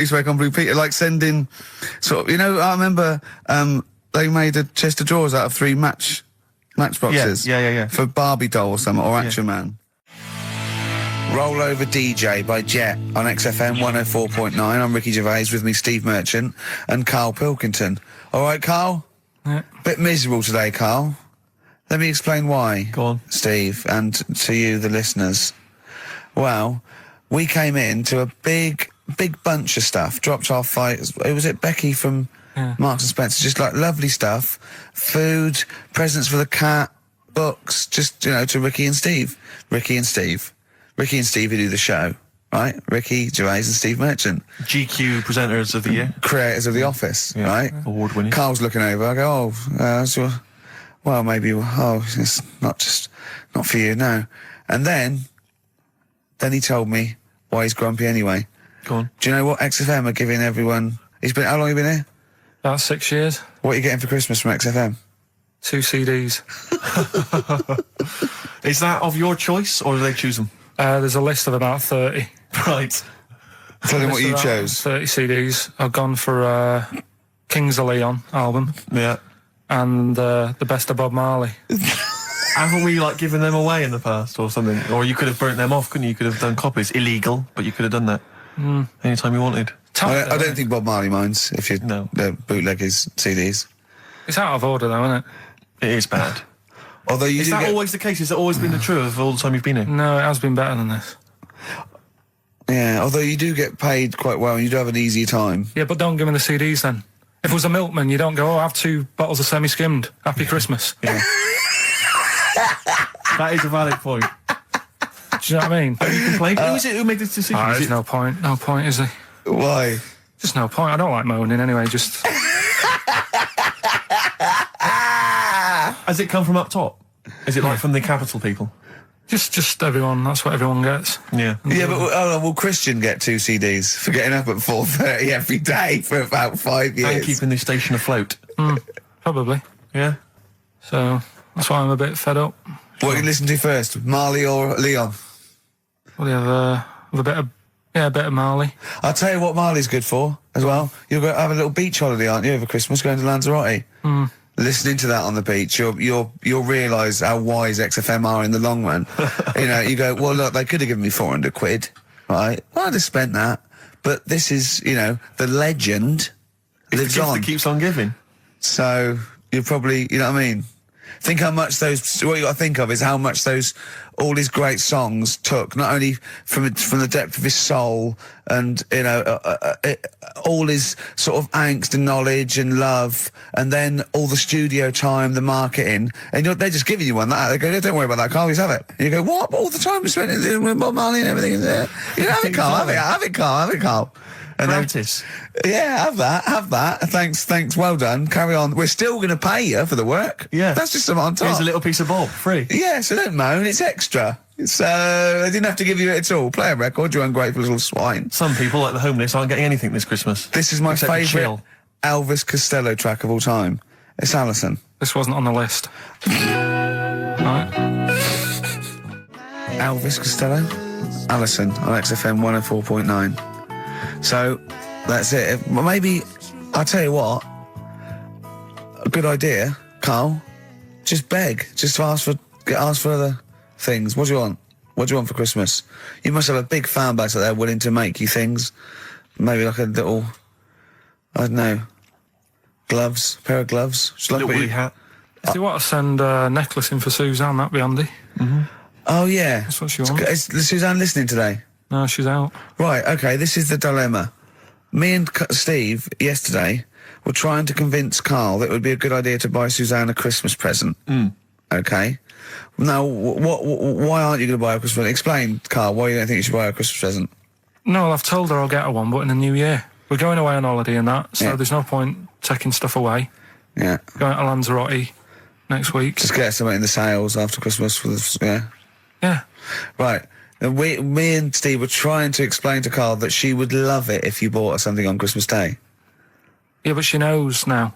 used to work on Blue Peter, like sending sort of, you know, I remember they made a chest of drawers out of 3 matchboxes. Yeah. For Barbie doll or something, or Action Man. Roll Over DJ by Jet on XFM 104.9. I'm Ricky Gervais, with me Steve Merchant and Karl Pilkington. All right, Karl? Yeah. Bit miserable today, Karl. Let me explain why. Go on. Steve, and to you, the listeners. Well, we came in to a big bunch of stuff, dropped off fights. Was it Becky from Marks and Spencer? Just like lovely stuff. Food, presents for the cat, books, just, you know, to Ricky and Steve who do the show, right? Ricky Gervais and Steve Merchant. GQ presenters of the year. Creators of The Office, right? Award winning. Carl's looking over, I go, well, maybe, it's not for you, no. And then he told me why he's grumpy anyway. Go on. Do you know what XFM are giving everyone? How long have you been here? About 6 years. What are you getting for Christmas from XFM? 2 CDs. Is that of your choice, or do they choose them? There's a list of about 30. Right. Tell them what you chose. 30 CDs. I've gone for Kings of Leon album. Yeah. And the best of Bob Marley. Haven't we, like, given them away in the past or something? Or you could have burnt them off, couldn't you? You could have done copies. Illegal, but you could have done that anytime you wanted. I don't think Bob Marley minds if you bootleg his CDs. It's out of order, though, isn't it? It is bad. Although is that always the case? Has it always been the truth of all the time you've been here? No, it has been better than this. Yeah, although you do get paid quite well and you do have an easier time. Yeah, but don't give me the CDs then. If it was a milkman, you don't go, I have 2 bottles of semi-skimmed. Happy Christmas. Yeah. That is a valid point. Do you know what I mean? Have you complained? Who is it who made this decision? There's no point. No point, is there? Why? Just no point. I don't like moaning anyway, just... Has it come from up top? Is it like from the capital people? Just everyone. That's what everyone gets. Yeah. Yeah, but will Christian get 2 CDs for getting up at 4:30 every day for about 5 years? And keeping the station afloat. Probably. Yeah. So that's why I'm a bit fed up. What do you listen to first, Marley or Leon? Well, you have a bit of Marley. I'll tell you what Marley's good for as well. You're going to have a little beach holiday, aren't you, over Christmas, going to Lanzarote? Listening to that on the beach, you'll realise how wise XFM are in the long run. You know, you go, well, look, they could have given me 400 quid, right? Well, I'd have spent that. But this is, you know, the legend lives on. It keeps on giving. So you're probably, you know what I mean? Think how much what you got to think of is how much all his great songs took, not only from the depth of his soul and, you know, all his sort of angst and knowledge and love, and then all the studio time, the marketing, and they're just giving you one like that. They go, don't worry about that, Carl, just have it. And you go, what? All the time we spent with Bob Marley and everything. You know, have it, Carl, have it, Carl. And Practice. Have that. Thanks, well done. Carry on. We're still going to pay you for the work. Yeah. That's just something on top. Here's a little piece of Bob, free. Yeah, so don't moan, it's extra. So, they didn't have to give you it at all. Play a record, you ungrateful little swine. Some people, like the homeless, aren't getting anything this Christmas. This is my favourite Elvis Costello track of all time. It's Alison. This wasn't on the list. Right. Elvis Costello, Alison on XFM 104.9. So, that's it. Maybe, I'll tell you what, a good idea, Carl, just beg, just ask for other things. What do you want? What do you want for Christmas? You must have a big fan base out there willing to make you things. Maybe like a little, I don't know, gloves, pair of gloves. A little woolly hat. If you want to send a necklace in for Suzanne, that'd be handy. Oh, yeah. That's what she wants. Is Suzanne listening today? No, she's out. Right, okay, this is the dilemma. Me and Steve, yesterday, were trying to convince Carl that it would be a good idea to buy Suzanne a Christmas present. Okay? Now, why aren't you going to buy her a Christmas present? Explain, Carl, why you don't think you should buy her a Christmas present. No, I've told her I'll get her one, but in the new year. We're going away on holiday and that, so there's no point taking stuff away. Yeah. Going to Lanzarote next week. Just get something in the sales after Christmas for the, Yeah. Right. And me and Steve were trying to explain to Carl that she would love it if you bought her something on Christmas Day. Yeah, but she knows now.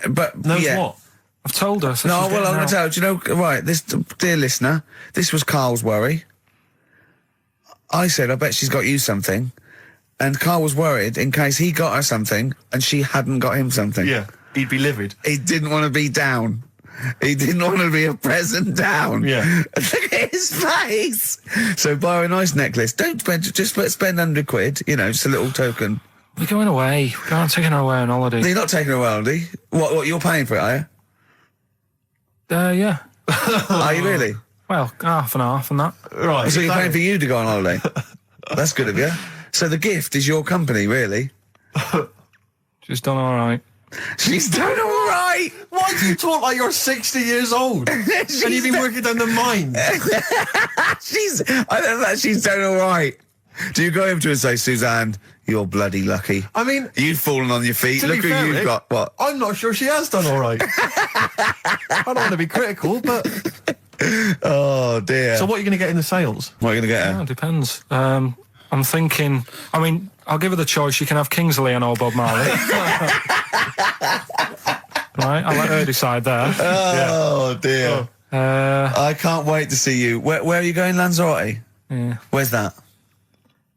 But knows what? I've told her. So no, well, I'm going to tell you. Do you know, right, this, dear listener, this was Carl's worry. I said, I bet she's got you something. and Carl was worried in case he got her something and she hadn't got him something. Yeah, he'd be livid. He didn't want to be down. He didn't want to be a present down. Yeah. Look at his face. So buy her a nice necklace. Don't spend, just spend £100, you know, just a little token. We're going away. We're going taking her away on holiday. You're not taking her away, are you? What, you're paying for it, are you? Yeah. Are you really? Well, half and half and that. Right. So you're paying for you to go on holiday? That's good of you. So the gift is your company, really? She's done all right. She's done all right. Why do you talk like you're 60 years old? And you've been working down the mine. I don't know, she's done all right. Do you go home to her and say, Suzanne, you're bloody lucky? I mean, You've fallen on your feet. to Look be who fair, you've Rick, got. What? I'm not sure she has done all right. I don't want to be critical, but... Oh, dear. So what are you going to get in the sales? What are you going to get her? Yeah, it depends. I'm thinking, I mean, I'll give her the choice. You can have Kingsley and old Bob Marley. Right, I'll let her decide there. Oh, dear. I can't wait to see you. Where are you going, Lanzarote? Yeah. Where's that?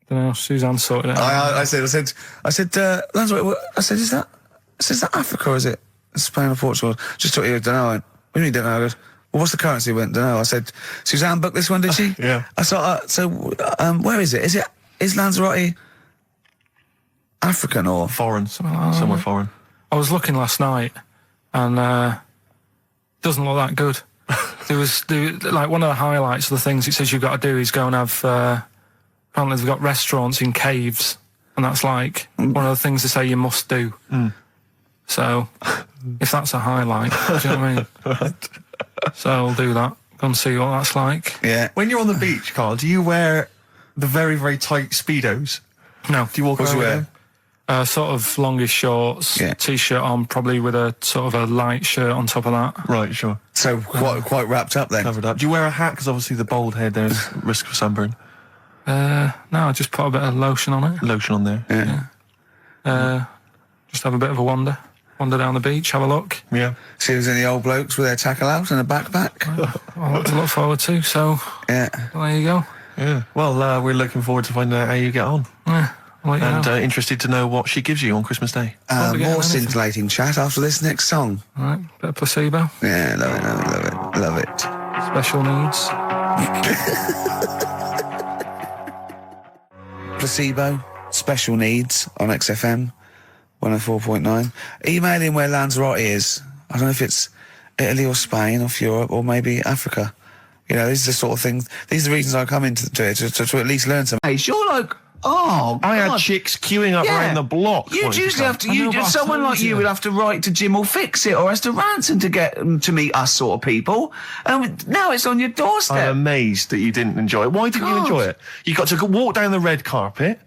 Don't know, Suzanne sorted it out. I said, Lanzarote, I said, is that Africa or is it Spain or Portugal? Just thought you don't know. What do you mean, don't know? I goes, well, what's the currency? Went, don't know. I said, Suzanne booked this one, did she? Yeah. I thought, where is it? Is Lanzarote African or? Foreign. Somewhere foreign. I was looking last night and doesn't look that good. Like one of the highlights of the things it says you've got to do is go and have, apparently they've got restaurants in caves and that's like one of the things they say you must do. So, if that's a highlight, do you know what I mean? Right. So I'll do that. Go and see what that's like. Yeah. When you're on the beach, Carl, do you wear the very, very tight Speedos? No. Do you walk What do around you with wear? them? Sort of longish shorts, Yeah. t-shirt on, probably with a sort of a light shirt on top of that. Right, sure. So quite wrapped up then. Covered up. Do you wear a hat? Because obviously the bald head, there's risk of sunburn. No, I just put a bit of lotion on it. Lotion on there. Yeah. Just have a bit of a wander down the beach, have a look. Yeah. See if there's any old blokes with their tackle out and a backpack. I'll have to look forward to, so Yeah. there you go. Yeah. Well, we're looking forward to finding out how you get on. Yeah, I'll let you And know. interested to know what she gives you on Christmas Day. Won't be getting More anything. scintillating chat after this next song. All right, bit of placebo, Yeah, love it. special needs. Placebo, special needs on XFM 104.9. Email in where Lanzarote is. I don't know if it's Italy or Spain or Europe or maybe Africa. You know, these are the sort of things, these are the reasons I come into it, to at least learn something. Hey, you're like, oh, I had God. chicks queuing up Yeah. around the block. You'd wanting usually come. have to, I know, but I someone told like you you. would have to write to Jim or Fix It or Esther Ranson to get them to meet us sort of people. Now it's on your doorstep. I'm amazed that you didn't enjoy it. Why didn't you God. enjoy it? You got to walk down the red carpet.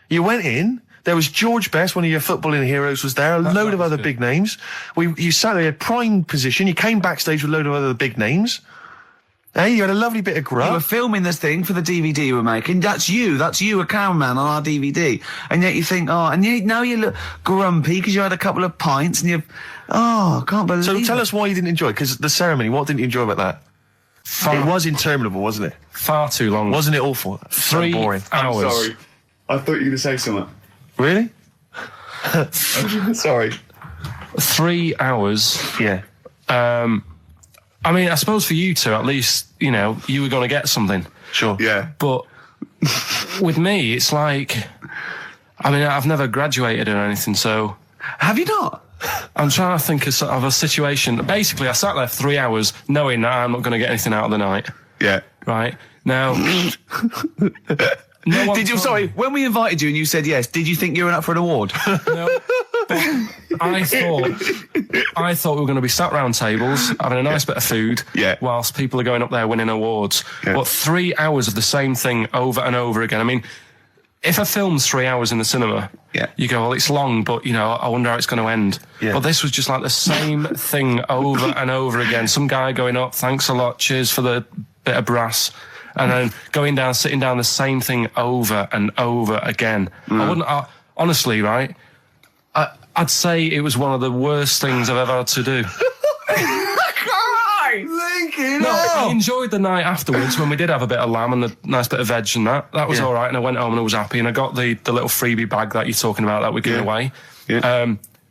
You went in. There was George Best, one of your footballing heroes, was there. A load of other big names. You sat there in prime position. You came backstage with a load of other big names. Hey, you had a lovely bit of You were grub. filming this thing for the DVD you were making. That's you, a cameraman on our DVD. And yet you think, now you look grumpy because you had a couple of pints and I can't believe So it. tell us why you didn't enjoy it, because the ceremony, what didn't you enjoy about that? It was interminable, wasn't it? Far too long. Wasn't it awful? So 3 boring. hours. I thought you were going to say something. Really? Sorry. 3 hours. Yeah. I mean, I suppose for you two, at least, you know, you were going to get something. Sure. Yeah. But with me, it's like, I mean, I've never graduated or anything, so Have you not? I'm trying to think of a situation. Basically, I sat there for 3 hours knowing that I'm not going to get anything out of the night. Yeah. Right? Now, no one Did you, told sorry, me. when we invited you and you said yes, did you think you were up for an award? No, but I thought we were going to be sat round tables, having a nice bit of food, Yeah. whilst people are going up there winning awards. Yeah. But 3 hours of the same thing over and over again. I mean, if a film's 3 hours in the cinema, Yeah. you go, well, it's long, but, you know, I wonder how it's going to end. Yeah. But this was just like the same thing over and over again. Some guy going up, thanks a lot, cheers for the bit of brass. And then going down, sitting down, the same thing over and over again. Honestly, right, I'd say it was one of the worst things I've ever had to do. Lee, thinking? No, I enjoyed the night afterwards when we did have a bit of lamb and a nice bit of veg and that. That was all right, and I went home and I was happy, and I got the little freebie bag that you're talking about that we're giving away,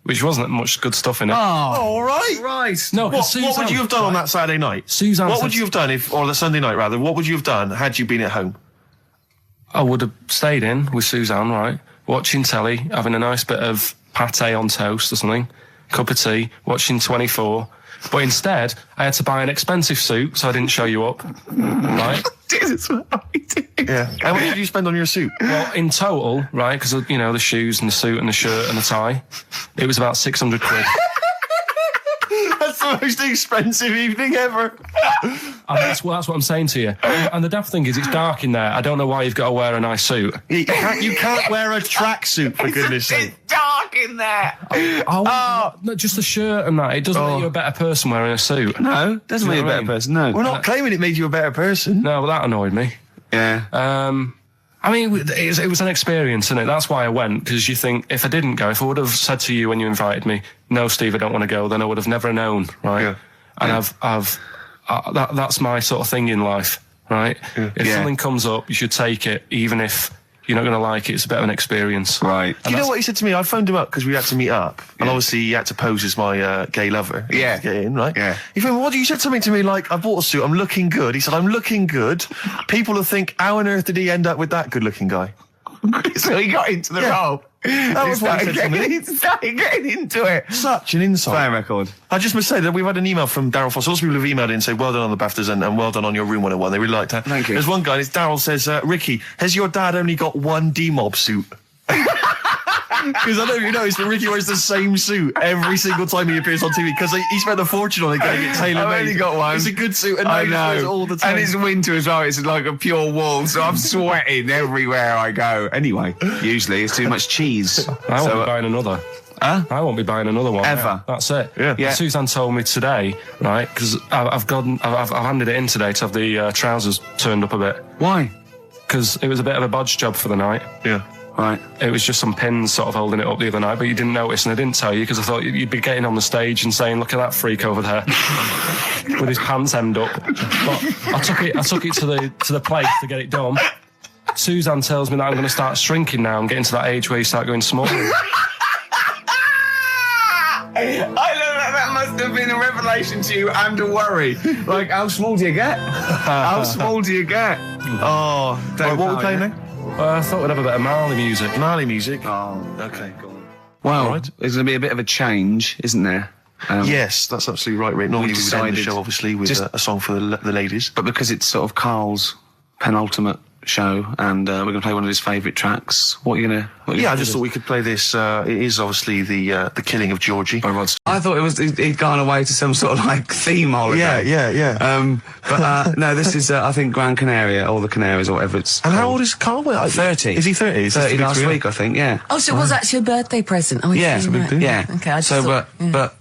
which wasn't much good stuff in it. Oh, all right. Right. No, What would you have done on that Saturday night? Suzanne What said- would you have done or the Sunday night rather? What would you have done had you been at home? I would have stayed in with Suzanne, right, watching telly, having a nice bit of pate on toast or something, cup of tea, watching 24. But instead, I had to buy an expensive suit, so I didn't show you up, right? Jesus, what are we doing? Yeah. How much did you spend on your suit? Well, in total, right, because, you know, the shoes and the suit and the shirt and the tie, it was about 600 quid. That's the most expensive evening ever. And that's what I'm saying to you. And the daft thing is, it's dark in there. I don't know why you've got to wear a nice suit. You can't wear a tracksuit, for goodness sake. It's dark in there. No, just the shirt and that. It doesn't make you a better person wearing a suit. No, doesn't Do you make you a know what I better mean? person. No. We're not claiming it made you a better person. No, but that annoyed me. Yeah. I mean, it was an experience, innit? That's why I went, because you think, if I didn't go, if I would have said to you when you invited me, no, Steve, I don't want to go, then I would have never known, right? Yeah. And that's my sort of thing in life, right? Yeah. If something comes up, you should take it, even if you're not going to like it. It's a bit of an experience. Right. Do you know what he said to me? I phoned him up because we had to meet up, and obviously he had to pose as my gay lover. Yeah. To get in, right? Yeah. He phoned me, what? You said something to me like, I bought a suit, I'm looking good. He said, I'm looking good. People will think, how on earth did he end up with that good-looking guy? So he got into the role. That was what he said to me. He started getting into it. Such an insult. Playing record. I just must say that we've had an email from Daryl Foss. Lots of people have emailed in and say, well done on the BAFTAs and well done on your Room 101. They really liked that. Thank you. There's one guy, Daryl says, Ricky, has your dad only got one D-Mob suit? Because I don't know if you noticed that Ricky wears the same suit every single time he appears on TV because he spent a fortune on it getting it tailor-made. I've only got one. It's a good suit and I he wears it know. all the time. And it's winter as well. It's like a pure wool, so I'm sweating everywhere I go. Anyway, usually it's too much cheese. I won't be buying another. Huh? I won't be buying another one. Ever. That's it. Yeah. Suzanne told me today, right, because I've handed it in today to have the trousers turned up a bit. Why? Because it was a bit of a bodge job for the night. Yeah. Right. It was just some pins sort of holding it up the other night, but you didn't notice, and I didn't tell you because I thought you'd be getting on the stage and saying, "Look at that freak over there with his pants hemmed up." But I took it to the place to get it done. Suzanne tells me that I'm going to start shrinking now and getting to that age where you start going small. I know that must have been a revelation to you and a worry. Like, how small do you get? How small do you get? Oh, Don't what are we know, playing yeah. now? I thought we'd have a bit of Marley music. Marley music. Oh. Okay, go on. Well, Right. there's going to be a bit of a change, isn't there? Yes, that's absolutely right, Rick. Normally we would end the decided show, obviously, with just- a song for the ladies. But because it's sort of Carl's penultimate show, and we're going to play one of his favourite tracks, what are you going to... Yeah, I just thought we could play this. It is obviously the killing of Georgie. by Rod Stewart. I thought he'd gone away to some sort of like theme holiday. Yeah. But no, this is I think Gran Canaria or the Canaries or whatever it's. And how called. old is Carl? 30. Is he 30? Is this 30 last 33? week, I think. Yeah. Oh, so it was actually a birthday present. Oh, Yeah, it's it's a big deal. Yeah. Okay, I just so, thought,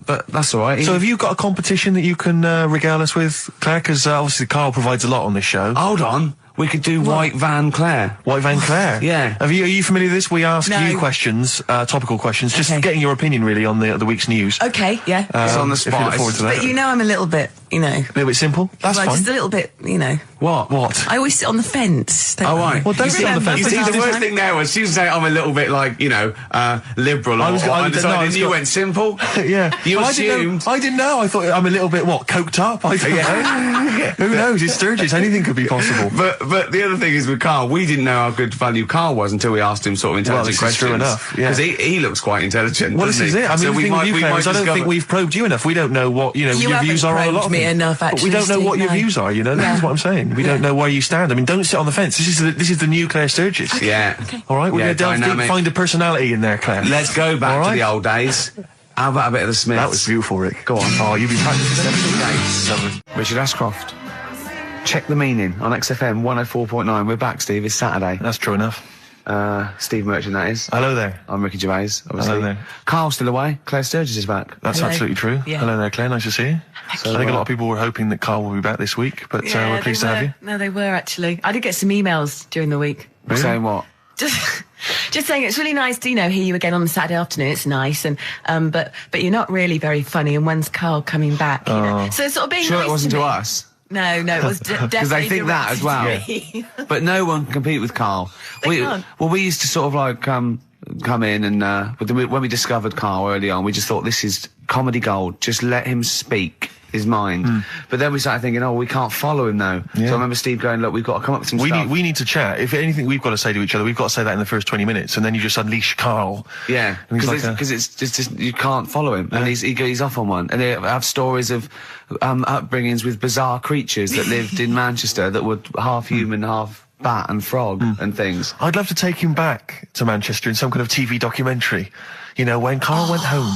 but that's all right. So have you got a competition that you can regale us with, Claire? Because obviously Carl provides a lot on this show. Hold on. We could do White Van Claire. White Van Claire. Yeah. Are you familiar with this? We ask No. you questions, topical questions, just Okay. getting your opinion really on the week's news. Okay, yeah. It's on the If you spot. look forward to that. But you know I'm a little bit, A little bit simple. That's well, fine. just a little bit, What? I always sit on the fence. Oh, right. Well, don't sit on the fence. You see, It's the worst thing there was she was saying I'm a little bit like, liberal or undecided. You went simple. Yeah. You Well, assumed. I didn't know. I thought I'm a little bit, coked up? I don't know. Who knows? It's Sturgis. Anything could be possible. But the other thing is with Carl, we didn't know how good value Carl was until we asked him sort of Well, intelligent this is questions. true enough, yeah. Because he looks quite intelligent. Well, this doesn't is he? it. I mean, So the thing with you, Claire, is I don't think we've probed you enough. We don't know what, your haven't views are on a lot of probed me things. enough, But we actually, don't know what Steve, your no. views are, That's Yeah. what I'm saying. We don't know where you stand. I mean, don't sit on the fence. This is the new Claire Sturgis. Yeah. All right? We're Yeah, going to delve deep, dynamic. find a personality in there, Claire. Let's go back All to right. the old days. How about a bit of the Smiths? That was beautiful, Rick. Go on. Oh, you've been practicing. Richard Ashcroft. Check the meaning on XFM 104.9. We're back, Steve. It's Saturday. That's true enough. Steve Merchant, that is. Hello there. I'm Ricky Gervais, obviously. Hello there. Carl's still away. Claire Sturgis is back. That's Hello. absolutely true. Yeah. Hello there, Claire. Nice to see you. I think a lot of people were hoping that Carl will be back this week, but we're pleased to have you. No, they were actually. I did get some emails during the week. Saying what? Just Just saying, it's really nice to hear you again on the Saturday afternoon. It's nice, and but you're not really very funny. And when's Karl coming back? You know? So it's sort of being Sure, nice it wasn't to me. us. No, it was definitely Because they think that as well. But no one can compete with Karl. Can't. Well, we used to sort of like come in and when we discovered Karl early on, we just thought this is comedy gold. Just let him speak his mind. But then we started thinking, we can't follow him now. Yeah. So I remember Steve going, look, we've got to come up with some stuff. We need to chat. If anything we've got to say to each other, we've got to say that in the first 20 minutes, and then you just unleash Karl. Yeah, because it's just you can't follow him, and he's off on one. And they have stories of upbringings with bizarre creatures that lived in Manchester that were half human, half bat and frog and things. I'd love to take him back to Manchester in some kind of TV documentary. You know, when Karl went home.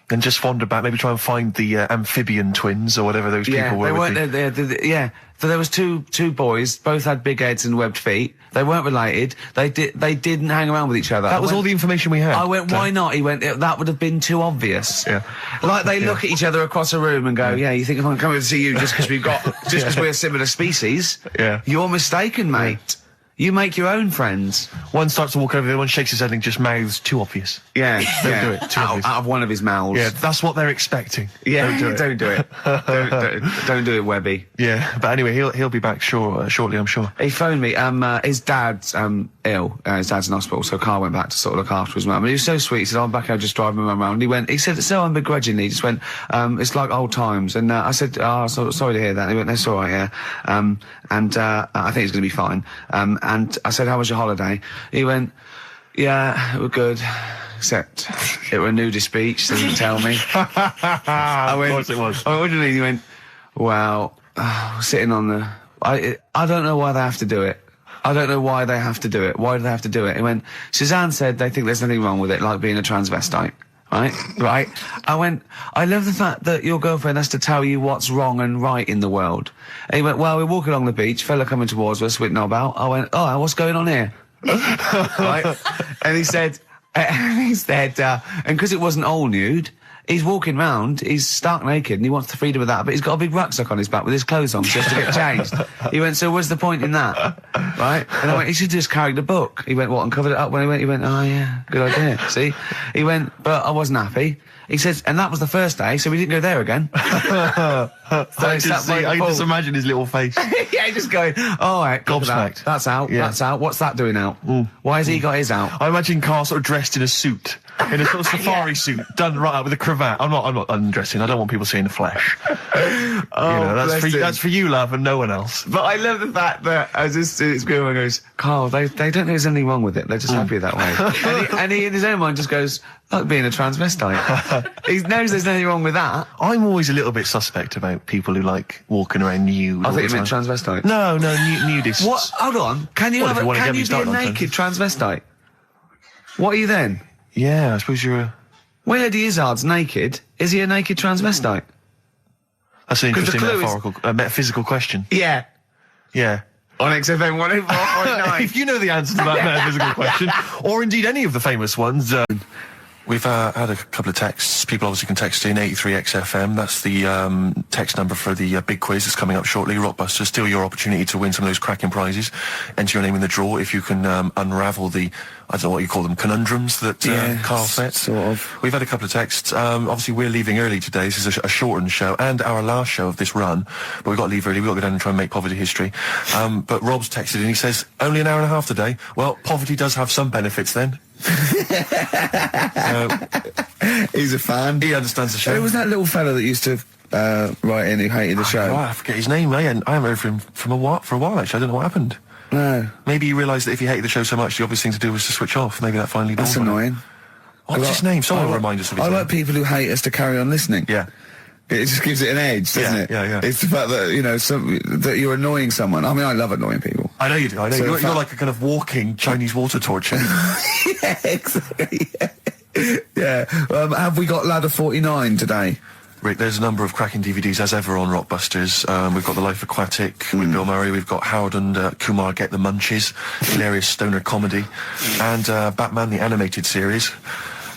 And just wander back, maybe try and find the amphibian twins or whatever those people were. They weren't there. So there was two boys, both had big heads and webbed feet. They weren't related. They didn't hang around with each other. That was all the information we had. I went, why not? He went, that would have been too obvious. Yeah. Like they look at each other across a room and go, you think I'm coming to see you just because we're a similar species? Yeah. You're mistaken, mate. You make your own friends. One starts to walk over, the other one shakes his head and just mouths too obvious. Yeah, Don't do it. Too obvious. Out of one of his mouths. Yeah, that's what they're expecting. Yeah, Don't do it. Don't do it, Webby. Yeah, but anyway, he'll be back shortly, I'm sure. He phoned me. His dad's ill. His dad's in hospital, so Karl went back to sort of look after his mum. And he was so sweet. He said, I'm back, I'll just drive my mum around. He said, so unbegrudgingly, he just went, it's like old times. And I said, sorry to hear that. And he went, that's all right, yeah. I think he's going to be fine. And I said, how was your holiday? He went, yeah, we're good. Except it were a nudist beach, so he didn't tell me. Of course it was. I went, what do you mean? He went, well, sitting on the... I don't know why they have to do it. I don't know why they have to do it. Why do they have to do it? He went, Suzanne said they think there's nothing wrong with it, like being a transvestite. Right? I went, I love the fact that your girlfriend has to tell you what's wrong and right in the world. And he went, well, we're walking along the beach, fella coming towards us with knob out. I went, what's going on here? Right? And he said, and because it wasn't all nude, he's walking round, he's stark naked, and he wants the freedom of that, but he's got a big rucksack on his back with his clothes on just to get changed. He went, so what's the point in that? Right? And I went, he should just carried a book. He went, what, and covered it up? When he went, oh yeah, good idea. See? He went, but I wasn't happy. He says, and that was the first day, so we didn't go there again. I can just imagine his little face. Yeah, just going, all right, gobsmacked. That's out, Yeah. that's out. What's that doing out? Why has he got his out? I imagine Karl sort of dressed in a suit, in a sort of safari suit, done right up with a cravat. I'm not undressing. I don't want people seeing the flesh. That's for you, love, and no one else. But I love the fact that as this girl goes, Karl, they don't think there's anything wrong with it. They're just happy that way. and he in his own mind just goes, like being a transvestite. He knows there's nothing wrong with that. I'm always a little bit suspect about people who like walking around nude. I all think the you meant time. transvestites. No, nudists. What? Hold on. Can you Well, if you wanna get me be a started on naked transvestite? What are you then? Yeah, I suppose you're a... Well, Eddie Izzard's naked. Is he a naked transvestite? That's an 'Cause the interesting clue metaphysical question. Yeah. Yeah. On XFM 104.9. If you know the answer to that metaphysical question, or indeed any of the famous ones... We've had a couple of texts. People obviously can text in 83XFM. That's the text number for the big quiz that's coming up shortly. Rockbusters, still your opportunity to win some of those cracking prizes. Enter your name in the draw if you can unravel the, I don't know what you call them, conundrums that Karl sets. Sort of. We've had a couple of texts. Obviously, we're leaving early today. This is a shortened show and our last show of this run. But we've got to leave early. We've got to go down and try and make poverty history. But Rob's texted and he says, only an hour and a half today. Well, poverty does have some benefits then. He's a fan. He understands the show. Who was that little fella that used to write in who hated the show? Oh, I forget his name. I haven't heard from him for a while, actually. I don't know what happened. No. Maybe he realised that if he hated the show so much, the obvious thing to do was to switch off. Maybe that finally dawned That's on him. annoying. What's his name? Someone will remind us of his I name. like people who hate us to carry on listening. Yeah. It just gives it an edge, doesn't it? Yeah. It's the fact that, that you're annoying someone. I mean, I love annoying people. I know you do. I know. So You're like a kind of walking Chinese water torture. Yeah, exactly. Yeah. Have we got Ladder 49 today? Rick, there's a number of cracking DVDs as ever on Rockbusters. We've got The Life Aquatic with Bill Murray. We've got Howard and Kumar Get the Munchies, hilarious stoner comedy, and Batman the Animated Series.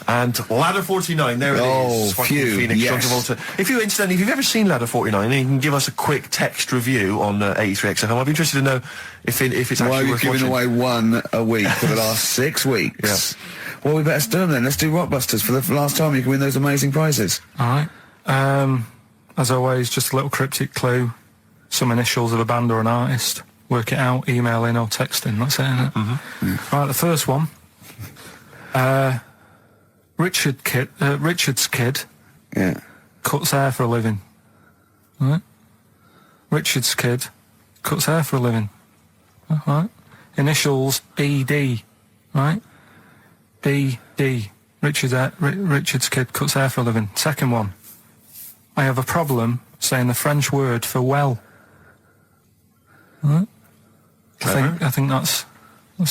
And Ladder 49, there it is. Fucking phew, Phoenix, yes. John Travolta. If you've ever seen Ladder 49, then you can give us a quick text review on 83 XFM. I'd be interested to know if it's Why are actually you worth giving watching. away one a week for the last 6 weeks? Yeah. Well, we better do them then. Let's do Rockbusters for the last time. You can win those amazing prizes. All right. As always, just a little cryptic clue, some initials of a band or an artist. Work it out, email in or text in. That's it, isn't it? Mm-hmm. Yeah. Right, the first one. Richard's kid. Yeah. Cuts hair for a living. All right. Richard's kid cuts hair for a living. All right. Initials ED. Right. ED. Richard's kid cuts hair for a living. Second one. I have a problem saying the French word for well. All right. I think that's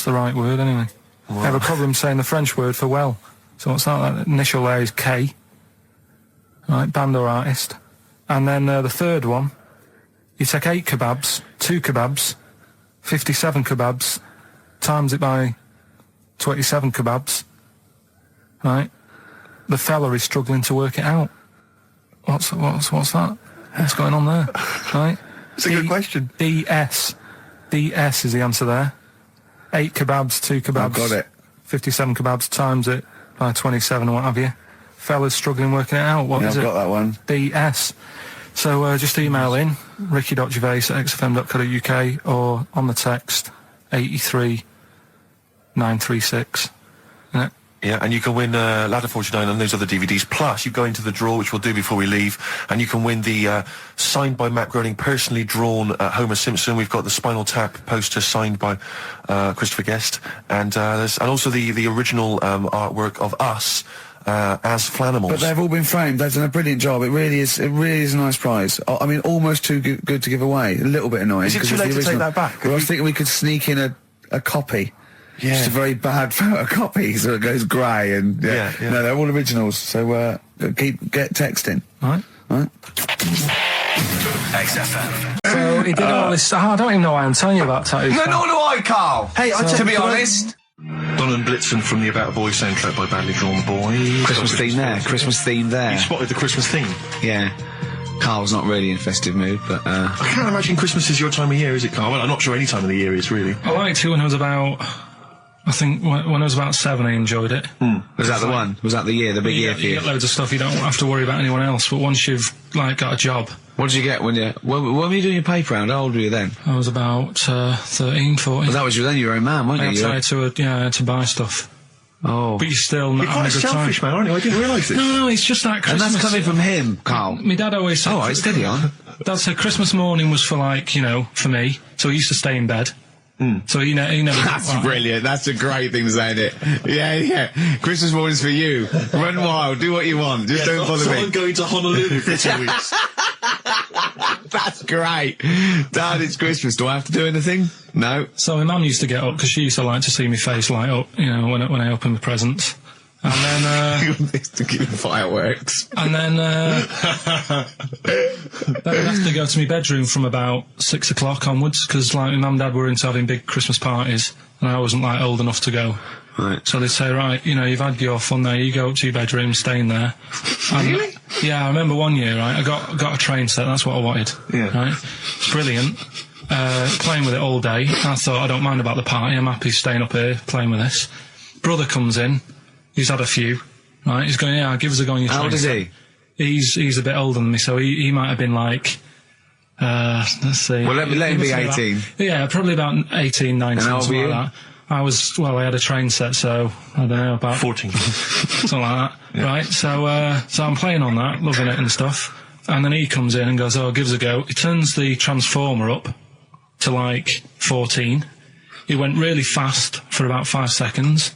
the right word anyway. Wow. I have a problem saying the French word for well. So what's that? That initial there is K. Right, band or artist. And then the third one, you take 8 kebabs, 2 kebabs, 57 kebabs, times it by 27 kebabs. Right? The fella is struggling to work it out. What's that? What's going on there? Right? It's a good question. DS is the answer there. 8 kebabs, 2 kebabs. I've got it. 57 kebabs, times it by 27 or what have you. Fella's struggling working it out. What is I've it? got that one. DS. So just email in ricky.gervais@xfm.co.uk or on the text 83936. Yeah. Yeah, and you can win Ladder 49 and those other DVDs. Plus, you go into the draw, which we'll do before we leave, and you can win the signed by Matt Groening, personally drawn Homer Simpson. We've got the Spinal Tap poster signed by Christopher Guest, and also the original artwork of us as Flanimals. But they've all been framed. They've done a brilliant job. It really is a nice prize. I mean, almost too good to give away. A little bit annoying. Is it too late to take that back? Well, I was thinking we could sneak in a copy. Yeah. Just a very bad photocopy, so it goes grey and Yeah. No, they're all originals. So get texting. All right. XFM. So he did all this. I don't even know why I'm telling you about tattoos. No, nor do I, Carl. Hey, to be honest. Don and Blitzen from the About a Boy soundtrack by Badly Drawn Boys. Christmas theme there. Christmas theme there. You spotted the Christmas theme. Yeah. Carl's not really in festive mood, but I can't imagine Christmas is your time of year, is it, Carl? Well, I'm not sure any time of the year is, really. I liked it when I was about. I think when I was about 7, I enjoyed it. was that the one? Was that the year, the big year for You you? get loads of stuff. You don't have to worry about anyone else. But once you've got a job. What did you get when were you doing your paper round? How old were you then? I was about 13, 14. Well, that was then you were a man, weren't I you? had to buy stuff. Oh. But you're still not You're quite a having a good selfish time. man, aren't you? I didn't realise this. No, it's just that And Christmas. that's coming from him, Carl. My dad always said. All right, steady on. Dad said Christmas morning was for for me. So he used to stay in bed. So he never. That's brilliant. That's a great thing to say, isn't it? Yeah. Christmas morning's for you. Run wild. Do what you want. Just don't bother me. I'm going to Honolulu for 2 weeks. That's great. Dad, it's Christmas. Do I have to do anything? No. So my mum used to get up because she used to like to see my face light up, when I opened the presents. And then to give fireworks. And then I'd have to go to my bedroom from about 6 o'clock onwards because my mum and dad were into having big Christmas parties and I wasn't old enough to go. Right. So they'd say, right, you've had your fun there, you go up to your bedroom, stay in there. Really? Yeah, I remember one year, right, I got a train set, that's what I wanted. Yeah. Right? It's brilliant. Playing with it all day. I thought, I don't mind about the party, I'm happy staying up here playing with this. Brother comes in, he's had a few, right, he's going, yeah, give us a go on your train. How old is he? He's a bit older than me, so he might have been let's see. Well, let him be 18. Yeah, probably about 18, 19, And how old something were like that. I had a train set, so, I don't know, about 14. something like that, right? So I'm playing on that, loving it and stuff, and then he comes in and goes, give us a go. He turns the transformer up to 14. He went really fast for about 5 seconds,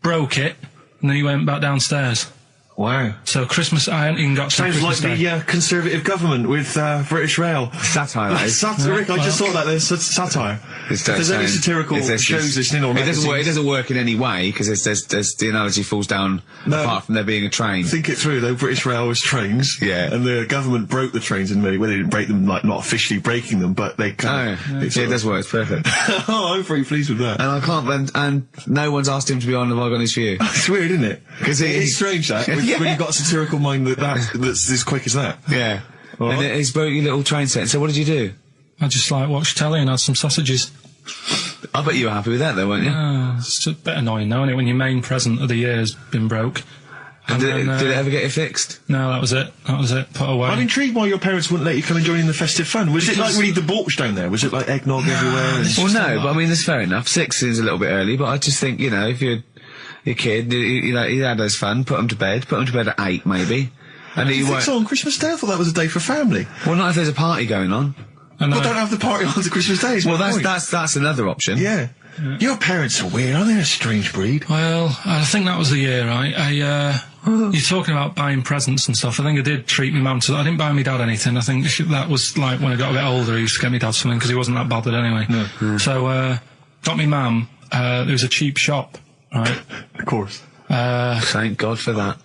broke it, and then he went back downstairs. Wow. So Christmas, I hadn't even got to Sounds like Christmas Day. the Conservative government with British Rail. Satire, that is. Satiric, I just thought that there's satire. If there's any satirical shows listening or it doesn't work in any way, because there's the analogy falls down apart from there being a train. Think it through, though. British Rail was trains. Yeah. And the government broke the trains in many ways. They didn't break them, like, not officially breaking them, but they kind of... It does work, it's perfect. Oh, I'm pretty pleased with that. And I can't, and no one's asked him to be on Have I Got News For You. It's weird, isn't it? Because it's strange, that, when you've got a satirical mind that's as quick as that. Yeah. Right. And he's broke your little train set. So what did you do? I just like watched telly and had some sausages. I bet you were happy with that, though, weren't you? It's a bit annoying now, isn't it, when your main present of the year has been broke. And did it ever get it fixed? No, that was it. Put away. I'm intrigued why your parents wouldn't let you come and join in the festive fun. Was it like really debauched down there? Was it like eggnog everywhere? Well, no, but I mean, that's fair enough. 6 seems a little bit early, but I just think, you know, if you're your kid, you had those fun, put them to bed at 8, maybe. And you think so on Christmas Day? I thought that was a day for family. Well, not if there's a party going on. Well, don't have the party on to Christmas Day. Well, that's another option. Yeah. Your parents are weird, aren't they? A strange breed. Well, I think that was the year, right? You're talking about buying presents and stuff. I think I did treat my mum to... I didn't buy my dad anything. I think that was like when I got a bit older, I used to get my dad something because he wasn't that bothered anyway. No. So, got me mum. There was a cheap shop, right? Of course. Thank God for that.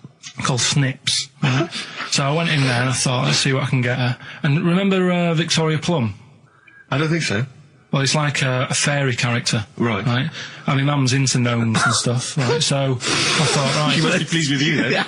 Called Snips. Right? So I went in there and I thought, let's see what I can get her. And remember Victoria Plum? I don't think so. Well, it's like a fairy character. Right. Right? I mean, mum's into gnomes and stuff, right? So I thought, right... She must be pleased with you, then.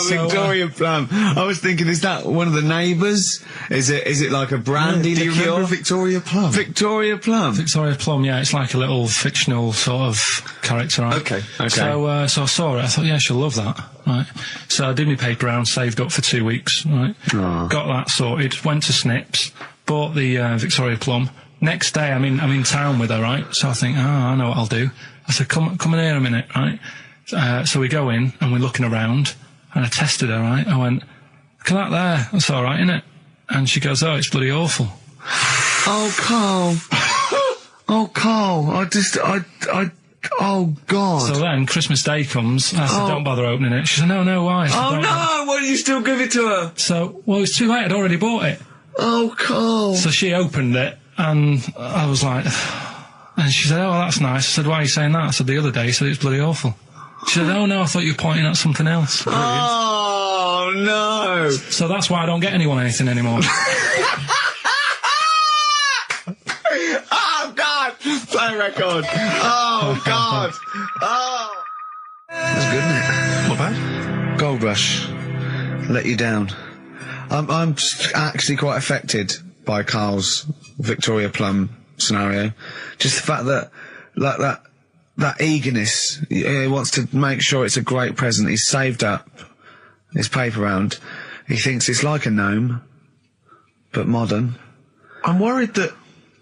Victoria Plum. I was thinking, is that one of the neighbours? Is it like a brandy liqueur? Do you remember Victoria Plum? Victoria Plum. Victoria Plum, yeah, it's like a little fictional sort of character, right? Okay. So I saw it, I thought, yeah, she'll love that, right? So I did my paper round, saved up for 2 weeks, right? Got that sorted, went to Snips, bought the Victoria Plum. Next day, I'm in town with her, right? So I think, I know what I'll do. I said, come in here a minute, right? So we go in and we're looking around and I tested her, right? I went, look at that there, that's alright, isn't it? And she goes, oh, it's bloody awful. Oh, Carl. Oh, Carl, oh, God. So then Christmas Day comes, I said, don't bother opening it. She said, no, why? I said, Oh, no, why don't you still give it to her? So, well, it's too late, I'd already bought it. Oh, Carl. So she opened it and I was like, and she said, oh, that's nice. I said, why are you saying that? I said, the other day you said it's bloody awful. She said, oh no, I thought you were pointing at something else. Oh, no. So that's why I don't get anyone anything anymore. Oh, God. Play record. Oh, God. Oh. That's good, isn't it? Not bad. Gold Rush. Let you down. I'm actually quite affected by Carl's Victoria Plum scenario. Just the fact that, like that eagerness, he wants to make sure it's a great present. He's saved up his paper round. He thinks it's like a gnome, but modern. I'm worried that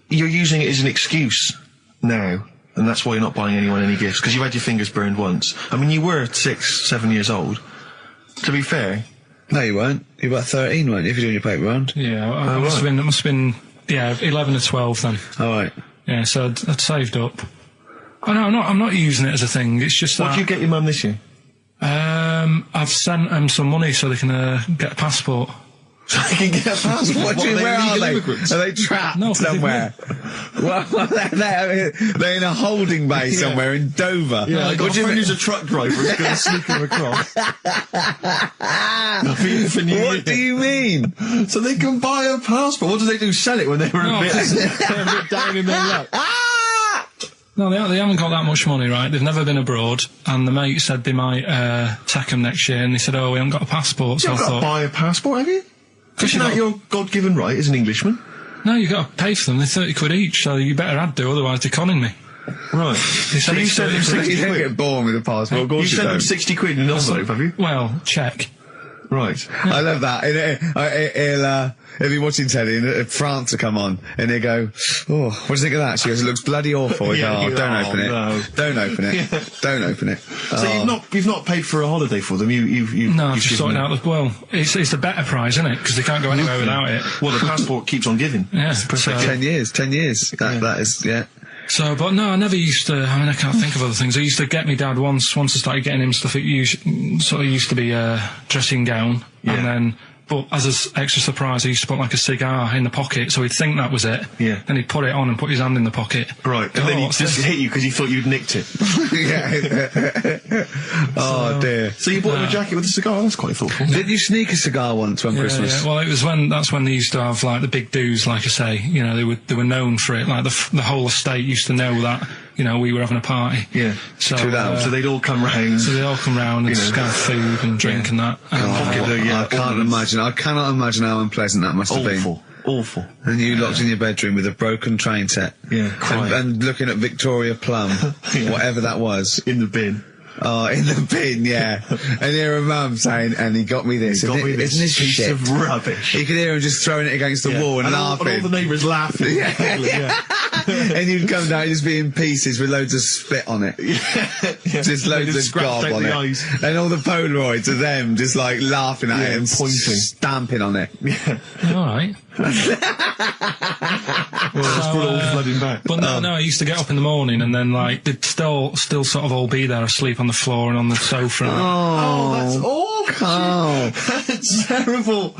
you're using it as an excuse now, and that's why you're not buying anyone any gifts, because you've had your fingers burned once. I mean, you were 6, 7 years old. To be fair... No, you weren't. You were about 13, weren't you, if you're doing your paper round? Yeah, it must have been, yeah, 11 or 12 then. All right. Yeah, so I'd saved up. Oh no, I'm not using it as a thing, it's just What did you get your mum this year? I've sent them some money so they can get a passport. So they can get a passport? What do you mean, where are they? Immigrants? Are they trapped No, somewhere? Well, they're in a holding bay somewhere in Dover. Yeah, I got What a do you friend mean? who's a truck driver who's going to sneak them across. For New Year. What do you mean? So they can buy a passport. What do they do? Sell it when they were a bit down in their luck? No, they haven't got that much money, right? They've never been abroad, and the mate said they might take them next year, and they said, oh, we haven't got a passport, so You've I got to thought... buy a passport, have you? Isn't that your God-given right as an Englishman? No, you've got to pay for them, they're 30 quid each, so you better had to, otherwise they're conning me. Right. They So said you it's sent them 30 60 You don't quid? get born with a passport, of course You you sent them don't. 60 quid in an envelope, have you? Well, check. Right. I love that. He'll be watching telly and France will come on and he'll go, oh, what do you think of that? She goes, it looks bloody awful. He Yeah, goes, oh, don't open it. no. Don't open it. Yeah. Don't open it. So you've not paid for a holiday for them. No, you've I'm just given sorting them- out well, it's the better prize, isn't it? Because they can't go anywhere without it. Well, the passport keeps on giving. Yeah. It's the perfect So- 10 years. That is, yeah. So, but no, I never used to. I mean, I can't think of other things. I used to get me dad once I started getting him stuff. It used to be a dressing gown, and then. But as an extra surprise, I used to put like a cigar in the pocket, so he'd think that was it. Yeah. Then he'd put it on and put his hand in the pocket. Right. And then he'd just hit you because he thought you'd nicked it. Oh dear. So you bought him a jacket with a cigar? That's quite thoughtful. Did you sneak a cigar once on Christmas? Yeah. Well, that's when they used to have like the big do's, like I say. You know, they were known for it. Like the whole estate used to know that. You know, we were having a party. Yeah. So they'd all come round. So they'd all come round and just have food and drink and that. I cannot imagine how unpleasant that must have been. Awful. And you locked in your bedroom with a broken train set. Yeah, crying. And looking at Victoria Plum, whatever that was. In the bin. Oh, in the bin, yeah. And hear a mum saying, and he got me this. Isn't this piece shit? of rubbish. You could hear him just throwing it against the wall and laughing. And all the neighbours laughing. And you'd come down just be in pieces with loads of spit on it. Just loads of gob on it. Eyes. And all the Polaroids of them just like laughing at it and pointing. Stamping on it. Yeah. All right. Flooding back. But no, I used to get up in the morning and then like they'd still sort of all be there asleep on the floor and on the sofa. Oh, that's awful. Oh. That's terrible.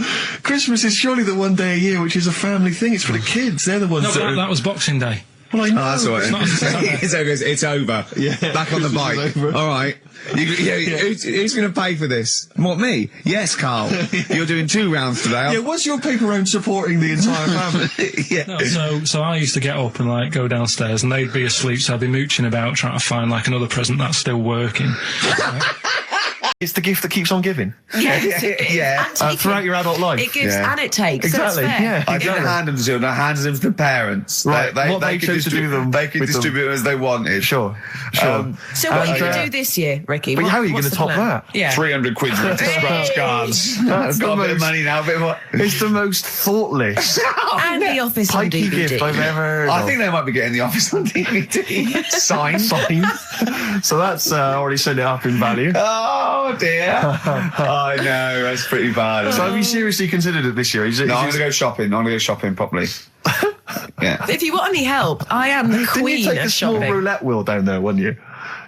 Christmas is surely the one day a year which is a family thing. It's for the kids. They're the ones that was Boxing Day. Well, I know. Oh, that's all right. It's over. Yeah. Back on the bike. All right. Who's going to pay for this? What, me? Yes, Carl. You're doing 2 rounds today. Yeah, what's your paper round supporting the entire family? Yeah. No, so I used to get up and like go downstairs and they'd be asleep, so I'd be mooching about trying to find like another present that's still working. It's the gift that keeps on giving. Yeah. Throughout your adult life. It gives Yeah. and it takes. Exactly, So it's fair. yeah. I don't hand them to children, I hand them to the parents. Right, what they can chose to do them They can with them. distribute as they wanted. Sure. So what are you going to uh, do this year, Ricky? But how are you going What's to the top plan? that? Yeah. 300 quid worth of scratch cards. That's I've got the a bit of most- money now, a bit more. It's the most thoughtless, And The Office on pikey gift DVD. I've ever heard I of. think they might be getting The Office on DVD. Signed. So that's already sent it up in value. Oh dear. I know, that's pretty bad. So have you seriously considered it this year? No, I'm going to go shopping. I'm going to go shopping properly. Yeah. If you want any help, I am the Didn't queen you take of a small shopping. roulette wheel down there, wouldn't you?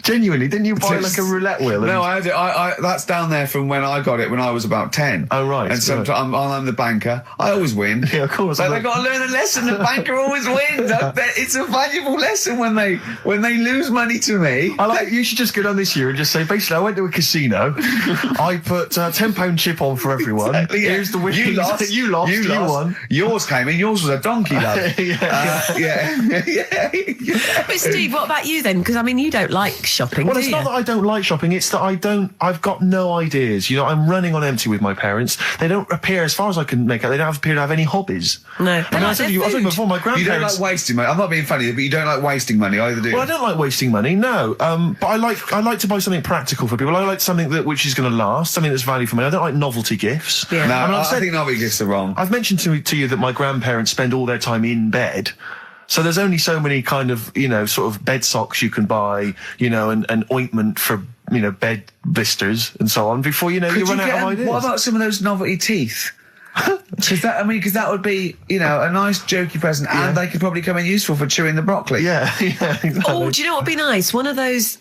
Genuinely, didn't you buy like a roulette wheel? No, I had it. That's down there from when I got it when I was about 10. Oh, right. And sometimes I'm the banker. I always win. Yeah, of course. So they've got to learn a lesson. The banker always wins. It's a valuable lesson when they lose money to me. You should just go down this year and just say, basically, I went to a casino. I put a £10 chip on for everyone. Exactly, yeah. Here's the winnings. You lost. You won. Yours came in. Yours was a donkey, love. Yeah. But Steve, what about you then? Because I mean, you don't like shopping, Well, do it's you? not that I don't like shopping, it's that I've got no ideas. You know, I'm running on empty with my parents. They don't appear, as far as I can make out, they don't appear to have any hobbies. No. I mean, I told you before, my You grandparents... don't like wasting money. I'm not being funny, but you don't like wasting money either, do you? Well, I don't like wasting money, no. But I like to buy something practical for people. I like something which is going to last, something that's value for money. I don't like novelty gifts. Yeah. No, I mean, I think novelty gifts are wrong. I've mentioned to you that my grandparents spend all their time in bed. So there's only so many kind of, sort of bed socks you can buy, and ointment for, bed blisters and so on before, you run out of ideas. What about some of those novelty teeth? Because that would be, a nice jokey present, and they could probably come in useful for chewing the broccoli. Yeah, exactly. Oh, do you know what would be nice? One of those...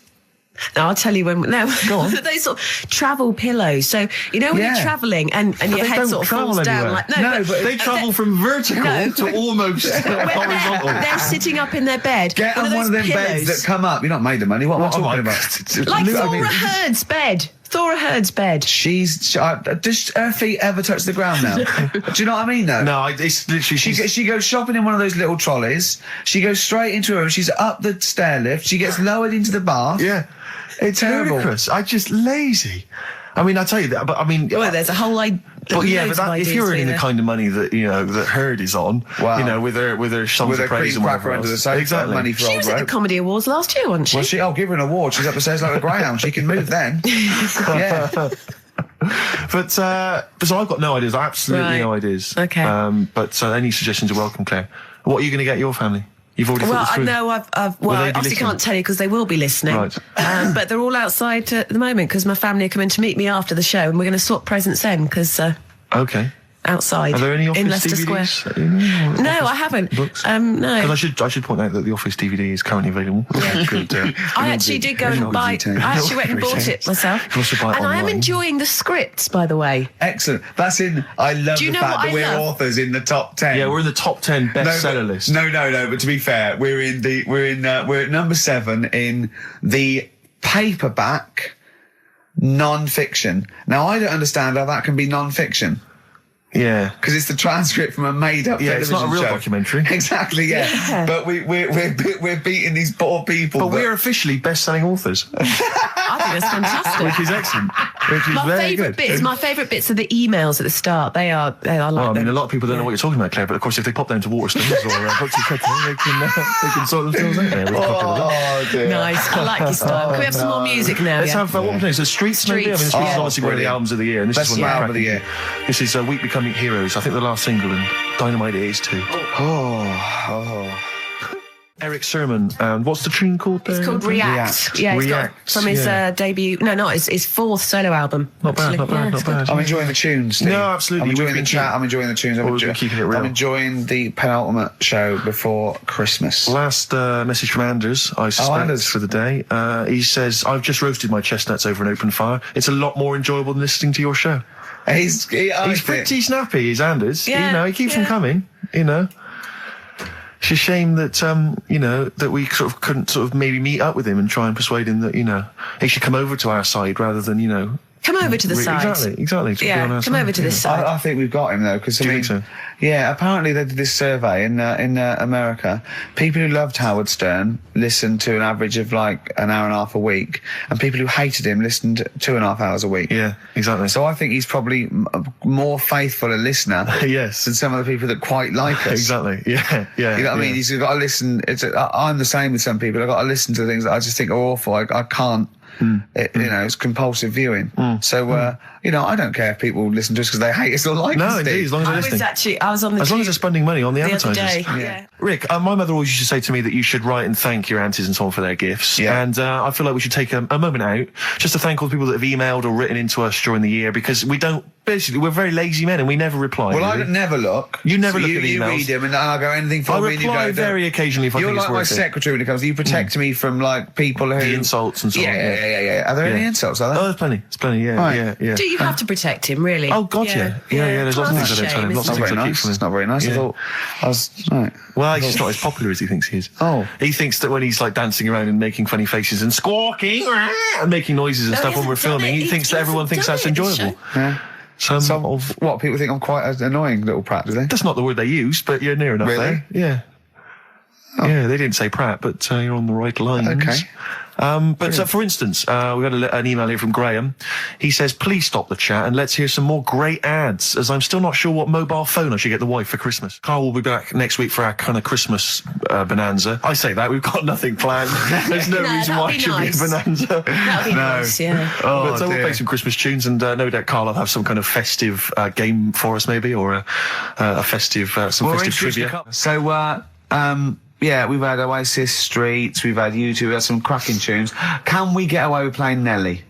No, I'll tell you when... No, Go on. those sort of travel pillows. So, when you're travelling and your they head don't sort of travel falls down anywhere. like... No, but They travel from vertical to almost horizontal. They're sitting up in their bed. Get on one of them beds that come up. You're not made of money. What am I talking about? Like I Thora mean, Heard's bed. Thora Heard's bed. does her feet ever touch the ground now? Do you know what I mean, though? No, it's literally... She goes shopping in one of those little trolleys. She goes straight into her room. She's up the stair lift. She gets lowered into the bath. Yeah. It's Terrible. ludicrous. I'm just lazy. I mean, I tell you that, but I mean... Well, there's a whole idea. But if you're earning the kind of money that that Heard is on, Wow. with her songs With of her praise cream and cracker whatever under the else. sofa. Exactly. Money for She old was at the rope. Comedy Awards last year, wasn't she? Well, I'll give her an award. She's up the stairs like a greyhound. She can move then. Yeah. But so I've got no ideas. Absolutely no ideas. Okay. But any suggestions are welcome, Claire. What are you going to get your family? You've already thought Well, this I through. know I Will they be obviously listening? can't tell you because they will be listening. Right. But they're all outside at the moment because my family are coming to meet me after the show and we're going to swap presents then because... Okay. outside Are there any in Office Leicester DVDs? Square. No, I haven't. Books? No. Because I should point out that the Office DVD is currently available. I actually did go and buy. I actually went and bought it myself, You can also buy it and I am online. enjoying the scripts, by the way. Excellent. That's in. I love Do you the know fact what that I we're love? authors in the top 10. Yeah, we're in the top 10 bestseller list. No. But to be fair, we're at number 7 in the paperback non-fiction. Now I don't understand how that can be non-fiction. Yeah. Because it's the transcript from a made-up Yeah, television it's not a real show. documentary. Exactly, yeah. But we're beating these poor people. But we're officially best-selling authors, I think that's fantastic. which is excellent. Which is My very favourite good. My favourite bits are the emails at the start. I like Well, I mean, them. a lot of people don't know what you're talking about, Claire, but of course if they pop down to Waterstones or Buxton Kettering, they can sort themselves out there. Oh, dear. Nice. I like your style. Can we have some more music now? Let's yeah? have, what we're playing? So Streets, maybe? I mean, Streets, Streets is yeah. obviously one of the Brilliant. albums of the year, and this Best is one of the album of the cracking- This is Week Becoming Heroes, I think the last single, and Dynamite it is too. Eric Sermon, and what's the tune called there? It's called React. Yeah, it's got React, from his yeah. debut. No, not his fourth solo album. Not bad, actually. not bad, Yeah, not it's good. bad. I'm enjoying the tunes, Steve. No, absolutely. I'm enjoying We've the been chat. I'm enjoying the tunes. Always been keeping it real. I'm enjoying the penultimate show before Christmas. Last message from Anders, I suspect, Anders. for the day. He says, I've just roasted my chestnuts over an open fire. It's a lot more enjoyable than listening to your show. He's Pretty snappy, he's Anders. Yeah, He keeps them coming, It's a shame that, that we sort of couldn't sort of maybe meet up with him and try and persuade him that, he should come over to our side rather than, Come over to the side. Exactly. To be on Yeah, our come side, over to this side. I think we've got him though, because Do you think so? yeah, apparently they did this survey in America. People who loved Howard Stern listened to an average of like an hour and a half a week, and people who hated him listened 2.5 hours a week. Yeah, exactly. So I think he's probably more faithful a listener Yes. than some of the people that quite like us. Exactly. Yeah. You know what I mean? He's got to listen. I'm the same with some people. I've got to listen to things that I just think are awful. I can't. It's compulsive viewing. So, I don't care if people listen to us because they hate us or like us. No, indeed, as long as they're listening. I was on the As long as tube they're spending money on the the other advertisers. day. Yeah. Rick, my mother always used to say to me that you should write and thank your aunties and so on for their gifts. Yeah. And I feel like we should take a moment out just to thank all the people that have emailed or written into us during the year, because we're very lazy men and we never reply. Well, really. I never look. You never look at You emails. read them and I'll go anything for I me. And you reply go, very occasionally if I You're think like it's my worth it. secretary when it comes. You protect me from like people who The insults and so on. Yeah. Are there any insults? Are Oh, there? there's plenty. There's plenty. Yeah, Right. yeah. Do you have to protect him, really? Oh, God, yeah. Yeah, there's lots of things I don't tell him. Lots It's of not things very I keep nice. from him. It's not very nice. Yeah. I thought I was right. Well, he's just not as popular as he thinks he is. Oh. He thinks that when he's like dancing around and making funny faces and squawking and making noises and No, stuff he when we're hasn't done filming, it. he He thinks that everyone thinks hasn't that's done it, enjoyable. Yeah. Some What people think I'm quite an annoying little prat, do they? that's not the word they use, but you're near enough Really? there. Yeah. Yeah, they didn't say Pratt, but you're on the right lines. Okay. For instance, we got an email here from Graham. He says, please stop the chat and let's hear some more great ads, as I'm still not sure what mobile phone I should get the wife for Christmas. Carl will be back next week for our kind of Christmas bonanza. I say that, we've got nothing planned. There's no No, reason that'd why be it should nice. be a bonanza. That'd be nice, yeah. But we'll dear. play some Christmas tunes, and no doubt Carl will have some kind of festive game for us, maybe, or a festive, some festive trivia. So, yeah, we've had Oasis, Streets, we've had U2, we've had some cracking tunes. Can we get away with playing Nelly?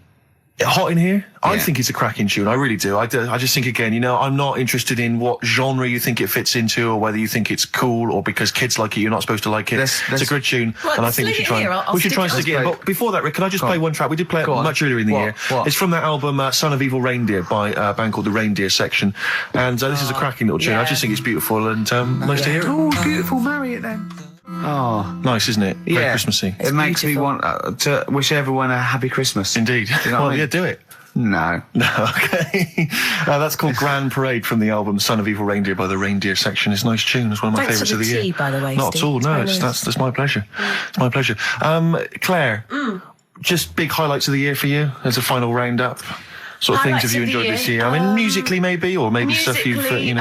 Hot in here? I Yeah. think it's a cracking tune. I really do. I just think, again, I'm not interested in what genre you think it fits into, or whether you think it's cool, or because kids like it, you're not supposed to like it. Let's- It's a good tune, Well, and I think we should stick it try. here. I'll We should stick try it- and stick it in. Let's But before that, Rick, can I just play one track? We did play it Go on. much earlier in the What? year. What? It's from that album Son of Evil Reindeer by a band called the Reindeer Section, and this is a cracking little tune. I yeah. just think it's beautiful and nice to hear it. Oh, beautiful, marry it then. Oh, Nice, isn't it? Very yeah. Christmassy. It makes me beautiful. want to wish everyone a happy Christmas. Indeed. You know what Well, I mean? yeah, do it. No. No, okay. That's called Grand Parade from the album Son of Evil Reindeer by the Reindeer Section. It's a nice tune. It's one of my Thanks favourites for of the the year. tea, by the way, Not Steve. at all, It's no. very It's, nice. that's my pleasure. It's my pleasure. Claire, just big highlights of the year for you as a final roundup. Sort of things Highlights have you of the enjoyed year? this year? I mean, musically maybe, or maybe stuff you've, Musically,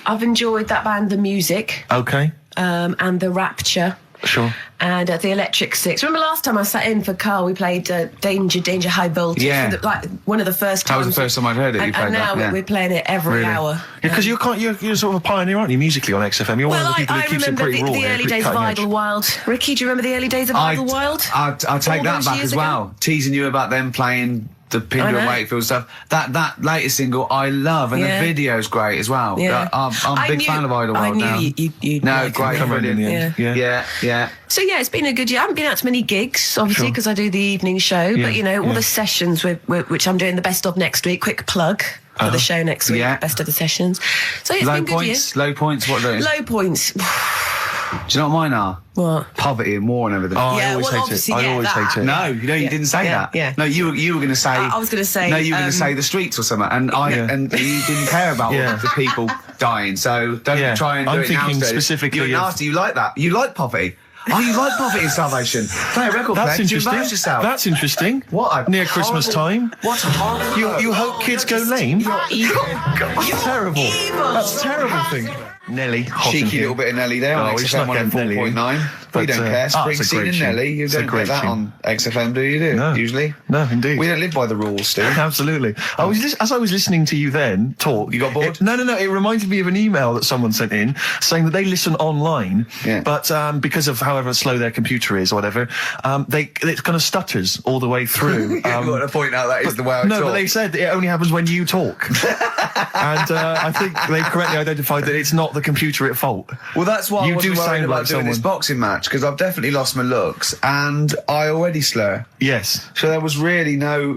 I've enjoyed that band, The Music, Okay, and The Rapture. sure. And the Electric Six. Remember last time I sat in for Carl, we played Danger, High Voltage. Yeah. For one of the first That times. was the first time I'd heard it, you And, played and now that, yeah. we're playing it every Really? hour. Yeah, because you're sort of a pioneer, aren't you, musically on XFM? You're one Well, of the people I who keeps it remember pretty raw. the yeah, early pretty days of cutting edge. Idlewild. Ricky, do you remember the early days of Idlewild? I'll take All that those back years as ago? well. Teasing you about them playing Pinder and know. Wakefield stuff. That latest single I love, and Yeah. the video's great as well. Yeah. I'm a big fan of Idlewild I knew now. you'd No, like great, it. Come around in the brilliant. end. Yeah. Yeah. So yeah, it's been a good year. I haven't been out to many gigs, obviously, Sure. because I do the evening show. Yeah, But you know, all yeah. the sessions which I'm doing the best of next week. Quick plug for the show next week. Yeah. Best of the sessions. So it's Low been good points. Low points. What are those? year. Low points. Do you know what mine are? What? Poverty and war and everything. Oh, I Yeah, always well, hate it. obviously, I yeah, always that. hate it. No, you Yeah. didn't say Yeah, that. yeah. No, you were going to say. I was gonna say, No, you were going to say the streets or something, and and you didn't care about Yeah. the people dying. So don't Yeah. try and do I'm it now. thinking Steve. specifically You're of- nasty. You like that. You like poverty. Oh, you like poverty and starvation. Play a record. That's Fletch, you interesting. embarrass yourself. That's interesting. What a Near Christmas horrible- time. What a horrible. You hope kids go lame? Evil. That's terrible. That's a terrible thing. Nelly, hot in Cheeky here. little bit of Nelly there on Oh, it's XFM not getting Nelly in. 104.9. But, We don't care. it's a great Springsteen and tune. Nelly. You It's a don't great get that tune. on XFM, do you? No. Usually. No, indeed. We don't live by the rules, Steve. Absolutely. As I was listening to you then talk, You got bored? No. It reminded me of an email that someone sent in saying that they listen online, Yeah. but because of however slow their computer is or whatever, it kind of stutters all the way through. You've got to point out that is the way I No, talk. but they said it only happens when you talk, and I think they correctly identified that it's not the computer at fault. Well, that's why You I wasn't do worried sound about like doing this someone- boxing match, because I've definitely lost my looks and I already slur. Yes. So there was really no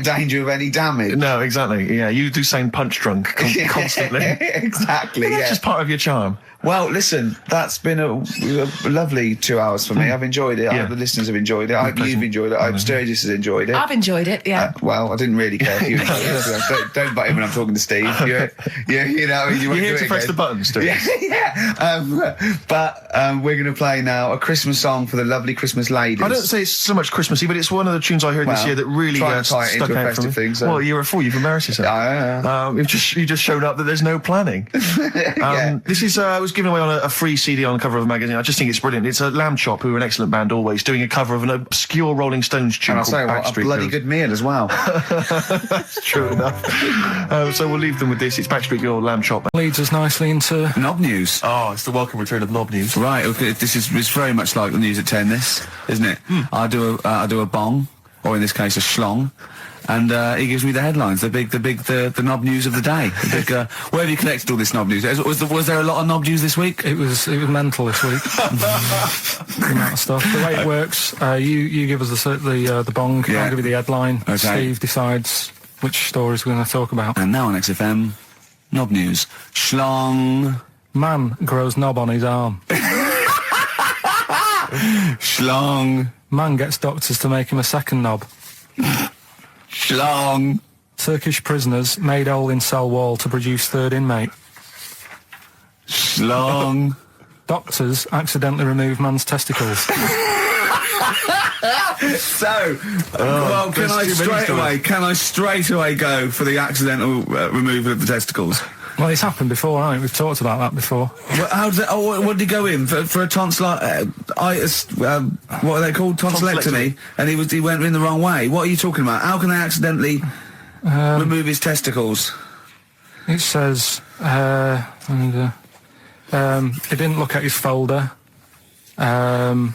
danger of any damage. No, exactly. Yeah, you do sound punch drunk constantly. Exactly, That's yeah. just part of your charm. Well, listen, that's been a lovely 2 hours for me. I've enjoyed it. I Yeah. hope the listeners have enjoyed it. I hope you've enjoyed it. I hope Sturgis has enjoyed it. I've enjoyed it. Yeah. Well, I didn't really care if you enjoyed it. So don't butt in when I'm talking to Steve. You know, you You're won't here do to it press again. the buttons, Stu. Yeah. But we're going to play now a Christmas song for the lovely Christmas ladies. I don't say it's so much Christmassy, but it's one of the tunes I heard this Well, year that really try and tie it stuck into a out for me. festive thing, so- Well, you're a fool. You've embarrassed yourself. Yeah. You just showed up that there's no planning. Yeah. This is I was given away on a free CD on the cover of a magazine. I just think it's brilliant. It's a Lamb Chop, who are an excellent band always, doing a cover of an obscure Rolling Stones tune And I'll called say what, a Backstreet bloody Girls. good meal as well. True enough. So we'll leave them with this. It's Backstreet Girl, Lamb Chop. Leads us nicely into Knob news. Oh, it's the welcome return of Knob News. Right, okay, it's very much like the news at 10, this, isn't it? I do a bong, or in this case a schlong, and he gives me the headlines, the knob news of the day. The big, where have you collected all this knob news? Was there a lot of knob news this week? it was mental this week. The amount of stuff. The way it works, you give us the bong. Yeah. I'll give you the headline. Okay. Steve decides which stories we're going to talk about. And now on XFM, knob news. Schlong. Man grows knob on his arm. Schlong. Man gets doctors to make him a second knob. Schlong. Turkish prisoners made hole in cell wall to produce third inmate. Schlong. Doctors accidentally remove man's testicles. So, well, can I straight away go for the accidental removal of the testicles? Well, it's happened before, hasn't it? We've talked about that before. Well, how did what did he go in for a tonsillitis? What are they called? Tonsillectomy. And he went in the wrong way. What are you talking about? How can they accidentally remove his testicles? It says, he didn't look at his folder, and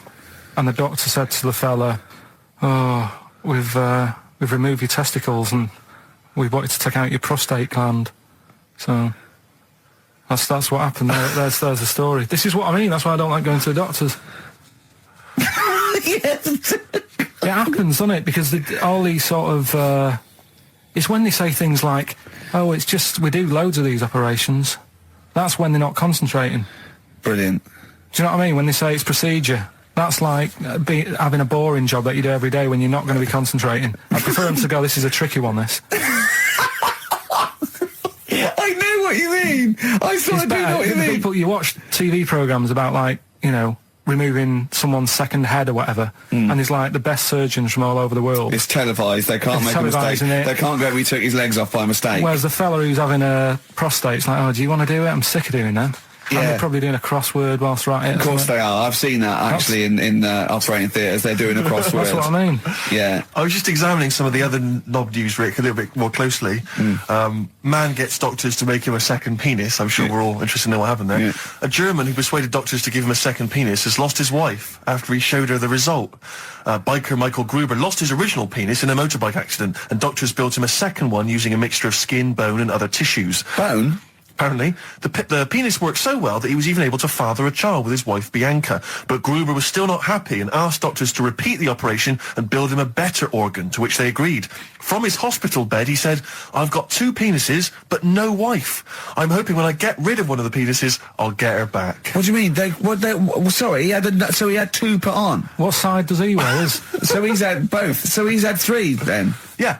the doctor said to the fella, "Oh, we've removed your testicles and we wanted to take out your prostate gland." So that's what happened. There's the story. This is what I mean. That's why I don't like going to the doctors. It happens, doesn't it? Because all these sort of it's when they say things like, "Oh, it's just we do loads of these operations." That's when they're not concentrating. Brilliant. Do you know what I mean? When they say it's procedure, that's like having a boring job that you do every day when you're not going to be concentrating. I prefer them to go, "This is a tricky one, this." I know what you mean. I thought I do know what you mean. People, you watch TV programmes about, like, you know, removing someone's second head or whatever, and there's like the best surgeons from all over the world. It's televised. They can't It's make a mistake. televised, isn't it? They can't go, "We took his legs off by mistake." Whereas the fella who's having a prostate's like, "Oh, do you want to do it? I'm sick of doing that." And they're probably doing a crossword whilst writing it. Of course they are. I've seen that actually in operating theatres. They're doing a crossword. That's what I mean. Yeah. I was just examining some of the other knob news, Rick, a little bit more closely. Man gets doctors to make him a second penis. I'm sure we're all interested to know what happened there. Yeah. A German who persuaded doctors to give him a second penis has lost his wife after he showed her the result. Biker Michael Gruber lost his original penis in a motorbike accident, and doctors built him a second one using a mixture of skin, bone and other tissues. Bone? Apparently, the penis worked so well that he was even able to father a child with his wife Bianca. But Gruber was still not happy and asked doctors to repeat the operation and build him a better organ, to which they agreed. From his hospital bed, he said, "I've got 2 penises, but no wife. I'm hoping when I get rid of one of the penises, I'll get her back." What do you mean? Sorry, he had 2 put on. What side does he wear? So he's had both. So he's had 3 then. Yeah.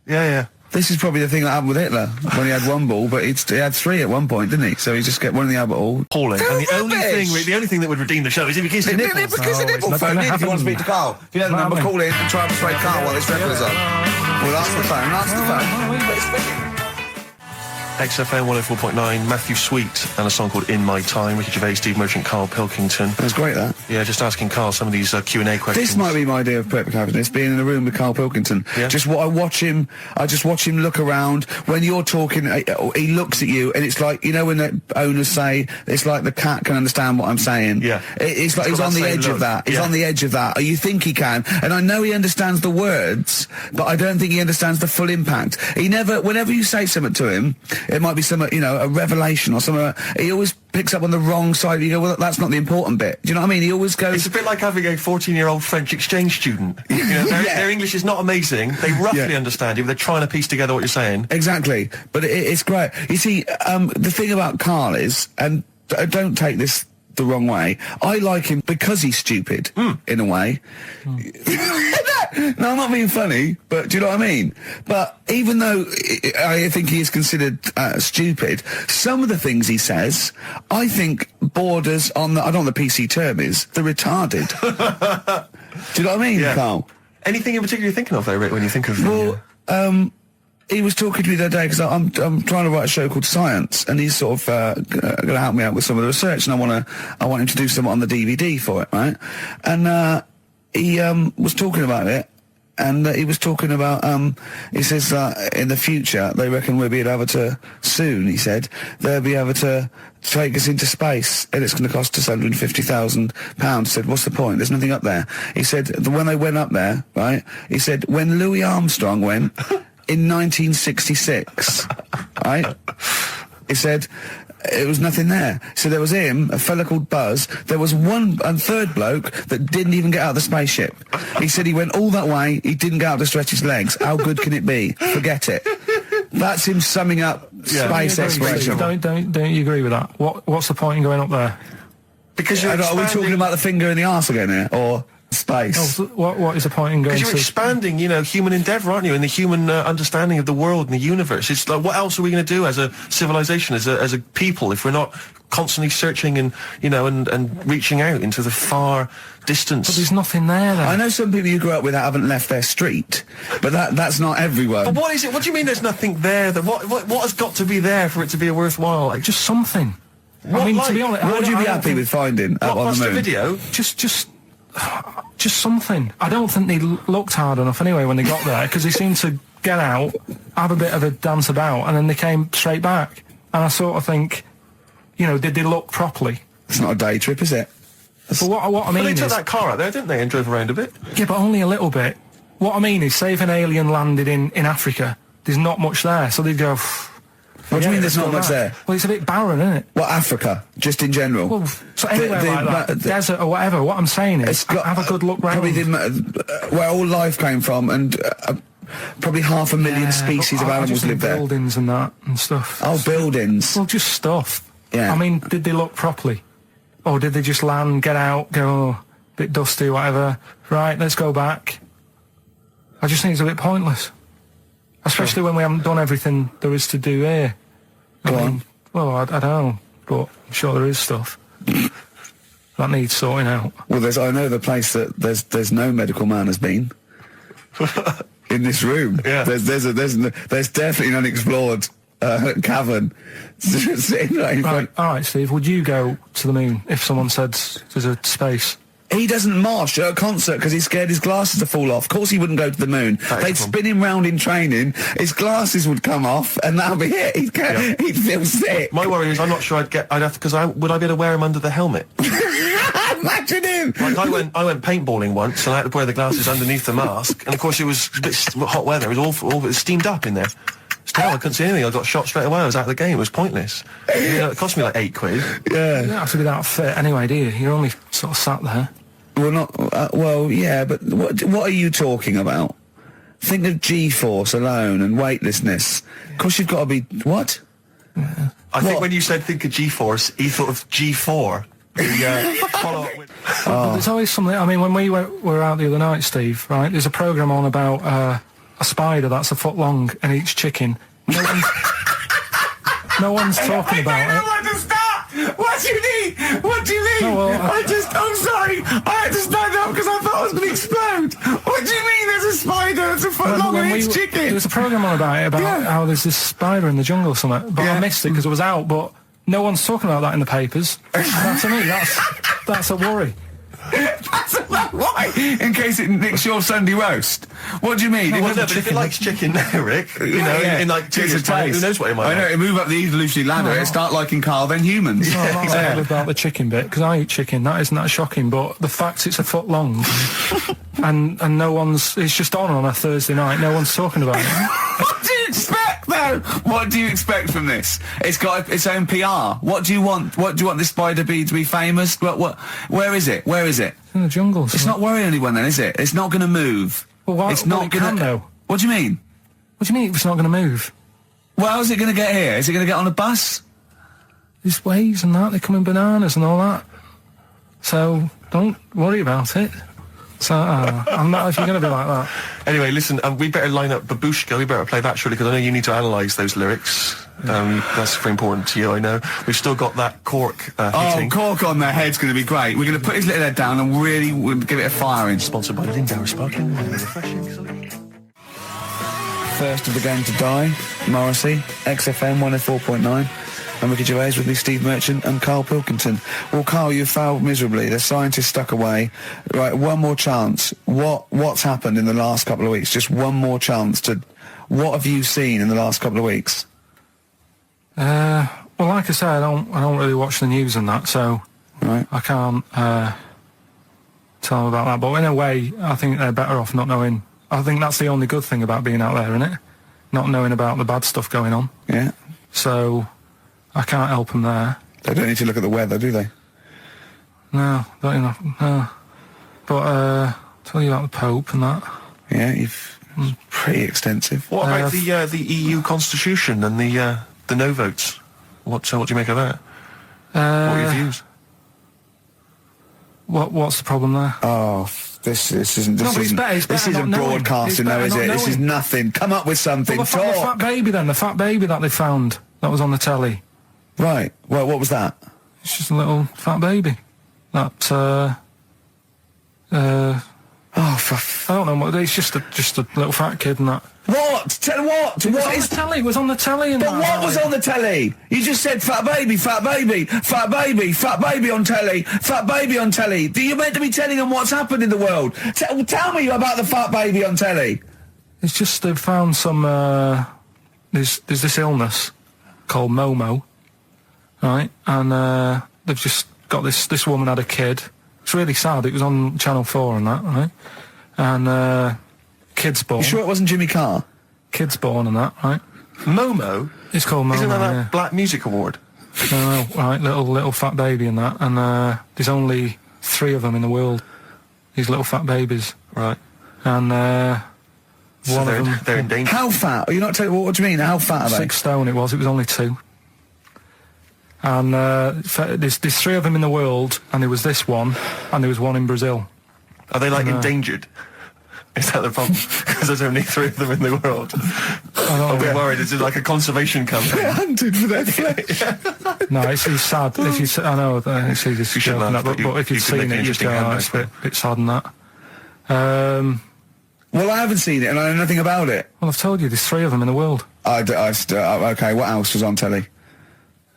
Yeah. This is probably the thing that happened with Hitler when he had 1 ball, but he had 3 at one point, didn't he? So he just get one in the other ball. Appalling. And the Rubbish! only thing that would redeem the show is if he kissed the nipples. Because the nipple not phone gonna in if you want to happen. speak to Carl. If you know the number, call in and try and persuade Carl while this record's on. We'll answer the phone. XFM 104.9, Matthew Sweet, and a song called In My Time, Ricky Gervais, Steve Merchant, Karl Pilkington. That's great, that. Yeah, just asking Carl some of these Q&A questions. This might be my idea of perfect happiness, being in a room with Karl Pilkington. Yeah. I just watch him look around. When you're talking, he looks at you, and it's like, you know when the owners say, it's like the cat can understand what I'm saying. Yeah. It's like he's on the edge of that. He's on the edge of that. Or you think he can. And I know he understands the words, but I don't think he understands the full impact. Whenever you say something to him, it might be something, a revelation or something, he always picks up on the wrong side. You go, well, that's not the important bit. Do you know what I mean? He always goes... It's a bit like having a 14-year-old French exchange student. Their English is not amazing. They roughly understand you, but they're trying to piece together what you're saying. Exactly. But it's great. You see, the thing about Karl is, and don't take this the wrong way, I like him because he's stupid, in a way. No, I'm not being funny, but do you know what I mean? But even though I think he is considered stupid, some of the things he says, I think borders on I don't know what the PC term is, the retarded. Do you know what I mean, Karl? Anything in particular you're thinking of, though, Rick, when you think of... Well, he was talking to me the other day because I'm trying to write a show called Science, and he's sort of going to help me out with some of the research, and I want him to do something on the DVD for it, right? And he was talking about it, and he was talking about he says in the future they reckon we'll be able to soon. He said they'll be able to take us into space, and it's going to cost us £150,000. Said, what's the point? There's nothing up there. He said when they went up there, right? He said when Louis Armstrong went. In 1966, right? He said it was nothing there. So there was him, a fella called Buzz. There was one and third bloke that didn't even get out of the spaceship. He said he went all that way. He didn't get out to stretch his legs. How good can it be? Forget it. That's him summing up space exploration. Don't you agree with that? What's the point in going up there? Because Are we talking about the finger in the arse again here, or space? Oh, what is the point in going? Because you're expanding, human endeavour, aren't you, and the human understanding of the world and the universe. It's like, what else are we going to do as a civilization, as a people, if we're not constantly searching and and reaching out into the far distance? But there's nothing there. Then. I know some people you grew up with that haven't left their street, but that's not everyone. But what is it? What do you mean there's nothing there? What has got to be there for it to be a worthwhile? Like, just something. I mean, to be honest, what would you be happy with finding out on the moon? Video? Just something. I don't think they looked hard enough anyway when they got there, because they seemed to get out, have a bit of a dance about, and then they came straight back. And I sort of think, did they look properly? It's not a day trip, is it? But what I mean they is... took that car out there, didn't they, and drove around a bit? Yeah, but only a little bit. What I mean is, say if an alien landed in Africa, there's not much there, so they'd go... What do you mean there's not much there? Well, it's a bit barren, isn't it? Well, Africa, just in general. Well, so anywhere like that, desert or whatever, what I'm saying is, have a good look round. Probably where all life came from, and probably 500,000 species of animals live there. Buildings and that and stuff. Oh, buildings. Well, just stuff. Yeah. I mean, did they look properly? Or did they just land, get out, go, bit dusty, whatever, right, let's go back? I just think it's a bit pointless. Especially when we haven't done everything there is to do here. Go on. Well, I don't know, but I'm sure there is stuff that needs sorting out. Well, I know the place that there's no medical man has been in this room. Yeah. There's definitely an unexplored cavern, sitting right in front. All right, Steve. Would you go to the moon if someone said there's a space? He doesn't march at a concert because he's scared his glasses to fall off. Of course he wouldn't go to the moon. They'd spin him round in training, his glasses would come off, and that'll be it. He'd feel sick. My worry is I'm not sure would I be able to wear him under the helmet? Imagine him! Like I went paintballing once, and I had to wear the glasses underneath the mask, and of course it was a bit hot weather. It was awful. It was steamed up in there. It's terrible. I couldn't see anything. I got shot straight away. I was out of the game. It was pointless. It cost me like £8. Yeah. You don't have to be that fit anyway, do you? You're only sort of sat there. Well, not... well, yeah, but what are you talking about? Think of G-force alone and weightlessness. Of course you've got to be... What? Yeah. I think when you said think of G-force, he thought of G4. Follow up with... But there's always something... I mean, when we were out the other night, Steve, right, there's a programme on about a spider that's a foot long and eats chicken. No one's talking about it. I don't want to stop! What do you mean? What do you mean? No, well, I'm sorry. I had to stand up because I thought I was going to explode. What do you mean there's a spider that's a foot long and eats chicken? There was a programme on about it, how there's this spider in the jungle or something. But I missed it because it was out, but no one's talking about that in the papers. That, to me, that's a worry. Why? In case it nicks your Sunday roast. What do you mean? But if it likes chicken now, Rick, in like 2 years' time, who knows what it might I know, it move up the evolutionary ladder, it start liking Carl, then humans. No, I'm not worried about the chicken bit, because I eat chicken, that isn't that shocking, but the fact it's a foot long, and no one's, it's just on a Thursday night, no one's talking about it. What do you expect, though? What do you expect from this? It's got its own PR. What do you want? What do you want this spider to be famous? Where is it? Where is it? In the jungle. It's not worrying anyone then, is it? It's not going to move. Well, why, it's not going to... What do you mean? What do you mean it's not going to move? Well, how's it going to get here? Is it going to get on a bus? There's waves and that, they come in bananas and all that. So, don't worry about it. So, I'm not, if you're going to be like that. Anyway, listen, we better line up Babushka. We better play that, surely, because I know you need to analyse those lyrics. That's very important to you, I know. We've still got that cork hitting. Cork on their head's going to be great. We're going to put his little head down and really give it a firing. Sponsored by Lindauer Sparkling. Refreshing. First of the gang to die, Morrissey, XFM 104.9. I'm Ricky Gervais with me, Steve Merchant and Karl Pilkington. Well, Karl, you failed miserably. The scientists stuck away. Right, one more chance. What's happened in the last couple of weeks? Just one more chance to... What have you seen in the last couple of weeks? Well, like I say, I don't really watch the news and that, so I can't tell them about that. But in a way, I think they're better off not knowing. I think that's the only good thing about being out there, isn't it? Not knowing about the bad stuff going on. Yeah. So I can't help them there. They don't need to look at the weather, do they? No, don't enough. No. But tell you about the Pope and that. Yeah, pretty extensive. What about the EU Constitution and the no votes? What do you make of that? What are your views? What's the problem there? Oh, this isn't broadcasting, though, is it? This is nothing. Come up with something. Well, the fat baby, then. The fat baby that they found that was on the telly. Right. Well, what was that? It's just a little fat baby. That I don't know what. It's just a little fat kid and that. What? Tell what? It was on the telly. And but what was on the telly? You just said fat baby, fat baby, fat baby, fat baby on telly, fat baby on telly. You're meant to be telling them what's happened in the world. Tell me about the fat baby on telly. It's just they've found some. There's this illness called Momo, right? And they've just got this woman had a kid. It's really sad. It was on Channel 4 and that, right? And kid's born. You sure it wasn't Jimmy Carr? Kid's born and that, right? Momo? It's called Momo. Isn't that Black Music Award? No, right, little fat baby and that. And there's only 3 of them in the world. These little fat babies. Right. And so one of them... They're in danger. How fat? Are you not telling... What do you mean? How fat are they? 6 stone it was only 2. And there's 3 of them in the world, and there was this one, and there was one in Brazil. Are they endangered? Is that the problem? Because there's only 3 of them in the world. I'll be worried. Is it like a conservation campaign? They're hunted for their flesh. No, it's sad. If you, I know, you see this joke and that, but if you've seen it, you'd go, it's a bit sad and that. Well, I haven't seen it, and I know nothing about it. Well, I've told you, there's 3 of them in the world. Okay, what else was on telly?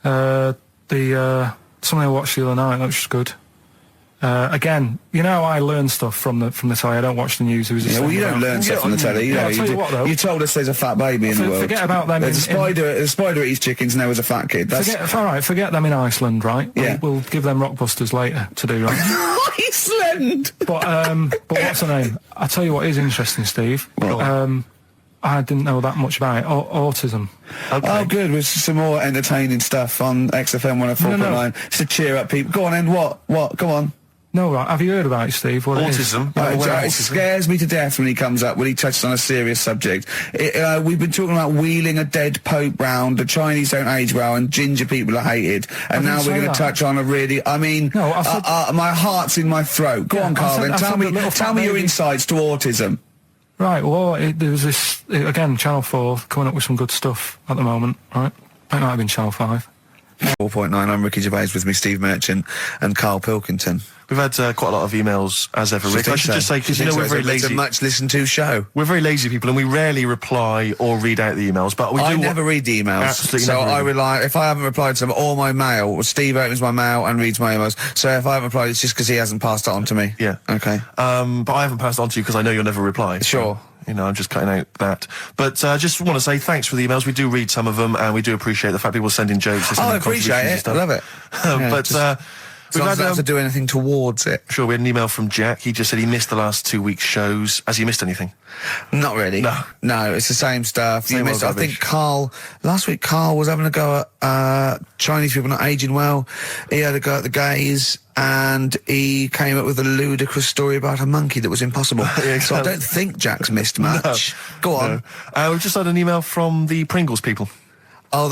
Something I watched the other night, that was just good. Again, you know, I learn stuff from the telly. I don't watch the news. Yeah, well, you don't learn stuff from the telly. I'll tell you what, though. You told us there's a fat baby in the world. Forget about them. There's a spider eats chickens, and there was a fat kid. Forget them in Iceland, right? Yeah. We'll give them Rockbusters later to do, right? Iceland! But what's her name? I tell you what is interesting, Steve. I didn't know that much about it. Autism. Okay. Oh, good. With some more entertaining stuff on XFM 104.9. Just to cheer up people. Go on, and what? Go on. No, right. Have you heard about it, Steve? What autism. It scares me to death when he comes up, when he touches on a serious subject. We've been talking about wheeling a dead pope round, the Chinese don't age well, and ginger people are hated. And now we're going to touch on a really, my heart's in my throat. Go on, Carl, then. Tell me your insights to autism. Right, well, there was this, again, Channel 4 coming up with some good stuff at the moment, right? It might have been Channel 5. 4.9, I'm Ricky Gervais, with me Steve Merchant and Karl Pilkington. We've had quite a lot of emails, as ever, Rick. I should just say, because we're very lazy. It's a much listened to show. We're very lazy people, and we rarely reply or read out the emails, but I never read the emails. Absolutely so never I rely, if I haven't replied to them, or my mail, Steve opens my mail and reads my emails. So if I haven't replied, it's just because he hasn't passed it on to me. Yeah. Okay. But I haven't passed it on to you because I know you'll never reply. Sure. So, you know, I'm just cutting out that. But I just want to say thanks for the emails. We do read some of them, and we do appreciate the fact people send in jokes. I appreciate it. I love it. We've don't have to do anything towards it. Sure, we had an email from Jack. He just said he missed the last 2 weeks' shows. Has he missed anything? Not really. No, it's the same stuff. Same I think last week Carl was having a go at Chinese people not aging well. He had a go at the gays, and he came up with a ludicrous story about a monkey that was impossible. So I don't think Jack's missed much. Go on. We've just had an email from the Pringles people. Oh,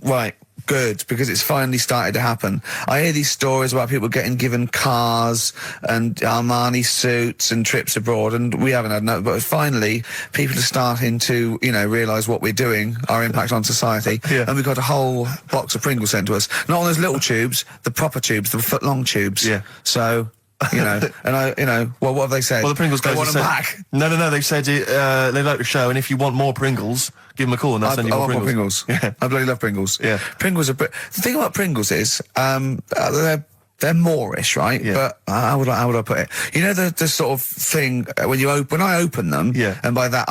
right. Good, because it's finally started to happen. I hear these stories about people getting given cars and Armani suits and trips abroad, and we haven't had no. But finally, people are starting to, realise what we're doing, our impact on society, and we've got a whole box of Pringles sent to us. Not on those little tubes, the proper tubes, the foot-long tubes. Yeah. So. And what have they said? Well, the Pringles guys want said, them back. No, they've said they like the show, and if you want more Pringles, give them a call and they'll send you more Pringles. More Pringles. Yeah. I bloody love Pringles. Yeah. Pringles are... The thing about Pringles is, they're Moorish, right? Yeah. But how would I put it? You know the sort of thing when I open them, and by that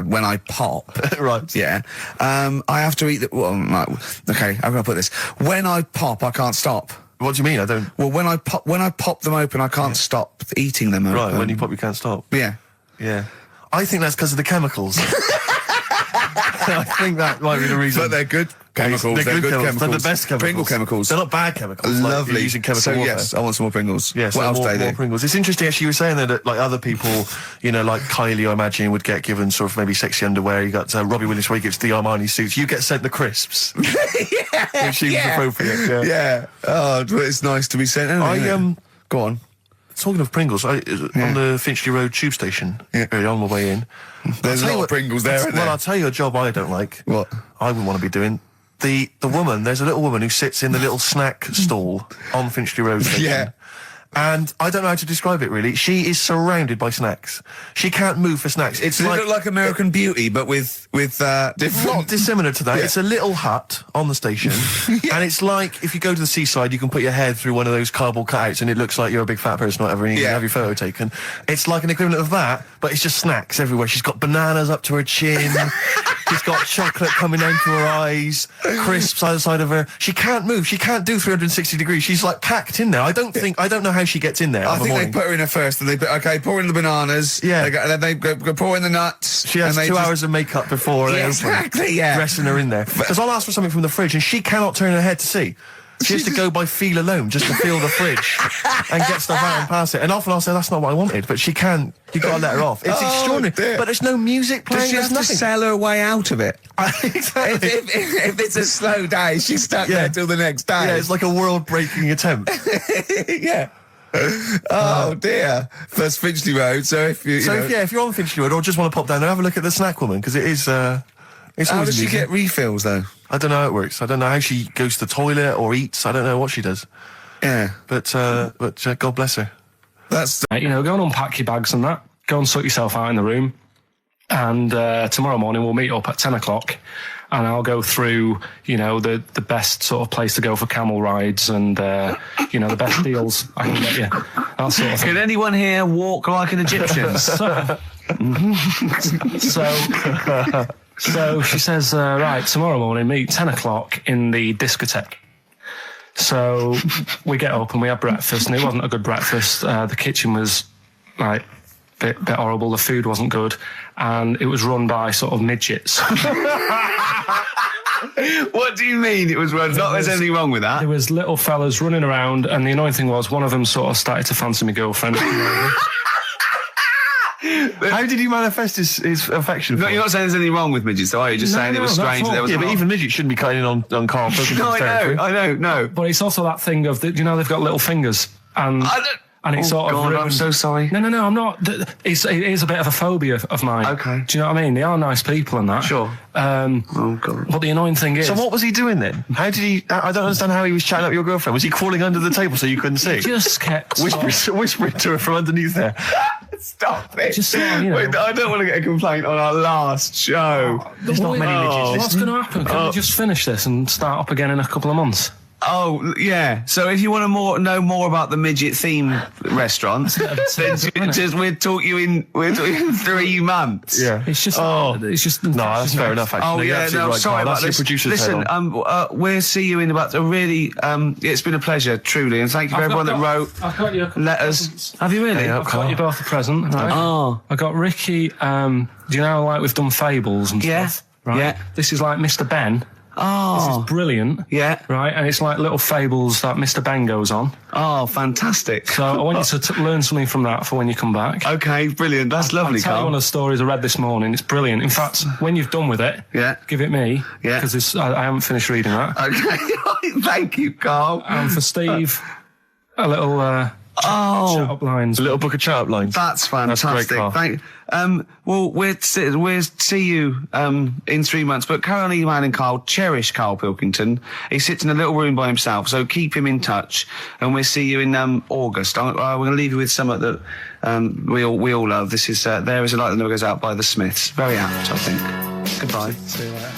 when I pop, right? Yeah, I have to eat the. Well, okay, how can I put this? When I pop, I can't stop. What do you mean? I don't. Well, when I pop them open, I can't stop eating them. Right, when you pop, you can't stop. Yeah. I think that's because of the chemicals. I think that might be the reason. But they're good chemicals. They're good chemicals. They're the best chemicals. Pringle chemicals. They're not bad chemicals. Lovely. Like using chemical warfare. Yes, I want some more Pringles. Yes, what else more Pringles. It's interesting, actually, you were saying that like other people, like Kylie, I imagine, would get given sort of maybe sexy underwear. You got Robbie Williams where he gets the Armani suits. You get sent the crisps. Which seems appropriate. Yeah. Oh, it's nice to be sent. Go on. Talking of Pringles, on the Finchley Road tube station, on my way in. There's a lot of Pringles there, isn't there? Well, I'll tell you a job I don't like. What? I wouldn't want to be doing. The woman, there's a little woman who sits in the little snack stall on Finchley Road station. Yeah. And I don't know how to describe it, really. She is surrounded by snacks. She can't move for snacks. Does it look like American Beauty, but with different... Not dissimilar to that. Yeah. It's a little hut on the station. And it's like, if you go to the seaside, you can put your head through one of those cardboard cutouts and it looks like you're a big fat person or whatever, and you can have your photo taken. It's like an equivalent of that, but it's just snacks everywhere. She's got bananas up to her chin. She's got chocolate coming down to her eyes, crisps either side of her. She can't move. She can't do 360 degrees. She's like packed in there. I don't know how she gets in there. I think they put her in there first, and pour in the bananas. Yeah. Then they go pour in the nuts. She has 2 hours of makeup before they open. Dressing her in there. Because I'll ask for something from the fridge, and she cannot turn her head to see. She has to go by feel alone, just to feel the fridge and get stuff out and pass it. And often I'll say, that's not what I wanted, but she can't. You've got to let her off. It's extraordinary. Dear. But there's no music playing. Does she have to sell her way out of it? Exactly. If it's a slow day, she's stuck there till the next day. Yeah, it's like a world-breaking attempt. Yeah. Oh dear. That's Finchley Road. So if you're on Finchley Road or just want to pop down there, have a look at the snack woman, because it is. How does she get refills though? I don't know how it works. I don't know how she goes to the toilet or eats. I don't know what she does. Yeah. But God bless her. That's go and unpack your bags and that. Go and sort yourself out in the room. And tomorrow morning we'll meet up at 10 o'clock. And I'll go through, you know, the best sort of place to go for camel rides and, you know, the best deals I can get you. That sort of thing. Can anyone here walk like an Egyptian? So she says, right, tomorrow morning, meet 10 o'clock in the discotheque. So we get up and we have breakfast, and it wasn't a good breakfast. The kitchen was, like, bit horrible. The food wasn't good, and it was run by sort of midgets. What do you mean it was run? Not there's anything wrong with that. There was little fellas running around, and the annoying thing was one of them sort of started to fancy my girlfriend. How did he manifest his affection for No, you're not saying there's anything wrong with midgets, though, are you? Just saying it was strange that there was... Yeah, but even midgets shouldn't be cutting in on Karl Pilkington's territory. I know, no. But it's also that thing of, you know, they've got little fingers, and it's sort of... I'm so sorry. No, I'm not. It is a bit of a phobia of mine. Okay. Do you know what I mean? They are nice people and that. Sure. Oh, God. But the annoying thing is... So what was he doing then? How did he... I don't understand how he was chatting up your girlfriend. Was he crawling under the table so you couldn't see? Just kept... Whispering to her from underneath there. Stop it. Just you know. Wait, I don't want to get a complaint on our last show. There's not many midgets. What's going to happen? Can we just finish this and start up again in a couple of months? Oh, yeah. So if you want to know more about the midget theme restaurant, then we'll talk you in 3 months. Yeah. It's just... No, that's fair enough, actually. Oh, yeah, no, right, sorry Karl. about That's this. your producer's Listen, head on. we'll see you in about a really... it's been a pleasure, truly, and thank you for everyone that wrote I've got you letters. Have you really? I've got you both a present, right? Oh. I got Ricky, do you know, like we've done fables and Yeah. stuff? Right? Yeah. This is like Mr. Ben. Oh. This is brilliant. Yeah. Right, and it's like little fables that Mr. Ben goes on. Oh, fantastic. So I want you to learn something from that for when you come back. Okay, brilliant. That's lovely, I'll tell you Karl. one of the stories I read this morning. It's brilliant. In fact, when you've done with it, give it me. Yeah. Because I haven't finished reading that. Okay, thank you, Karl. And for Steve, a little chat-up lines. A little book of chat-up lines. That's fantastic. Karl. Well, we'll see you in 3 months. But carry on emailing Karl. Cherish Karl Pilkington. He sits in a little room by himself, so keep him in touch. And we'll see you in August. We're going to leave you with something that we all love. This is There Is a Light That Never Goes Out by the Smiths. Very apt, I think. Goodbye. See you later.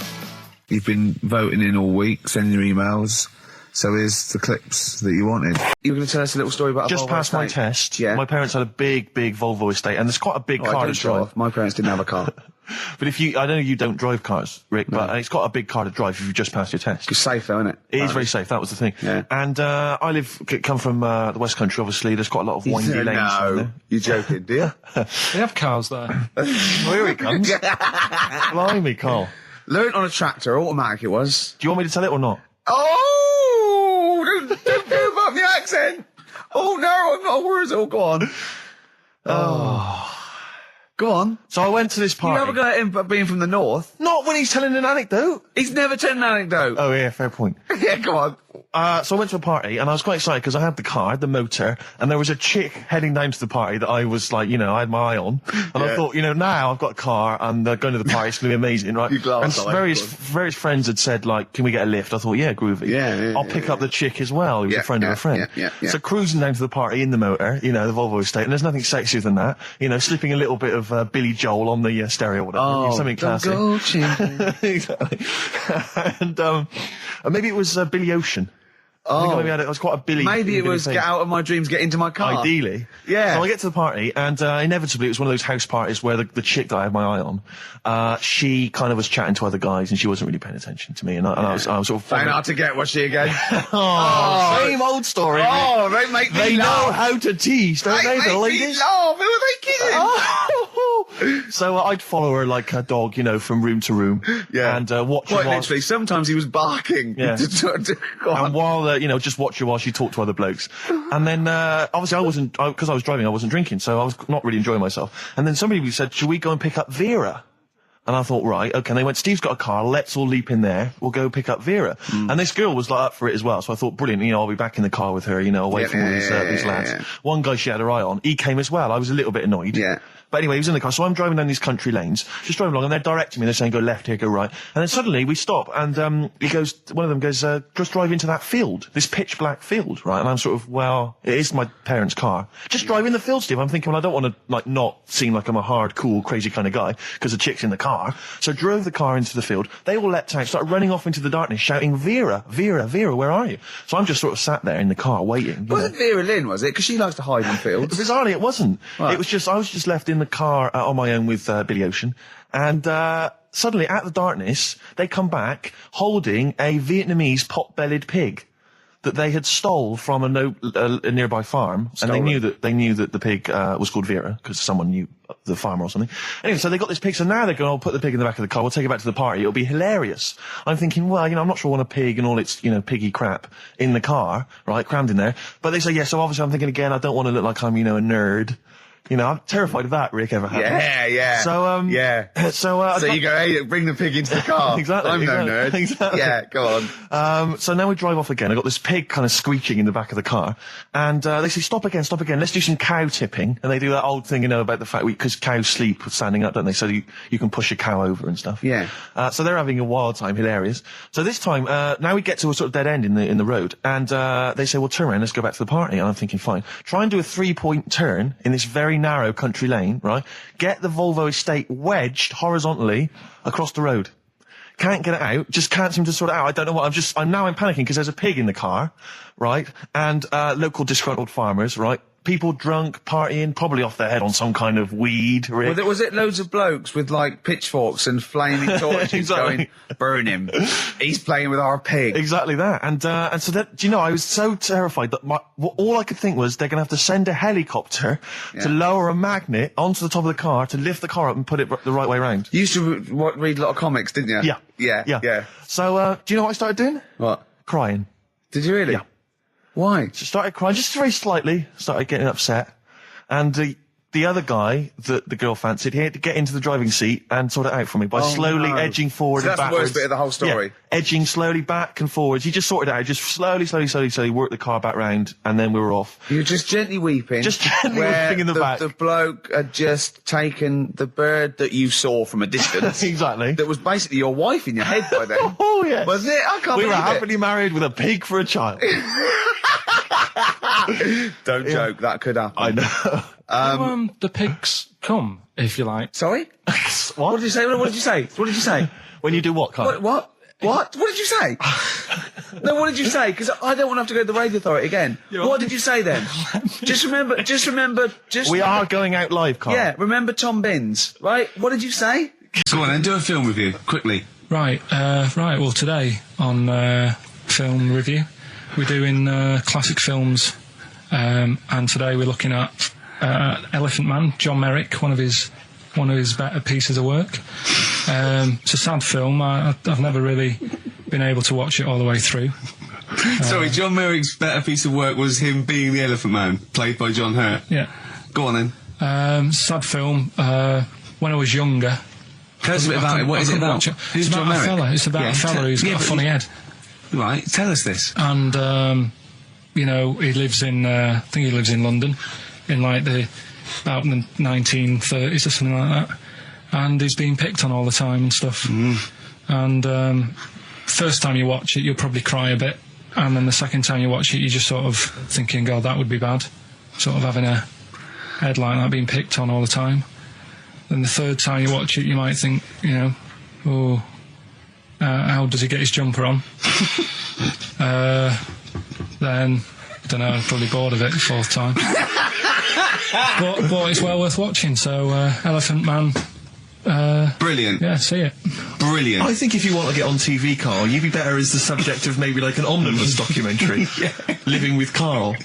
You've been voting in all week, sending your emails. So here's the clips that you wanted. You were going to tell us a little story about Just a Volvo passed my estate? test. Yeah. My parents had a big Volvo estate, and there's quite a big I car don't to drive. drive. My parents didn't have a car. But I know you don't drive cars, Rick, but it's got a big car to drive if you've just passed your test. It's safe though, isn't it? It is very safe. That was the thing. Yeah. And come from the West Country. Obviously, there's quite a lot of windy lanes. around No, there. you're joking, do you? They have cars there. Well, here he comes. Blimey, Karl. Learned on a tractor, automatic it was. Do you want me to tell it or not? Oh, don't give up the accent. Oh no, I'm not worried. Oh, go on. Go on. So I went to this You party. never got him being from the north. Not when he's telling an anecdote. He's never told an anecdote. Oh yeah, fair point. Yeah, go on. So I went to a party and I was quite excited because I had the car, the motor, and there was a chick heading down to the party that I was like, I had my eye on. And I thought, now I've got a car and going to the party, it's going to be amazing, right? You glass and eye, various friends had said, like, can we get a lift? I thought, yeah, groovy. Yeah, I'll pick up the chick as well, who was a friend of a friend. Yeah. So cruising down to the party in the motor, the Volvo estate, and there's nothing sexier than that. Slipping a little bit of Billy Joel on the stereo or whatever. Something classic. Go, champion. Exactly. And maybe it was Billy Ocean. I think maybe it was quite a Billy. Maybe it Billy was thing. get out of my dreams, get into my car. Ideally. Yeah. So I get to the party, and inevitably it was one of those house parties where the chick that I had my eye on, she kind of was chatting to other guys, and she wasn't really paying attention to me, and I was sort of... Find out to get, was she again? Same old story. Oh, they make me They know laugh. how to tease, don't they, the make ladies? me laugh. Who are they kidding? So I'd follow her like a dog, from room to room. Yeah. And watch her Quite while... literally, sometimes he was barking. Yeah. Go on. And while, just watch her while she talked to other blokes. And then, obviously because I was driving, I wasn't drinking, so I was not really enjoying myself. And then somebody said, should we go and pick up Vera? And I thought, right, okay. And they went, Steve's got a car, let's all leap in there, we'll go pick up Vera. And this girl was like up for it as well, so I thought, brilliant, I'll be back in the car with her, away from all these lads. Yeah. One guy she had her eye on, he came as well. I was a little bit annoyed. Yeah. But anyway, he was in the car, so I'm driving down these country lanes, just driving along, and they're directing me, they're saying, go left here, go right. And then suddenly we stop, and one of them goes, just drive into that field, this pitch black field, right? And I'm sort of, well, it is my parents' car. Just drive in the field, Steve. I'm thinking, well, I don't want to, like, not seem like I'm a hard, cool, crazy kind of guy, because the chick's in the car. So drove the car into the field. They all leapt out, started running off into the darkness, shouting, Vera, Vera, Vera, where are you? So I'm just sort of sat there in the car waiting. Wasn't Vera Lynn, was it? Because she likes to hide in fields. Bizarrely, it wasn't. Right. It was just, I was just left in the car on my own with Billy Ocean. And suddenly, at the darkness, they come back holding a Vietnamese pot-bellied pig that they had stole from a nearby farm. And they knew that the pig was called Vera, because someone knew the farmer or something. Anyway, so they got this pig, so now they're going, I'll put the pig in the back of the car, we'll take it back to the party, it'll be hilarious. I'm thinking, well, I'm not sure I want a pig and all its, piggy crap in the car, right, crammed in there. But they say, yeah, so obviously I'm thinking again, I don't want to look like I'm, a nerd. I'm terrified of that, Rick, ever happened. Yeah. So, yeah. So you go, hey, bring the pig into the car. Exactly. I'm no nerd. Exactly. Yeah, go on. So now we drive off again. I got this pig kind of squeaking in the back of the car. And, they say, stop again. Let's do some cow tipping. And they do that old thing, about the fact because cows sleep standing up, don't they? So you can push a cow over and stuff. Yeah. So they're having a wild time, hilarious. So this time, now we get to a sort of dead end in the road. And, they say, well, turn around, let's go back to the party. And I'm thinking, fine. Try and do a 3-point turn in this very narrow country lane, right? Get the Volvo estate wedged horizontally across the road. Can't get it out, just can't seem to sort it out. I don't know what, I'm panicking because there's a pig in the car, right? And, local disgruntled farmers, right? People drunk, partying, probably off their head on some kind of weed. Rick. Was it loads of blokes with, like, pitchforks and flaming torches Exactly. going, burn him. He's playing with our pig. Exactly that. And so that, I was so terrified that all I could think was they're going to have to send a helicopter to lower a magnet onto the top of the car to lift the car up and put it the right way around. You used to read a lot of comics, didn't you? Yeah. So, do you know what I started doing? What? Crying. Did you really? Yeah. Why? Just started crying, just very slightly, started getting upset. And the other guy that the girl fancied, he had to get into the driving seat and sort it out for me by slowly edging forward So and that's backwards. the worst bit of the whole story. Yeah, edging slowly back and forwards. He just sorted it out, just slowly worked the car back round, and then we were off. You were just gently weeping. Just gently where weeping in the back. The bloke had just taken the bird that you saw from a distance. Exactly. That was basically your wife in your head by then. Oh, yes. Was it? I can't We were believe it. happily married with a pig for a child. Don't joke, that could happen. I know. The pigs come, if you like. Sorry? What did you say? What did you say? What did you say? When you do what, Carl? What? What did you say? No, what did you say? Because I don't want to have to go to the radio authority again. What did you say then? Just remember. We are going out live, Carl. Yeah, remember Tom Binns, right? What did you say? Go on then, do a film review, quickly. Right. Well, today on film review, we're doing classic films, and today we're looking at Elephant Man, John Merrick, one of his better pieces of work. It's a sad film. I've never really been able to watch it all the way through. Sorry, John Merrick's better piece of work was him being the Elephant Man, played by John Hurt. Yeah. Go on then. Sad film. When I was younger. Tell us a bit about it. What is it about? Who's John Merrick? It's about a fella who's got a funny head. Right, tell us this. And, he lives in, I think he lives in London, in like about the 1930s or something like that. And he's being picked on all the time and stuff. And, first time you watch it, you'll probably cry a bit. And then the second time you watch it, you're just sort of thinking, God, that would be bad. Sort of having a head like that being picked on all the time. Then the third time you watch it, you might think, how does he get his jumper on? Then, I don't know, I'm probably bored of it the fourth time. but it's well worth watching, so Elephant Man. Brilliant. Yeah, see it. Brilliant. I think if you want to get on TV, Carl, you'd be better as the subject of maybe like an omnibus documentary. Living with Carl.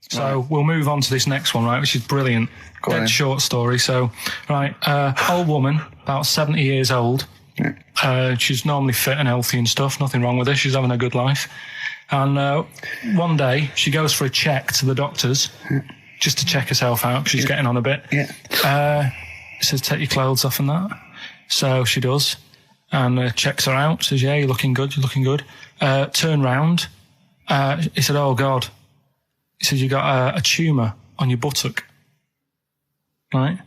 So we'll move on to this next one, right, which is brilliant. Dead short story. So, right, old woman, about 70 years old. She's normally fit and healthy and stuff, nothing wrong with her, she's having a good life. And one day, she goes for a check to the doctors, just to check herself out, because she's getting on a bit. He says, take your clothes off and that. So she does, and checks her out, says, yeah, you're looking good. Turn round. He said, oh, God. He says, you got a tumour on your buttock. Right?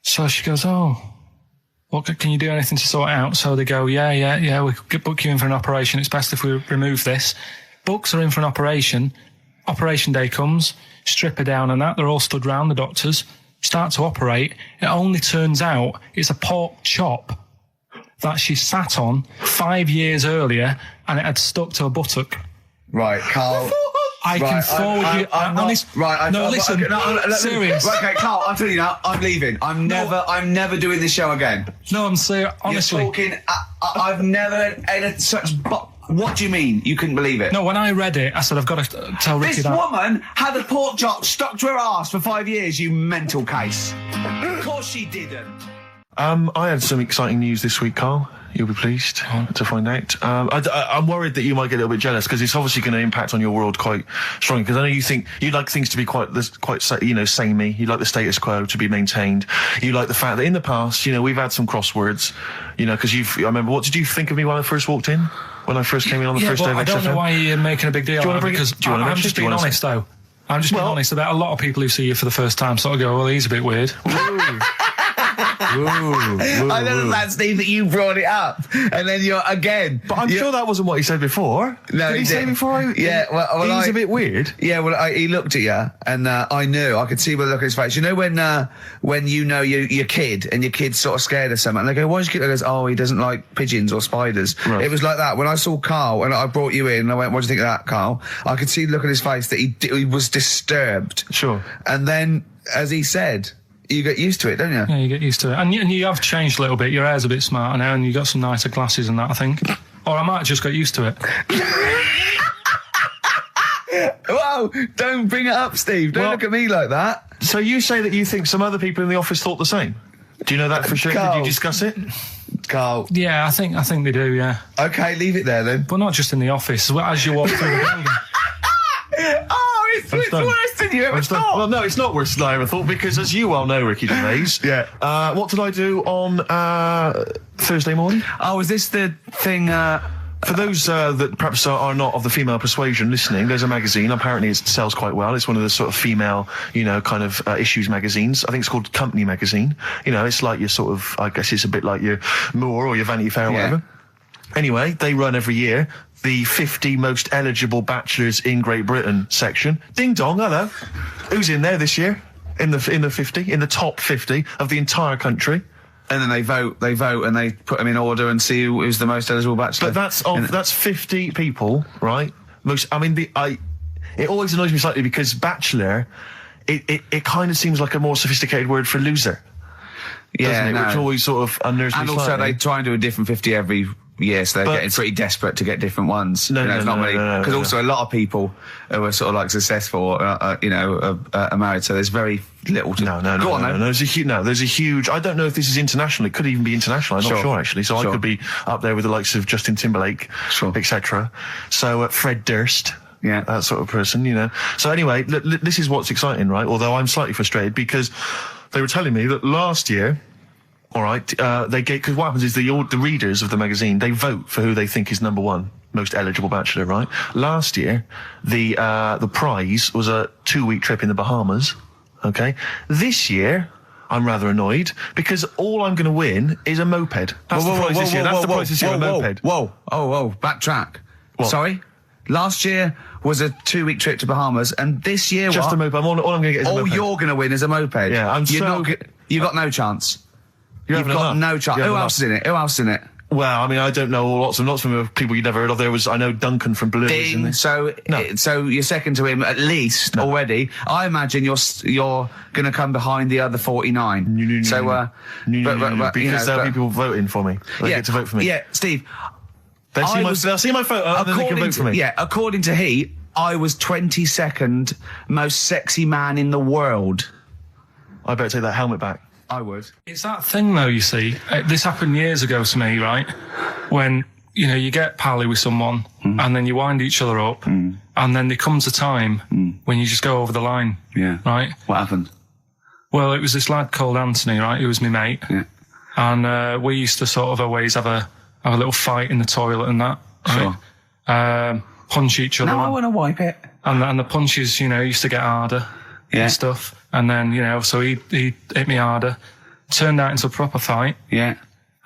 So she goes, oh, well, can you do anything to sort it out? So they go, yeah, we could book you in for an operation. It's best if we remove this. Books are in for an operation. Operation day comes, strip her down and that. They're all stood round, the doctors. Start to operate. It only turns out it's a pork chop that she sat on 5 years earlier and it had stuck to her buttock. Right, Carl. I can forward you. Serious. Right, okay, Carl, I'm telling you now, I'm leaving. I'm never doing this show again. No, I'm serious. Honestly. You're talking, I've never had such... What do you mean? You couldn't believe it? No, when I read it, I said, I've got to tell Ricky this that. This woman had a pork chop stuck to her arse for 5 years, you mental case. Of course she didn't. I had some exciting news this week, Carl. You'll be pleased to find out. I'm worried that you might get a little bit jealous because it's obviously going to impact on your world quite strongly. Because I know you think you'd like things to be quite samey. You like the status quo to be maintained. You like the fact that in the past, we've had some crosswords. Because I remember. What did you think of me when I first walked in? When I first came in on the first day of XFM? I don't know why you're making a big deal. Do you want to bring it? I'm just being honest, though. I'm just being honest about a lot of people who see you for the first time sort of go, well, he's a bit weird. I know that, Steve, that you brought it up, and then you're again. But I'm sure that wasn't what he said before. No, did he say before? Well, he's a bit weird. Yeah, well, he looked at you, and I knew. I could see by the look on his face. You know when you know your kid, and your kid's sort of scared of something, and they go, "Why's your kid?" He goes, "Oh, he doesn't like pigeons or spiders." Right. It was like that when I saw Carl, and I brought you in, and I went, "What do you think of that, Carl?" I could see the look on his face that he was disturbed. Sure. And then, as he said, you get used to it, don't you? Yeah, you get used to it. And you have changed a little bit. Your hair's a bit smarter now, and you got some nicer glasses and that, I think. Or I might have just got used to it. Whoa, don't bring it up, Steve. Don't look at me like that. So you say that you think some other people in the office thought the same? Do you know that for sure? Carl. Did you discuss it? Carl. Yeah, I think they do, yeah. Okay, leave it there then. But not just in the office, as you walk through the building. Oh, it's worse than you ever thought. Well, no, it's not worse than I ever thought because, as you well know, Ricky Gervais, what did I do on Thursday morning? Oh, is this the thing... For those that perhaps are not of the female persuasion listening, there's a magazine. Apparently, it sells quite well. It's one of the sort of female, kind of issues magazines. I think it's called Company Magazine. It's like your sort of, I guess it's a bit like your Moore or your Vanity Fair or whatever. Anyway, they run every year the 50 most eligible bachelors in Great Britain section. Ding dong, hello. Who's in there this year? In the 50, in the top 50 of the entire country. And then they vote, and they put them in order and see who's the most eligible bachelor. But that's 50 people, right? It always annoys me slightly because bachelor, it kind of seems like a more sophisticated word for loser. Yeah, doesn't it? Which always sort of unnerves me slightly. And also they try and do a different 50 every year, so they're getting pretty desperate to get different ones. Because also a lot of people who are sort of like successful, are married, so there's very little to... No. There's a huge... I don't know if this is international. It could even be international. I'm not sure, actually. So I could be up there with the likes of Justin Timberlake, etc. So Fred Durst... Yeah, that sort of person, So anyway, this is what's exciting, right? Although I'm slightly frustrated because they were telling me that last year... All right, because what happens is the readers of the magazine, they vote for who they think is number one most eligible bachelor, right? Last year, the prize was a 2-week trip in the Bahamas. Okay, this year I'm rather annoyed because all I'm going to win is a moped. That's the prize this year. That's the prize this year, a moped. Whoa, backtrack. What? Sorry, last year was a 2-week trip to Bahamas, and this year just a moped. All I'm going to get is a moped. All you're going to win is a moped. Yeah, you've got no chance. You've got no chance. Who else is in it? Well, I mean, I don't know lots of people you've never heard of. I know Duncan from Blue. Ding. So you're second to him at least already. I imagine you're going to come behind the other 49. Because there'll be people voting for me. They get to vote for me. Yeah, Steve. They'll see my photo and then they can vote for me. Yeah, according to Heat, I was 22nd most sexy man in the world. I better take that helmet back. I would. It's that thing, though, you see. This happened years ago to me, right? When, you get pally with someone and then you wind each other up and then there comes a time when you just go over the line. Yeah. Right? What happened? Well, it was this lad called Anthony, right? He was my mate. Yeah. And we used to sort of always have a little fight in the toilet and that. Right? Sure. Punch each other. Now I want to wipe it. And the punches, used to get harder. And stuff. And then, so he hit me harder. turned out into a proper fight. Yeah.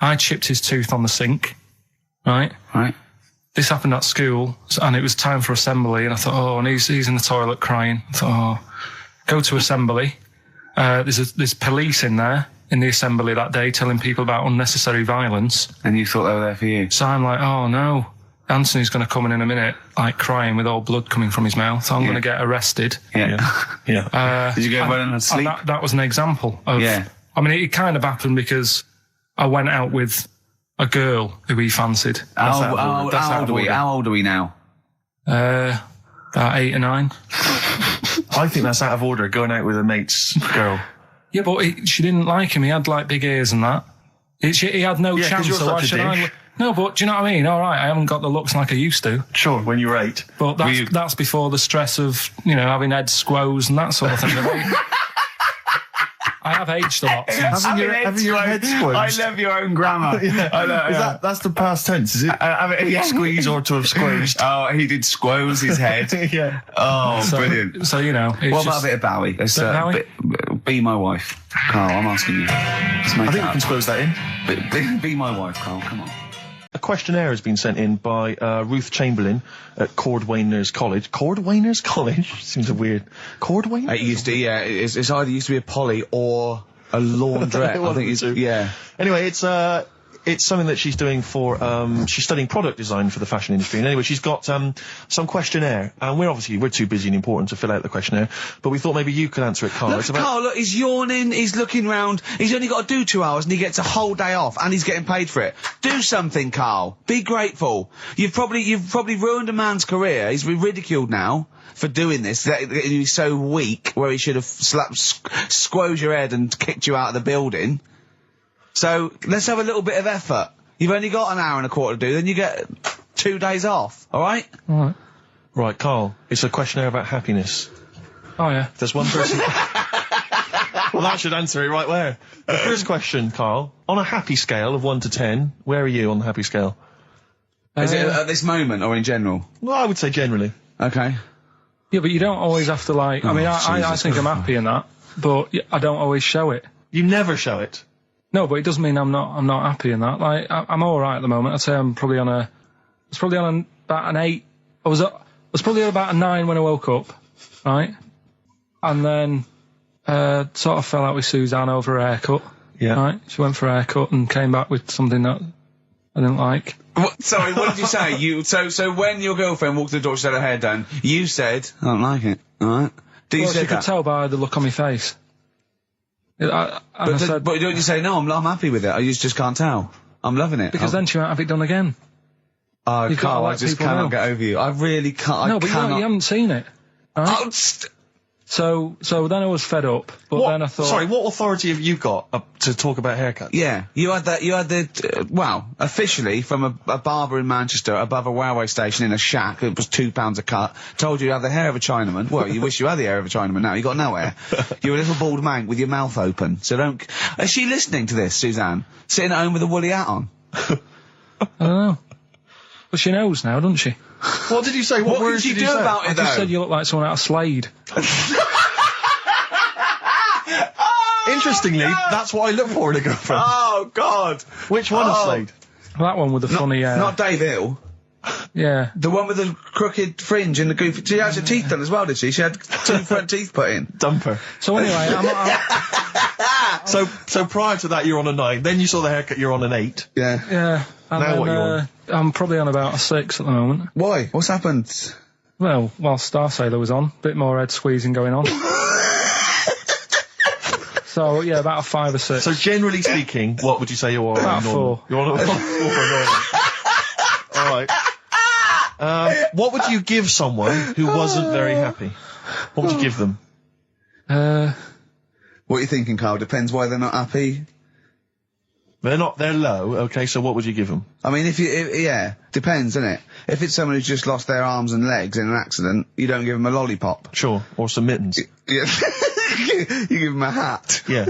I chipped his tooth on the sink, right? Right. This happened at school, and it was time for assembly, and I thought, oh, and he's in the toilet crying. I thought, oh, go to assembly. There's police in there in the assembly that day telling people about unnecessary violence. And you thought they were there for you? So I'm like, oh no, Anthony's going to come in a minute, like crying with all blood coming from his mouth. So I'm going to get arrested. Yeah. Did you go running and sleep? And that was an example of. Yeah. I mean, it kind of happened because I went out with a girl who he fancied. How old are we now? About 8 or 9. I think that's out of order, going out with a mate's girl. Yeah, but she didn't like him. He had like big ears and that. He had no chance. You're so why such a should I? dick. No, but do you know what I mean? All right, I haven't got the looks like I used to. Sure, when you were 8. But that's before the stress of, having head squoes and that sort of thing. I have aged a lot since. Having your head squeezed. I love your own grammar. That's the past tense, is it? Squeeze or to have squeezed. Oh, he did squoze his head. Yeah. Oh, brilliant. So, What about a bit of Bowie? Let's, Bowie? Be my wife. Carl, I'm asking you. Let's make I think that we can squeeze that in. Be my wife, Carl, come on. A questionnaire has been sent in by Ruth Chamberlain at Cordwainers College. Cordwainers College? Seems a weird... Cordwainers? It used to, yeah. It's either used to be a poly or a laundrette. I think it's, yeah. Anyway, it's something that she's doing for, she's studying product design for the fashion industry. And anyway, she's got, some questionnaire. And we're too busy and important to fill out the questionnaire. But we thought maybe you could answer it, Carl. Look, he's yawning, he's looking round, he's only got to do 2 hours and he gets a whole day off and he's getting paid for it. Do something, Carl. Be grateful. You've probably ruined a man's career. He's ridiculed now for doing this. He's so weak where he should have squozed your head and kicked you out of the building. So, let's have a little bit of effort. You've only got an hour and a quarter to do, then you get 2 days off, alright? Alright. Right, Carl, it's a questionnaire about happiness. Oh, yeah. There's one person... Well, that should answer it right where. The first question, Carl, on a happy scale of 1 to 10, where are you on the happy scale? Is it at this moment or in general? Well, I would say generally. Okay. Yeah, but you don't always have to I think I'm happy in that, but I don't always show it. You never show it. No, but it doesn't mean I'm not happy in that. Like, I'm all right at the moment. I'd say I'm probably on about an 8. I was probably on about a 9 when I woke up, right? And then, sort of fell out with Suzanne over a haircut. Yeah. Right? She went for a haircut and came back with something that I didn't like. Sorry, what did you say? So when your girlfriend walked to the door, she had her hair done, you said, I don't like it, alright? She could tell by the look on my face. But don't you say, no, I'm happy with it, I just can't tell. I'm loving it. Because then she won't have it done again. Oh, Carl, I just cannot get over you. I really can't. No, but you haven't seen it. Right? So then I was fed up, but then I thought... Sorry, what authority have you got to talk about haircuts? Yeah, you had officially from a barber in Manchester above a railway station in a shack, it was £2 a cut, told you had the hair of a Chinaman. Well, you wish you had the hair of a Chinaman now, you got no hair. You're a little bald man with your mouth open, so don't... Is she listening to this, Suzanne? Sitting at home with a woolly hat on? I don't know. Well, she knows now, doesn't she? What did you say? What words did you do about it, I just said you look like someone out of Slade. Interestingly, that's what I look for in a girlfriend. Oh, God. Which one of Slade? That one with the funny hair. Not Dave Hill. Yeah. The one with the crooked fringe and the goofy... She had her teeth done as well, did she? She had 2 front teeth put in. Dumper. So anyway, So prior to that, you're on a 9. Then you saw the haircut, you're on an 8. Yeah. Yeah. And now then, what are you on? I'm probably on about a 6 at the moment. Why? What's happened? Well, while Star Sailor was on, bit more head squeezing going on. So, yeah, about a 5 or 6. So generally speaking, what would you say you are? About 4. You're on a 4 Alright. What would you give someone who wasn't very happy? What would you give them? What are you thinking, Carl? Depends why they're not happy. They're low, okay, so what would you give them? I mean, yeah, depends, innit? If it's someone who's just lost their arms and legs in an accident, you don't give them a lollipop. Sure, or some mittens. Yeah. You give them a hat. Yeah.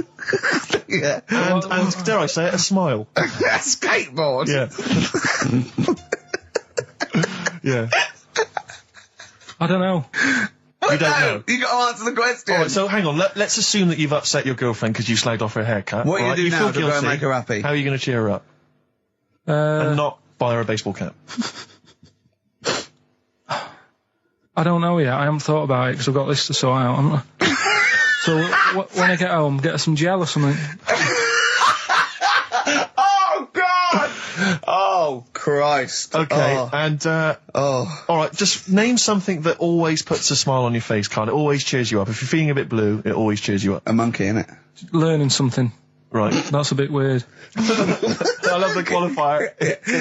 Yeah. And dare I say it, a smile. A skateboard. Yeah. Yeah. I don't know. You don't know. You got to answer the question. All right, so hang on. Let's assume that you've upset your girlfriend because you slagged off her haircut. What are you right? going to do feel now to go and guilty. make her happy? How are you going to cheer her up? And not buy her a baseball cap. I don't know yet. I haven't thought about it because I've got this to sort out, haven't I? So when I get home, get her some gel or something. Oh, God! Oh, Christ. Okay, Oh. and, Oh. alright, just name something that always puts a smile on your face, Carl. It always cheers you up. If you're feeling a bit blue, it always cheers you up. A monkey, innit? Learning something. Right. That's a bit weird. I love the qualifier.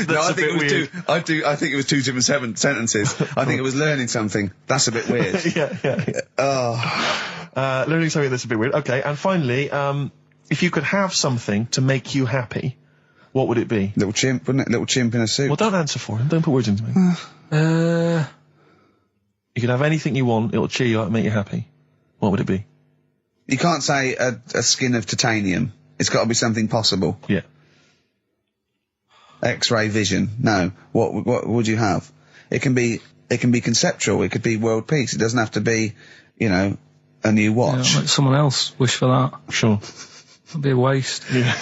No, I think it was I think it was 2 different sentences. I think it was learning something. That's a bit weird. yeah. Oh. Learning something that's a bit weird. Okay, and finally, if you could have something to make you happy, what would it be? Little chimp, wouldn't it? Little chimp in a suit. Well, don't answer for him. Don't put words into me. You could have anything you want. It'll cheer you up and make you happy. What would it be? You can't say a skin of titanium. It's got to be something possible. Yeah. X-ray vision. No. What would you have? It can be conceptual. It could be world peace. It doesn't have to be, you know, a new watch. Yeah, let someone else wish for that. Sure. It'd be a waste. Yeah.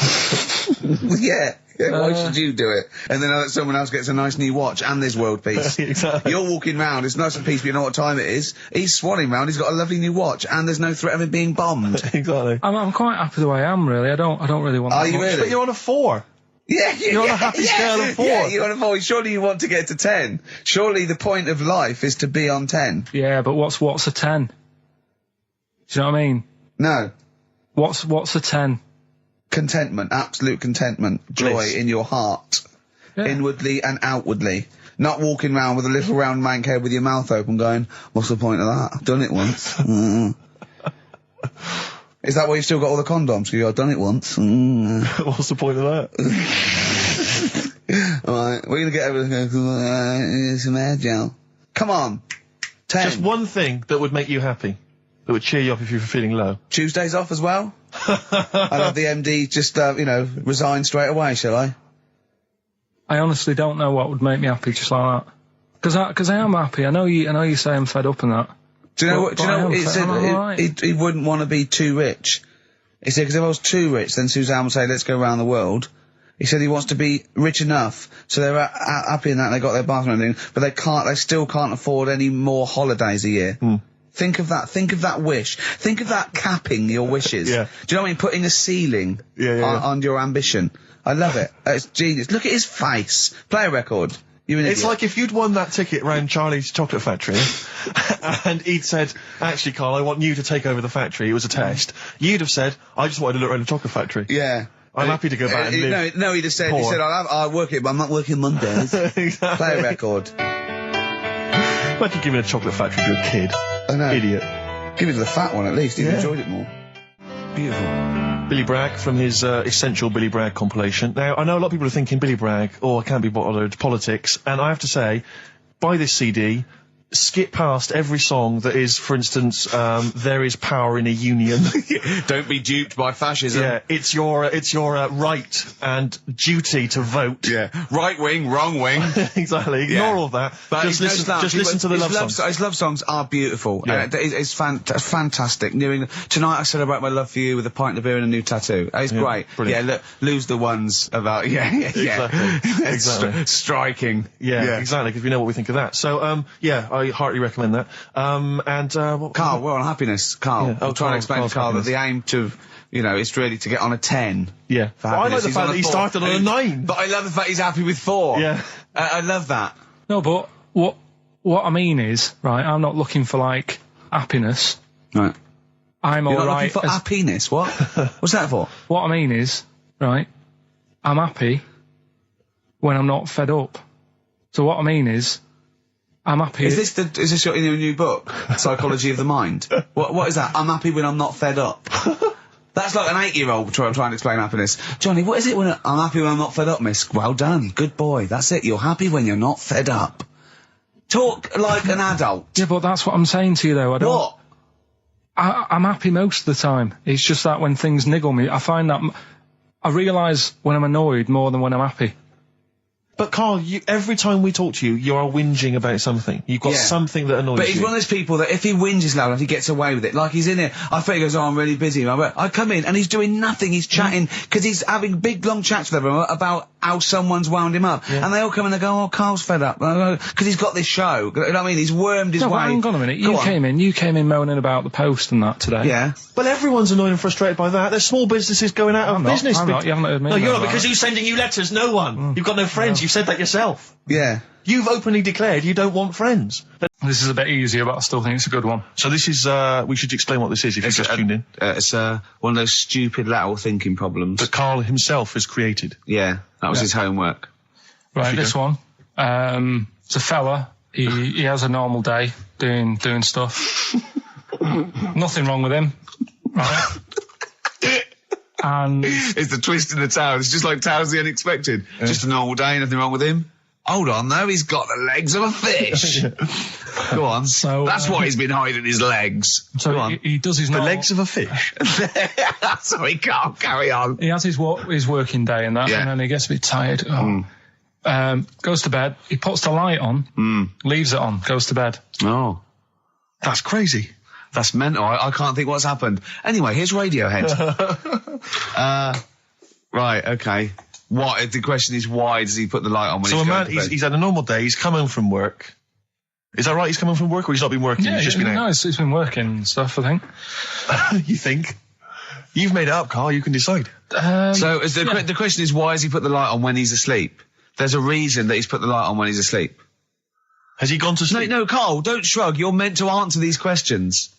Yeah. Why should you do it? And then someone else gets a nice new watch and there's world peace. Exactly. You're walking round, it's nice and peaceful, you know what time it is. He's swanning round, he's got a lovely new watch and there's no threat of him being bombed. Exactly. I'm quite happy the way I am, really. I don't really want Are that you much. really? But you're on a 4. Yeah, You're on a happy scale of 4. Yeah, you're on a 4. Surely you want to get to 10. Surely the point of life is to be on 10. Yeah, but what's a 10? Do you know what I mean? No. What's a 10? Contentment, absolute contentment, joy Bliss. in your heart, Yeah. inwardly and outwardly. Not walking around with a little round mank head with your mouth open going, what's the point of that? I've done it once. Is that why you've still got all the condoms? I've done it once. What's the point of that? Alright, we're gonna get over some air gel. Come on. 10. Just one thing that would make you happy. That would cheer you up if you were feeling low. Tuesdays off as well? I'll have the MD just, resign straight away, shall I? I honestly don't know what would make me happy just like that. Because I am happy. I know you say I'm fed up and that. Do you know But- what? Do you but I know? am He fed- said I'm alright. he wouldn't want to be too rich. He said because if I was too rich, then Suzanne would say, "Let's go around the world." He said he wants to be rich enough so they're happy in that they got their bathroom and everything, but they still can't afford any more holidays a year. Think of that wish. Think of that capping your wishes. Yeah. Do you know what I mean? Putting a ceiling on your ambition. I love it. It's genius. Look at his face. Play a record. You're an It's idiot. like if you'd won that ticket round Charlie's Chocolate Factory and he'd said, actually, Carl, I want you to take over the factory. It was a test. You'd have said, I just wanted to look around the chocolate factory. Yeah. I'm happy to go back and live. No, he'd have said, poor. I'll work it, but I'm not working Mondays. Exactly. Play a record. Imagine giving a chocolate factory to a kid. I know. Idiot. Give it to the fat one at least. He Yeah. enjoyed it more. Beautiful. Billy Bragg from his Essential Billy Bragg compilation. Now, I know a lot of people are thinking Billy Bragg, I can't be bothered, politics, and I have to say, buy this CD, skip past every song that is, for instance, There Is Power in a Union. Don't be duped by fascism. Yeah, it's your right and duty to vote. Yeah. Right wing, wrong wing. Exactly. Ignore all that. But Just listen to the love songs. His love songs are beautiful. Yeah. It's fantastic. Tonight I celebrate my love for you with a pint of beer and a new tattoo. It's great. brilliant. Yeah, lose the ones about, Exactly. Striking. Yeah, exactly, because we know what we think of that. So, I heartily recommend that. Carl, we're on happiness. Carl, Yeah. I'm trying to explain Carl's to Carl that happiness. the aim to, is really to get on a 10. Yeah. For Well, I like happiness. the He's fact on that he 4. started on a 9. But I love the fact he's happy with 4. Yeah. I love that. No, but what I mean is, right, I'm not looking for, like, happiness. Right. I'm You're not alright. looking for happiness. What? What's that for? What I mean is, right, I'm happy when I'm not fed up. So what I mean is, I'm happy... Is this your new book, Psychology of the Mind? What is that? I'm happy when I'm not fed up. That's like an 8-year-old trying to explain happiness. Johnny, what is it when I'm happy when I'm not fed up, miss? Well done. Good boy. That's it. You're happy when you're not fed up. Talk like an adult. Yeah, but that's what I'm saying to you, though. What? I'm happy most of the time. It's just that when things niggle me, I find that I realise when I'm annoyed more than when I'm happy. But Carl, every time we talk to you, you are whinging about something. You've got something that annoys you. But he's one of those people that if he whinges loud enough, he gets away with it. Like he's in here, I think he goes, I'm really busy. I come in and he's doing nothing. He's chatting, because he's having big, long chats with everyone about how someone's wound him up. And they all come and they go, oh, Carl's fed up. Because he's got this show. You know what I mean? He's wormed his way. Hang on a minute. You came in moaning about the Post and that today. Yeah. Well, everyone's annoyed and frustrated by that. There's small businesses going out of business. I'm not. You haven't heard me. No, you're not, that. because who's sending you letters? No one. You've got no friends. You've said that yourself. Yeah. You've openly declared you don't want friends. This is a bit easier, but I still think it's a good one. So this is, we should explain what this is if you just tuned in. It's one of those stupid lateral thinking problems. That Carl himself has created. Yeah, that was his homework. Right, this one. It's a fella. He has a normal day doing stuff. Nothing wrong with him. Right? And it's the twist in the tale. It's just like Tales of the Unexpected. Just a normal day, nothing wrong with him. Hold on, though, he's got the legs of a fish. Go on. So that's what he's been hiding his legs. So Go on. He does his normal... legs of a fish. Sorry, can't carry on. He has his working day and that, and then he gets a bit tired. Goes to bed. He puts the light on, leaves it on, goes to bed. Oh, that's crazy. That's mental. I can't think what's happened. Anyway, here's Radiohead. Right, okay. The question is, why does he put the light on when he's going to bed? He's had a normal day, he's come home from work. Is that right? He's come home from work, or he's not been working? Yeah, he's just been out? No, he's been working and stuff, I think. You think? You've made it up, Carl, you can decide. So the question is, why has he put the light on when he's asleep? There's a reason that he's put the light on when he's asleep. Has he gone to sleep? No, Carl, don't shrug. You're meant to answer these questions.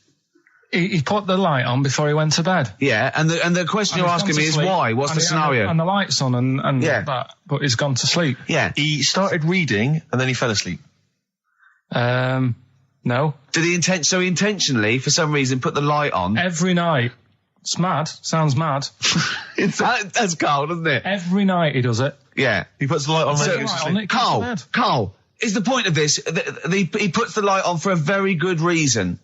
He put the light on before he went to bed. Yeah, and the question you're asking me is why? What's the scenario? And the light's on and that, but he's gone to sleep. Yeah. He started reading and then he fell asleep. No. Did he intentionally, for some reason, put the light on? Every night. It's mad. Sounds mad. That's Carl, doesn't it? Every night he does it. Yeah. He puts the light on when he goes to sleep. Carl, is the point of this, he puts the light on for a very good reason.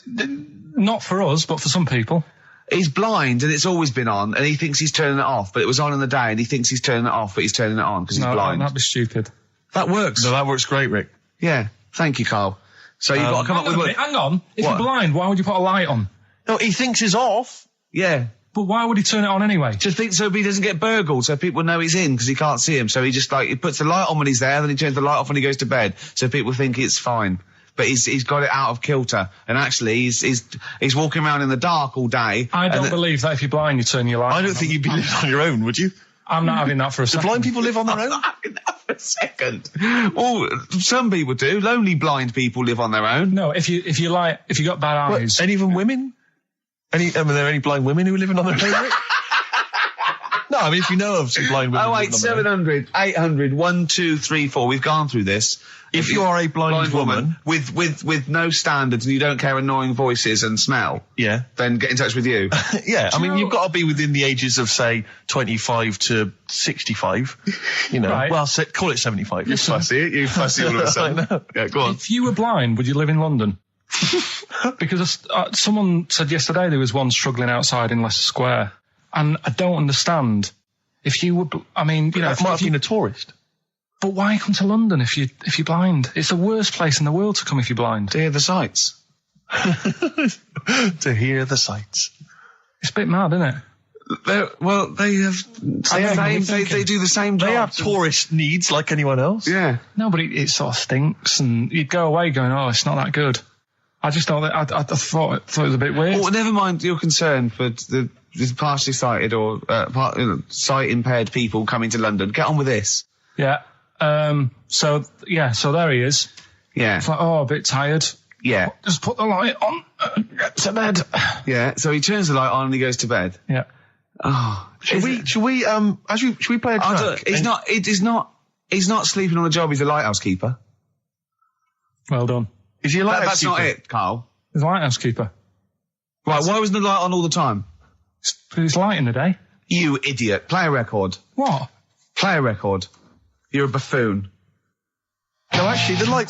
Not for us, but for some people. He's blind and it's always been on, and he thinks he's turning it off, but it was on in the day, and he thinks he's turning it off, but he's turning it on because he's blind. That'd be stupid. That works. No, that works great, Rick. Yeah. Thank you, Carl. So you've got to come up with... Hang on. If you're blind, why would you put a light on? No, he thinks it's off. Yeah. But why would he turn it on anyway? Just think so he doesn't get burgled, so people know he's in, because he can't see him. So he just, he puts the light on when he's there, then he turns the light off when he goes to bed, so people think it's fine. But he's got it out of kilter, and actually he's walking around in the dark all day. I don't believe that if you're blind, you turn your light on. I don't think you'd be living on your own, would you? I'm not having that for a second. Do blind people live on their own? I'm not having that for a second. Well, some people do. Lonely blind people live on their own. No, if you got bad eyes. Any even women? Are there any blind women who are living on their own? Rick? No, I mean, if you know of some blind women. 08700 800 1234. We've gone through this. If you are a blind woman with no standards and you don't care annoying voices and smell, then get in touch with you. Yeah, I mean, you've got to be within the ages of, say, 25 to 65. You know, right. Well, call it 75. You fussy all of a sudden. I know. Yeah, go on. If you were blind, would you live in London? Because someone said yesterday there was one struggling outside in Leicester Square, and I don't understand. If you were, I mean, you know, that might have been a tourist. But why come to London if you're blind? It's the worst place in the world to come if you're blind. To hear the sights. To hear the sights. It's a bit mad, isn't it? They do the same job. They have tourist needs like anyone else. Yeah. No, but it sort of stinks, and you'd go away going, oh, it's not that good. I just thought I thought it was a bit weird. Well, never mind your concern for the partially sighted or sight impaired people coming to London. Get on with this. Yeah. So there he is. Yeah. It's like, oh, a bit tired. Yeah. Just put the light on, get to bed. Yeah. So he turns the light on and he goes to bed. Yeah. Oh. Should we play a track? He's not sleeping on the job. He's a lighthouse keeper. Well done. Is he a lighthouse That's keeper? not it, Carl. He's a lighthouse keeper. Right. Why wasn't the light on all the time? It's light in the day. You idiot. Play a record. What? Play a record. You're a buffoon. No, actually, the light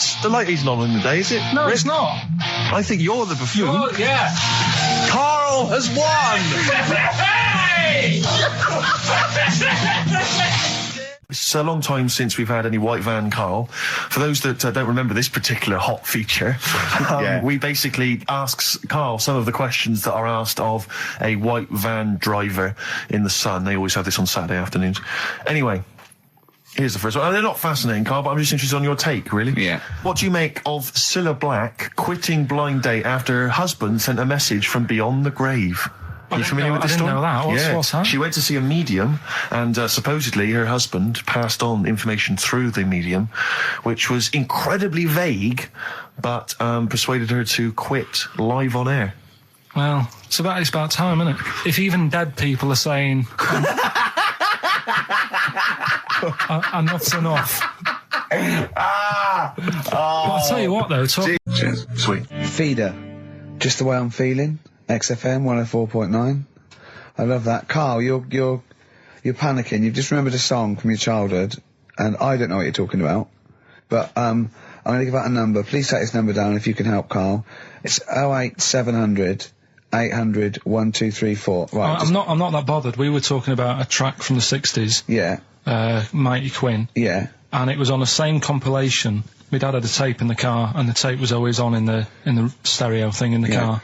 isn't on in the day, is it? No, Rick? it's not. I think you're the buffoon. Yeah. Carl has won! Hey! It's a long time since we've had any white van Carl. For those that don't remember this particular hot feature, we basically ask Carl some of the questions that are asked of a white van driver in the Sun. They always have this on Saturday afternoons. Anyway, here's the first one. They're not fascinating, Carl, but I'm just interested on your take, really. Yeah. What do you make of Cilla Black quitting Blind Date after her husband sent a message from beyond the grave? Are you familiar with this story? I didn't know that. What's that? She went to see a medium, and supposedly her husband passed on information through the medium, which was incredibly vague, but persuaded her to quit live on air. Well, it's about time, isn't it? If even dead people are saying enough's enough. But I'll tell you what, though. Cheers. Sweet. Feeder, just the way I'm feeling. XFM 104.9. I love that. Carl, you're panicking. You've just remembered a song from your childhood, and I don't know what you're talking about. But I'm going to give out a number. Please take this number down if you can help, Carl. It's 08700 800 1234. Right. I'm not that bothered. We were talking about a track from the 60s. Yeah. Mighty Quinn. Yeah. And it was on the same compilation. My dad had a tape in the car, and the tape was always on in the stereo thing in the car.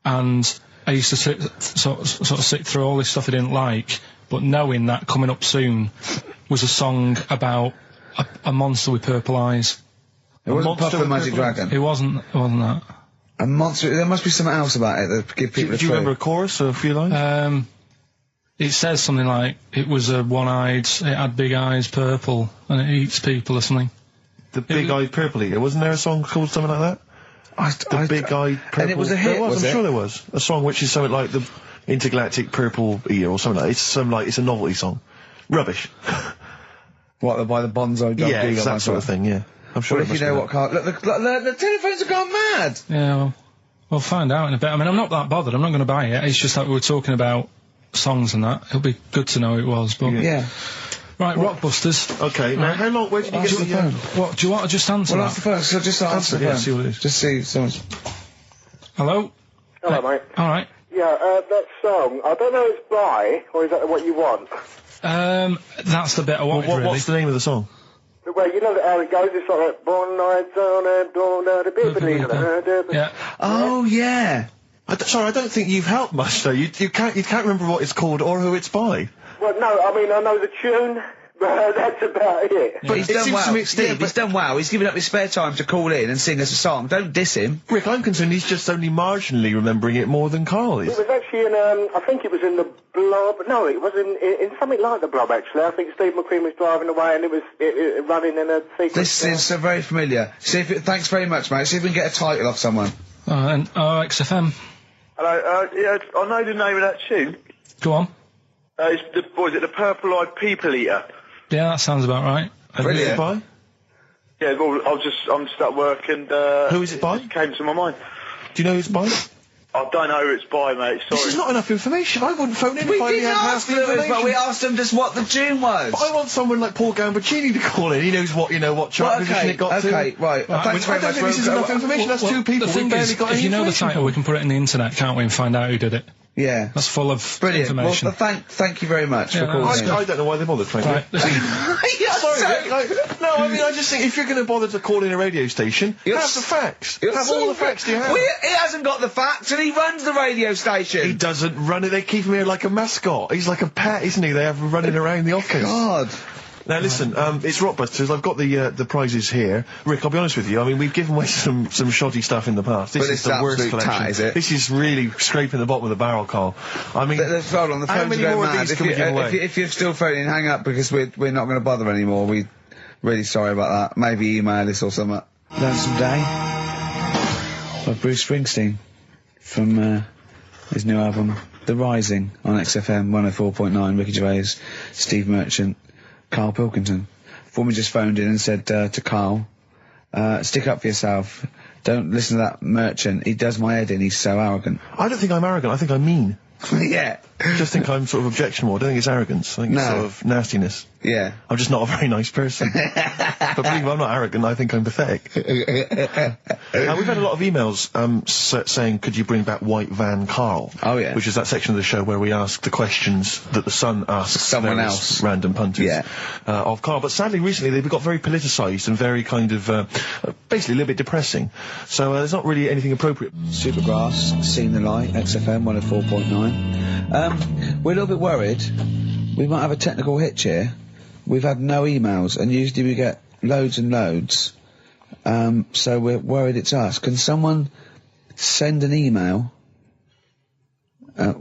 And I used to sort of sit through all this stuff I didn't like, but knowing that coming up soon was a song about a monster with purple eyes. It wasn't Puff the Magic Dragon. It wasn't that. A monster. There must be something else about it that give people a clue. Do you remember a chorus or a few lines? It says something like, it was a one-eyed, it had big eyes, purple, and it eats people or something. The big-eyed purple eater. Wasn't there a song called something like that? The big-eyed purple... And it was a hit, I'm sure there was. A song which is something like the Intergalactic Purple Eater or something like that. It's a novelty song. Rubbish. What, by the Bonzo Dog? Yeah, it's that sort of thing, yeah. I'm sure if you know what, Carl... Look, the telephones have gone mad! Yeah, well, we'll find out in a bit. I mean, I'm not that bothered. I'm not going to buy it. It's just that we were talking about songs and that. It'll be good to know who it was, but... Yeah. Right, Rockbusters. Okay, now how long... Where did you get the phone? What, do you want to just answer that? Well, that's the first, so just answer the phone. See what it is. Just see someone's... Hello? Hello, mate. All right. Yeah, that song, I don't know if it's by, or is that what you want? That's the bit I wanted, really. What's the name of the song? Well, you know how it goes, it's like that, born nights on and dawn out of Yeah. Oh, yeah. Sorry, I don't think you've helped much, though. You can't remember what it's called or who it's by. Well, no, I mean, I know the tune, but that's about it. But he's done well, Steve, he's done well. He's given up his spare time to call in and sing us a song. Don't diss him. Rick, I'm concerned he's just only marginally remembering it more than Carl is. It was actually in, I think it was in the Blob, no, it was in something like the Blob, actually. I think Steve McQueen was driving away and it was running in a sequence. This is so very familiar. Thanks very much, mate. See if we can get a title off someone. And XFM. Hello, yeah, I know the name of that tune. Go on. It's the Purple-Eyed People Eater? Yeah, that sounds about right. Who is it by? Yeah, well, I'm just at work and... who is it by? It came to my mind. Do you know who it's by? I don't know who it's by, mate, sorry. This is not enough information. I wouldn't phone in if I had half the information. But we asked him just what the tune was. But I want someone like Paul Gambaccini to call in. He knows what chart position it got to. Okay, right. Thanks very I don't think this is enough information. That's two people. The thing is, if you know the title, we can put it in the internet, can't we, and find out who did it. Yeah. That's full of brilliant information. Well, thank you very much for calling in. I don't know why they bothered, frankly. Right, Sorry, Rick, no, I mean, I just think if you're going to bother to call in a radio station, have the facts. Have all the facts you have. He hasn't got the facts, and he runs the radio station. He doesn't run it. They keep him here like a mascot. He's like a pet, isn't he? They have him running around the office. God. Now listen, it's Rockbusters. I've got the prizes here. Rick, I'll be honest with you. I mean, we've given away some shoddy stuff in the past. This is the worst collection. Tat, is it? This is really scraping the bottom of the barrel, Carl. I mean, hold on, the how phones many are going more mad. of these can we give away? If you're still phoning, hang up because we're not going to bother anymore. We're really sorry about that. Maybe email us or something. Lonesome Day by Bruce Springsteen from his new album The Rising on XFM 104.9. Ricky Gervais, Steve Merchant, Karl Pilkington. Woman just phoned in and said to Carl, stick up for yourself. Don't listen to that Merchant. He does my head in. He's so arrogant. I don't think I'm arrogant. I think I'm mean. Yeah. I just think I'm sort of objectionable. I don't think it's arrogance. I think it's sort of nastiness. Yeah. I'm just not a very nice person. But believe me, I'm not arrogant. I think I'm pathetic. We've had a lot of emails saying, could you bring back White Van Karl? Oh, yeah. Which is that section of the show where we ask the questions that the Sun asks Someone various else. random punters Yeah. of Karl. But sadly, recently, they've got very politicised and very kind of, basically a little bit depressing. So there's not really anything appropriate. Supergrass, Seen the Light, XFM 104.9. We're a little bit worried. We might have a technical hitch here. We've had no emails, and usually we get loads and loads. So we're worried it's us. Can someone send an email? Yeah,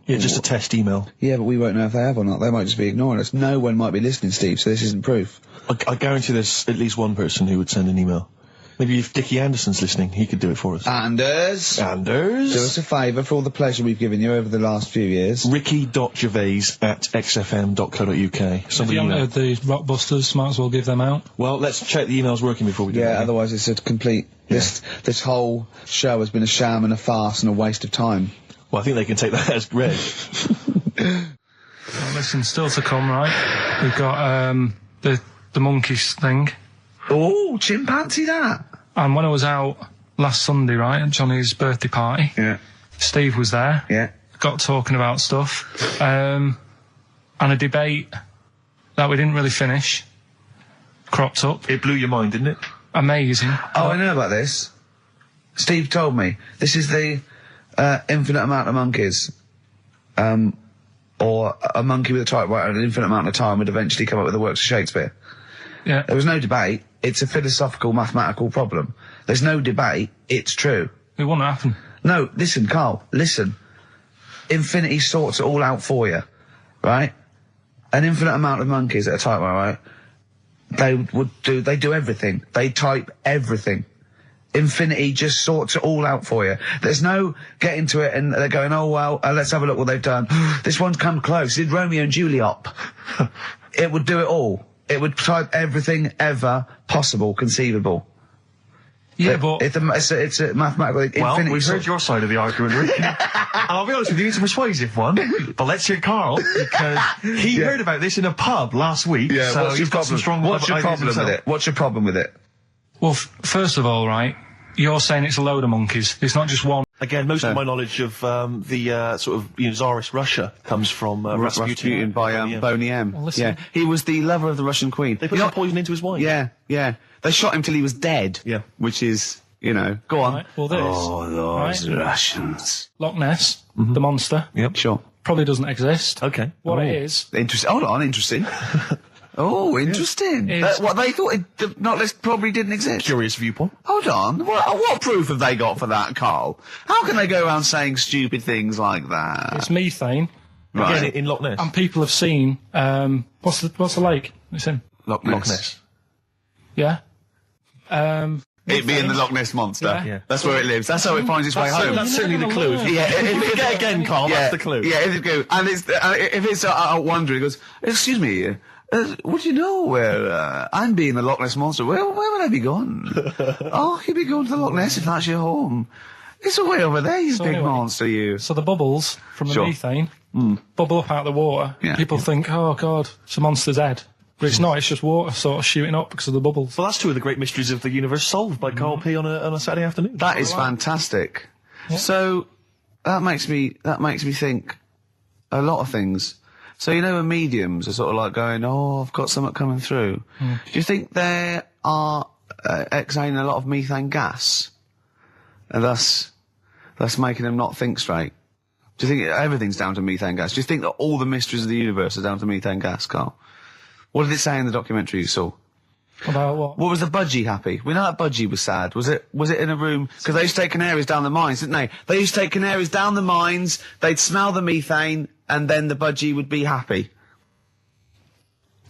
just a test email. Yeah, but we won't know if they have or not. They might just be ignoring us. No one might be listening, Steve, so this isn't proof. I guarantee there's at least one person who would send an email. Maybe if Dickie Anderson's listening, he could do it for us. Anders! Anders? Do us a favour for all the pleasure we've given you over the last few years. Ricky.gervais@xfm.co.uk. If you haven't heard the Rockbusters, might as well give them out. Well, let's check the emails working before we do that. Yeah, otherwise it's a complete... This whole show has been a sham and a farce and a waste of time. Well, I think they can take that as read. Well, listen, still to come, right? We've got the monkeys thing. Oh, chimpanzee that! And when I was out last Sunday, right, at Johnny's birthday party, Yeah. Steve was there. Yeah. Got talking about stuff. And a debate that we didn't really finish cropped up. It blew your mind, didn't it? Amazing. Oh, I know about this. Steve told me. This is the infinite amount of monkeys. Or a monkey with a typewriter and an infinite amount of time would eventually come up with the works of Shakespeare. Yeah. There was no debate. It's a philosophical, mathematical problem. There's no debate. It's true. It wouldn't happen. No, listen, Carl, listen. Infinity sorts it all out for you, right? An infinite amount of monkeys at a typewriter, right? They do everything. They type everything. Infinity just sorts it all out for you. There's no getting to it and they're going, oh, well, let's have a look what they've done. This one's come close. Did Romeo and Juliet. It would do it all. It would type everything ever possible, conceivable. Yeah, but... It's a mathematical... Well, infinity we've heard your side of the argument, Rick. And I'll be honest with you, it's a persuasive one. But let's hear Karl, because he heard about this in a pub last week. Yeah, so what's he's got some strong What's your problem with it? What's your problem with it? Well, first of all, right, you're saying it's a load of monkeys. It's not just one. Again, most of my knowledge of the sort of Tsarist Russia comes from Rasputin by Boney M. Well, listen. Yeah, he was the lover of the Russian queen. They put some poison into his wine. Yeah, yeah. They shot him till he was dead. Yeah. Which is, you know, go on. Right, well, this. Oh, those right? Russians. Loch Ness, the monster, Yep. Sure. probably doesn't exist. Okay. What it is... Interesting. Hold on, interesting. Oh, interesting. It's- What they thought not list probably didn't exist. Curious viewpoint. Hold on. What proof have they got for that, Carl? How can they go around saying stupid things like that? It's methane. Right. Again, in Loch Ness. And people have seen, what's the lake it's in? Loch Loch Ness. Yeah? It being the Loch Ness Monster. Yeah. That's where it lives. That's how it finds its way home. That's certainly the clue. Yeah, if Get again, Carl, that's the clue. Yeah, if it go, and it's, if it's out wandering, it goes, excuse me, would you know where, I'm being the Loch Ness Monster, where would I be gone? Oh, you'd be going to the Loch Ness if that's your home. It's way over there, you big anyway, monster, you. So the bubbles from the Sure. methane bubble up out of the water. Yeah. People think, oh, God, it's a monster's head. But it's not, it's just water sort of shooting up because of the bubbles. Well, that's two of the great mysteries of the universe solved by Karl P on a Saturday afternoon. That is fantastic. So, that makes me think a lot of things. So, you know, when mediums are sort of like going, oh, I've got something coming through. Do you think they are exhaling a lot of methane gas? And thus making them not think straight? Do you think everything's down to methane gas? Do you think that all the mysteries of the universe are down to methane gas, Carl? What did it say in the documentary you saw? About what? What was the budgie happy? We know that budgie was sad. Was it in a room? Because they used to take canaries down the mines, didn't they? They used to take canaries down the mines, they'd smell the methane, and then the budgie would be happy.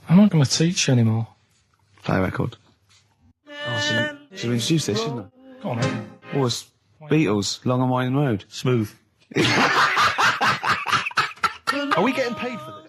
I'm not going to teach you anymore. Play a record. Oh, should we introduce this, shouldn't I? Go on, then. Oh, it's Beatles, Long and Winding Road. Smooth. Are we getting paid for this?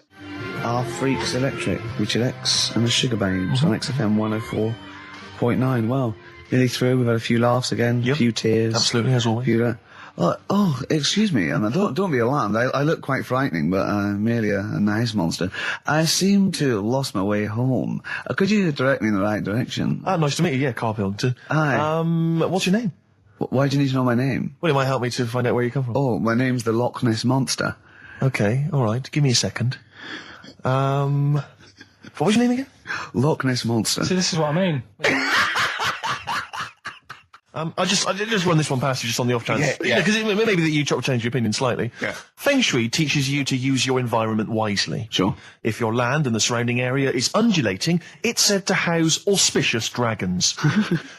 Our Freaks Electric, Richard X and the Sugar Babes on XFM 104.9. Well, nearly through. We've had a few laughs again, a Yep. few tears. Absolutely, as always. Few, Oh, excuse me, and don't be alarmed. I look quite frightening, but I'm merely a nice monster. I seem to have lost my way home. Could you direct me in the right direction? Nice to meet you. Yeah, Karl Pilkington. Hi. What's your name? Why do you need to know my name? Well, it might help me to find out where you come from. Oh, my name's the Loch Ness Monster. Okay, all right. Give me a second. What was your name again? Loch Ness Monster. See, this is what I mean. I just run this one past you just on the off chance. Yeah. Because maybe that you change your opinion slightly. Yeah. Feng Shui teaches you to use your environment wisely. Sure. If your land and the surrounding area is undulating, it's said to house auspicious dragons.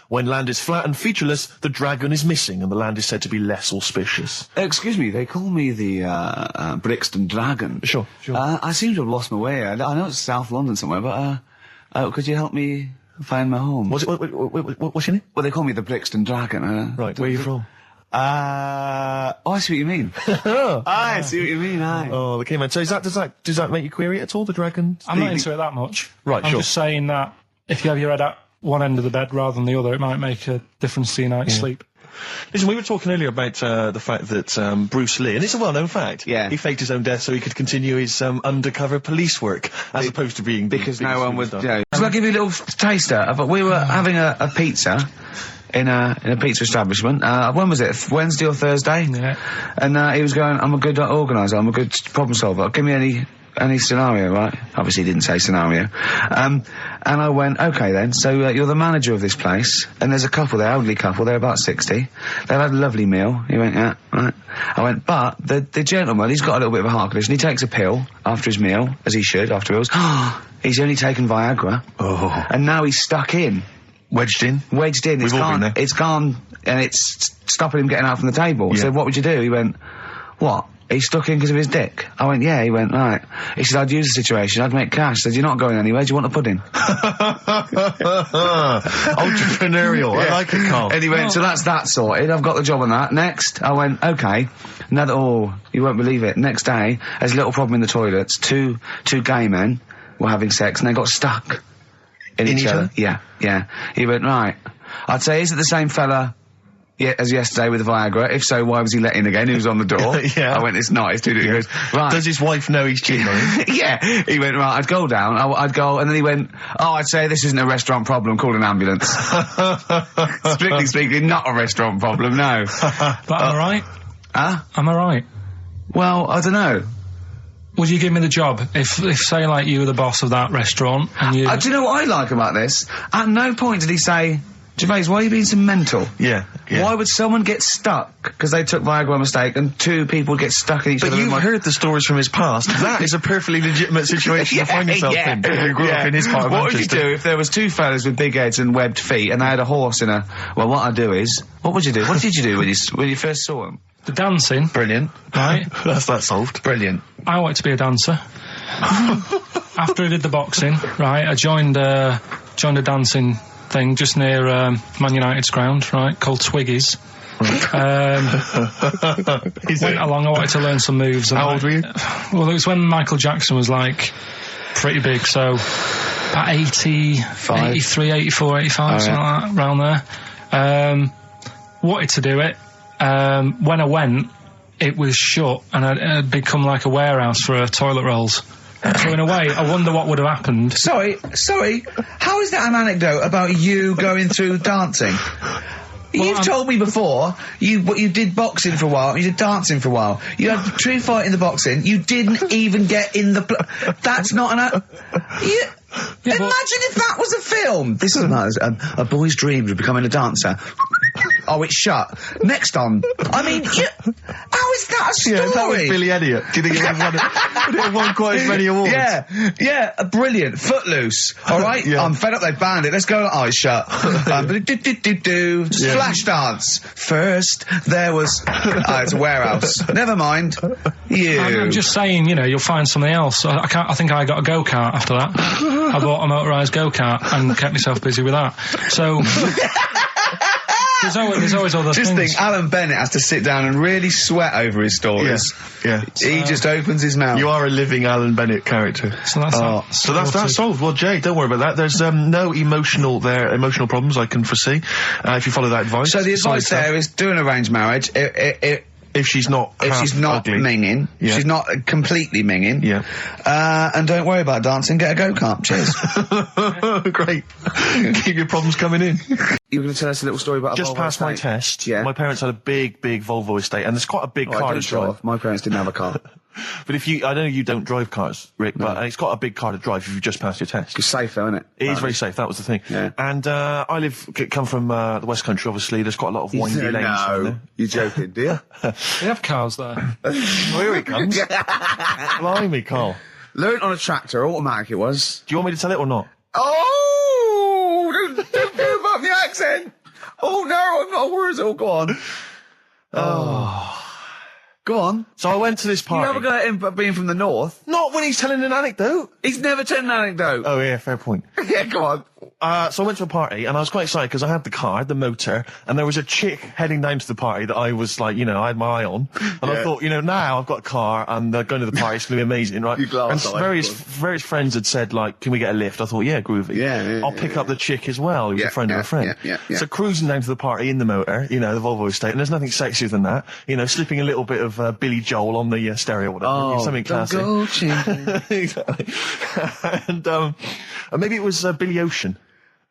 When land is flat and featureless, the dragon is missing and the land is said to be less auspicious. Excuse me, they call me the Brixton Dragon. Sure. I seem to have lost my way. I know it's South London somewhere, but could you help me find my home? What's your name? Well, they call me the Brixton Dragon. Right, where are you from? I see what you mean. I see what you mean, aye. Oh, okay, man. So does that make you query it at all, the dragon? I'm not into it that much. Right, I'm sure. just saying that if you have your head at one end of the bed rather than the other, it might make a difference to your night's sleep. Listen, we were talking earlier about the fact that Bruce Lee, and it's a well-known fact, Yeah. he faked his own death so he could continue his undercover police work, as opposed to being Because no one would. So I'll give you a little taster. But we were having a pizza in a pizza establishment. When was it? Wednesday or Thursday? Yeah. And he was going, "I'm a good organiser. I'm a good problem solver. Give me any scenario, right?" Obviously, he didn't say scenario. And I went, "Okay then. So you're the manager of this place, and there's a couple there, elderly couple. They're about 60. They've had a lovely meal." He went, "Yeah, right." I went, "But the gentleman, he's got a little bit of a heart condition. He takes a pill after his meal, as he should after meals. He's only taken Viagra. Oh. And now he's stuck in." Wedged in? Wedged in. We've all been there. It's gone, and it's stopping him getting out from the table. I Yeah. said, "What would you do?" He went, "What? He's stuck in because of his dick?" I went, "Yeah." He went, "Right." He said, "I'd use the situation. I'd make cash." I said, "You're not going anywhere. Do you want a pudding?" Entrepreneurial. I like it, Karl. And he went, "So that's that sorted. I've got the job on that. Next." I went, "Okay." Now that, you won't believe it. Next day, there's a little problem in the toilets. Two gay men were having sex and they got stuck in each other. Yeah. He went, "Right. I'd say, is it the same fella as yesterday with the Viagra? If so, why was he let in again? He was on the door." Yeah. I went, "It's not. It's too different." He goes, "Right." Does his wife know he's cheating on him? Yeah. He went, "Right, I'd go down. I'd go," and then he went, "I'd say this isn't a restaurant problem. Call an ambulance." Strictly speaking, not a restaurant problem, no. But am I right? Huh? Am I right? Well, I don't know. Would you give me the job if say, like, you were the boss of that restaurant and you... Do you know what I like about this? At no point did he say, "Gervais, why are you being so mental?" Yeah. Why would someone get stuck because they took Viagra by mistake and two people get stuck in each other? But you've heard the stories from his past. That is a perfectly legitimate situation to find yourself in. You grew up in his part of What would Manchester. you do if there was two fellas with big heads and webbed feet and they had a horse in a... Well, what I'd do is... What would you do? What did you do when you first saw him? The dancing, Brilliant. right? That's that solved. Brilliant. I wanted to be a dancer. After I did the boxing, right, I joined a dancing thing just near Man United's ground, right, called Twiggy's. Went along, I wanted to learn some moves. How old were you? Well, it was when Michael Jackson was, like, pretty big, so about 83, 84, 85, something like that, around there. Wanted to do it. When I went, it was shut, and it had become like a warehouse for toilet rolls. So in a way, I wonder what would have happened. Sorry. How is that an anecdote about you going through dancing? You've told me before you did boxing for a while, you did dancing for a while. You had a true fight in the boxing. You didn't even get in the... That's not an... Imagine if that was a film. This is a boy's dreams of becoming a dancer. Oh, it's shut. Next on. I mean, how is that a story? Yeah, if that was Billy Elliot, do you think it would have won quite as many awards? Yeah, brilliant. Footloose. All right? Yeah. I'm fed up they banned it. Let's go. Oh, it's shut. Flash dance. First, there was... it's a warehouse. Never mind. I'm just saying, you'll find something else. I think I got a go-kart after that. I bought a motorised go-kart and kept myself busy with that. So... There's always other things. Just think, Alan Bennett has to sit down and really sweat over his stories. Yeah. He just opens his mouth. You are a living Alan Bennett character. So that's solved. Well, Jay, don't worry about that. There's no emotional problems I can foresee if you follow that advice. So the advice there is do an arranged marriage. If she's not If she's not ugly. minging, Yeah. she's not completely minging. Yeah. And don't worry about dancing, get a go-kart. Cheers. Great. Keep your problems coming in. You were going to tell us a little story about Just a Volvo passed my estate? test. Yeah. My parents had a big Volvo estate, and there's quite a big Oh, I car to don't show drive. off. My parents didn't have a car. But I know you don't drive cars, Rick, but it's got a big car to drive if you just passed your test. It's safe though, isn't it? It is very safe. That was the thing. Yeah. And I come from the West Country. Obviously, there's quite a lot of windy lanes. around there. You're joking, do you? They have cars there. Oh, here he comes. Blimey, Carl. Learned on a tractor, automatic it was. Do you want me to tell it or not? Oh! Don't do about the accent! Oh no, I'm not a Wurzel. Go on. Go on. So I went to this You party. have a go at him being from the north. Not when he's telling an anecdote. He's never told an anecdote. Oh yeah, fair point. Yeah, go on. So I went to a party and I was quite excited because I had the car, the motor, and there was a chick heading down to the party that I was like, I had my eye on. And I thought, now I've got a car and going to the party, it's going to be amazing, right? You glass and eye, various friends had said, like, can we get a lift? I thought, yeah, groovy. Yeah, I'll pick up the chick as well, who's a friend of a friend. yeah. So cruising down to the party in the motor, the Volvo estate, and there's nothing sexier than that. Slipping a little bit of Billy Joel on the stereo or whatever. Something classy. Go, children. Exactly. and maybe it was Billy Ocean.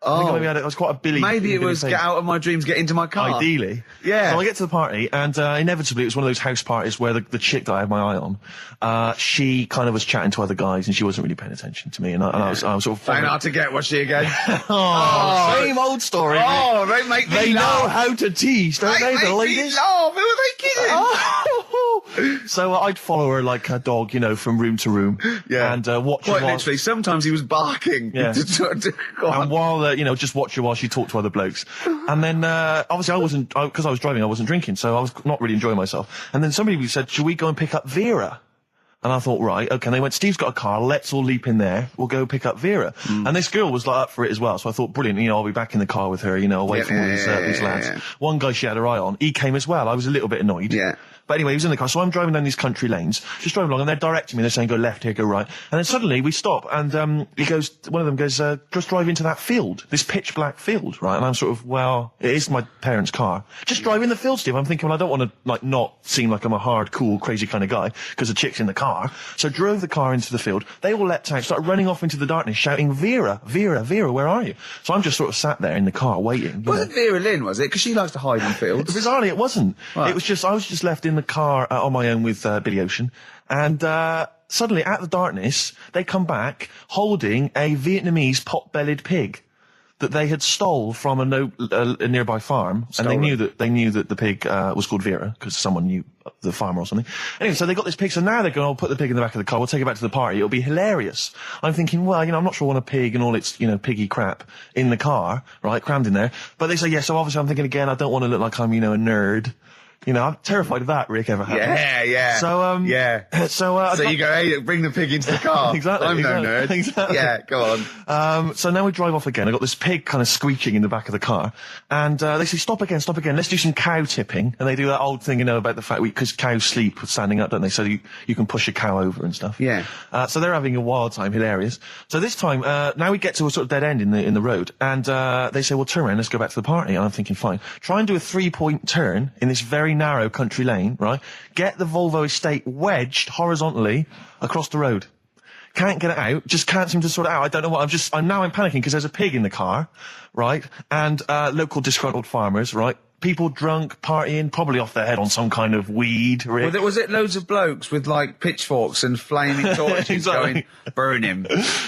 I think maybe it was quite a Billy. Maybe it Billy was thing. get out of my dreams, get into my car. Ideally. Yeah. So I get to the party, and inevitably it was one of those house parties where the chick that I had my eye on, she kind of was chatting to other guys, and she wasn't really paying attention to me, and I was sort of... Trying hard to get, was she again? Same old story. Oh, they make me They know laugh. how to tease, don't they, the make me ladies? laugh. Who are they kidding? So I'd follow her like a dog, from room to room. Yeah. And watch her Quite while... literally, sometimes he was barking. Yeah. Go on. And while, just watch her while she talked to other blokes. And then, obviously because I was driving, I wasn't drinking, so I was not really enjoying myself. And then somebody said, should we go and pick up Vera? And I thought, right, okay. And they went, Steve's got a car, let's all leap in there, we'll go pick up Vera. And this girl was like up for it as well, so I thought, brilliant, I'll be back in the car with her, away from all these lads. Yeah. One guy she had her eye on, he came as well, I was a little bit annoyed. Yeah. But anyway, he was in the car, so I'm driving down these country lanes, just driving along, and they're directing me, they're saying, go left here, go right. And then suddenly we stop, and one of them goes, just drive into that field, this pitch black field, right? And I'm sort of, well, it is my parents' car. Just drive in the field, Steve. I'm thinking, well, I don't want to, not seem like I'm a hard, cool, crazy kind of guy, because the chick's in the car. So drove the car into the field. They all leapt out, started running off into the darkness, shouting, Vera, Vera, Vera, where are you? So I'm just sort of sat there in the car waiting. Wasn't Vera Lynn, was it? Because she likes to hide in fields. Bizarrely, it wasn't. Right. It was just, I was just left in the car on my own with Billy Ocean, and suddenly, at the darkness, they come back holding a Vietnamese pot-bellied pig that they had stole from a nearby farm, and they knew that the pig was called Vera because someone knew the farmer or something. Anyway, so they got this pig, so now they're going, I'll put the pig in the back of the car, we'll take it back to the party, it'll be hilarious. I'm thinking, well, I'm not sure I want a pig and all its, piggy crap in the car, right, crammed in there. But they say, yeah, so obviously I'm thinking again, I don't want to look like I'm, a nerd. I'm terrified of that, Rick, ever happens. Yeah. So, So you go, hey, bring the pig into the car. Exactly. I'm no nerd. Exactly. Yeah, go on. So now we drive off again. I got this pig kind of squeaking in the back of the car. And, they say, stop again. Let's do some cow tipping. And they do that old thing, about the fact because cows sleep standing up, don't they? So you can push a cow over and stuff. Yeah. So they're having a wild time, hilarious. So this time, now we get to a sort of dead end in the road. And, they say, well, turn around, let's go back to the party. And I'm thinking, fine. Try and do a 3-point turn in this very narrow country lane, right? Get the Volvo estate wedged horizontally across the road. Can't get it out, just can't seem to sort it out. I don't know what, I'm panicking because there's a pig in the car, right? And, local disgruntled farmers, right? People drunk, partying, probably off their head on some kind of weed, Rick. Was it loads of blokes with, pitchforks and flaming torches Exactly. going, burn him.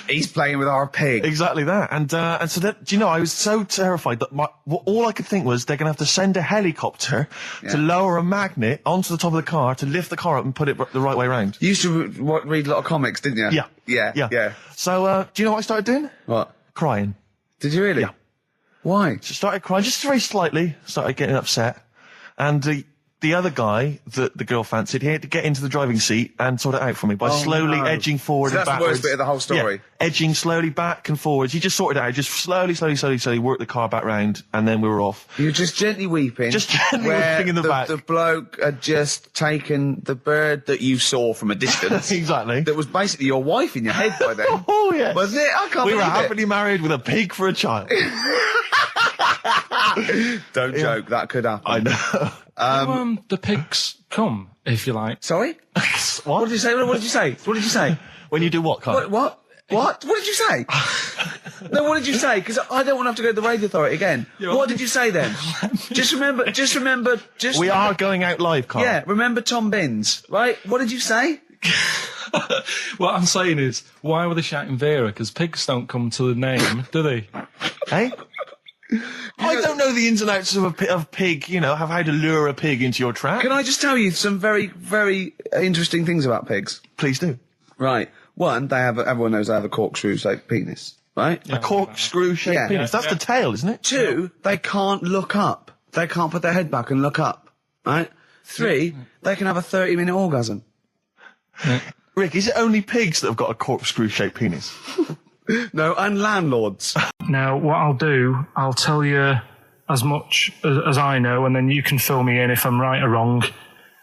He's playing with our pig. Exactly that. And so that, do you know, I was so terrified that all I could think was they're going to have to send a helicopter to lower a magnet onto the top of the car to lift the car up and put it the right way around. You used to read a lot of comics, didn't you? Yeah. So, do you know what I started doing? What? Crying. Did you really? Yeah. Why? So started crying, just very slightly, started getting upset. And the other guy that the girl fancied, he had to get into the driving seat and sort it out for me by slowly edging forward So and that's the backwards. worst bit of the whole story. Yeah, edging slowly back and forwards. He just sorted it out, just slowly worked the car back round, and then we were off. You were just gently weeping. Just gently where weeping in the back. The bloke had just taken the bird that you saw from a distance. Exactly. That was basically your wife in your head by then. Oh, yes. Was it? I can't We were believe it. happily married with a pig for a child. Don't joke, that could happen. I know. The pig's come, if you like. Sorry? What did you say? What did you say? What did you say? When you do what, Carl? What? What did you say? No, what did you say? Because I don't want to have to go to the radio authority again. What did you say then? Just remember. We are going out live, Carl. Yeah, remember Tom Binns, right? What did you say? What I'm saying is, why were they shouting Vera? Because pigs don't come to the name, do they? Hey? I don't know the ins and outs of pig, of how to lure a pig into your trap. Can I just tell you some very, very interesting things about pigs? Please do. Right. One, everyone knows they have a corkscrew-shaped penis, right? A corkscrew-shaped penis. That's the tail, isn't it? Two, they can't look up. They can't put their head back and look up, right? Three, they can have a 30-minute orgasm. Rick, is it only pigs that have got a corkscrew-shaped penis? No, and landlords. Now, what I'll do, I'll tell you as much as I know, and then you can fill me in if I'm right or wrong.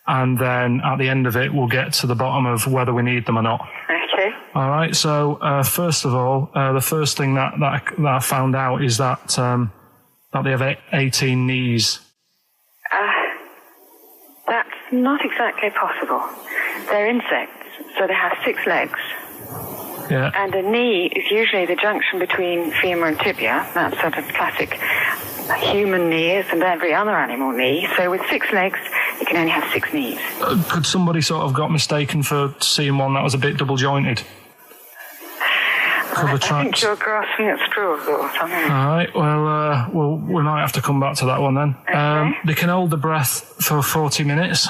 And then at the end of it, we'll get to the bottom of whether we need them or not. Okay. All right. So first of all, the first thing that I found out is that they have 18 knees. That's not exactly possible. They're insects, so they have 6 legs. Yeah. And a knee is usually the junction between femur and tibia. That's sort of classic human knees and every other animal knee. So with 6 legs, you can only have 6 knees. Could somebody sort of got mistaken for seeing one that was a bit double jointed? I think you're grasping at straws or something. All right. Well, we might have to come back to that one then. Okay. They can hold the breath for 40 minutes.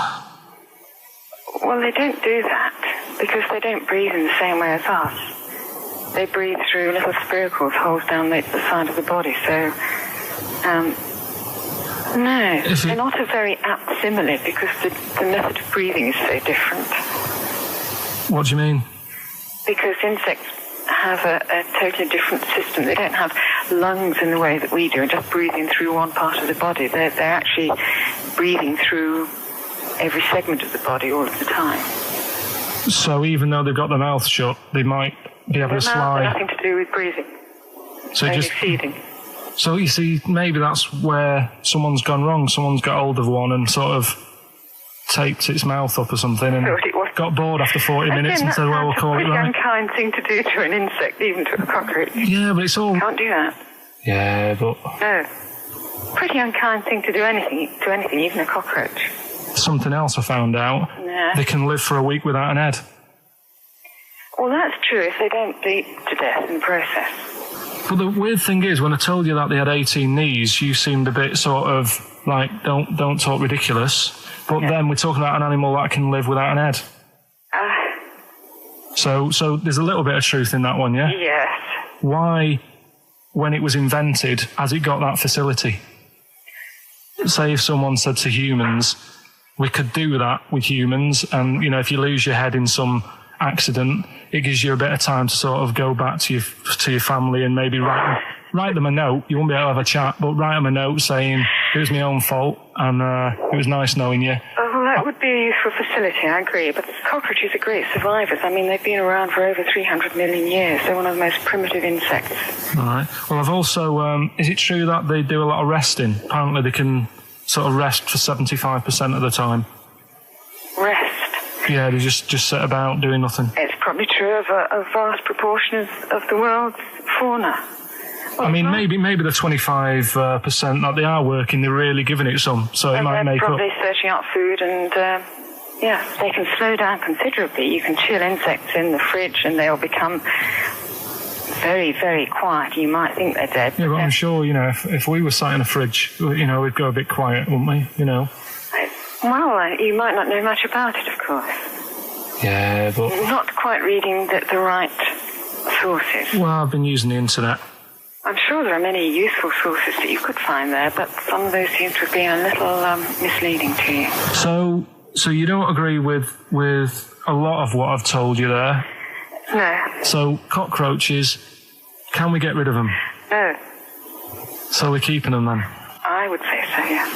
Well, they don't do that because they don't breathe in the same way as us. They breathe through little spiracles, holes down the side of the body. So, no, they're not a very apt simile because the method of breathing is so different. What do you mean? Because insects have a totally different system. They don't have lungs in the way that we do and just breathing through one part of the body. They're actually breathing through every segment of the body all of the time. So even though they've got their mouth shut, they might be able to slide. Nothing to do with breathing. So only just feeding. So you see, maybe that's where someone's gone wrong. Someone's got hold of one and sort of taped its mouth up or something and got bored after 40 minutes and said, well, we'll call it right. It's a pretty unkind thing to do to an insect, even to a cockroach. Yeah, but it's all... You can't do that. Yeah, but... No. Pretty unkind thing to do anything, even a cockroach. Something else I found out. Yeah. They can live for a week without an head. Well, that's true if they don't bleed to death in the process. But the weird thing is, when I told you that they had 18 knees, you seemed a bit sort of like, don't talk ridiculous. But then we're talking about an animal that can live without an head. So there's a little bit of truth in that one, yeah? Yes. Why, when it was invented, has it got that facility? Say if someone said to humans, we could do that with humans, and, if you lose your head in some accident, it gives you a bit of time to sort of go back to your family and maybe write them a note. You won't be able to have a chat, but write them a note saying, it was my own fault, and it was nice knowing you. Well, that would be a useful facility, I agree. But cockroaches are great survivors. I mean, they've been around for over 300 million years. They're one of the most primitive insects. All right. Well, I've also... is it true that they do a lot of resting? Apparently they can sort of rest for 75% of the time. Rest? Yeah, they just sit about doing nothing. It's probably true of a vast proportion of the world's fauna. I mean, maybe the 25% that they are working, they're really giving it some, so it might make up. They're probably searching out food and, they can slow down considerably. You can chill insects in the fridge and they'll become very, very quiet. You might think they're dead. Yeah, but I'm sure, if we were sat in a fridge, we'd go a bit quiet, wouldn't we, Well, you might not know much about it, of course. Yeah, but... You're not quite reading the right sources. Well, I've been using the internet. I'm sure there are many useful sources that you could find there, but some of those seem to have been a little misleading to you. So you don't agree with a lot of what I've told you there? No. So cockroaches, can we get rid of them? No. So we're keeping them then? I would say so, yeah.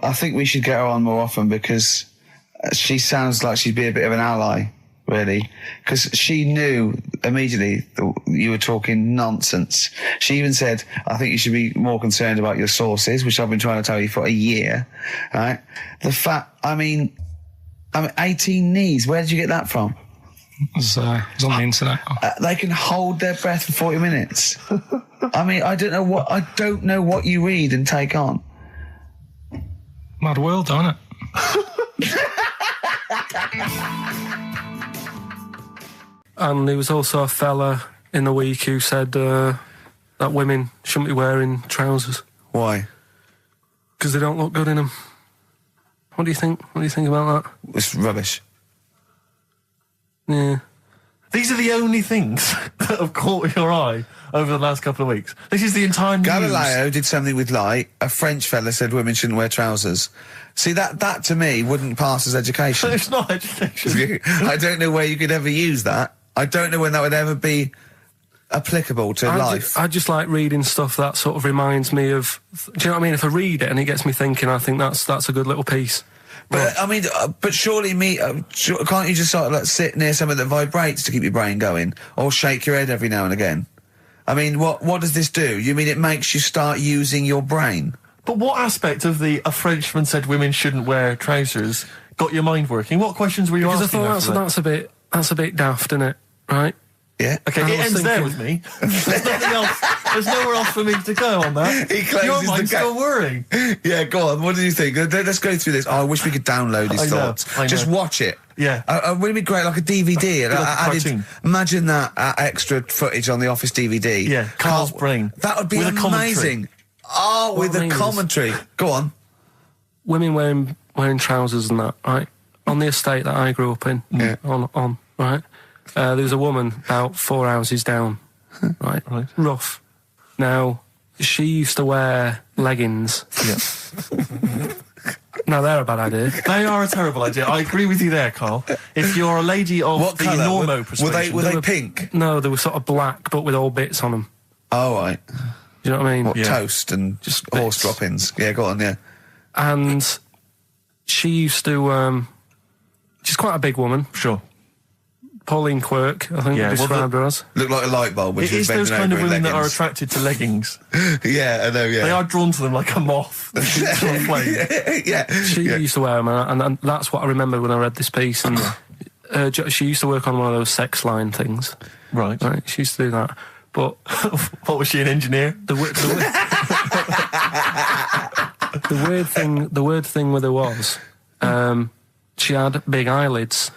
I think we should get her on more often because she sounds like she'd be a bit of an ally, really, because she knew immediately that you were talking nonsense. She even said, I think you should be more concerned about your sources, which I've been trying to tell you for a year, right? The fact, I mean, 18 knees, where did you get that from? It was on the internet. They can hold their breath for 40 minutes. I mean, I don't know what you read and take on. Mad world, don't it? And there was also a fella in the week who said that women shouldn't be wearing trousers Why? because they don't look good in them. What do you think? What do you think about that? It's rubbish. Yeah. These are the only things that have caught your eye over the last couple of weeks. This is the entire news. Galileo did something with light. A French fella said women shouldn't wear trousers. See, that to me wouldn't pass as education. It's not education. I don't know where you could ever use that. I don't know when that would ever be applicable to life. I just like reading stuff that sort of reminds me of. Do you know what I mean? If I read it and it gets me thinking, I think that's a good little piece. But I mean, but surely can't you just sort of like sit near something that vibrates to keep your brain going, or shake your head every now and again? I mean, what does this do? You mean it makes you start using your brain? But what aspect of a Frenchman said women shouldn't wear trousers got your mind working? What questions were you asking? Because I thought that's a bit daft, isn't it? Right? Yeah. Okay, it ends there with me. There's nothing else. There's nowhere else for me to go on that. He closes your the mind's still worrying. Yeah, go on. What do you think? Let's go through this. Oh, I wish we could download his thoughts. I know. Just watch it. Yeah. Wouldn't it be great, like a DVD? Like a cartoon. Imagine that extra footage on the Office DVD. Yeah, Carl's brain. That would be with amazing. Oh, with a commentary. Go on. Women wearing trousers and that, right? On the estate that I grew up in, on right? There was a woman about 4 houses down, right? Rough. Now, she used to wear leggings. Yeah. Now, they're a bad idea. They are a terrible idea. I agree with you there, Carl. If you're a lady of What the colour? normo persuasion... Were they pink? No, they were sort of black, but with all bits on them. Oh, right. Do you know what I mean? What, toast and Just horse bits. droppings? Yeah, go on, yeah. And she used to... she's quite a big woman. Sure. Pauline Quirk, I think Yeah, we described her as. Looked like a light bulb when It she was is those bending kind over of in women that are leggings. attracted to leggings. Yeah, I know, yeah. They are drawn to them like a moth. Yeah. She used to wear them, and that's what I remember when I read this piece. And she used to work on one of those sex line things. Right. She used to do that. But what was she, an engineer? the weird thing with her was, she had big eyelids.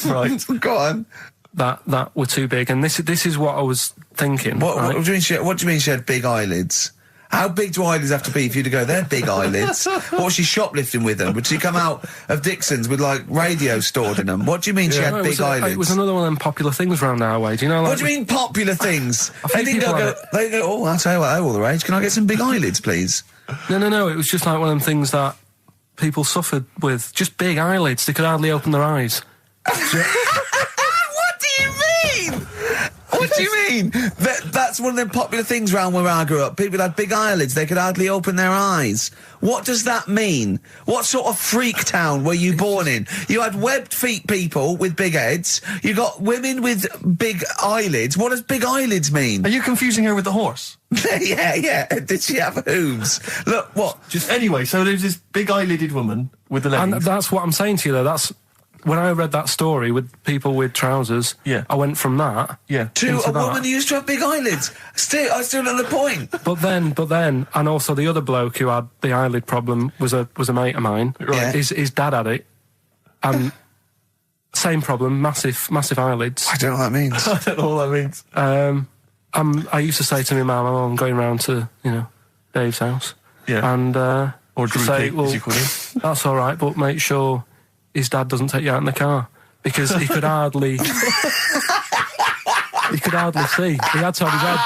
Right. Go on. That were too big, and this is what I was thinking. What right? do you mean she had big eyelids? How big do eyelids have to be for you to go, they're big eyelids? What was she shoplifting with them? Would she come out of Dixon's with, like, radio stored in them? What do you mean she had No, big eyelids? It was another one of them popular things round our way. Do you know? Like, What do you mean popular things? They didn't people go, have they go, oh, I'll tell you what, they're all the rage. Can I get some big eyelids, please? No. It was just like one of them things that people suffered with. Just big eyelids. They could hardly open their eyes. What do you mean? What do you mean? That's one of them popular things round where I grew up. People had big eyelids. They could hardly open their eyes. What does that mean? What sort of freak town were you born in? You had webbed feet people with big heads. You got women with big eyelids. What does big eyelids mean? Are you confusing her with the horse? Yeah. Did she have hooves? Look, what? Anyway, so there's this big eyelided woman with the leggings. And that's what I'm saying to you, though. That's when I read that story with people with trousers. Yeah. I went from that. Yeah. To into a that. woman who used to have big eyelids. I still know the point. But then, and also the other bloke who had the eyelid problem was a mate of mine. Right. His dad had it, and same problem, massive eyelids. I don't know what that means. I don't know what that means. I used to say to my mum, I'm going round to Dave's house. Yeah. And Or to Drew say, Pig, well, as you call him. that's all right, but make sure his dad doesn't take you out in the car, because he could hardly see. He had to have his head.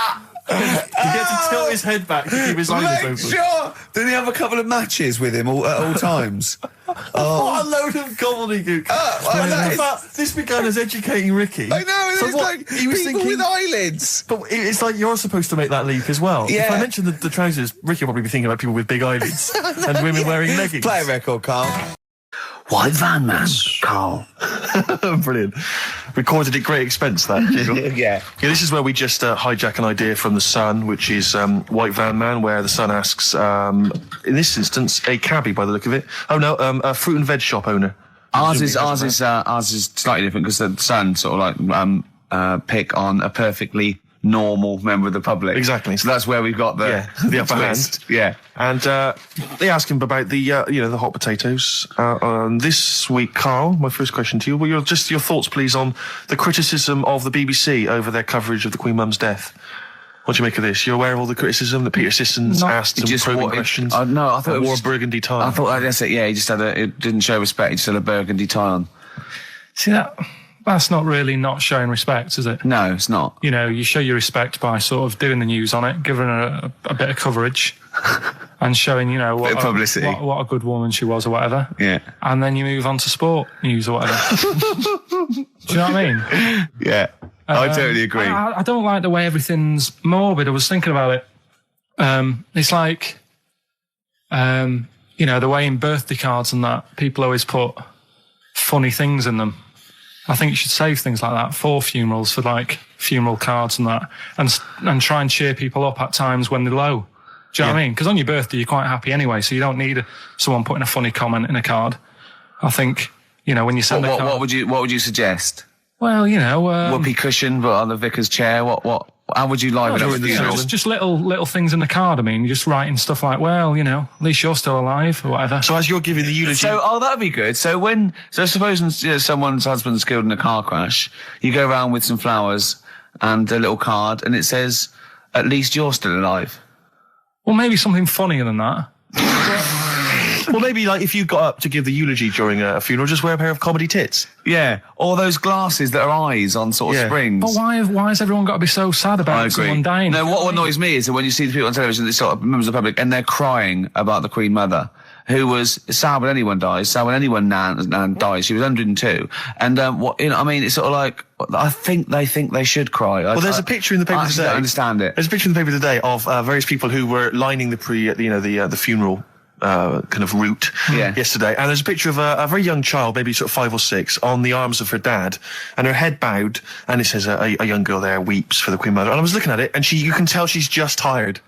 He had to tilt his head back to keep his eyes Make open. sure! Didn't he have a couple of matches with him at all times? What a load of gobbledygook. Well, that is- But this began as educating Ricky. I know, So it's what, like he was people thinking, with eyelids. But it's like you're supposed to make that leap as well. Yeah. If I mentioned the trousers, Ricky will probably be thinking about people with big eyelids and women wearing leggings. Play a record, Carl. White Van Man, Carl. Brilliant. Recorded at great expense, that. Yeah. This is where we just hijack an idea from The Sun, which is White Van Man, where The Sun asks, in this instance, a cabbie by the look of it. Oh no, a fruit and veg shop owner. Ours is slightly different because the Sun sort of like pick on a perfectly normal member of the public. Exactly. So that's where we've got the upper hand. Yeah. And they ask him about the the hot potatoes. This week, Carl, my first question to you, well, your thoughts, please, on the criticism of the BBC over their coverage of the Queen Mum's death. What do you make of this? You're aware of all the criticism that Peter Sissons asked some probing questions? No, I thought it was wore a burgundy tie. I thought that's it. Yeah, he just it didn't show respect. He just had a burgundy tie on. See, that's not really not showing respect, is it? No, it's not. You know, you show your respect by sort of doing the news on it, giving her a bit of coverage, and showing, you know, what publicity. What a good woman she was or whatever. Yeah. And then you move on to sport news or whatever. Do you know what I mean? Yeah. I totally agree. I don't like the way everything's morbid. I was thinking about it. It's like, the way in birthday cards and that, people always put funny things in them. I think you should save things like that for funerals, for like funeral cards and that, and try and cheer people up at times when they're low. Do you know what I mean? Because on your birthday, you're quite happy anyway, so you don't need someone putting a funny comment in a card. I think, when you send a card... What would you suggest? Well, whoopee cushion, but on the vicar's chair. How would you liven up the funeral? Just little things in the card. I mean, you're just writing stuff like, well, at least you're still alive or whatever. So as you're giving the eulogy, that'd be good. So suppose someone's husband's killed in a car crash, you go around with some flowers and a little card, and it says, "At least you're still alive." Well, maybe something funnier than that. Well, maybe like if you got up to give the eulogy during a funeral, just wear a pair of comedy tits. Yeah, or those glasses that are eyes on sort of springs. But why has everyone got to be so sad about someone dying? No, what annoys me is that when you see the people on television, they sort of members of the public, and they're crying about the Queen Mother, who was sad when anyone dies, sad when anyone nan dies. She was 102, and it's sort of like I think they should cry. Well, there's a picture in the paper today. I don't understand it. There's a picture in the paper today of various people who were lining the funeral kind of route yesterday, and there's a picture of a very young child, maybe sort of 5 or 6, on the arms of her dad, and her head bowed, and it says a young girl there weeps for the Queen Mother. And I was looking at it, and you can tell she's just tired.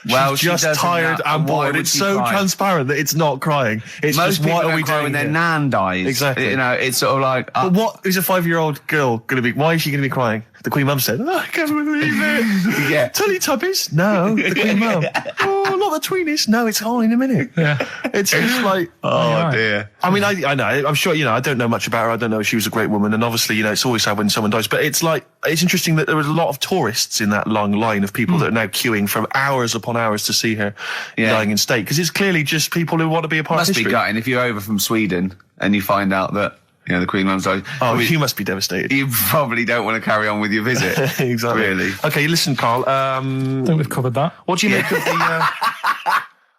Well, she's just tired and bored. It's so transparent that it's not crying. It's most just, what are we cry doing when their here? nan dies? Exactly. It's sort of like. But what is a 5-year-old girl going to be? Why is she going to be crying? The Queen Mum said, I can't believe it. Yeah. Teletubbies? No. The Queen Mum. Oh, not the Tweenies? No, it's all in a minute. Yeah. It's just like, oh dear. I mean, I know, I'm sure, I don't know much about her. I don't know if she was a great woman. And obviously, it's always sad when someone dies. But it's like, it's interesting that there was a lot of tourists in that long line of people that are now queuing for hours upon hours to see her dying in state. Because it's clearly just people who want to be a part of history. Must be gutting if you're over from Sweden and you find out that the Queen Mum's died. Oh, you must be devastated. You probably don't want to carry on with your visit. Exactly. Really. Okay, listen, Carl. I think we've covered that. What do you make of the?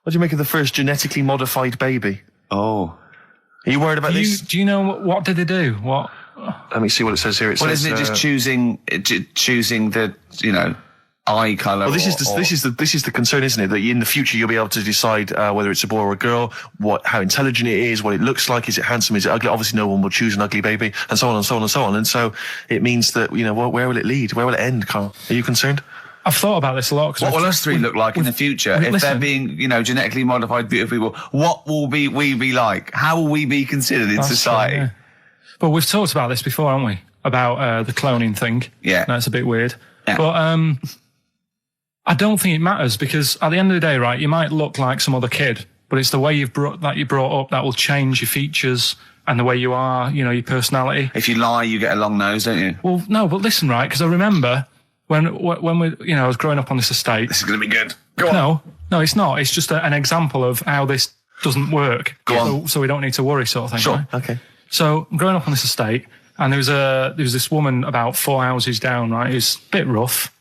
What do you make of the first genetically modified baby? Oh, are you worried about this? Do you know what did they do? What? Let me see what it says here. Isn't it just choosing the eye colour? Well, this is the concern, isn't it? That in the future you'll be able to decide whether it's a boy or a girl, how intelligent it is, what it looks like, is it handsome, is it ugly? Obviously, no one will choose an ugly baby, and so on and so on and so on. And so it means that where will it lead? Where will it end, Carl? Are you concerned? I've thought about this a lot. What will us three look like in the future if they're being, genetically modified beautiful people? What will we be like? How will we be considered in society? True, yeah. But we've talked about this before, haven't we? About the cloning thing. Yeah, that's a bit weird. Yeah. But I don't think it matters, because at the end of the day, right, you might look like some other kid, but it's the way you're brought up that will change your features and the way you are, your personality. If you lie, you get a long nose, don't you? Well, no, but listen, right, because I remember when we, I was growing up on this estate. This is going to be good. Go on. No, it's not. It's just an example of how this doesn't work. Go on. So we don't need to worry, sort of thing. Sure. Right? Okay. So I'm growing up on this estate, and there was this woman about 4 houses down, right, who's a bit rough.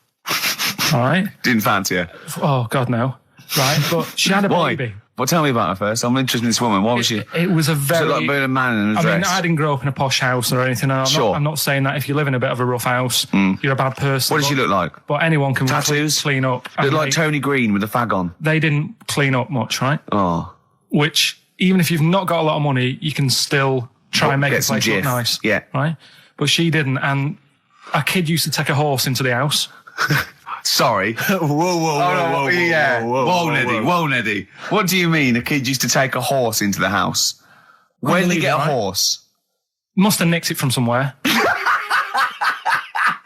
All right. Didn't fancy her. Oh God, no. Right, but she had a baby. Well, tell me about her first. I'm interested in this woman. Why was she? It was a very. Was it like being a man in a dress? I mean, I didn't grow up in a posh house or anything. I'm not saying that if you live in a bit of a rough house, you're a bad person. What did she look like? But anyone can tattoos, clean up. Looked like Tony Green with a fag on. They didn't clean up much, right? Oh. Which even if you've not got a lot of money, you can still try and make Get the some place look jiff. nice. Yeah. Right? But she didn't, and a kid used to take a horse into the house. Sorry. Whoa, Yeah. Whoa, Neddy. Neddy. What do you mean a kid used to take a horse into the house? Where did he get a Unbelievable, right? horse? Must have nicked it from somewhere.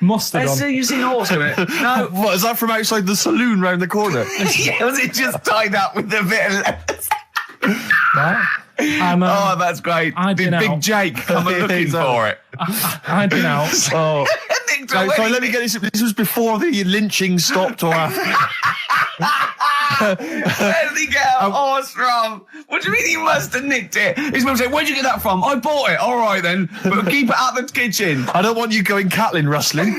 Must have done. You've seen a horse in it? No. What, is that from outside the saloon round the corner? Yeah, was it just tied up with a bit of leather? Right? Oh, that's great. I'd Did been Big out. Jake come and looking for it? I'd been out. Oh. Nicked Sorry, away. let me get this. This was before the lynching stopped or after. Where did he get a horse from? What do you mean he must have nicked it? His mum said, where'd you get that from? I bought it. All right then. But keep it out of the kitchen. I don't want you going Catlin rustling.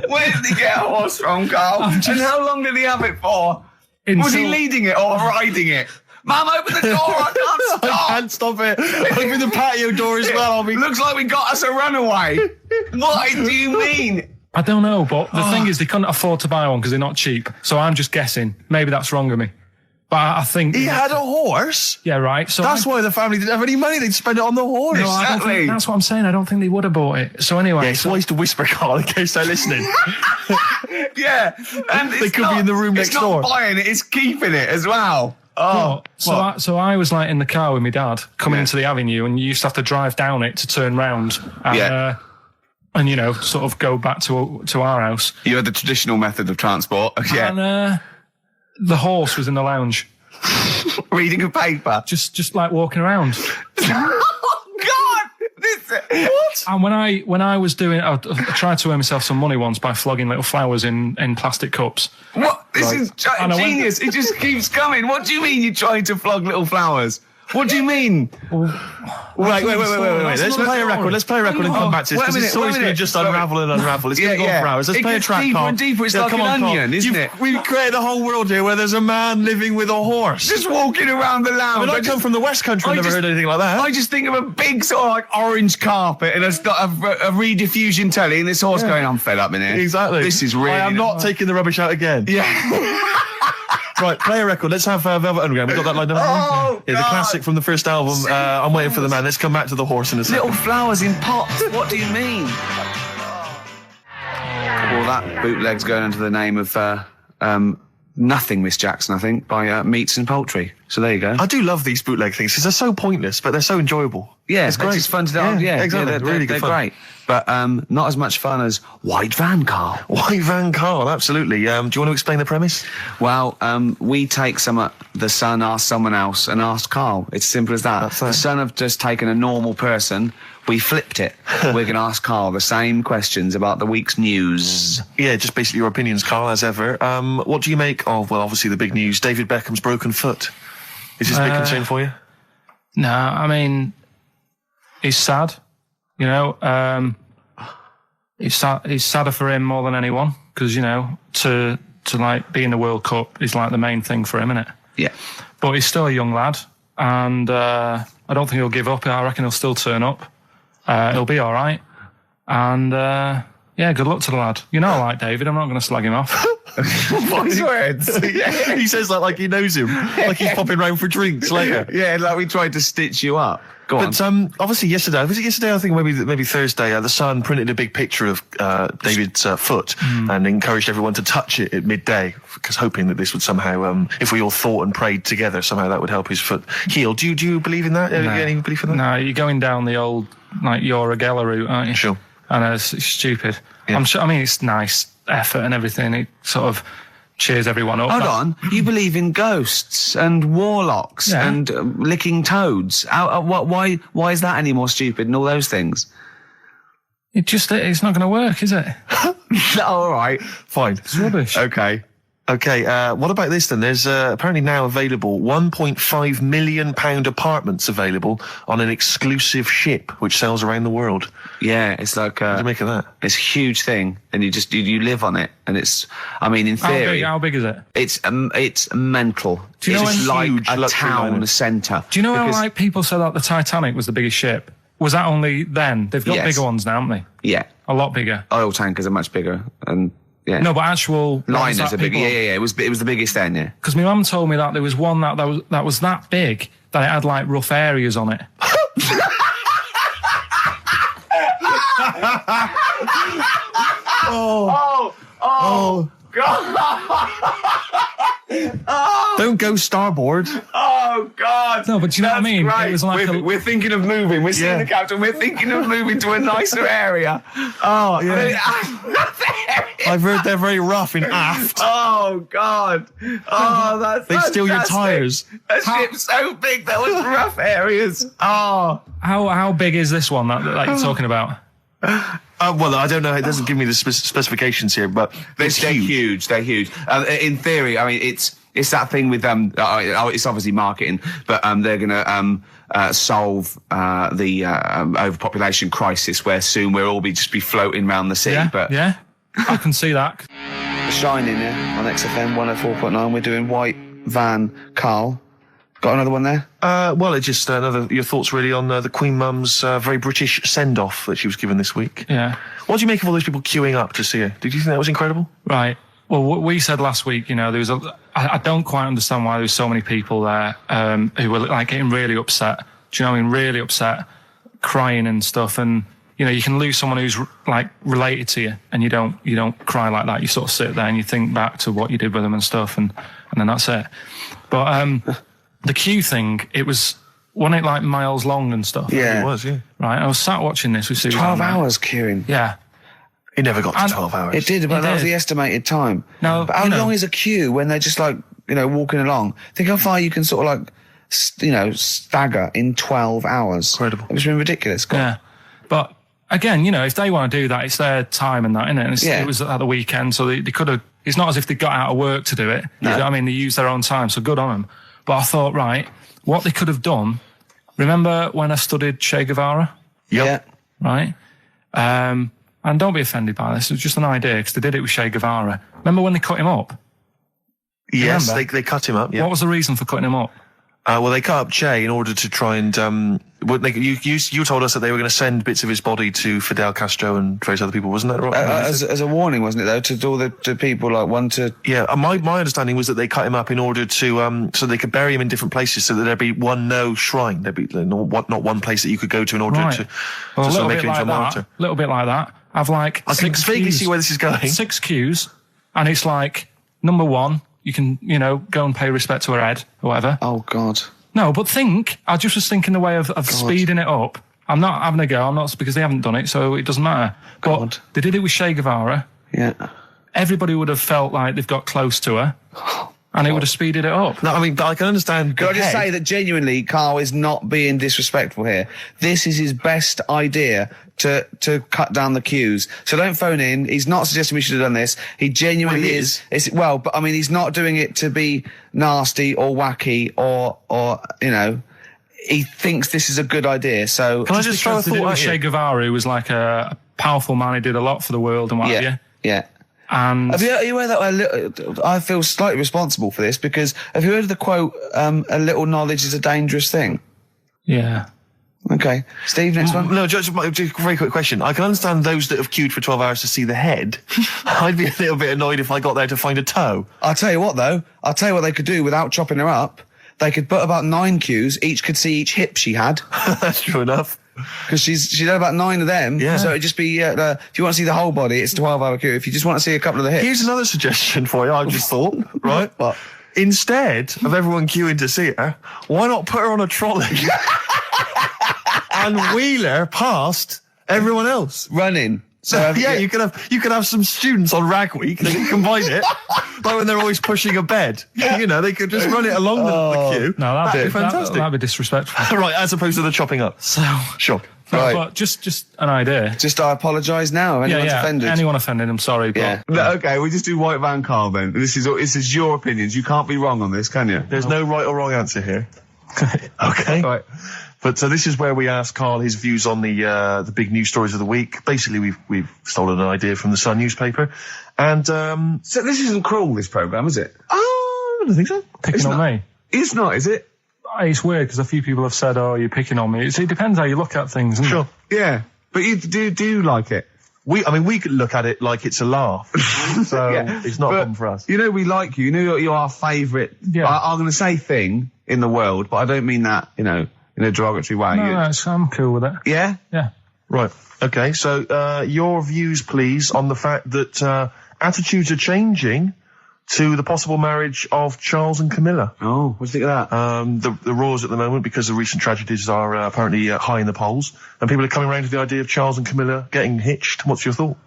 Where did he get a horse from, Carl? And how long did he have it for? Was he leading it or riding it? Mum, open the door. I can't stop. I can't stop it. Open the patio door as well. I'll be... Looks like we got us a runaway. What do you mean? I don't know, but the thing is, they couldn't afford to buy one because they're not cheap. So I'm just guessing. Maybe that's wrong of me. But I think... He had a horse? Yeah, right. So That's why the family didn't have any money. They'd spend it on the horse. No, I don't think, that's what I'm saying. I don't think they would have bought it. So anyway... Yeah, it's wise to whisper, Carl, in case they're listening. Yeah. And They could be in the room next door. It's not buying it, it's keeping it as well. Oh. So I was like in the car with my dad coming into the avenue, and you used to have to drive down it to turn round. And, and you know, sort of go back to our house. You had the traditional method of transport. Yeah. And the horse was in the lounge. Reading a paper. Just like walking around. Oh, God! What? And when I was doing, I tried to earn myself some money once by flogging little flowers in plastic cups. What? This is And I went- genius. It just keeps coming. What do you mean you're trying to flog little flowers? What do you mean? Wait. Let's play a record. Let's play a record and come back to this, Wait a because minute, this story's wait a going to minute. just unravel and unravel. It's going to go for hours. Let's It play a gets track, deeper Carl. and deeper. It's like come an on, Carl. onion, isn't it? We've created a whole world here where there's a man living with a horse. Just walking around the lounge. I come from the West Country. I've never heard anything like that. I just think of a big sort of like orange carpet and a rediffusion telly and this horse going, I'm fed up in here. Exactly. This is really... I am not taking the rubbish out again. Yeah. Right, play a record. Let's have Velvet Underground. We've got that lined up. Oh, yeah, the God. classic from the first album. I'm waiting for the man. Let's come back to the horse in a second. Little flowers in pots. What do you mean? Well, that bootleg's going under the name of Nothing, Miss Jackson, I think, by Meats and Poultry. So there you go. I do love these bootleg things because they're so pointless, but they're so enjoyable. Yeah, it's great. It's fun to do. Yeah, exactly. They're really good fun. great. But not as much fun as White Van Carl. White Van Carl, absolutely. Do you want to explain the premise? Well, we take the Sun, ask someone else, and ask Carl. It's simple as that. That's The it. Sun have just taken a normal person. We flipped it. We're going to ask Carl the same questions about the week's news. Yeah, just basically your opinions, Carl, as ever. What do you make of, well, obviously the big news, David Beckham's broken foot? Is this a big concern for you? No, I mean, he's sad. You know, it's sadder for him more than anyone because, you know, to like be in the World Cup is like the main thing for him, isn't it? Yeah. But he's still a young lad, and I don't think he'll give up. I reckon he'll still turn up. He'll be all right. And yeah, good luck to the lad. You know, I like David. I'm not going to slag him off. Wise words. Yeah. He says that like he knows him, like he's popping round for drinks later. Yeah, like we tried to stitch you up. Go on. But obviously yesterday, was it yesterday? I think maybe Thursday. The Sun printed a big picture of David's foot and encouraged everyone to touch it at midday, because hoping that this would somehow, if we all thought and prayed together, somehow that would help his foot heal. Do you believe in that? No. Any belief in that? No, you're going down the old like Yoragella route, aren't you? Sure. And it's stupid. Yeah. I'm sure. I mean, it's nice effort and everything. It sort of cheers everyone up. Hold on. You believe in ghosts and warlocks Yeah. and licking toads. Why is that any more stupid than all those things? It's not going to work, is it? All right. Fine. It's rubbish. Okay. Okay, what about this then? There's apparently now available £1.5 million apartments available on an exclusive ship which sails around the world. Yeah, it's like What do you make of that? it's a huge thing, and you live on it, and it's. I mean, in theory, How big is it? it's mental. Do you know it's when- like Huge a luxury town liner. centre. Do you know how Because- like people said that the Titanic was the biggest ship? Was that only then? They've got Yes. bigger ones now, haven't they? Yeah, A lot bigger. oil tankers are much bigger, and Yeah. No, but actual Liners are big. Yeah. It was the biggest then. Yeah. Because my mum told me that there was one that was that big that it had like rough areas on it. Oh, God. Don't go starboard. Oh God! No, but do you know what I mean? Right. It was like we're thinking of moving. We're seeing the captain. We're thinking of moving to a nicer area. Oh, yeah. I've heard they're very rough in aft. Oh God! Oh, that's they steal your tyres. A ship's so big that was rough areas. Oh, how big is this one that you're talking about? Well, I don't know. It doesn't give me the specifications here, but they're huge. They're huge. In theory, I mean, it's that thing with it's obviously marketing, but they're going to solve the overpopulation crisis, where soon we'll all just be floating around the sea. Yeah, I can see that. Shining, yeah, on XFM 104.9. We're doing White Van Karl. Got another one there? Well, it's just your thoughts really on the Queen Mum's very British send-off that she was given this week. Yeah. What do you make of all those people queuing up to see her? Did you think that was incredible? Right. Well, what we said last week, there was I don't quite understand why there was so many people there who were like getting really upset. Do you know what I mean? Really upset, crying and stuff. And you can lose someone who's like related to you, and you don't cry like that. You sort of sit there and you think back to what you did with them and stuff, and then that's it. But the queue thing, wasn't it like miles long and stuff? Yeah. It was, yeah. Right, I was sat watching this with Sue. 12 hours queuing. Yeah. It never got to 12 hours. It did, but that was the estimated time. No, but how long is a queue when they're just like, walking along? Think how far you can sort of like, stagger in 12 hours. Incredible. It's been ridiculous. Yeah. But again, if they want to do that, it's their time and that, isn't it? And it was at the weekend, so they could have, it's not as if they got out of work to do it. No. You know what I mean? They used their own time, so good on them. But I thought, right, what they could have done, remember when I studied Che Guevara? Yep. Yeah. Right? And don't be offended by this, it was just an idea, because they did it with Che Guevara. Remember when they cut him up? Yes, they cut him up, yeah. What was the reason for cutting him up? Well, they cut up Che in order to try and... you told us that they were going to send bits of his body to Fidel Castro and various other people, wasn't that right? As a warning, wasn't it, though, to all the people, like, one to... Yeah, my understanding was that they cut him up in order to... so they could bury him in different places, so that there'd be one shrine. There'd be not one place that you could go to in order to sort of make him into a martyr. A little bit like that. I've like... I can vaguely see where this is going. 6 queues, and it's like, number 1... You can, go and pay respect to her head or whatever. Oh, God. No, but I just was thinking the way of speeding it up. I'm not having a go. I'm not, because they haven't done it, so it doesn't matter. But they did it with Che Guevara. Yeah. Everybody would have felt like they've got close to her. And it would have speeded it up. No, I mean, but I can understand. Can I just say that genuinely, Karl is not being disrespectful here. This is his best idea to cut down the queues. So don't phone in. He's not suggesting we should have done this. He genuinely is. But I mean, he's not doing it to be nasty or wacky or he thinks this is a good idea. So can I just throw a thought at Che Guevara, who was like a powerful man who did a lot for the world and what have you. Yeah. And have you heard that? I feel slightly responsible for this, because have you heard of the quote, a little knowledge is a dangerous thing? Yeah. Okay. Steve, next one? No, just a very quick question. I can understand those that have queued for 12 hours to see the head. I'd be a little bit annoyed if I got there to find a toe. I'll tell you what, though. I'll tell you what they could do without chopping her up. They could put about 9 queues. Each could see each hip she had. That's true enough. Because she's had about 9 of them. Yeah. So it'd just be, if you want to see the whole body, it's a 12-hour queue. If you just want to see a couple of the hips. Here's another suggestion for you, I just thought, right? What? Instead of everyone queuing to see her, why not put her on a trolley and wheel her past everyone else? Running. So you could have some students on Rag Week. They can combine it, like when they're always pushing a bed. They could just run it along the queue. No, that'd be fantastic. That'd be disrespectful. Right, as opposed to the chopping up. So sure. No, Right. but just an idea. Just I apologise now if anyone's offended. Anyone offended, I'm sorry. But Yeah. No, okay, we just do White Van Karl then. This is your opinions. You can't be wrong on this, can you? There's no right or wrong answer here. Okay. Right. But this is where we ask Karl his views on the big news stories of the week. Basically, we've stolen an idea from the Sun newspaper, and So this isn't cruel, this programme, is it? I don't think so. picking on me. It's not, is it? It's weird because a few people have said, "Oh, you're picking on me." It depends how you look at things. Isn't Sure. Yeah. But you do like it? we could look at it like it's a laugh. So it's not a problem for us. You know, we like you. You know, you're our favourite. Yeah. I'm going to say thing in the world, but I don't mean that, in a derogatory way. No, I'm cool with it. Yeah? Yeah. Right. Okay. So, your views, please, on the fact that, attitudes are changing to the possible marriage of Charles and Camilla. Oh, what do you think of that? The roars at the moment, because the recent tragedies are apparently high in the polls, and people are coming around to the idea of Charles and Camilla getting hitched. What's your thought?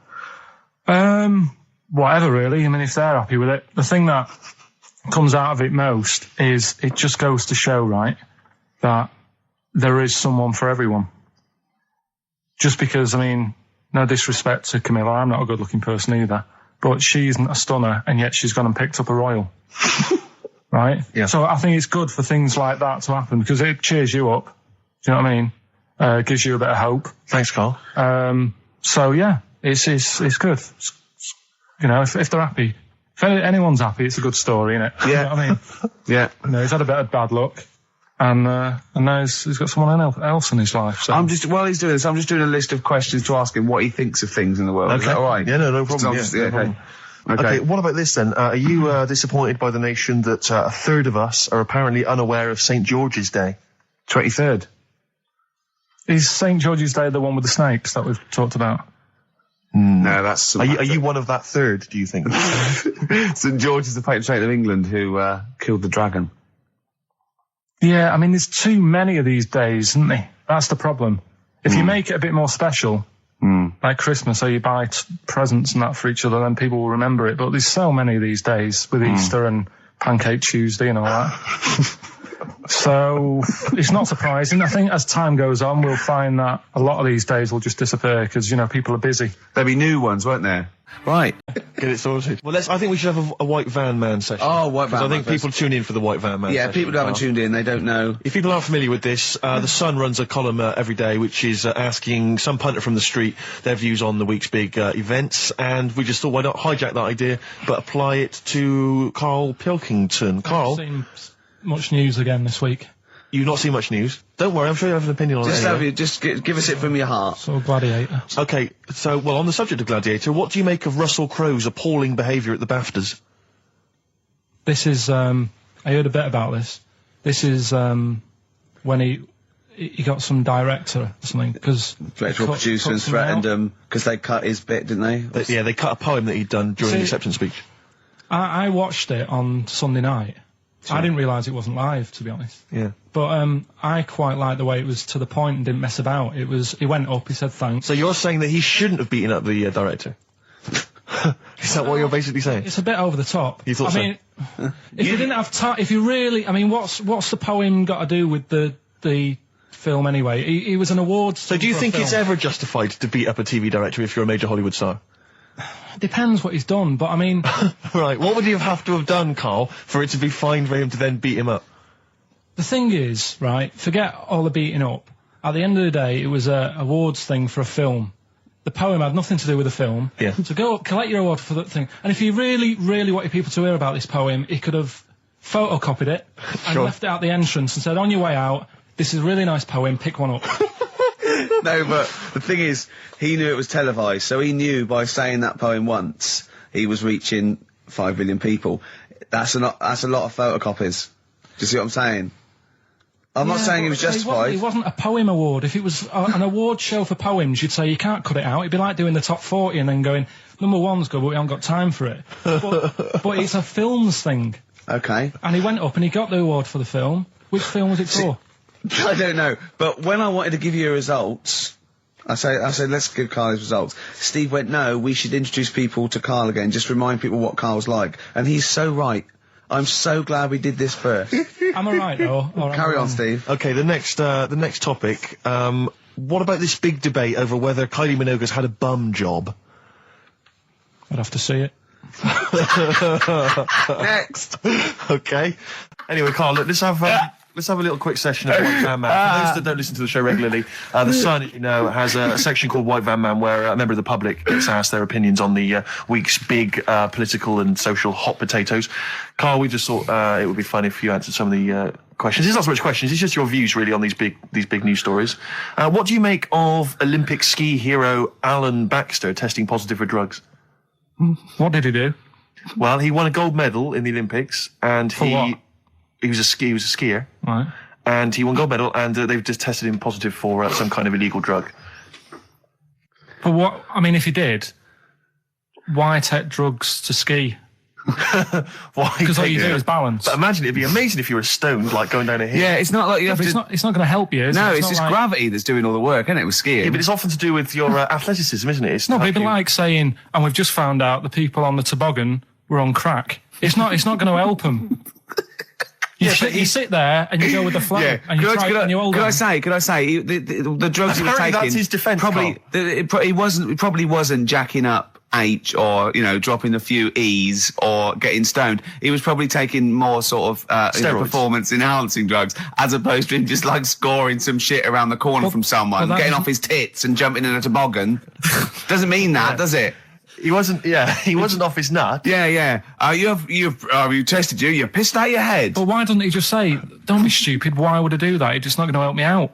Whatever, really. I mean, if they're happy with it. The thing that comes out of it most is it just goes to show, right, that there is someone for everyone. Just because, I mean, no disrespect to Camilla, I'm not a good-looking person either, but she isn't a stunner, and yet she's gone and picked up a royal. Right? Yeah. So I think it's good for things like that to happen, because it cheers you up. Do you know what I mean? Gives you a bit of hope. Thanks, Carl. So yeah, it's good. If they're happy, if anyone's happy, it's a good story, isn't it? Yeah. You know what I mean? Yeah. He's had a bit of bad luck, and now he's got someone else in his life. So. While he's doing this, I'm just doing a list of questions to ask him what he thinks of things in the world. Okay. Is that all right? Yeah, no problem. No problem. Okay, what about this then? Are you disappointed by the nation that a third of us are apparently unaware of St. George's Day? 23rd. Is St. George's Day the one with the snakes that we've talked about? No, that's... Are you one of that third, do you think? St. George is the patron saint of England who killed the dragon. Yeah, I mean, there's too many of these days, isn't there? That's the problem. If you make it a bit more special, like Christmas, so you buy presents and that for each other, then people will remember it. But there's so many of these days with Easter and Pancake Tuesday and all that. So it's not surprising. I think as time goes on, we'll find that a lot of these days will just disappear because, people are busy. There'll be new ones, won't there? Right. Get it sorted. Well, I think we should have a White Van Man session. Oh, White Van Man. I think people tune in for the White Van Man Yeah, session. people who haven't tuned in, they don't know. If people aren't familiar with this, The Sun runs a column every day which is asking some punter from the street their views on the week's big events, and we just thought, why not hijack that idea but apply it to Karl Pilkington. Carl? I've seen much news again this week. You've not seen much news? Don't worry, I'm sure you have an opinion on it. Just give us it from your heart. So Gladiator. Okay, so, well, on the subject of Gladiator, what do you make of Russell Crowe's appalling behaviour at the BAFTAs? This is, I heard a bit about this. This is, when he got some director or something, because... Director or producer and threatened him, because they cut his bit, didn't they? Yeah, they cut a poem that he'd done during the acceptance speech. I watched it on Sunday night. Sure. I didn't realise it wasn't live, to be honest. Yeah. But I quite liked the way it was to the point and didn't mess about. He went up, he said thanks. So you're saying that he shouldn't have beaten up the director? Is that what you're basically saying? It's a bit over the top. You thought so? I mean, if you didn't have time, if you really, I mean, what's the poem got to do with the film anyway? He was an awards. So do you think it's ever justified to beat up a TV director if you're a major Hollywood star? Depends what he's done, but I mean... Right, what would he have to have done, Carl, for it to be fine for him to then beat him up? The thing is, right, forget all the beating up. At the end of the day, it was a awards thing for a film. The poem had nothing to do with the film. Yeah. So go up, collect your award for that thing. And if he really, really wanted people to hear about this poem, he could have photocopied it and left it at the entrance and said, on your way out, this is a really nice poem, pick one up. No, but the thing is, he knew it was televised, so he knew by saying that poem once, he was reaching 5 billion people. That's a lot of photocopies. Do you see what I'm saying? I'm not saying he was justified. It wasn't a poem award. If it was an award show for poems, you'd say you can't cut it out. It'd be like doing the top 40 and then going, number one's good, but we haven't got time for it. But it's a films thing. Okay. And he went up and he got the award for the film. Which film was it for? I don't know, but when I wanted to give you results, I said, let's give Karl his results. Steve went, no, we should introduce people to Karl again, just remind people what Karl's like. And he's so right. I'm so glad we did this first. Am I right, though? Carry on, Steve. Okay, the next topic, what about this big debate over whether Kylie Minogue's had a bum job? I'd have to see it. Next. Okay. Anyway, Karl, look, let's have Let's have a little quick session of White Van Man. For those that don't listen to the show regularly, The Sun, has a section called White Van Man where a member of the public gets asked their opinions on the week's big political and social hot potatoes. Karl, we just thought it would be fun if you answered some of the questions. It's not so much questions, it's just your views really on these big news stories. What do you make of Olympic ski hero Alan Baxter testing positive for drugs? What did he do? Well, he won a gold medal in the Olympics, and he was a skier, right? And he won gold medal, and they've just tested him positive for some kind of illegal drug. But what? I mean, if he did, why take drugs to ski? Why? Because all you do is balance. But imagine it'd be amazing if you were stoned, like going down a hill. Yeah, it's not like you have to. It's not going to help you. Is No, it? it's just like... gravity that's doing all the work, isn't it? With skiing. Yeah, but it's often to do with your athleticism, isn't it? It's No, but it'd be like saying, and we've just found out the people on the toboggan were on crack. It's not going to help them. You sit there and you go with the flow, and you try and you hold Could on. I say, the drugs he was taking. That's his defence. Probably, it probably wasn't jacking up H or dropping a few E's or getting stoned. He was probably taking more sort of performance enhancing drugs as opposed to him just like scoring some shit around the corner from someone, getting off his tits and jumping in a toboggan. Doesn't mean that, does it? He wasn't off his nut. Yeah. You tested you. You pissed out your head. But why doesn't he just say, "Don't be stupid. Why would I do that? It's just not going to help me out."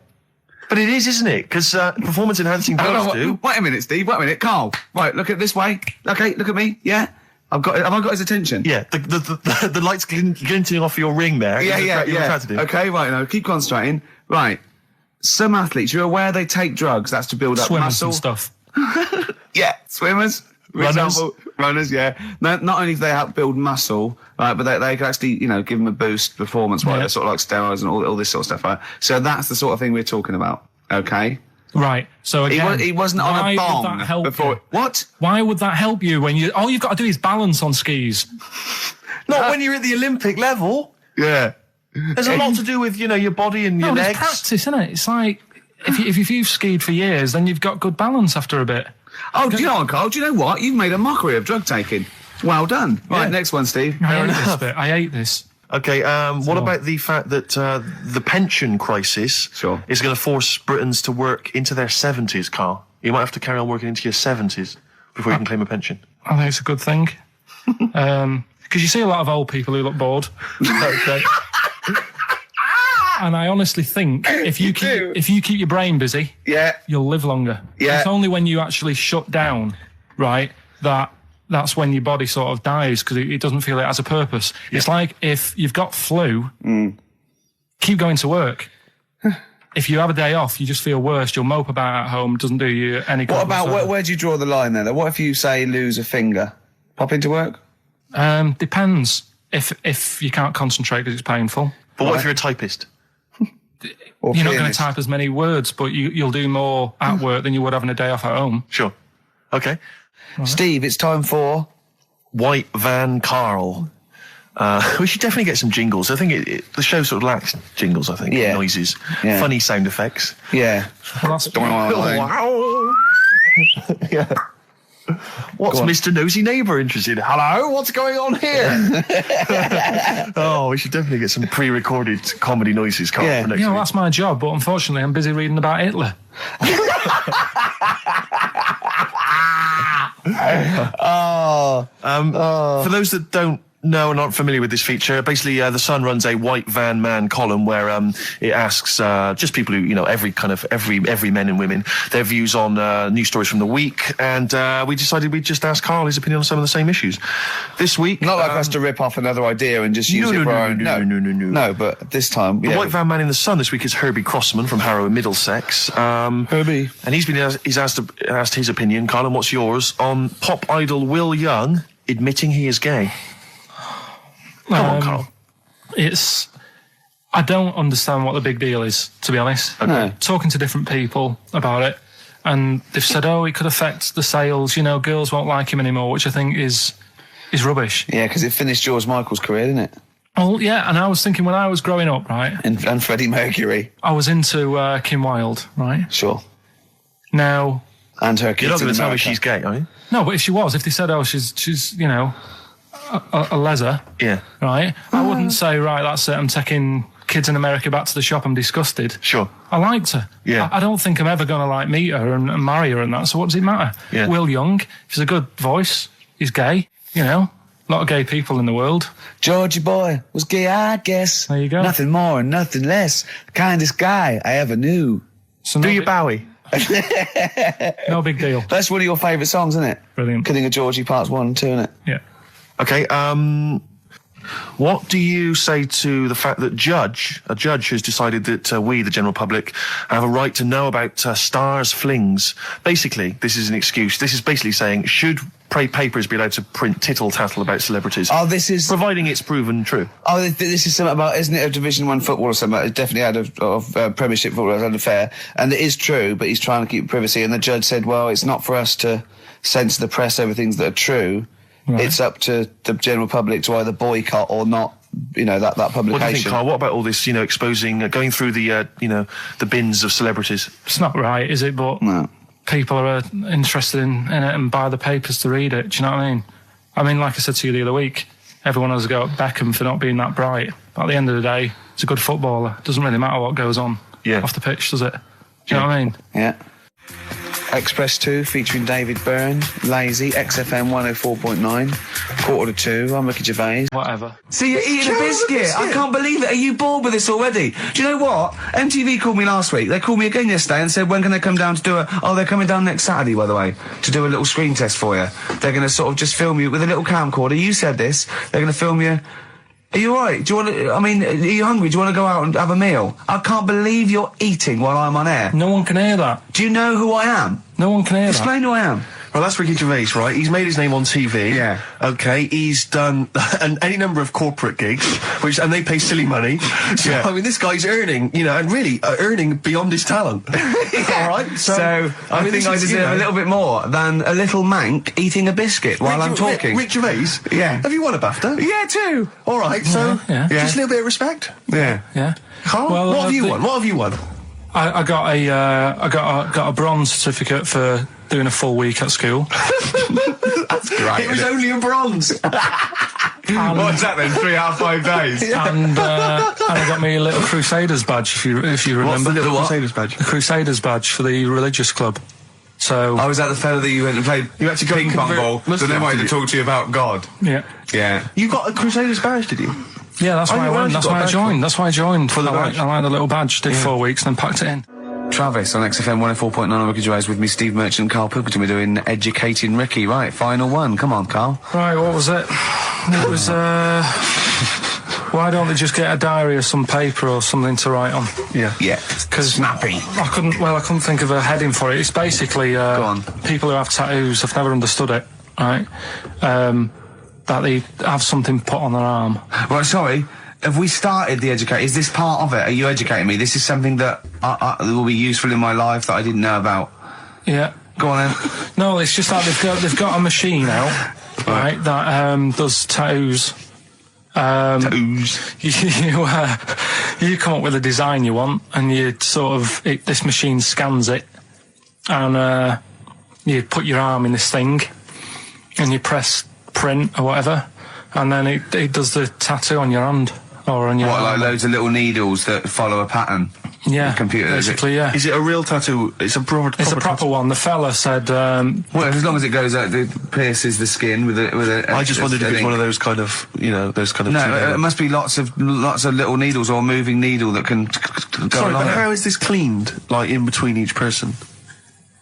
But it is, isn't it? Because performance enhancing drugs do. Wait a minute, Steve. Wait a minute, Karl. Right, look at this way. Okay, look at me. Yeah, have I got his attention? Yeah, the lights glinting off your ring there. Yeah. Okay, right. Now keep concentrating. Right. Some athletes, you're aware they take drugs. That's to build up Swimmers muscle and stuff. Yeah, swimmers. Runners, yeah. Not only do they help build muscle, right, but they can actually, give them a boost performance-wise, Yeah. sort of like steroids and all this sort of stuff, right? So that's the sort of thing we're talking about, okay? Right. So again, he wasn't on a why bomb would that help before. you? What? Why would that help you when all you've got to do is balance on skis? Not when you're at the Olympic level. Yeah. There's a lot to do with, your body and your No, legs. it's practice, isn't it? It's like if you've skied for years, then you've got good balance after a bit. Oh, do you know what, Karl? Do you know what? You've made a mockery of drug taking. Well done. Right, next one, Steve. I hate this bit. I hate this. Okay, what about the fact that the pension crisis is going to force Britons to work into their 70s, Karl? You might have to carry on working into your 70s before you can claim a pension. I think it's a good thing. Because you see a lot of old people who look bored. Okay. And I honestly think if you keep your brain busy, you'll live longer. Yeah. It's only when you actually shut down, right, that's when your body sort of dies because it doesn't feel it has a purpose. Yeah. It's like if you've got flu, keep going to work. If you have a day off, you just feel worse. You'll mope about at home. Doesn't do you any good. What about where do you draw the line there? What if you say lose a finger? Pop into work? Depends. If you can't concentrate because it's painful. But what if you're a typist? You're not going to type as many words, but you'll do more at work than you would having a day off at home. Sure. Okay. Right. Steve, it's time for White Van Karl. We should definitely get some jingles. I think the show sort of lacks jingles, I think. Yeah. Noises. Yeah. Funny sound effects. Yeah. Well, that's wow. Yeah. What's Mr. Nosy Neighbour interested in? Hello, what's going on here? Oh, we should definitely get some pre-recorded comedy noises, Karl, for next week. That's my job, but unfortunately I'm busy reading about Hitler. For those that don't know and aren't familiar with this feature, basically The Sun runs a White Van Man column where it asks just people who, every men and women, their views on news stories from the week, and we decided we'd just ask Karl his opinion on some of the same issues. This week... Not like us to rip off another idea and just use it for our own... No, but this time... The White Van Man in The Sun this week is Herbie Crossman from Harrow in Middlesex. Herbie. And he's asked his opinion, Karl, and what's yours, on pop idol Will Young admitting he is gay. Come on, Karl. I don't understand what the big deal is, to be honest. Okay. No. Talking to different people about it, and they've said, it could affect the sales, girls won't like him anymore, which I think is rubbish. Yeah, because it finished George Michael's career, didn't it? Oh, yeah, and I was thinking when I was growing up, right? And Freddie Mercury. I was into Kim Wilde, right? Sure. Now... And her kids. You're not going to tell me she's gay, are you? No, but if she was, if they said, she's a leser. Yeah. Right? I wouldn't say, right, that's it, I'm taking kids in America back to the shop, I'm disgusted. Sure. I liked her. Yeah. I don't think I'm ever going to like meet her and marry her and that, so what does it matter? Yeah. Will Young, he's a good voice, he's gay, you know, a lot of gay people in the world. Georgie boy was gay, I guess. There you go. Nothing more and nothing less. The kindest guy I ever knew. So Do you Bowie? No big deal. That's one of your favourite songs, isn't it? Brilliant. Killing a Georgie Parts 1 and 2, isn't it? Yeah. Okay, what do you say to the fact that a judge has decided that we, the general public, have a right to know about stars' flings? Basically, this is an excuse. This is basically saying, should papers be allowed to print tittle-tattle about celebrities? Oh, this is... Providing it's proven true. Oh, this is something about, isn't it, a Division 1 football or something? It definitely had of Premiership football, had an affair. And it is true, but he's trying to keep privacy. And the judge said, well, it's not for us to censor the press over things that are true. Right. It's up to the general public to either boycott or not, you know, that publication. What do you think, Carl? What about all this, you know, exposing, going through the, you know, the bins of celebrities? It's not right, is it? But no. People are interested in it and buy the papers to read it. Do you know what I mean? I mean, like I said to you the other week, everyone has a go at Beckham for not being that bright. But at the end of the day, he's a good footballer. It doesn't really matter what goes on off the pitch, does it? Do you know what I mean? Yeah. Express 2 featuring David Byrne, Lazy, XFM 104.9, 1:45. I'm Ricky Gervais. Whatever. See, you're eating a biscuit. I can't believe it. Are you bored with this already? Do you know what? MTV called me last week. They called me again yesterday and said, when can they come down to do they're coming down next Saturday, by the way, to do a little screen test for you. They're going to sort of just film you with a little camcorder. You said this. They're going to film you. Are you alright? Do you want to, are you hungry? Do you want to go out and have a meal? I can't believe you're eating while I'm on air. No one can hear that. Do you know who I am? No one can hear Explain who I am. Well, that's Ricky Gervais, right? He's made his name on TV. Yeah. Okay, he's done any number of corporate gigs, and they pay silly money. So, Yeah. I mean, this guy's earning, you know, and really earning beyond his talent. All right? So I think I deserve a little bit more than a little mank eating a biscuit while I'm talking. Rick Gervais? Yeah. Have you won a BAFTA? Yeah, too. All right, so Yeah. just a little bit of respect. Yeah. Yeah. Carl, Well, what have you won? What have you won? I got a bronze certificate for doing a full week at school. That's great. It was only a bronze. What's that then? 3 out of 5 days. And I got me a little Crusaders badge, if you remember. What's the little what? Crusaders badge? The Crusaders badge for the religious club. So I was that the fella that you went and played You had to go ping and pong convert ball, so Muslims, then wanted did to you? talk to you about God. yeah, Yeah. You got a Crusaders badge, did you? yeah, that's Oh, why I you went. actually That's got a why I badge joined. That's why I joined. For the badge. I like the little badge. Did 4 weeks, then packed it in. Travis on XFM 104.9 on Ricky Gervais with me, Steve Merchant and Karl Pilkington. We're doing Educating Ricky. Right, final one. Come on, Karl. Right, what was it? It was. Why don't they just get a diary or some paper or something to write on? Yeah. Yeah. Because snappy. I couldn't think of a heading for it. It's basically Go on. people who have tattoos. I've never understood it. Right, that they have something put on their arm. Right, sorry. Have we started the educate? Is this part of it? Are you educating me? This is something that will be useful in my life that I didn't know about. Yeah. Go on then. No, it's just that they've got a machine out, right, that does tattoos. Tattoos. You come up with a design you want, and you sort of this machine scans it, and you put your arm in this thing, and you press print or whatever, and then it does the tattoo on your hand or on your What, like arm. loads of little needles that follow a pattern? Yeah, The computer, is it? basically, yeah. Is it a real tattoo? It's a proper It's a proper one. The fella said, Well, as long as it goes out, it pierces the skin with a. I just wondered if it's one of those kind of, you know, those kind of... No, it must be lots of little needles or a moving needle that can go Sorry, along but it. how is this cleaned, like, in between each person?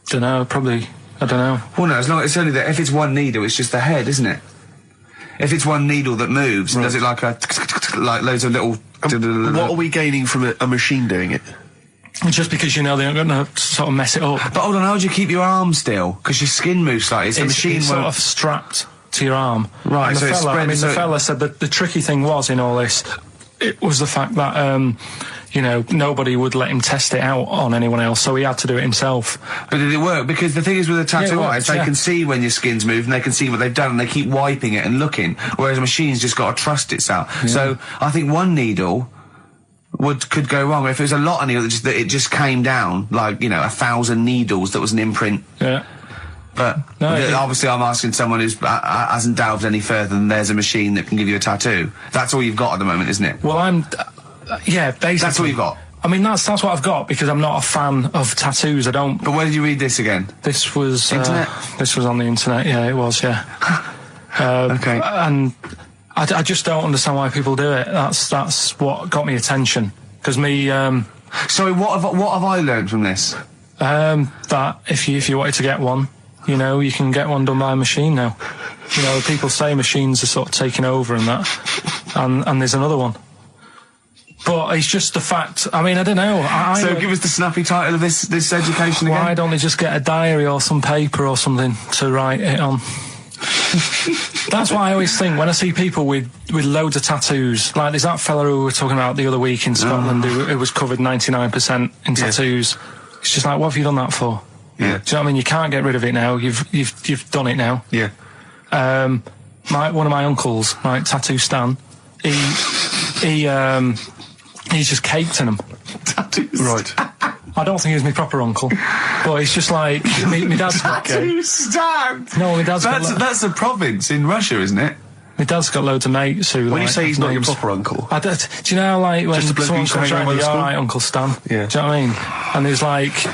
don't know, probably, I don't know. Well, no, as long it's only that if it's one needle, it's just the head, isn't it? If it's one needle that moves, does it like like loads of little? What are we gaining from a machine doing it? Just because you know they're not going to sort of mess it up. But hold on, how do you keep your arm still? Because your skin moves slightly. So the machine it's sort won't. of strapped to your arm. Right, And so the it's fella, spread, I mean, so the fella said that the tricky thing was in all this, it was the fact that, you know, nobody would let him test it out on anyone else, so he had to do it himself. But did it work? Because the thing is with a tattoo Yeah, it artist, works, they yeah. can see when your skin's moved and they can see what they've done and they keep wiping it and looking. Whereas a machine's just got to trust itself. So I think one needle could go wrong. If it was a lot of needles, that it just came down, like, you know, 1,000 needles that was an imprint. Yeah. But No, obviously I'm asking someone who hasn't delved any further than there's a machine that can give you a tattoo. That's all you've got at the moment, isn't it? Well, Yeah, basically. That's what you've got. I mean, that's what I've got because I'm not a fan of tattoos. I don't. But where did you read this again? This was Internet? This was on the internet. Yeah, it was. Yeah. Okay. And I just don't understand why people do it. That's what got me attention. Because me. Sorry, what have I learned from this? That if you wanted to get one, you know, you can get one done by a machine now. You know, people say machines are sort of taking over and that, and there's another one. But it's just the fact. I mean, I don't know. So give us the snappy title of this education again. Why don't they just get a diary or some paper or something to write it on? That's what I always think when I see people with loads of tattoos. Like there's that fella who we were talking about the other week in Scotland who was covered 99% in tattoos. It's just like, what have you done that for? Yeah. Do you know what I mean? You can't get rid of it now. You've done it now. Yeah. One of my uncles, like Tattoo Stan, he's just caked in them. Tattoos. Right. I don't think he's my proper uncle, but it's just like my dad's got. Tattoo Stan. No, my dad's got. That's a province in Russia, isn't it? My dad's got loads of mates who. When like, you say he's not your names. proper uncle, Do you know how, like when Just a bloke who someone used to comes hang around around, with the all school? right, Uncle Stan. Yeah. Do you know what I mean? And there's like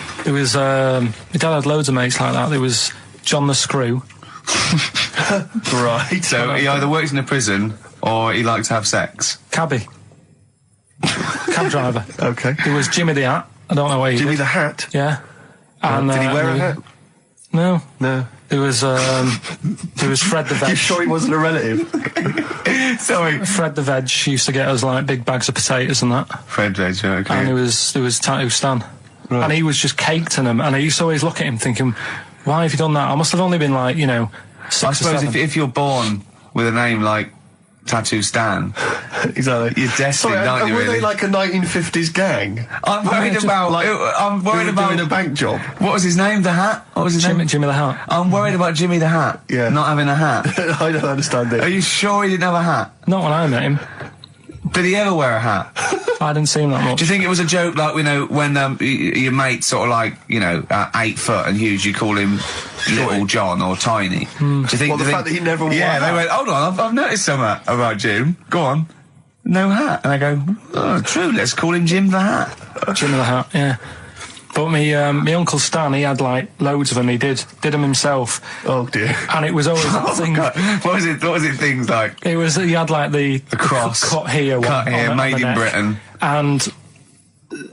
my dad had loads of mates like that. There was John the Screw. right? So he either works in a prison or he likes to have sex. Cabbie. Cab driver. Okay. There was Jimmy the Hat. I don't know where he Jimmy did. the Hat. Yeah. And, Did he wear a hat? No. No. There was Fred the Veg. You sure he wasn't a relative? Sorry. Fred the Veg used to get us like big bags of potatoes and that. Fred Veg, okay. And there was Tattoo Stan. Right. And he was just caked in them. And I used to always look at him thinking, why have you done that? I must have only been like, 6 I or suppose 7. if you're born with a name like Tattoo Stan, Exactly. you're destined, aren't you, were really? they like a 1950s gang? I'm worried about... I'm worried about... doing a bank job. What was his name? The Hat? What was his name? Jimmy the Hat. I'm worried about Jimmy the Hat. Yeah. Not having a hat. I don't understand Are it. you sure he didn't have a hat? Not when I met him. Did he ever wear a hat? I didn't see him that much. Do you think it was a joke, like, when your mate's sort of like, 8 foot and huge, you call him Little John or Tiny? Do you think... Well, the fact that he never wore a Yeah, hat. they went, hold on, I've noticed something about Jim. Go on. No hat. And I go, oh, true, let's call him Jim the Hat. Jimmy the Hat, yeah. But my Uncle Stan, he had like loads of them. He did them himself. Oh dear. And it was always that thing. God. What was it things like? He had like the cross. cut here, Cut here, on made the in neck. Britain. And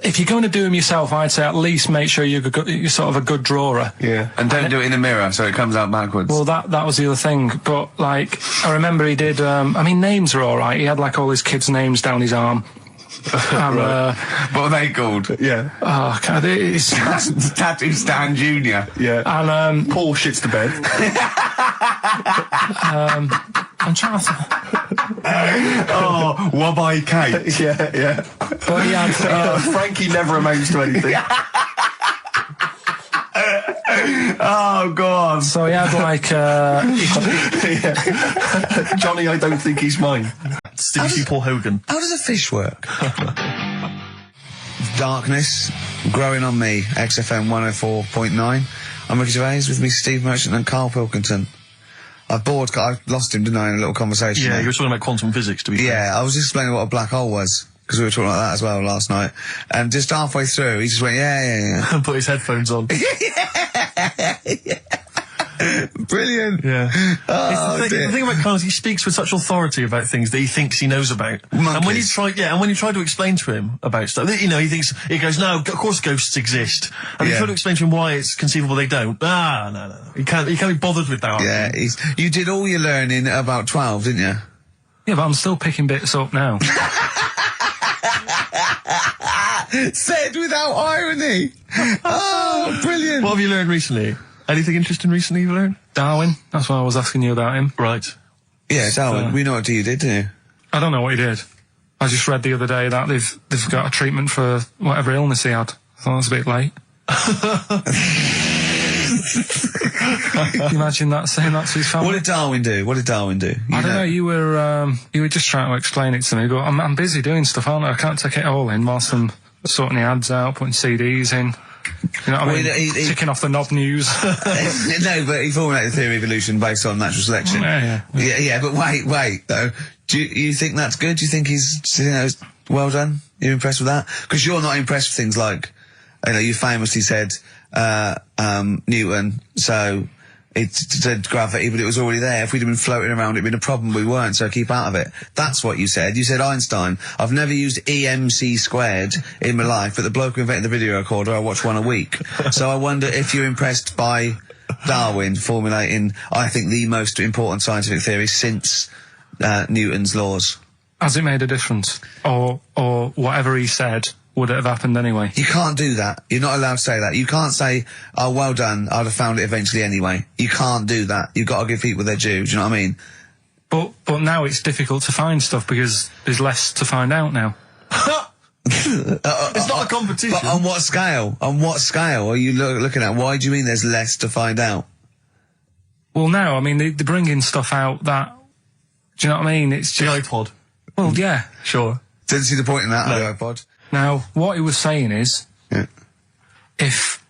if you're going to do them yourself, I'd say at least make sure you're sort of a good drawer. Yeah. And don't do it in the mirror so it comes out backwards. Well, that was the other thing. But like, I remember he did. Names are all right. He had like all his kids' names down his arm. And, what are they called? Yeah. Oh, God, it's Tattoo Stan Jr. Yeah. And Paul shits to bed. I'm trying to. Oh, Wabbai Kate. yeah. But he had. Frankie never amounts to anything. Oh, God. So he had like. Johnny, I don't think he's mine. Did you see Paul Hogan? How does a fish work? Darkness, growing on me, XFM 104.9. I'm Ricky Gervais, with me Steve Merchant and Karl Pilkington. I lost him, didn't I, in a little conversation? Yeah, there? you were talking about quantum physics, to be fair. Yeah, I was explaining what a black hole was, because we were talking about that as well last night. And just halfway through, he just went, yeah. And put his headphones on. Brilliant. Yeah. Oh, the dear. thing about Carl is he speaks with such authority about things that he thinks he knows about. Monkeys. And when you try to explain to him about stuff, he goes, no, of course ghosts exist. And you Yeah. try to explain to him why it's conceivable they don't. No. He can't be bothered with that. Yeah, you did all your learning at about 12, didn't you? Yeah, but I'm still picking bits up now. Said without irony. Oh, brilliant. What have you learned recently? Anything interesting recently you've learned? Darwin. That's why I was asking you about him. Right. Yeah, Darwin, we know what you did, didn't you? I don't know what he did. I just read the other day that they've got a treatment for whatever illness he had. I thought it was a bit late. Can you imagine that, saying that to his family? What did Darwin do? I don't know. You were just trying to explain it to me, but I'm busy doing stuff, aren't I? I can't take it all in whilst I'm sorting the ads out, putting CDs in. You know what I mean? Ticking off the knob news. No, but he formulated the theory of evolution based on natural selection. Yeah. But wait, though. Do you think that's good? Do you think he's well done? You're impressed with that? Because you're not impressed with things like, you know, you famously said, Newton, so it said gravity, but it was already there. If we'd have been floating around, it'd been a problem. We weren't, so keep out of it. That's what you said. You said Einstein. I've never used EMC squared in my life, but the bloke who invented the video recorder, I watch one a week. So I wonder if you're impressed by Darwin formulating, I think, the most important scientific theory since Newton's laws. Has it made a difference? Or whatever he said, would it have happened anyway? You can't do that. You're not allowed to say that. You can't say, oh, well done, I'd have found it eventually anyway. You can't do that. You've got to give people their due, do you know what I mean? But now it's difficult to find stuff because there's less to find out now. It's not a competition. But on what scale? On what scale are you looking at? Why do you mean there's less to find out? Well, no, I mean, they're bringing stuff out that... Do you know what I mean? It's just... The iPod. Well, yeah. Sure. Didn't see the point in that, No. the iPod. Now, what he was saying is... Yeah. If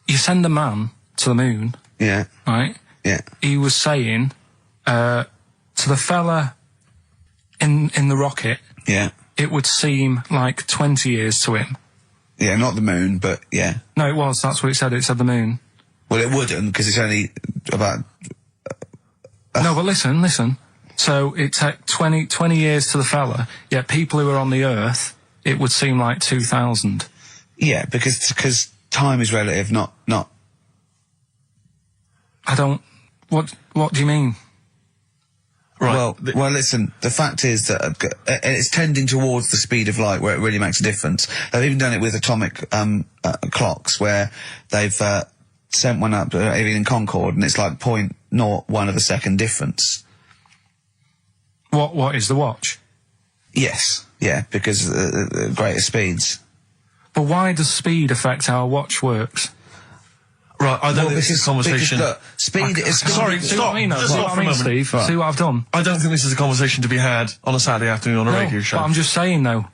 you send a man to the moon... Yeah. Right? Yeah. He was saying to the fella in the rocket... Yeah. It would seem like 20 years to him. Yeah, not the moon, but yeah. No, it was. That's what it said. It said the moon. Well, it wouldn't, because it's only about... No, but listen. So it took 20 years to the fella, yet people who are on the Earth, it would seem like 2,000. Yeah, because time is relative, not... I don't... What do you mean? Right. Well, listen, the fact is that it's tending towards the speed of light where it really makes a difference. They've even done it with atomic clocks where they've sent one up, even in Concorde, and it's like 0.01 of a second difference. What is the watch? Yes, yeah, because greater speeds. But why does speed affect how a watch works? Right, I don't think this is a conversation... Because, look, speed is... Sorry, See stop. what I mean, though? Just See stop what for I a mean, moment. Steve? Right. See what I've done? I don't think this is a conversation to be had on a Saturday afternoon on a radio show. But I'm just saying, though,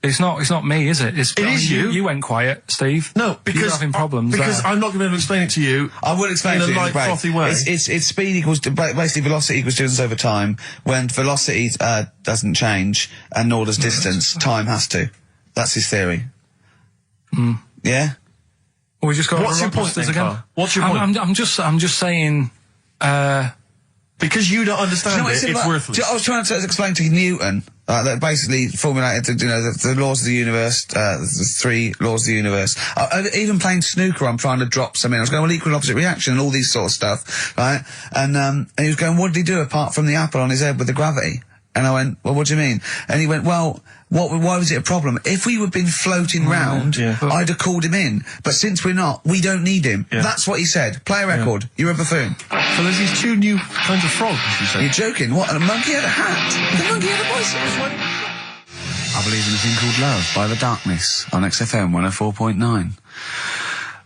it's not me, is it? It is you. You went quiet, Steve. No, because... You're having problems Because there. I'm not going to be able to explain it to you. I will explain in to a you light, frothy way. It's speed equals basically velocity equals distance over time. When velocity doesn't change and nor does distance, time has to. That's his theory. Yeah. We just got. What's your point then, again? Carl? What's your point? I'm just saying. Because you don't understand what it's worthless. I was trying to explain to Newton that basically formulated, the laws of the universe, the 3 laws of the universe. Even playing snooker, I'm trying to drop something. I was going, well, equal and opposite reaction and all these sort of stuff, right? And he was going, what did he do apart from the apple on his head with the gravity? And I went, well, what do you mean? And he went, well, why was it a problem? If we had been floating round, I'd have called him in. But since we're not, we don't need him. Yeah. That's what he said. Play a record. Yeah. You're a buffoon. So there's these 2 new kinds of frogs, you say? You're joking. What? A monkey had a hat. The monkey had a voice. I Believe in a Thing Called Love by The Darkness on XFM 104.9.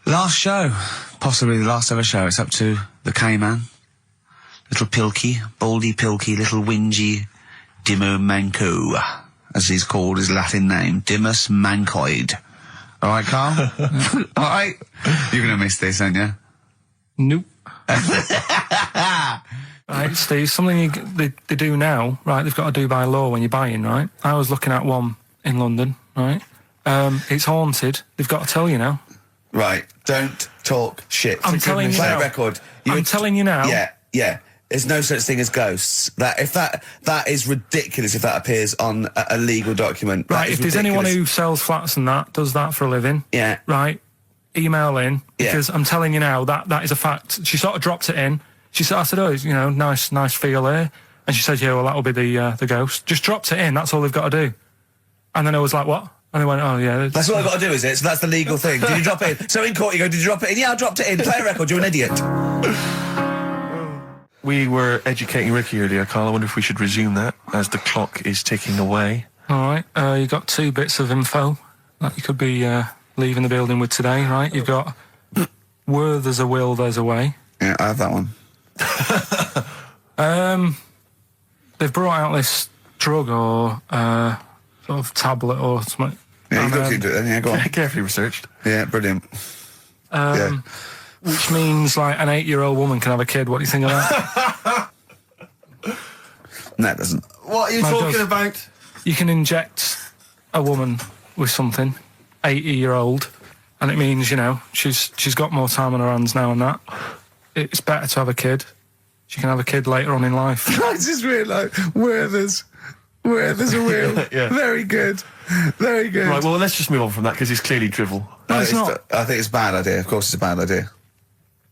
Last show. Possibly the last ever show. It's up to the K-Man. Little Pilky. Baldy Pilky. Little Whingy. Dimmer Manco, as he's called, his Latin name, Dimmus Mancoid. All right, Carl? All right? You're going to miss this, aren't you? Nope. Right, Steve, something they do now, right, they've got to do by law when you're buying, right? I was looking at one in London, right? It's haunted. They've got to tell you now. Right, don't talk shit. I'm telling you Play now. a record. I'm telling you now. Yeah. There's no such thing as ghosts. That is ridiculous if that appears on a legal document. Right, if there's anyone who sells flats and does that for a living. Yeah. Right, email in, Yeah. because I'm telling you now, that is a fact. She sort of dropped it in. I said, oh, nice feel here. And she said, yeah, well, that'll be the ghost. Just dropped it in, that's all they've got to do. And then I was like, what? And they went, oh, yeah. That's all I've got to do, is it? So that's the legal thing. Did you drop it in? So in court you go, did you drop it in? Yeah, I dropped it in. Play a record, you're an idiot. We were educating Ricky earlier, Carl. I wonder if we should resume that as the clock is ticking away. All right, you got 2 bits of info that you could be leaving the building with today, right? You've got where there's a will, there's a way. Yeah, I have that one. They've brought out this drug or sort of tablet or something. Yeah, you've got to do it then, yeah, go on. Carefully researched. Yeah, brilliant. Yeah. Which means, like, an 8-year-old woman can have a kid. What do you think of that? No, it doesn't. What are you talking about? You can inject a woman with something, 80-year-old, and it means, you know, she's got more time on her hands now and that. It's better to have a kid. She can have a kid later on in life. I just realised where there's a wheel. Yeah. Very good. Very good. Right, well, let's just move on from that because it's clearly drivel. No, it's not. I think it's a bad idea. Of course, it's a bad idea.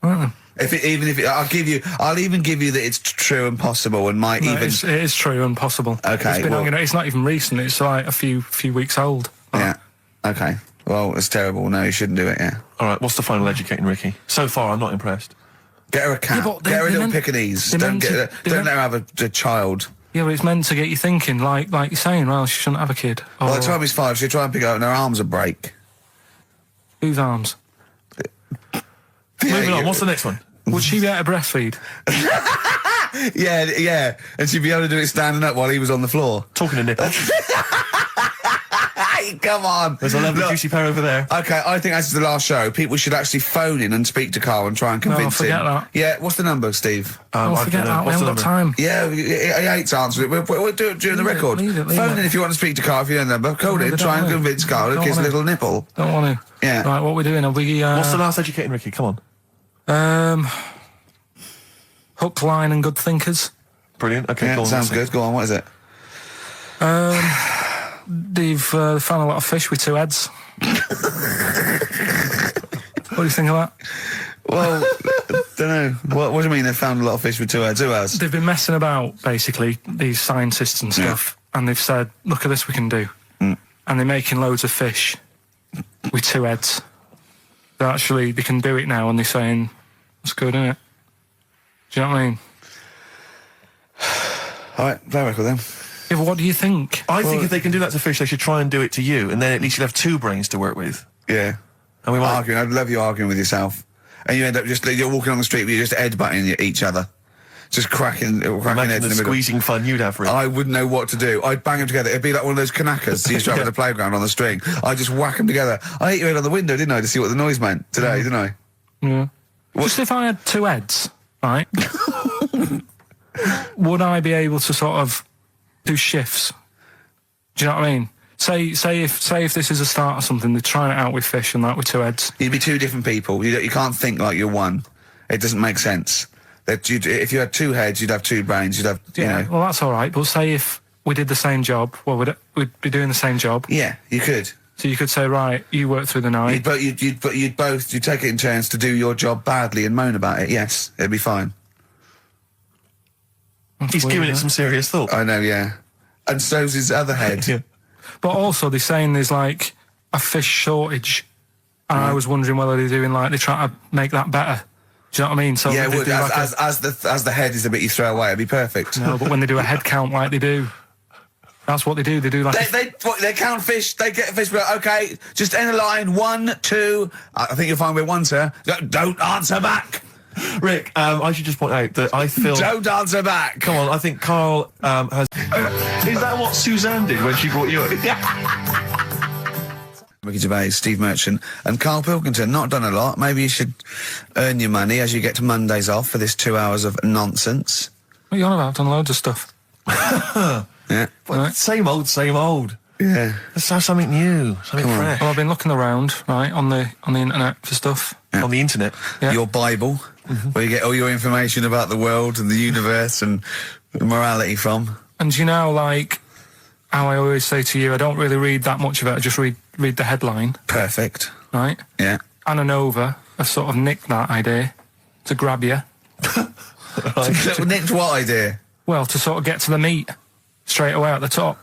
Right. I'll even give you that it's true and possible, and might No, even. it is true and possible. Okay, It's been well- hanging out. It's not even recent. It's like a few weeks old. Yeah. Okay. Well, it's terrible. No, you shouldn't do it. Yeah. All right, what's the final educating, Ricky? So far, I'm not impressed. Get her a cat. Yeah, but Get her a they little meant- Pekingese. they Don't meant get. to- they Don't meant- let her have a child. Yeah, but it's meant to get you thinking, like you're saying. Well, she shouldn't have a kid. By Or the time he's 5, she'll try and pick it up, and her arms will break. whose arms? Moving on, what's the next one? Would she be able to breastfeed? Yeah, and she'd be able to do it standing up while he was on the floor. Talking to nipple. Hey, come on. There's a lovely Look, juicy pair over there. Okay, I think that's the last show. People should actually phone in and speak to Carl and try and convince forget him. that. Yeah, what's the number, Steve? Oh, I forget don't know. that. We What's the haven't got number? time. Yeah, he hates answering it. We'll do it during the Leave it, record. leave it. Phone in if you want to speak to Carl, if you know the number. Call in, they try don't and wanna. convince Carl to Don't kiss a wanna. little nipple. Don't want to. Yeah. Right, what we're doing? Are we? What's the last educating, Ricky? Come on. Hook, line, and good thinkers. Brilliant. Okay, Yeah, go on. sounds good. Go on, what is it? They've found a lot of fish with 2 heads. What do you think of that? Well, don't know. What do you mean they found a lot of fish with 2 heads? Who has? They've been messing about, basically, these scientists and stuff, and they've said, look at this we can do. And they're making loads of fish with 2 heads. So actually, they can do it now, and they're saying, that's good, isn't it? Do you know what I mean? All right, fair record then. Yeah, but what do you think? I think if they can do that to fish, they should try and do it to you, and then at least you'll have 2 brains to work with. Yeah. And we might... Arguing. I'd love you arguing with yourself. And you end up you're walking on the street, but you're just headbutting each other. Just cracking Imagine heads in the the middle. squeezing fun you'd have for it. I wouldn't know what to do. I'd bang them together. It'd be like one of those knackers you used to have at the playground on the string. I'd just whack them together. I hit your head on the window, didn't I, to see what the noise meant today, didn't I? Yeah. Just if I had 2 heads, right, would I be able to sort of do shifts? Do you know what I mean? Say if this is a start or something, they're trying it out with fish and that with 2 heads. You'd be 2 different people. You can't think like you're one. It doesn't make sense. If you had 2 heads, you'd have 2 brains. You'd have, you know. Well, that's all right. But say if we did the same job, well, we'd be doing the same job. Yeah, you could. So you could say, right, you work through the night. You'd take it in turns to do your job badly and moan about it. Yes, it'd be fine. He's giving it some serious thought. I know, yeah. And so's his other head. Yeah. But also, they're saying there's like a fish shortage, and I was wondering whether they're doing like they're trying to make that better. Do you know what I mean? So Yeah, it they would. do like As the head is the bit you throw away, it'd be perfect. no, but when they do a head count like they do, that's what they do. They do like They count fish. They get fish. But okay, just end the line. 1, 2. I think you'll find we're 1, sir. Don't answer back. Rick, I should just point out that I feel... Don't answer back. Come on, I think Carl has... is that what Suzanne did when she brought you in? Ricky Gervais, Steve Merchant, and Karl Pilkington. Not done a lot. Maybe you should earn your money as you get to Mondays off for this 2 hours of nonsense. what are you on about? I've done loads of stuff. Yeah. Well, same old. Yeah. Let's have something new, something Come on. fresh. Well, I've been looking around, right, on the internet for stuff. Yeah. On the internet. Yeah. Your Bible, where you get all your information about the world and the universe and morality from. And you know, like how I always say to you, I don't really read that much of it. I just read the headline, Perfect. right? Yeah. Anna Nova have sort of nicked that idea to grab you. Nicked what idea? Well, to sort of get to the meat straight away at the top.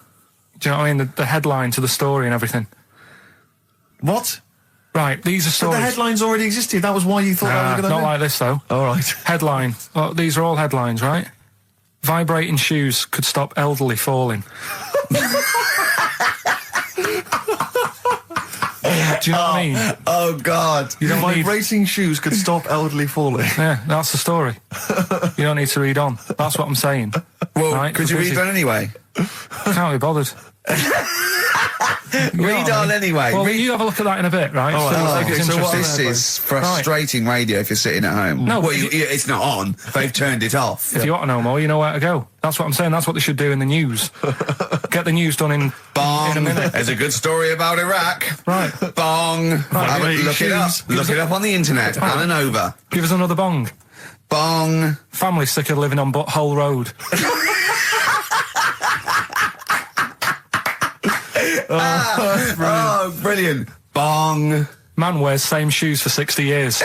Do you know what I mean? The headline to the story and everything. What? Right, these are But stories. the headlines already existed. That was why you thought that was a good not idea? like this, though. All right. Headline. Well, these are all headlines, right? Vibrating shoes could stop elderly falling. Do you know what I mean? Oh, God. You don't need... Vibrating shoes could stop elderly falling. Yeah, that's the story. You don't need to read on. That's what I'm saying. Well, Right, could you read because that anyway? Can't be bothered. Read on anyway. Well, Read. you have a look at that in a bit, right? All right, okay, it's so what interesting. This is frustrating radio if you're sitting at home. No, well, but it's not on. They've turned it off. If you want to know more, you know where to go. That's what I'm saying. That's what they should do in the news. Get the news done in Bong. a minute. There's a good story about Iraq. Right. Bong. Have a- look it up. Look it up on the internet. Alan Over. Give us another bong. Bong. Family sick of living on Butthole Road. Oh, brilliant. Bong. Man wears same shoes for 60 years.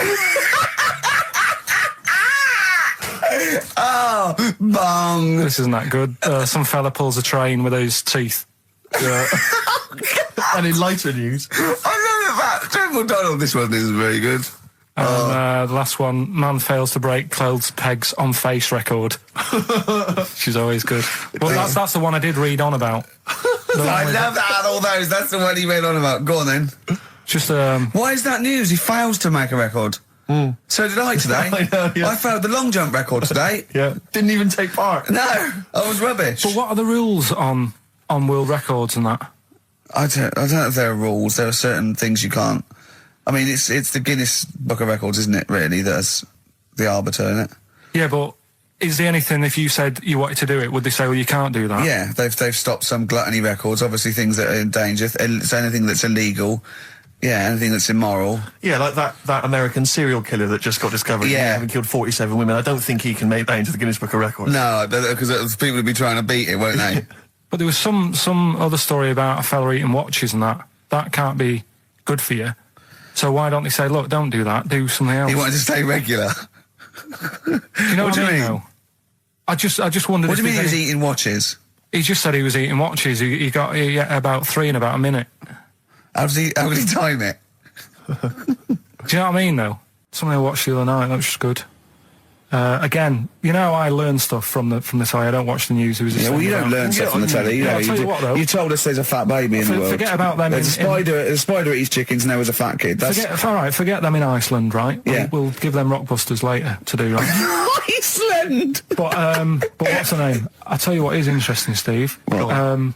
Oh, bong. This isn't that good. Some fella pulls a train with his teeth. And in lighter news, I love that. General Donald, this one isn't very good. And the last one, man fails to break clothes pegs on face record. She's always good. Well, that's the one I did read on about. I love that out of all those. That's the one he read on about. Go on then. Just Why is that news? He fails to make a record. So did I today. I know, yeah. I failed the long jump record today. yeah, didn't even take part. No, I was rubbish. But what are the rules on world records and that? I don't know if there are rules. There are certain things you can't. I mean, it's the Guinness Book of Records, isn't it? Really, that's the arbiter, isn't it? Yeah, but is there anything, if you said you wanted to do it, would they say, well, you can't do that? Yeah, they've stopped some gluttony records. Obviously, things that are in danger. It's anything that's illegal. Yeah, anything that's immoral. Yeah, like that American serial killer that just got discovered. Yeah. Having killed 47 women. I don't think he can make that into the Guinness Book of Records. No, because people would be trying to beat it, won't they? But there was some other story about a fella eating watches and that. That can't be good for you. So why don't they say, look, don't do that, do something else? He wanted to stay regular. Do you know what I mean? Though? I just wondered. What do you if mean he was there's any- eating watches? He just said he was eating watches. He ate about 3 in about a minute. How did he time it? Do you know what I mean, though? Something I watched the other night, that was just good. Again, you know, I learn stuff from the telly. I don't watch the news. It was just Yeah, well, you don't about- learn stuff from the telly. You Yeah, know, I'll tell you what, though. you told us there's a fat baby in the world. Forget about them. There's a spider eats chickens and there was a fat kid. That's Forget them in Iceland, right? Yeah. We'll give them Rockbusters later to do, right? Iceland. But what's the name? I tell you what is interesting, Steve. What?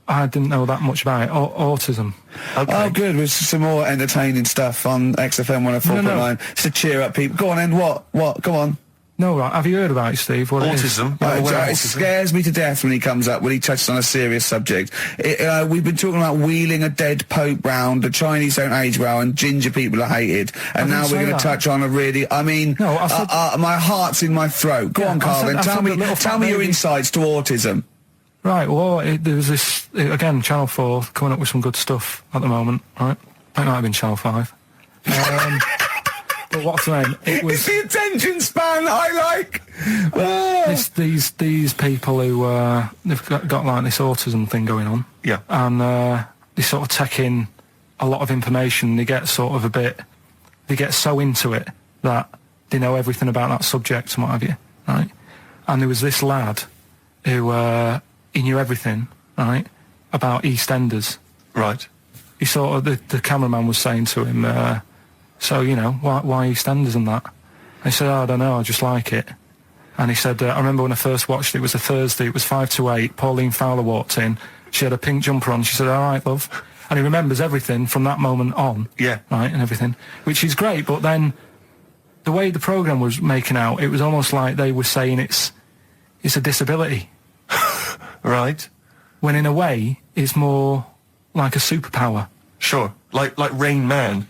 I didn't know that much about it. Autism. Okay. Oh, good. With some more entertaining stuff on XFM 104.9 No. to cheer up people. Go on, then. What? Come on. No, right. Have you heard about it, Steve? What Autism. It scares me to death when he comes up, when he touches on a serious subject. We've been talking about wheeling a dead pope round, the Chinese don't age well, and ginger people are hated. And now we're going to touch on a really, I mean, No, I said- my heart's in my throat. Go on, Carl, then. Tell me your insights to autism. Right, well, there was this, again, Channel 4 coming up with some good stuff at the moment, right? It might have been Channel 5. But what's the name? It was... It's the attention span I like. Oh. These people who, they've got like this autism thing going on. Yeah. And they sort of take in a lot of information. They get sort of they get so into it that they know everything about that subject and what have you, right? And there was this lad who, he knew everything, right, about EastEnders. Right. He sort of, the cameraman was saying to him, so, you know, why EastEnders and that? And he said, I don't know, I just like it. And he said, I remember when I first watched it, it was a Thursday, it was 5 to 8, Pauline Fowler walked in, she had a pink jumper on, she said, all right, love. And he remembers everything from that moment on. Yeah. Right, and everything, which is great, but then the way the programme was making out, it was almost like they were saying it's a disability. Right. When in a way, it's more like a superpower. Sure. Like Rain Man.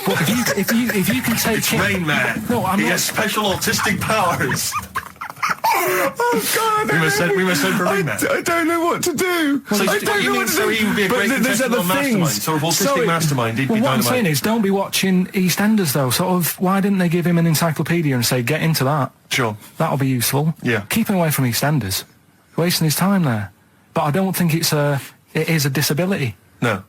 But if you can take It's Rain Man. No, I'm he not. has special autistic powers. Oh, God, we must send for Rain Man. I don't know what to do. So I you don't know mean what to so do. he would be a But great there's contestant other on Mastermind, things. sort of autistic Sorry. Mastermind, he'd be Well, what I'm dynamite. saying is, don't be watching EastEnders though. Sort of, why didn't they give him an encyclopedia and say, get into that? Sure. That'll be useful. Yeah. Keep him away from EastEnders. Wasting his time there. But I don't think it is a disability. No.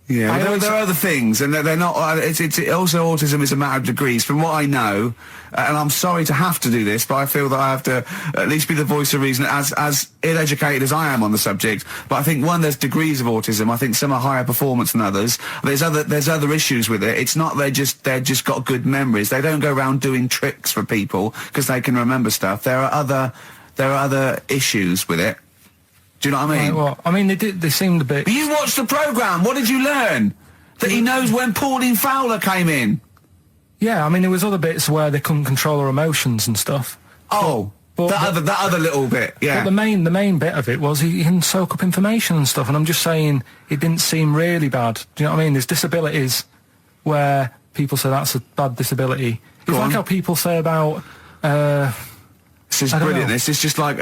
Yeah, I always- there are other things, and they're not. It's also autism is a matter of degrees. From what I know, and I'm sorry to have to do this, but I feel that I have to at least be the voice of reason, as ill-educated as I am on the subject. But I think there's degrees of autism. I think some are higher performance than others. There's other issues with it. It's not they're just got good memories. They don't go around doing tricks for people because they can remember stuff. There are other issues with it. Do you know what I mean? Well, I mean, they seemed a bit... But you watched the programme. What did you learn? That he knows when Pauline Fowler came in. Yeah, I mean, there was other bits where they couldn't control her emotions and stuff. Oh, that other little bit, yeah. But the main bit of it was he can soak up information and stuff, and I'm just saying it didn't seem really bad. Do you know what I mean? There's disabilities where people say that's a bad disability. It's like how people say about... this is brilliant. This is just like...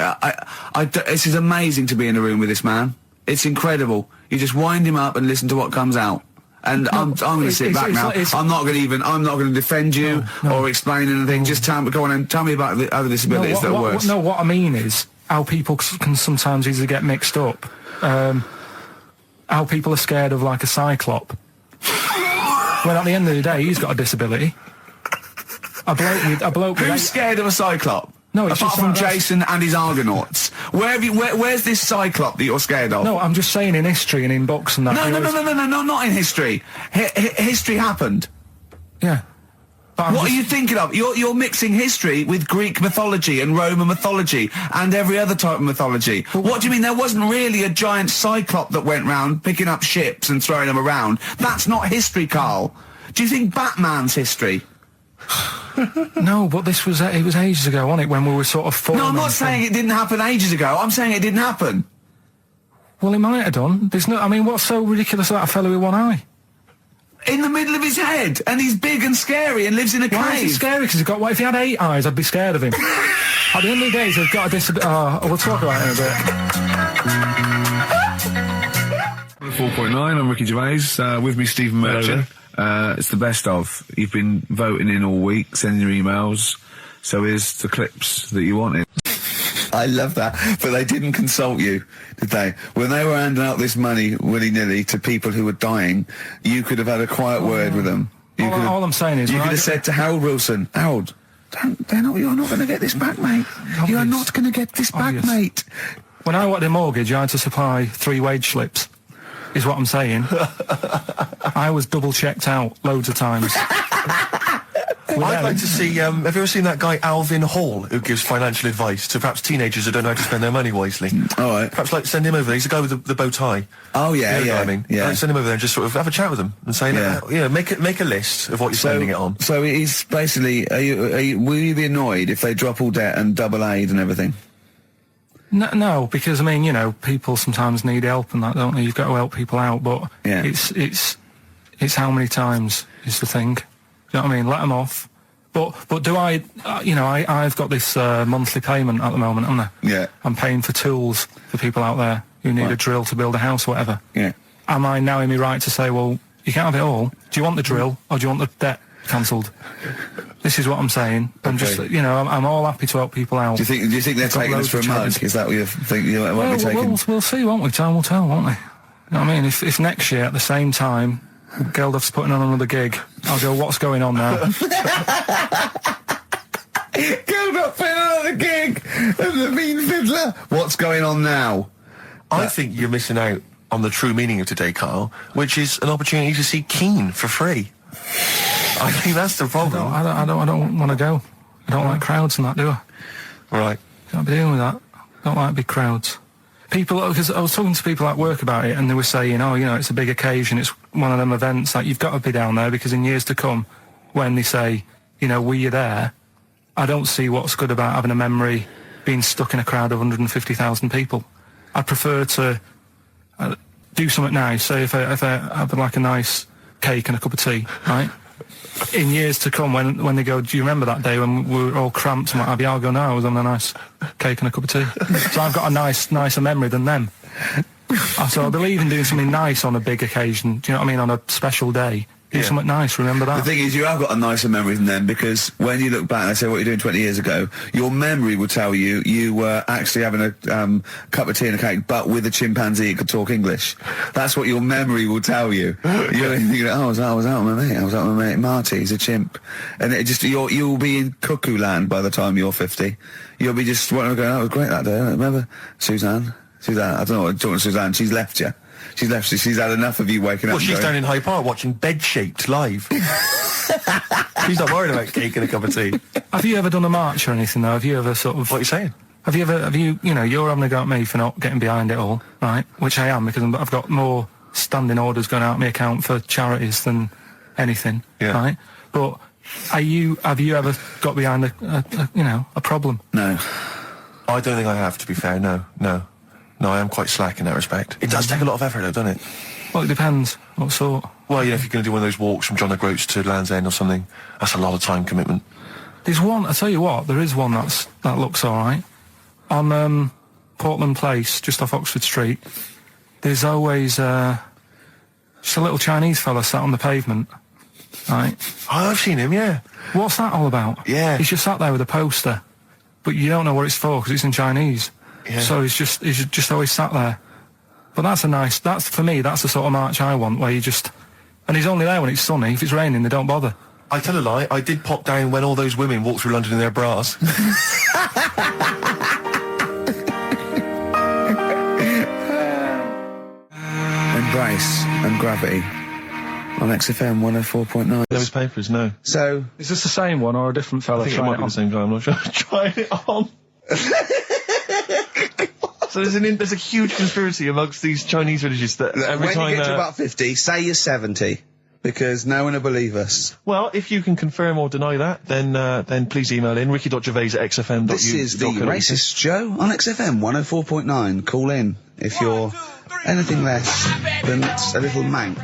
this is amazing to be in a room with this man. It's incredible. You just wind him up and listen to what comes out. And I'm going to sit back now. I'm not going to defend you or explain anything. Just go on and tell me about the other disabilities that are worse. No, what I mean is how people can sometimes easily get mixed up. How people are scared of like a cyclop. Well, at the end of the day, he's got a disability. A bloke Who's scared of a cyclop? No, it's apart from Jason and his Argonauts. Where's this cyclop that you're scared of? No, I'm just saying in history and in books and that. No, not in history. History happened. Yeah. What are you thinking of? You're mixing history with Greek mythology and Roman mythology and every other type of mythology. What do you mean there wasn't really a giant cyclop that went round picking up ships and throwing them around? That's not history, Carl. Do you think Batman's history? No, but it was ages ago, wasn't it, when we were sort of forming... No, I'm not saying it didn't happen ages ago. I'm saying it didn't happen. Well, it might have done. I mean, what's so ridiculous about a fellow with one eye? In the middle of his head, and he's big and scary and lives in a cave. Why is he scary? Because what if he had 8 eyes, I'd be scared of him. At the end of the day, he's got a disability... we'll talk about it in a bit. 4.9, I'm Ricky Gervais, with me Stephen Merchant. It's the best of. You've been voting in all week, sending your emails, so here's the clips that you wanted. I love that, but they didn't consult you, did they? When they were handing out this money willy-nilly to people who were dying, you could have had a quiet word with them. All I'm saying is... You could have said to Harold Wilson, Harold, you're not going to get this back, mate. You are not going to get this back, mate. When I wanted a mortgage, I had to supply 3 wage slips. Is what I'm saying. I was double checked out loads of times. I'd like to see, have you ever seen that guy Alvin Hall, who gives financial advice to perhaps teenagers who don't know how to spend their money wisely? All right. Perhaps like send him over there. He's the guy with the bow tie. Oh, yeah, you know yeah. What I mean? Yeah. Like, send him over there and just sort of have a chat with him and say, make a list of what you're spending it on. So he's basically, will you be annoyed if they drop all debt and double aid and everything? No, because I mean, you know, people sometimes need help and that, don't they? You've got to help people out, but it's how many times is the thing. Do you know what I mean? Let them off. But do I? I've got this monthly payment at the moment, haven't I? Yeah. I'm paying for tools for people out there who need a drill to build a house or whatever. Yeah. Am I now in my right to say, well, you can't have it all? Do you want the drill or do you want the debt cancelled? This is what I'm saying. I'm just, I'm all happy to help people out. Do you think they're taking us for a mug? Is that what you think you might be taking? We'll see, won't we? Time will tell, won't we? You know what I mean? If next year at the same time Geldof's putting on another gig, I'll go, what's going on now? Geldof putting on another gig and the mean fiddler. What's going on now? I think you're missing out on the true meaning of today, Carl, which is an opportunity to see Keane for free. I think that's the problem. I don't want to go. I don't like crowds and that, do I? Right. Can't be dealing with that. I don't like big crowds. People, because I was talking to people at work about it, and they were saying, it's a big occasion, it's one of them events, like, you've got to be down there, because in years to come, when they say, were you there, I don't see what's good about having a memory being stuck in a crowd of 150,000 people. I prefer to do something nice. Say if I have like a nice cake and a cup of tea, right? In years to come, when they go, do you remember that day when we were all cramped and what have you? I'll go, no, I was on a nice cake and a cup of tea. So I've got a nicer memory than them. So I believe in doing something nice on a big occasion. Do you know what I mean? On a special day. Do something nice, remember that. The thing is, you have got a nicer memory than them, because when you look back and they say what you're doing 20 years ago, your memory will tell you were actually having a cup of tea and a cake, but with a chimpanzee that could talk English. That's what your memory will tell you. You're thinking, I was out with my mate. I was out with my mate Marty. He's a chimp, and you'll be in cuckoo land by the time you're 50. You'll be just going, it was great that day. I remember Suzanne. I don't know what I'm talking to Suzanne. She's left you. She's left you. She's had enough of you waking up. Well, she's down in Hyde Park watching Bed-Shaped live. She's not worried about cake and a cup of tea. Have you ever done a march or anything, though? Have you ever sort of... What are you saying? Have you, you know, you're having a go at me for not getting behind it all, right? Which I am, because I've got more standing orders going out of my account for charities than anything, right? But have you ever got behind a problem? No. I don't think I have, to be fair, no, I am quite slack in that respect. It does take a lot of effort though, doesn't it? Well, it depends. What sort? Well, if you're going to do one of those walks from John O'Groats to Land's End or something, that's a lot of time commitment. There's one, I tell you what, there is one that looks alright. On Portland Place, just off Oxford Street, there's always just a little Chinese fella sat on the pavement, right? Oh, I've seen him, yeah. What's that all about? Yeah. He's just sat there with a poster, but you don't know what it's for because it's in Chinese. Yeah. So he's just always sat there. But that's for me, that's the sort of march I want, where you just, and he's only there when it's sunny. If it's raining, they don't bother. I tell a lie, I did pop down when all those women walked through London in their bras. Embrace and Gravity on XFM 104.9. Those papers, no. So, Is this the same one or a different fella I think it trying might it be on? the same guy, I'm not sure. Trying it on. So there's a huge conspiracy amongst these Chinese villages that every when time... you get to about 50, say you're 70, because no one will believe us. Well, if you can confirm or deny that, then please email in ricky.gervais@xfm.uk. This is the Racist Show on XFM 104.9. Call in if you're anything less than a little mank.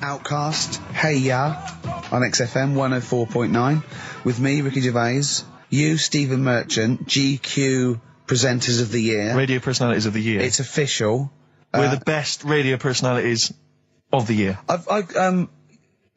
Outcast, Hey Ya, on XFM 104.9, with me, Ricky Gervais, you, Stephen Merchant, GQ Presenters of the Year. Radio Personalities of the Year. It's official. We're the best radio personalities of the year.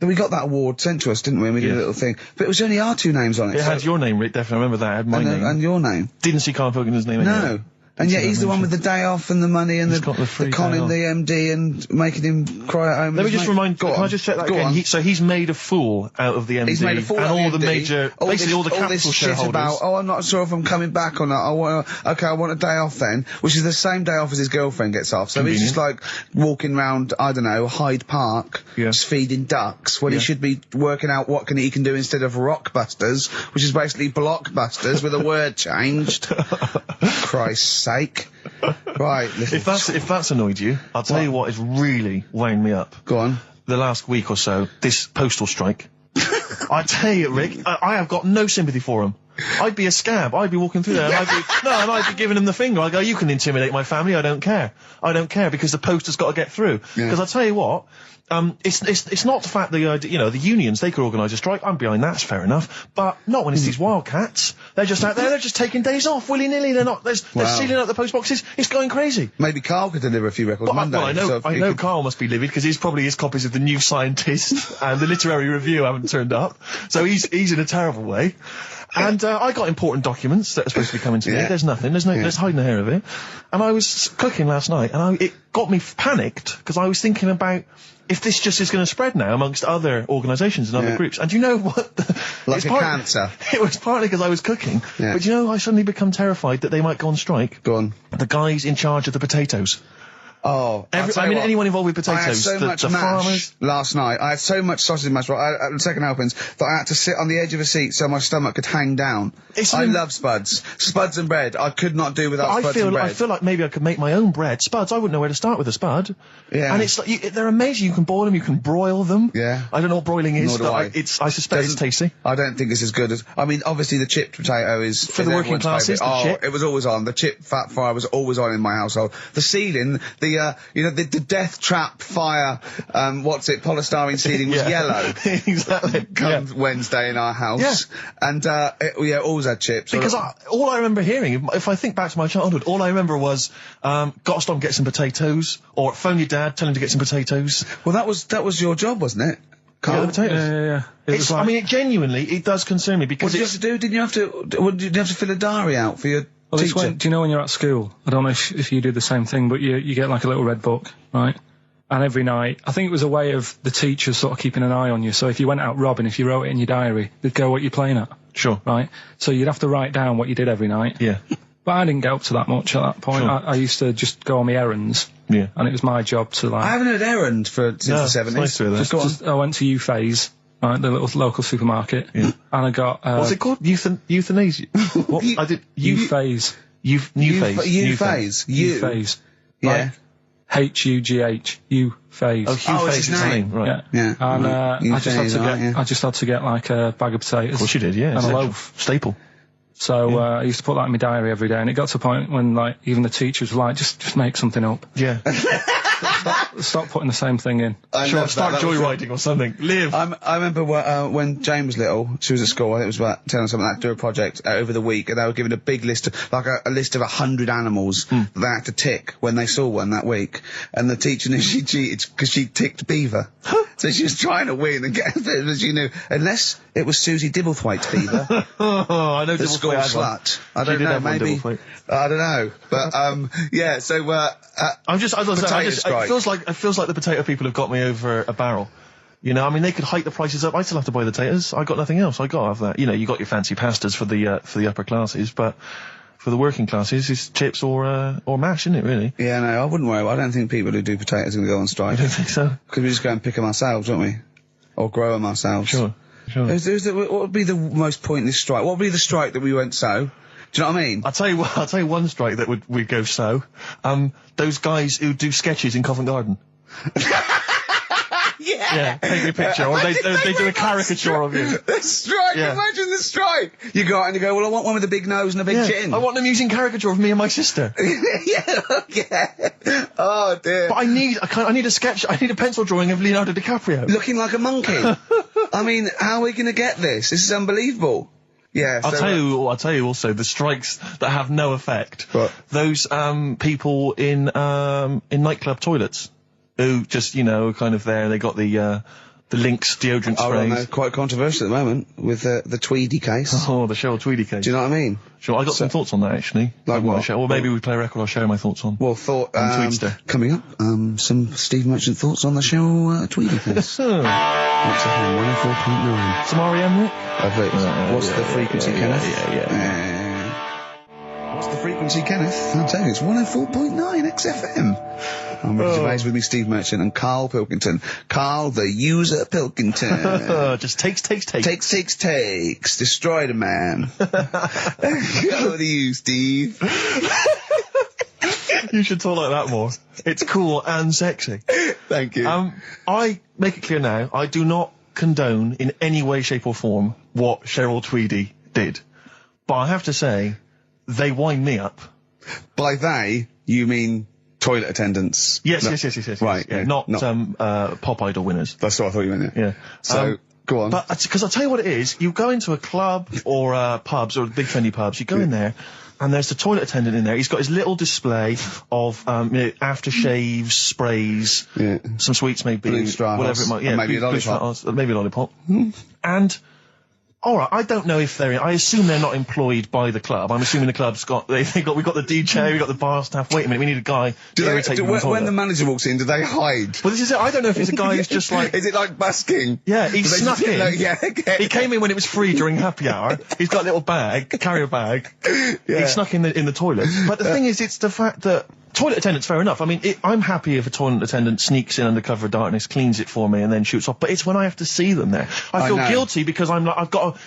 We got that award sent to us, didn't we? And we did a little thing. But it was only our two names on it. It had your name, Rick, definitely. I remember that. It had my name. And your name. Didn't see Karl Pilkington's name anyway. No. And yet he's the one with the day off and the money and He's got the free conning day off. the MD and making him cry at home. Let me just remind. Go Can on. I just check that Go again? on. So he's made a fool out of the MD He's made a fool and out of all the the MD. major, basically all the capital this shit shareholders. about, I'm not sure if I'm coming back or not. I want a day off then, which is the same day off as his girlfriend gets off. So he's just like walking around, I don't know, Hyde Park, just feeding ducks, when he should be working out what he can do instead of Rockbusters, which is basically Blockbusters with a word changed. Christ's sake. Right. If that's annoyed you, I'll tell you what has really wound me up. Go on. The last week or so, this postal strike. I tell you, Rick, I have got no sympathy for him. I'd be a scab. I'd be walking through there and I'd be giving him the finger. I'd go, you can intimidate my family, I don't care. I don't care because the post has got to get through. Because I'll tell you what, it's not the fact that, the unions, they could organise a strike. I'm behind that, it's fair enough. But not when it's these wildcats. They're just out there, they're just taking days off, willy-nilly. They're sealing out the post boxes. It's going crazy. Maybe Carl could deliver a few records Monday. Well, I know Carl must be livid because probably his copies of The New Scientist and the Literary Review haven't turned up. So he's in a terrible way. And I got important documents that are supposed to be coming to me. There's nothing. There's hiding a hair of it. And I was cooking last night, and it got me panicked because I was thinking about if this just is going to spread now amongst other organisations and other groups. And you know what? Like a cancer. It was partly because I was cooking. Yeah. But I suddenly become terrified that they might go on strike. Go on. The guys in charge of the potatoes. Oh, anyone involved with potatoes. I had so much the mash farmers. last night. I had so much sausage mash, at the second helpings, that I had to sit on the edge of a seat so my stomach could hang down. I love spuds. Spuds and bread. I could not do without spuds and bread. I feel like maybe I could make my own bread. Spuds, I wouldn't know where to start with a spud. Yeah. And it's like, they're amazing. You can boil them, you can broil them. Yeah. I don't know what broiling is, but I suspect it's tasty. I don't think it's as good as, obviously the chipped potato is... For the working classes, the chip. It was always on. The chip fat fire was always on in my household. The ceiling, the death trap fire, polystyrene ceiling was yellow. Exactly. Come Wednesday in our house. Yeah. And, always had chips. Because all I remember hearing, if I think back to my childhood, all I remember was, gotta stop and get some potatoes, or phone your dad, tell him to get some potatoes. Well, that was your job, wasn't it? Carl? Yeah, the potatoes. Yeah. It genuinely, it does concern me because what did you have to do? Did you have to fill a diary out for your teacher? Do you know when you're at school? I don't know if you do the same thing, but you get like a little red book, right? And every night, I think it was a way of the teachers sort of keeping an eye on you. So if you went out robbing, if you wrote it in your diary, they'd go what you're playing at. Sure. Right? So you'd have to write down what you did every night. Yeah. But I didn't get up to that much at that point. Sure. I used to just go on my errands. Yeah. And it was my job to I haven't heard errand since the 70s. Nice to hear that. I went to U-Phase right, the little local supermarket, and I got What's it called? Euthanasia. What? I did U-phase. New phase. U-phase. Yeah. H-U-G-H. U-phase. Oh, Hugh it's Phase his is his name. name, right? Yeah. And I Euthanasia, just had to get like a bag of potatoes. Of course you did, yeah. And a It's loaf. Staple. So I used to put that in my diary every day, and it got to a point when like even the teachers were like, just make something up. Yeah. Stop putting the same thing in. Sure, start joyriding or something. Live. I remember when Jane was little, she was at school, I think it was about 10 or something like that, do a project over the week, and they were given a big list, like a list of 100 animals that they had to tick when they saw one that week. And the teacher knew she cheated because she ticked beaver. So she was trying to win and get it, but she knew, unless it was Susie Dibblethwaite's beaver. I know The school Dibblethwaite slut. I don't know, maybe. I don't know. But, yeah, so, it feels like the potato people have got me over a barrel. You know, I mean, they could hike the prices up. I still have to buy the potatoes. I got nothing else. I got to have that. You know, you got your fancy pastas for the upper classes, but for the working classes, it's chips or mash, isn't it? Really? Yeah, no, I wouldn't worry. I don't think people who do potatoes are going to go on strike. I don't think so. Because we just go and pick them ourselves, don't we? Or grow them ourselves. Sure. What would be the most pointless strike? What would be the strike that we went so? Do you know what I mean? I'll tell you one strike that would go so. Those guys who do sketches in Covent Garden. Yeah, take a picture, or they do a caricature of you. The strike, imagine the strike! You go out and you go, well, I want one with a big nose and a big chin. I want them using caricature of me and my sister. yeah. Oh, dear. But I need a sketch, I need a pencil drawing of Leonardo DiCaprio. Looking like a monkey. I mean, how are we going to get this? This is unbelievable. Yeah. I'll tell you also, the strikes that have no effect. What? Those, people in nightclub toilets. Who just, you know, kind of there, they got the Lynx deodorant sprays. Oh, no, quite controversial at the moment with the Tweedy case. Oh, the Cheryl Tweedy case. Do you know what I mean? Sure, I got some thoughts on that, actually. Like what? Or maybe we play a record, I'll share my thoughts on. Well, coming up, some Steve Merchant thoughts on the Cheryl Tweedy case. What's the 104.9. Some R.E.M., Rick? What's the frequency, Kenneth? Yeah. What's the frequency, Kenneth? I'll tell you, it's 104.9 XFM. I'm Rick Gervais, with me, Steve Merchant and Karl Pilkington. Karl, the user Pilkington. Just takes. Takes. Destroyed a man. Go to you, Steve. You should talk like that more. It's cool and sexy. Thank you. I make it clear now, I do not condone in any way, shape or form what Cheryl Tweedy did. But I have to say, they wind me up. By they, you mean toilet attendants? Yes. Right. Yeah, not Pop Idol winners. That's what I thought you meant, Yeah. So, go on. But, because I'll tell you what it is, you go into a club or pubs or big friendly pubs, you go in there, and there's the toilet attendant in there. He's got his little display of aftershaves, sprays, some sweets maybe, blue straw, whatever it might. Yeah, maybe a lollipop. Maybe a lollipop. And all right, I don't know if I assume they're not employed by the club. I'm assuming the club's we've got the DJ, we've got the bar staff. Wait a minute, we need a guy to irritate you. When the manager walks in, do they hide? Well, this is it. I don't know if it's a guy who's just like. Is it like busking? Yeah, he snuck in. Okay. He came in when it was free during happy hour. He's got a little carrier bag. He snuck in the toilet. But the thing is, it's the fact that toilet attendants, fair enough. I mean, I'm happy if a toilet attendant sneaks in under cover of darkness, cleans it for me, and then shoots off. But it's when I have to see them there. I feel guilty because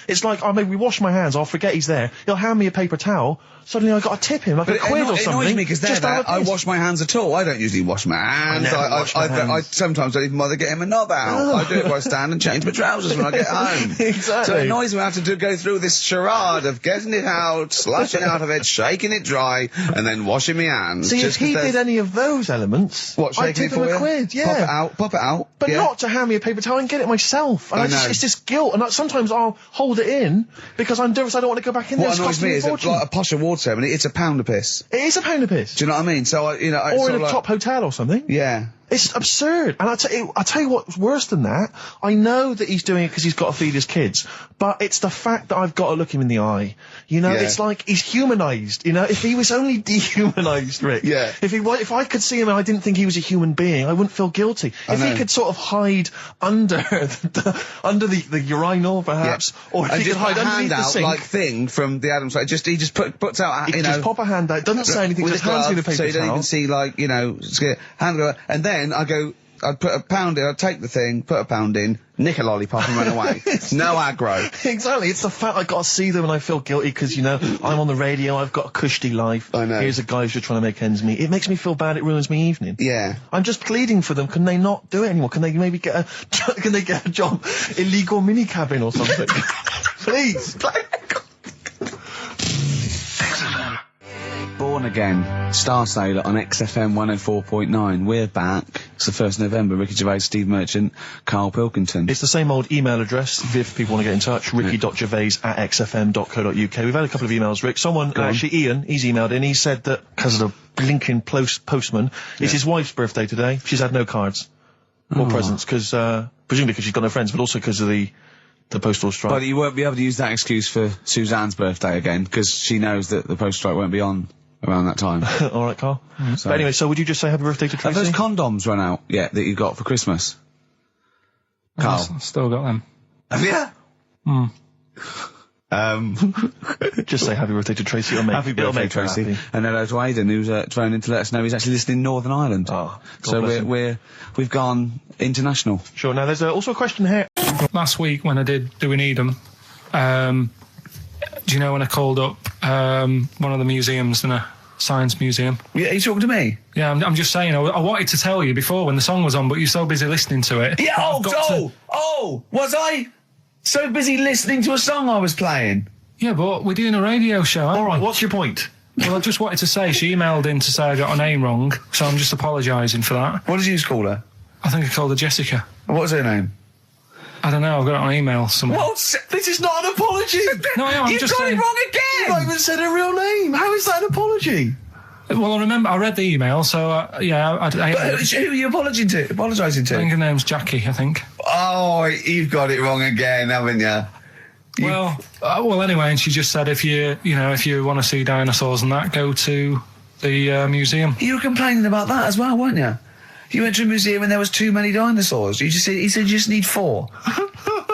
it's like, maybe wash my hands, I'll forget he's there. He'll hand me a paper towel. Suddenly I've got to tip him like a quid or something. It annoys me because I wash my hands at all. I don't usually wash my hands. I sometimes don't even bother getting my knob out. I do it by stand and change my trousers when I get home. Exactly. So it annoys me I have to go through this charade of getting it out, slushing out of it, shaking it dry, and then washing my hands. See, if he did any of those elements, I'd tip him a quid, yeah. Pop it out. But not to hand me a paper towel and get it myself. And it's just guilt. And sometimes I'll hold it in because I'm nervous I don't want to go back in there. What annoys me is like a posh award ceremony, it's £1 a piss. It is £1 a piss. Do you know what I mean? So, or in a top hotel or something. Yeah. It's absurd. And I'll tell you what's worse than that. I know that he's doing it because he's got to feed his kids, but it's the fact that I've got to look him in the eye. You know, it's like he's humanised. You know, if he was only dehumanised, Rick. Yeah. If I could see him and I didn't think he was a human being, I wouldn't feel guilty. If he could sort of hide under the urinal, perhaps, or if he could hide underneath the sink. Like thing from the Adams, like he just puts out, he just pop a hand out, doesn't say anything, just hands me the paper towel. So you don't even see, like, hand go, and then I go, I'd put a pound in, I'd take the thing, put a pound in, nick a lollipop and run away. No aggro. Exactly. It's the fact I gotta see them and I feel guilty because, you know, I'm on the radio, I've got a cushy life. I know. Here's a guy who's just trying to make ends meet. It makes me feel bad, it ruins my evening. Yeah. I'm just pleading for them. Can they not do it anymore? Can they maybe get a can they get a job? Illegal mini cabin or something? Please. Born Again, Star Sailor on XFM 104.9. We're back. It's the 1st of November. Ricky Gervais, Steve Merchant, Karl Pilkington. It's the same old email address if people want to get in touch, ricky.gervais@xfm.co.uk. We've had a couple of emails, Rick. Someone, actually Ian, he's emailed in, he said that, because of the blinking postman, it's his wife's birthday today. She's had no cards or presents, because, presumably because she's got no friends, but also because of the postal strike. But you won't be able to use that excuse for Suzanne's birthday again, because she knows that the postal strike won't be on around that time. All right, Carl. So- But anyway, so would you just say happy birthday to Have Tracy? those condoms run out yet that you got for Christmas? Carl? I've still got them. Have you? Just say happy birthday to Tracy. It'll make, Happy it'll birthday, make her Tracy. happy. And hello to Aidan, who's phoning in to let us know he's actually listening in Northern Ireland. Oh, God so bless him. we've gone international. Sure. Now, there's also a question here. Last week when I did Do We Need 'Em, do you know when I called up one of the museums in a science museum? Yeah, are you talking to me? Yeah, I'm just saying, I wanted to tell you before when the song was on, but you're so busy listening to it. Yeah, I've got to- was I so busy listening to a song I was playing? Yeah, but we're doing a radio show, aren't All right, we? what's your point? Well, I just wanted to say, she emailed in to say I got her name wrong, so I'm just apologising for that. What did you call her? I think I called her Jessica. What was her name? I don't know, I've got it on email somewhere. This is not an apology. No, I am, I'm You've just got saying. it wrong You've again! not even said her real name. How is that an apology? Well, I remember, I read the email, so, yeah, I But who are you apologising to? I think her name's Jackie, I think. Oh, you've got it wrong again, haven't you? Well, anyway, and she just said if you want to see dinosaurs and that, go to the museum. You were complaining about that as well, weren't you? You went to a museum and there was too many dinosaurs. He said you just need 4.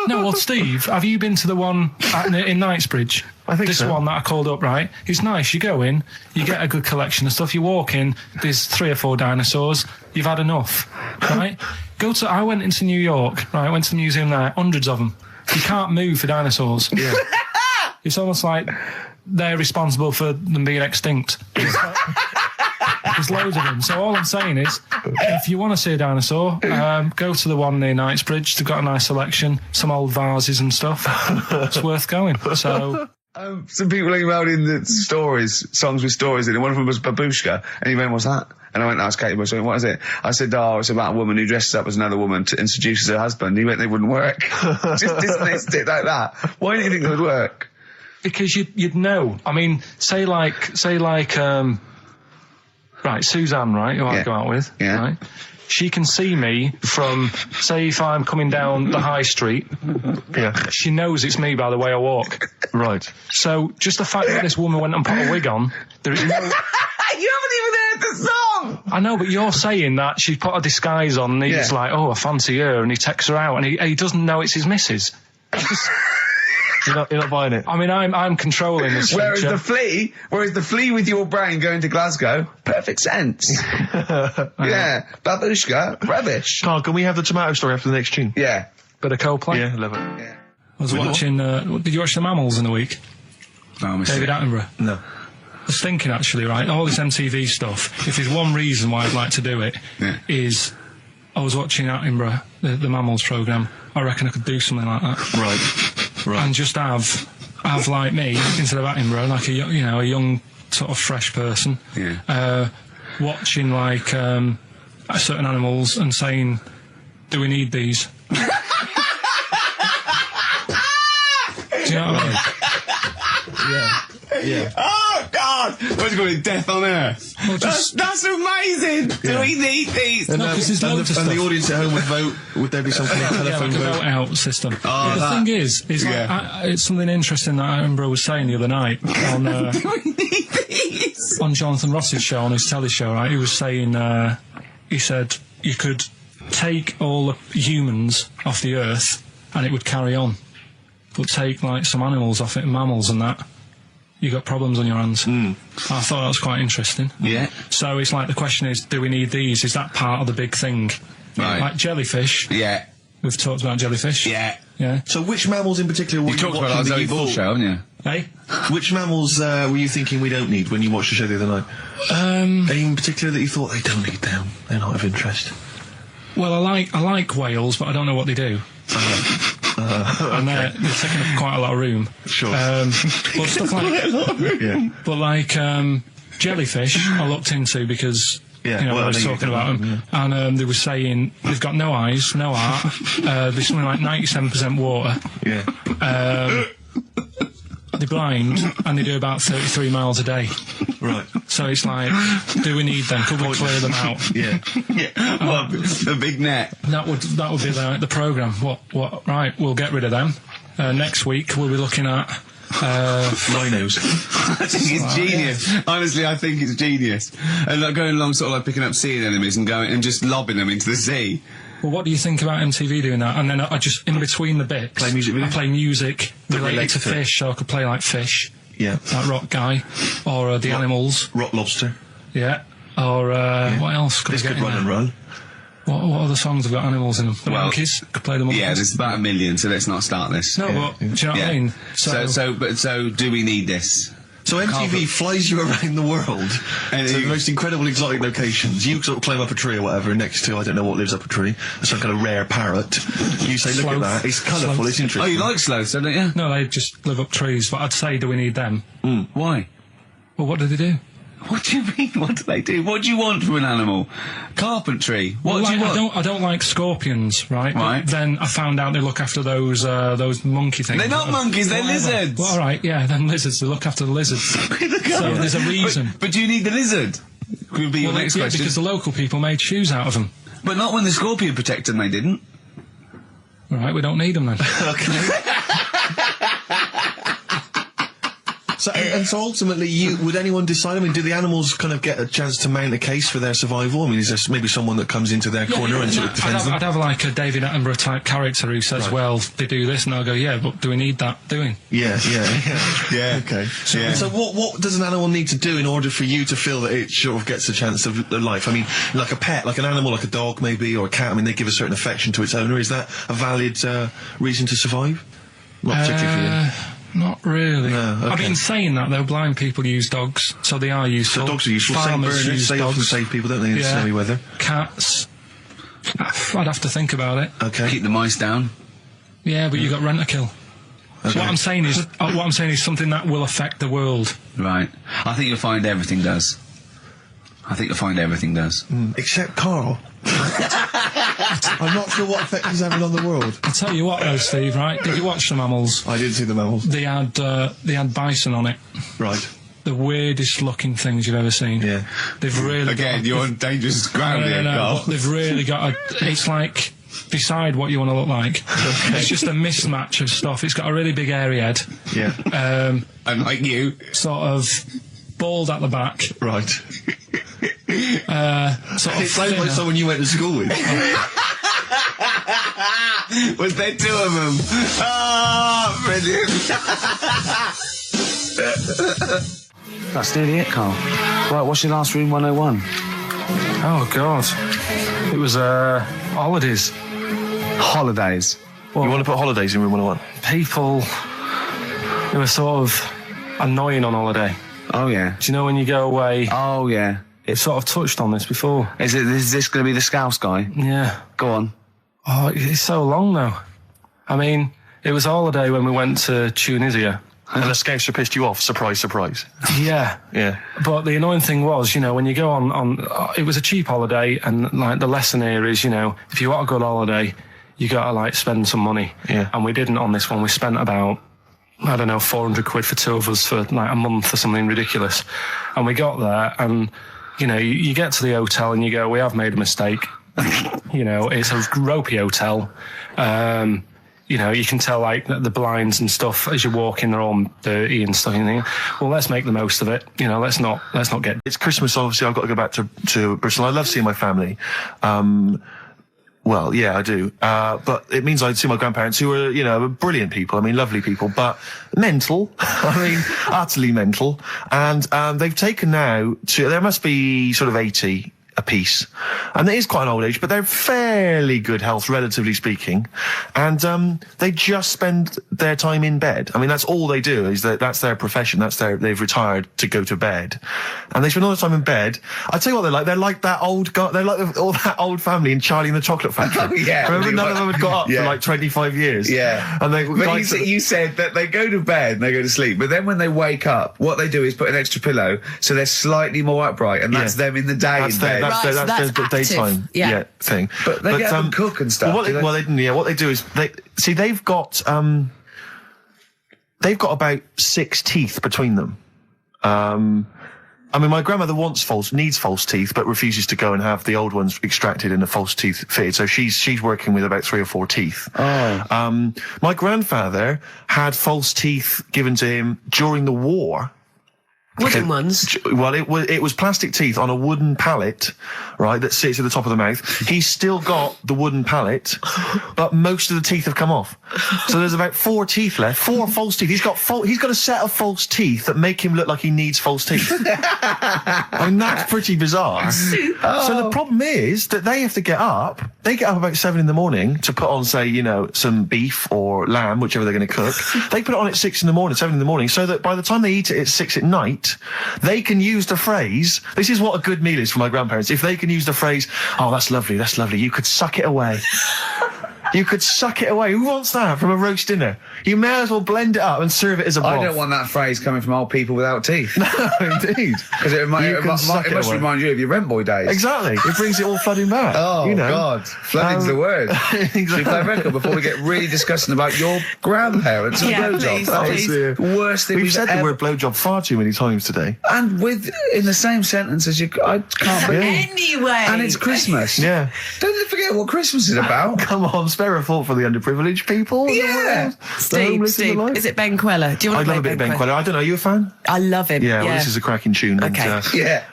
No, well, Steve, have you been to the one in Knightsbridge? I think this so. one that I called up, right? It's nice. You go in, you get a good collection of stuff. You walk in, there's 3 or 4 dinosaurs. You've had enough, right? I went into New York, right? Went to the museum there, hundreds of them. You can't move for dinosaurs. Yeah. It's almost like they're responsible for them being extinct. There's loads of them. So all I'm saying is, if you want to see a dinosaur, go to the one near Knightsbridge. They've got a nice selection, some old vases and stuff. It's worth going. So. Some people emailed in the songs with stories in it. One of them was Babushka, and he went, "What's that?" And I went, "That's Katie Bush." What is it? I said, "Oh, it's about a woman who dresses up as another woman and seduces her husband." He went, "They wouldn't work." Just dismissed it like that. Why do you think it would work? Because you'd know. I mean, say like, right, Suzanne, right, who I go out with, right? She can see me from, say, if I'm coming down the high street. Yeah. She knows it's me by the way I walk. Right. So, just the fact that this woman went and put a wig on, there is no... You haven't even heard the song! I know, but you're saying that she put a disguise on and he's like, oh, I fancy her, and he takes her out, and he doesn't know it's his missus. You're not buying it. I mean, I'm controlling this. Whereas the flea with your brain going to Glasgow, perfect sense. Yeah, Babushka, rubbish. Carl, can we have the tomato story after the next tune? Yeah. Bit of Coldplay. Yeah, love it. Yeah. I was watching, did you watch The Mammals in the week? No, David Attenborough. No. I was thinking actually, right, all this MTV stuff, if there's one reason why I'd like to do it, is I was watching Attenborough, the Mammals programme. I reckon I could do something like that. Right. And just have like me, instead of Attenborough, like a young sort of fresh person, watching like certain animals and saying, do we need these? Do you know what I mean? Yeah. Oh, God! What's it called? Death on Earth. Well, That's amazing! Do we need these? And, No, 'cause there's loads of and the stuff. audience at home would vote. Would there be some kind of telephone like a vote? vote out system. Oh, the thing is like, it's something interesting that Attenborough was saying the other night on on Jonathan Ross's show, on his telly show, right? He was saying, he said you could take all the humans off the earth and it would carry on, but take like some animals off it, mammals and that, you got problems on your hands. I thought that was quite interesting. Yeah. So it's like the question is, do we need these? Is that part of the big thing? Right. Like jellyfish. Yeah. We've talked about jellyfish. Yeah. Yeah. So which mammals in particular were You you talked about watching our that you Zoe Ball thought- show, haven't you? Hey? Which mammals were you thinking we don't need when you watched the show the other night? Any in particular that you thought they don't need them? They're not of interest. Well, I like whales, but I don't know what they do. And they're taking up quite a lot of room. Sure. But stuff like, Yeah. but like jellyfish, I looked into because Yeah, you know well, I was I know you talking do, about them, and they were saying they've got no eyes, no heart. There's something like 97% water. Yeah. They're blind, and they do about 33 miles a day. Right. So it's like, do we need them? Could we clear them out? Yeah. Well, the big net. That would be the programme. What? Right, we'll get rid of them. Next week we'll be looking at Rhinos. I think it's genius. Honestly, I think it's genius. And like going along, sort of like picking up sea anemones and going and just lobbing them into the sea. Well, what do you think about MTV doing that? And then I just, in between the bits, Play music videos? I play music related relates to to it. fish, so I could play like Fish, Yeah. that Rock Guy, or The Animals, Rock Lobster. yeah, or what else could This I get could in run there? and run. What other songs have got animals in them? The Well, Monkeys, could play the Monkeys. Yeah, there's about 1 million, so let's not start this. No, but do you know what I mean? So do we need this? So MTV flies you around the world And to you- the most incredible exotic locations. You sort of climb up a tree or whatever next to, I don't know what lives up a tree, some kind of rare parrot. You say, look Sloth. at that, it's colourful, Sloth. it's interesting. Oh, you like sloths, don't you? No, they just live up trees, but I'd say, do we need them? Why? Well, what do they do? What do you mean? What do they do? What do you want from an animal? Carpentry. What Well, do you want? I don't like scorpions, right? Right. But then I found out they look after those monkey things. They're not monkeys, they're Whatever. lizards. Well, all right, yeah, then lizards. They look after the lizards. So there's a reason. But do you need the lizard? Could be your Well, next yeah, question. because the local people made shoes out of them. But not when the scorpion protected them, they didn't. All right, we don't need them then. So, and so ultimately, would anyone decide? I mean, do the animals kind of get a chance to mount a case for their survival? I mean, is there maybe someone that comes into their corner and sort of defends them? I'd have like a David Attenborough type character who says, Right. well, they do this, and I'll go, yeah, but do we need that doing? Yeah. Yeah. Okay. So, Yeah. so what does an animal need to do in order for you to feel that it sort of gets a chance of life? I mean, like a pet, like an animal, like a dog maybe, or a cat. I mean, they give a certain affection to its owner. Is that a valid reason to survive? Not particularly for you. Not really. No, okay. I mean, saying that though, blind people use dogs, so they are useful. So dogs are useful. Same Farmers burners, use they often dogs. save people, don't they, in Yeah. snowy weather? Cats. I'd have to think about it. Okay. Keep the mice down. Yeah, but you got rent-a-kill. So Okay. what I'm saying is something that will affect the world. Right. I think you'll find everything does. Except Carl. I'm not sure what effect he's having on the world. I'll tell you what though, Steve, right? Did you watch the mammals? I did see the mammals. They had bison on it. Right. The weirdest looking things you've ever seen. Yeah. They've really Again, got you're on dangerous ground here, Carl. but they've really got it's like, decide what you want to look like. It's just a mismatch of stuff. It's got a really big airy head. Yeah. And like you. Sort of bald at the back. Right. Sort of It sounds like thinner. someone you went to school with. Was there two of them? Oh, brilliant. That's nearly it, Carl. Right, what's your last room 101? Oh God, it was holidays. Holidays. Well, You want to put holidays in room 101? people who are sort of annoying on holiday. Oh, yeah. Do you know when you go away? Oh, yeah. It's sort of touched on this before. Is this going to be the Scouse guy? Yeah. Go on. Oh, it's so long though. I mean, it was a holiday when we went to Tunisia. And the Scouser pissed you off. Surprise, surprise. Yeah. Yeah. But the annoying thing was, you know, when you go on it was a cheap holiday, and like the lesson here is, you know, if you want a good holiday, you gotta like spend some money. Yeah. And we didn't on this one. We spent about, I don't know, 400 quid for two of us for like a month or something ridiculous. And we got there, and you know, you get to the hotel and you go, we have made a mistake. You know, it's a ropey hotel. You know, you can tell like the blinds and stuff as you're walking, they're all dirty and stuff. And you think, well, let's make the most of it. You know, let's not get. It's Christmas, obviously. I've got to go back to Bristol. I love seeing my family. Well, yeah, I do. But it means I'd see my grandparents, who are, you know, brilliant people. I mean, lovely people, but mental. I mean, utterly mental. And they've taken now to, there must be sort of 80 apiece. And it is quite an old age, but they're fairly good health, relatively speaking. And they just spend their time in bed. I mean, that's all they do, is that's their profession. They've retired to go to bed. And they spend all the time in bed. I tell you what they're like. They're like that old guy, they're like all that old family in Charlie and the Chocolate Factory. Oh, yeah. Remember, none of them had got up for like 25 years. Yeah. And you said that they go to bed and they go to sleep, but then when they wake up, what they do is put an extra pillow, so they're slightly more upright, and that's them in the day in bed. That's the daytime thing. But they get up and cook and stuff. What they do is they've got about 6 teeth between them. I mean, my grandmother needs false teeth, but refuses to go and have the old ones extracted and the false teeth fitted. So she's working with about 3 or 4 teeth. Oh. My grandfather had false teeth given to him during the war. Wooden ones? Well, it was plastic teeth on a wooden pallet, right, that sits at the top of the mouth. He's still got the wooden pallet, but most of the teeth have come off. So there's about 4 teeth left, 4 false teeth. He's got a set of false teeth that make him look like he needs false teeth. I mean, that's pretty bizarre. So the problem is that they have to get up. They get up about 7 in the morning to put on, say, some beef or lamb, whichever they're going to cook. They put it on at 6 in the morning, 7 in the morning, so that by the time they eat it at 6 at night, they can use the phrase, this is what a good meal is for my grandparents, if they can use the phrase, oh, that's lovely, you could suck it away. You could suck it away. Who wants that from a roast dinner? You may as well blend it up and serve it as a broth. I don't want that phrase coming from old people without teeth. No, indeed. Because it must remind you of your rent boy days. Exactly. It brings it all flooding back. Oh, God. Flooding's the word. Exactly. Should we play a record before we get really disgusting about your grandparents and blowjob? That is the worst thing we've said the word blowjob far too many times today. And in the same sentence as you... I can't believe. Anyway. And it's Christmas. Yeah. Don't forget what Christmas is about. Come on, spare a thought for the underprivileged people. Yeah. Steve, is it Ben Queller? Do you want to play love a bit of Ben Queller. I don't know, are you a fan? I love him. Yeah, well, this is a cracking tune. Okay.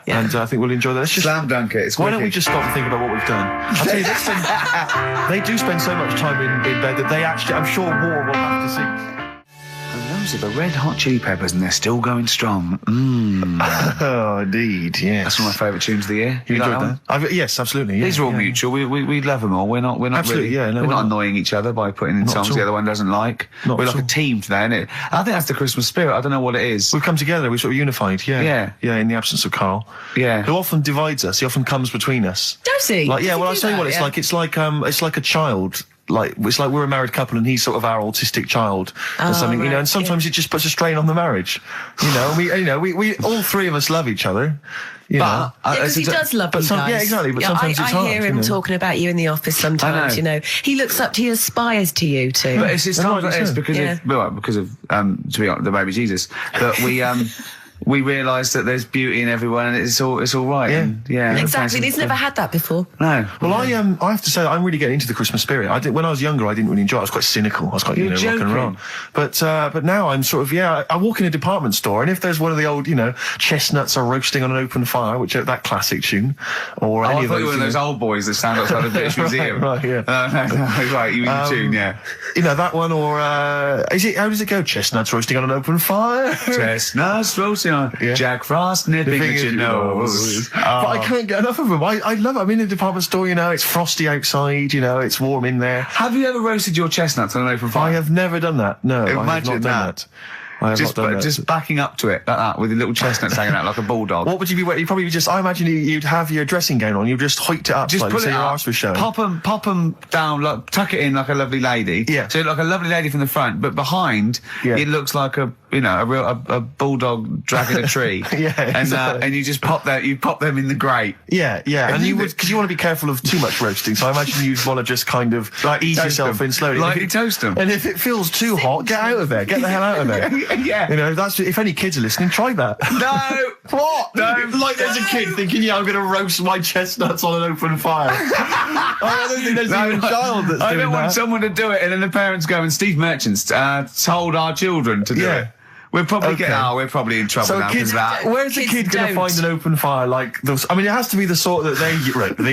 And I think we'll enjoy that. Let's just slam dunk it. Why don't we just stop and think about what we've done? I'll tell you, they do spend so much time in bed that they actually, I'm sure, war will have to cease. And those are the Red Hot Chili Peppers, and they're still going strong. Oh, indeed, yes. That's one of my favourite tunes of the year. You enjoyed that? Yes, absolutely. Yeah, these are all mutual. We love them all. We're not absolutely, really. We're not annoying each other by putting in songs the other one doesn't like. We're like a team today, isn't it? I think that's the Christmas spirit. I don't know what it is. We've come together. We're sort of unified. Yeah. In the absence of Karl. Yeah. Who often divides us. He often comes between us. Does he? Well, I'll tell you what. It's like a child. It's like we're a married couple and he's sort of our autistic child or something, right, and sometimes it just puts a strain on the marriage. We all 3 of us love each other. Because he does love you guys. Yeah, exactly. But sometimes it's hard. I hear him talking about you in the office sometimes. He looks up to you, aspires to you too. But it's times like this because of to be honest, the baby Jesus that we realise that there's beauty in everyone, and it's all right. Yeah, exactly. He's never had that before. No. Well, I have to say that I'm really getting into the Christmas spirit. When I was younger, I didn't really enjoy it. I was quite cynical. I was quite rock and roll. But now I'm sort of I walk in a department store, and if there's one of the old chestnuts are roasting on an open fire, which that classic tune, or any of those. I thought you were one of those old boys that stand outside the British Museum. Right, yeah. Right, you mean the tune, yeah. That one, or how does it go? Chestnuts roasting on an open fire. Chestnuts roasting on Jack Frost nipping at your nose. But I can't get enough of them. I love it. I'm in a department store, it's frosty outside, it's warm in there. Have you ever roasted your chestnuts on an open fire? I have never done that. No, Imagine I have not done that. Just backing up to it like that with the little chestnuts hanging out like a bulldog. What would you be wearing? You probably I imagine you'd have your dressing gown on. You'd just hiked it up, just slightly, pull it so your up, arse was showing. Pop them down, tuck it in like a lovely lady. Yeah. So like a lovely lady from the front, but behind it looks like a bulldog dragging a tree. And you just pop them in the grate. Yeah. And you would, because you want to be careful of too much roasting. So I imagine you'd want to just kind of ease yourself in slowly. Lightly toast them. And if it feels too hot, get out of there. Get the hell out of there. Yeah. If any kids are listening, try that. No! What? No. Like there's a kid thinking, I'm going to roast my chestnuts on an open fire. I don't think there's even a child that's doing that. I don't want someone to do it and then the parents go, and Steve Merchant's told our children to do it. We're probably Okay. we're probably in trouble So now because that. where's the Kids kid going to don't. find an open fire like those? I mean, it has to be the sort that they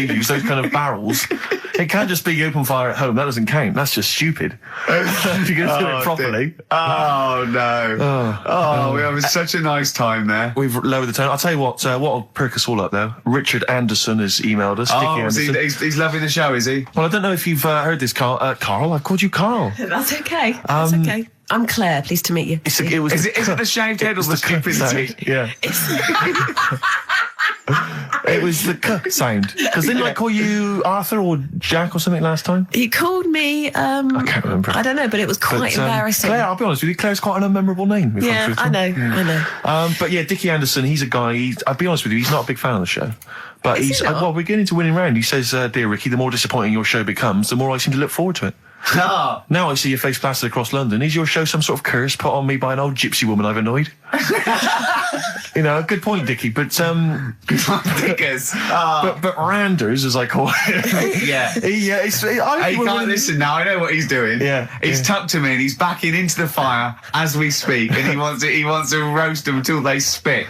use, those kind of barrels. It can't just be open fire at home. That doesn't count. That's just stupid. If you're going to do it properly. Oh no! We're having such a nice time there. We've lowered the tone. I'll tell you what'll perk us all up though. Richard Anderson has emailed us. Dickie Anderson. He's loving the show, is he? Well, I don't know if you've heard this, Carl. Carl, I've called you Carl. That's okay. That's okay. I'm Claire. Pleased to meet you. Is it the shaved head or the stupidity? Yeah. It was the k sound. Because didn't I call you Arthur or Jack or something last time? You called me. I can't remember. I don't know, but it was quite embarrassing. Claire, I'll be honest with you, Claire's quite an unmemorable name. If I'm Yeah, truthful. I know. But yeah, Dickie Anderson, he's a guy. I'll be honest with you, he's not a big fan of the show. But Is he's he not? well, we're getting to winning round. He says, "Dear Ricky, the more disappointing your show becomes, the more I seem to look forward to it." Ah. Now I see your face plastered across London. Is your show some sort of curse put on me by an old gypsy woman I've annoyed? You know, good point, Dickie. But Dickers. but Randers, as I call him, Yeah. I He can't listen now. I know what he's doing. Yeah, He's yeah. tucked him in. He's backing into the fire as we speak, and he wants to roast them until they spit.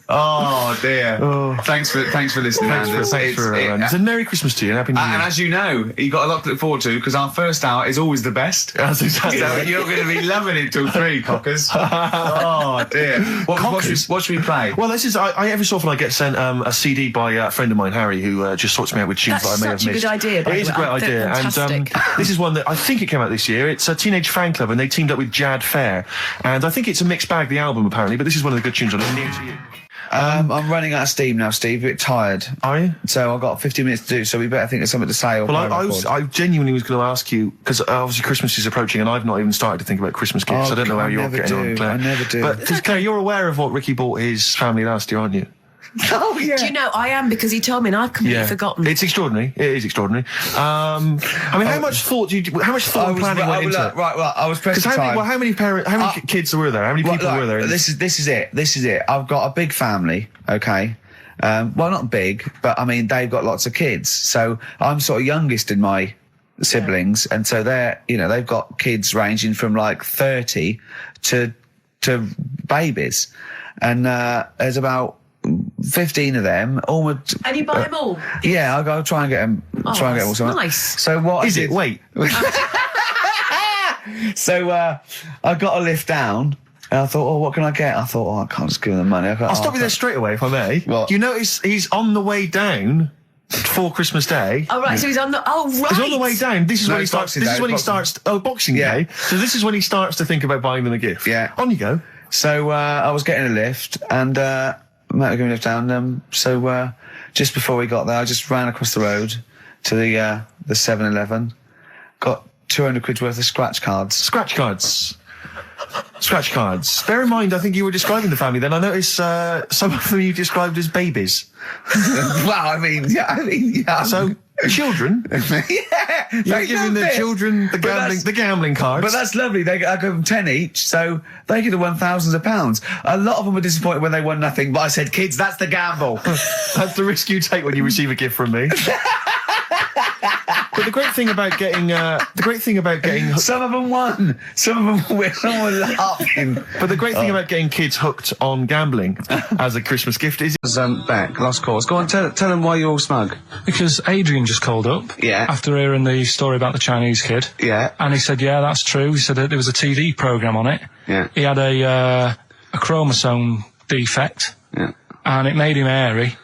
Oh dear. Thanks for listening, Anders. Thanks for Randers. And Merry Christmas to you and Happy New Year. And as you know, you got a lot to look forward to because our first hour is always the best. That's exactly So right. you're going to be loving it till 3, cockers. Oh dear. What should we play? Well, this is I every so often I get sent a CD by a friend of mine, Harry, who just sorts me out with tunes That's that I may such have a missed. good idea, by It the is a way. great I think idea, and fantastic. this is one that I think it came out this year. It's a Teenage Fan Club, and they teamed up with Jad Fair, and I think it's a mixed bag, the album apparently. But this is one of the good tunes on it. Near to you. I'm running out of steam now, Steve. A bit tired. Are you? So I've got 15 minutes to do, so we better think of something to say. Or Well, play I record. genuinely was going to ask you, because obviously Christmas is approaching and I've not even started to think about Christmas gifts. Oh, I don't know God, how I you're never getting on, do. Claire. I never do. But, Claire, you're aware of what Ricky bought his family last year, aren't you? Oh yeah. Do you know, I am, because he told me and I've completely forgotten. It's extraordinary. It is extraordinary. I mean, how much thought and planning went into it? Right. I was pressed for time. How many kids were there? How many people were there? This is it. I've got a big family. Okay. Well, not big, but I mean they've got lots of kids. So I'm sort of youngest in my siblings, and so they've got kids ranging from like 30 to babies, and there's about 15 of them. And you buy them all? Yeah, I'll try and get them. Try and get them all. Somewhere. Nice. So what Is I it? did, Wait. So I got a lift down, and I thought, what can I get? I thought, I can't just give them the money. I'll stop you there straight away, if I may. What? You notice he's on the way down for Christmas Day. Oh, right, so he's on the... Oh, right. He's on the way down. This is No, when he it's starts. Boxing This Day, is when he Boxing- starts. Oh, Boxing Yeah. Day. So this is when he starts to think about buying them a gift. Yeah. On you go. So I was getting a lift, and Matt was giving me a lift down. So just before we got there, I just ran across the road to the 7-Eleven, got 200 quid worth of scratch cards. Scratch cards. Scratch cards. Bear in mind, I think you were describing the family then. I noticed some of them you described as babies. Well, I mean, yeah. So, children. Yeah, You're giving the children the gambling cards. But that's lovely. I give them 10 each, so they get the won thousands of pounds. A lot of them were disappointed when they won nothing, but I said, kids, that's the gamble. That's the risk you take when you receive a gift from me. But the great thing about getting Some of them won. Some of them were laughing. But the great thing about getting kids hooked on gambling as a Christmas gift is Beck, last calls. Go on, tell them why you're all smug. Because Adrian just called up Yeah. after hearing the story about the Chinese kid. Yeah. And he said, yeah, that's true. He said that there was a TV programme on it. Yeah. He had a chromosome defect. Yeah. And it made him hairy.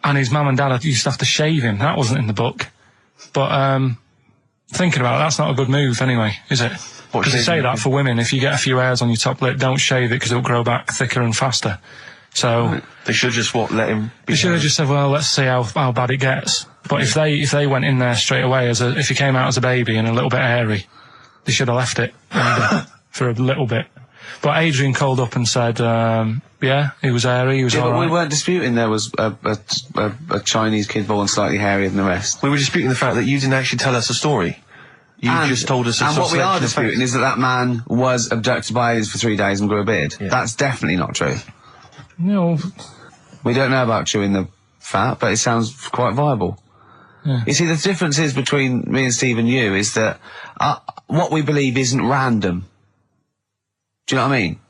And his mum and dad used to have to shave him. That wasn't in the book. But thinking about it, that's not a good move anyway, is it? Because they say that for women, if you get a few hairs on your top lip, don't shave it because it'll grow back thicker and faster. So they should just let him. They should have just said, well, let's see how bad it gets. But if they went in there straight away if he came out as a baby and a little bit hairy, they should have left it for a little bit. But Adrian called up and said, yeah, he was hairy, he was all but right. we weren't disputing there was a Chinese kid born slightly hairier than the rest. We were disputing the fact that you didn't actually tell us a story. You just told us a And what we are selection of disputing facts. is that man was abducted by aliens for 3 days and grew a beard. Yeah. That's definitely not true. No, We don't know about chewing the fat, but it sounds quite viable. Yeah. You see, the difference is between me and Steve and you is that what we believe isn't random. Do you know what I mean?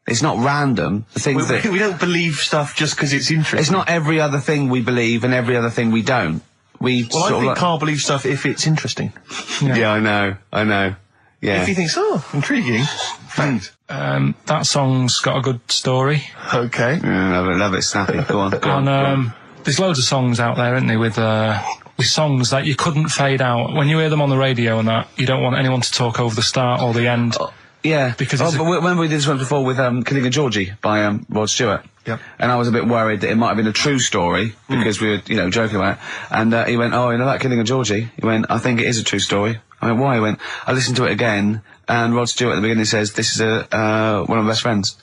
It's not random. The things that we don't believe stuff just because it's interesting. it's not every other thing we believe and every other thing we don't. Well, I think Carl believes stuff if it's interesting. Yeah, I know. Yeah. If he thinks, intriguing. Fact. That song's got a good story. Okay. Yeah, love it, snappy. Go on. There's loads of songs out there, isn't there, with songs that you couldn't fade out. When you hear them on the radio and that, you don't want anyone to talk over the start or the end. Yeah. Because but remember we did this one before with Killing a Georgie by Rod Stewart. Yep. And I was a bit worried that it might have been a true story because we were, joking about it. And he went, "Oh, that Killing a Georgie?" He went, "I think it is a true story." I went, "Why?" He went, "I listened to it again, and Rod Stewart at the beginning says this is one of my best friends."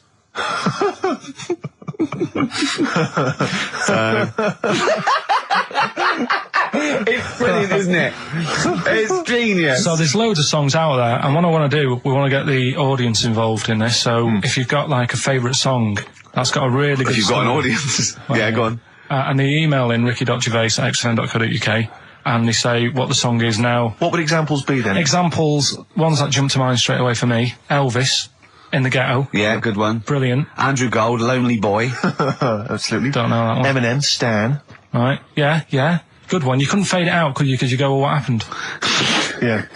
It's brilliant, isn't it? It's genius. So there's loads of songs out there, and what I want to do, we want to get the audience involved in this. So if you've got like a favourite song that's got a really good If you've got an audience. Yeah, go on. And they email in ricky.gervais@xfm.co.uk and they say what the song is now. What would examples be then? Examples, ones that jump to mind straight away for me. Elvis, In the Ghetto. Yeah, good one. Brilliant. Andrew Gold, Lonely Boy. Absolutely. Don't know that one. Eminem, Stan. Right, yeah. Good one. You couldn't fade it out, could you? Because you go, well, what happened? Yeah,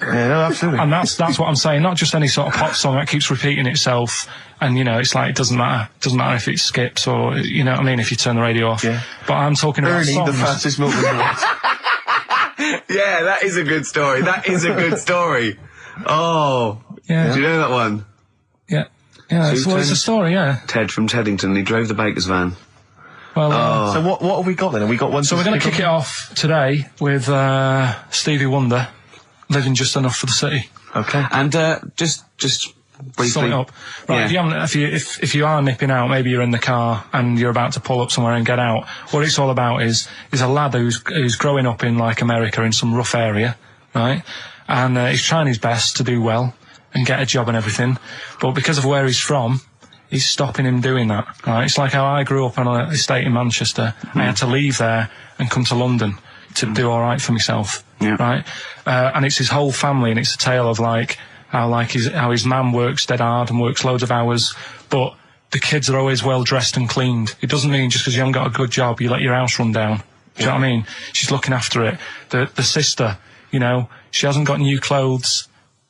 no, absolutely. And that's what I'm saying. Not just any sort of pop song that keeps repeating itself. And, it's like, it doesn't matter. It doesn't matter if it skips or, you know what I mean, if you turn the radio off. Yeah. But I'm talking about Ernie, songs. the fastest milkman. Yeah, that is a good story. Oh. Yeah. Do you know that one? Yeah. Yeah, it's a story, yeah. Ted from Teddington, he drove the baker's van. Well, so what have we got then? Have we got one? So we're going to kick it off today with Stevie Wonder, Living Just Enough for the City. Okay. And just briefly. Sum it up. Right, Yeah. if you are nipping out, maybe you're in the car and you're about to pull up somewhere and get out, what it's all about is a lad who's growing up in like America in some rough area, right? And he's trying his best to do well and get a job and everything, but because of where he's from, he's stopping him doing that, right? It's like how I grew up on an estate in Manchester. I had to leave there and come to London to do all right for myself, right? And it's his whole family, and it's a tale of like how his mum works dead hard and works loads of hours, but the kids are always well dressed and cleaned. It doesn't mean just because you haven't got a good job, you let your house run down. Do you know what I mean? She's looking after it. The sister, she hasn't got new clothes,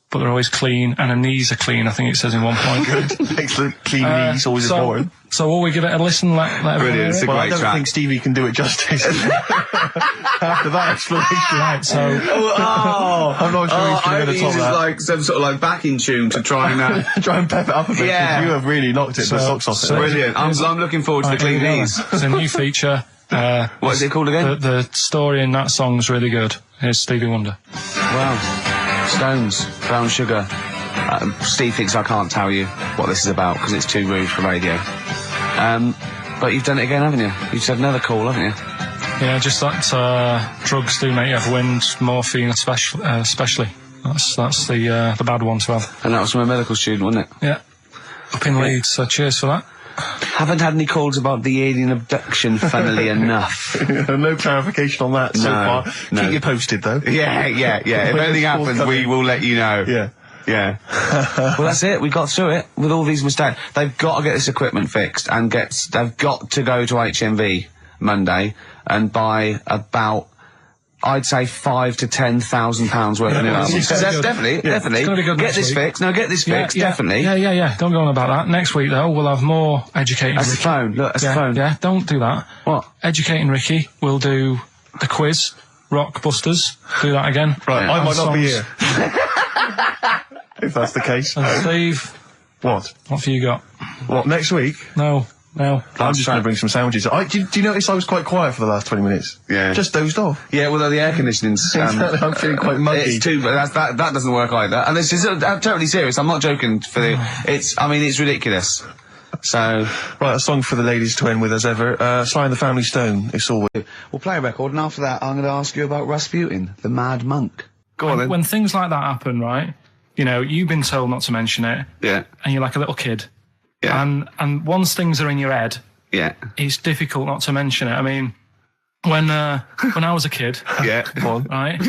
but they're always clean, and her knees are clean, I think it says in one point. Good. Excellent. Clean knees, always important. So will we give it a listen? Brilliant, it's a great I don't track. think Stevie can do it justice. After that explanation. Right, so... I'm not sure he's going to top that. Like some sort of like backing tune to try and... Try and pep it up a bit. Yeah. You have really knocked it the socks off it. Brilliant. I'm looking forward to the clean knees. It's a new feature. What is it called again? The story in that song's really good. Here's Stevie Wonder. Wow. Stones, Brown Sugar. Steve thinks I can't tell you what this is about because it's too rude for radio. But you've done it again, haven't you? You've said another call, haven't you? Yeah, just that drugs do make you have wind, morphine especially. That's the bad one to have. And that was from a medical student, wasn't it? Yeah. Up in Leeds, so cheers for that. Haven't had any calls about the alien abduction, funnily enough. No clarification on that so far. No. Keep you posted, though. Yeah. If anything happens, we will let you know. Yeah. Well, that's it. We got through it with all these mistakes. They've got to get this equipment fixed and they've got to go to HMV Monday and buy about, I'd say £5,000 to £10,000 worth of new albums. Definitely. It's gonna be good Get next this week. fixed. No, get this fixed. Definitely. Yeah. Don't go on about that. Next week, though, we'll have more Educating That's the Ricky. phone. Look, that's the phone. Yeah, don't do that. What? Educating Ricky. We'll do the quiz. Rock Busters. Do that again. Right, I might not be songs. here. If that's the case. And Steve, What what have you got? What, next week? No. I'm just going to bring some sandwiches. Do you notice I was quite quiet for the last 20 minutes? Yeah. Just dozed off. Yeah, well, the air conditioning's... I'm feeling quite muggy. It's too... But that doesn't work either. And this is... I'm totally serious. I'm not joking. It's ridiculous. So... Right, a song for the ladies to end with as ever. Sly and the Family Stone. It's all... We'll play a record, and after that, I'm going to ask you about Rasputin, the Mad Monk. Go on, then. When things like that happen, right, you've been told not to mention it. Yeah. And you're like a little kid. Yeah. And once things are in your head, Yeah. it's difficult not to mention it. I mean, when I was a kid, Yeah. right,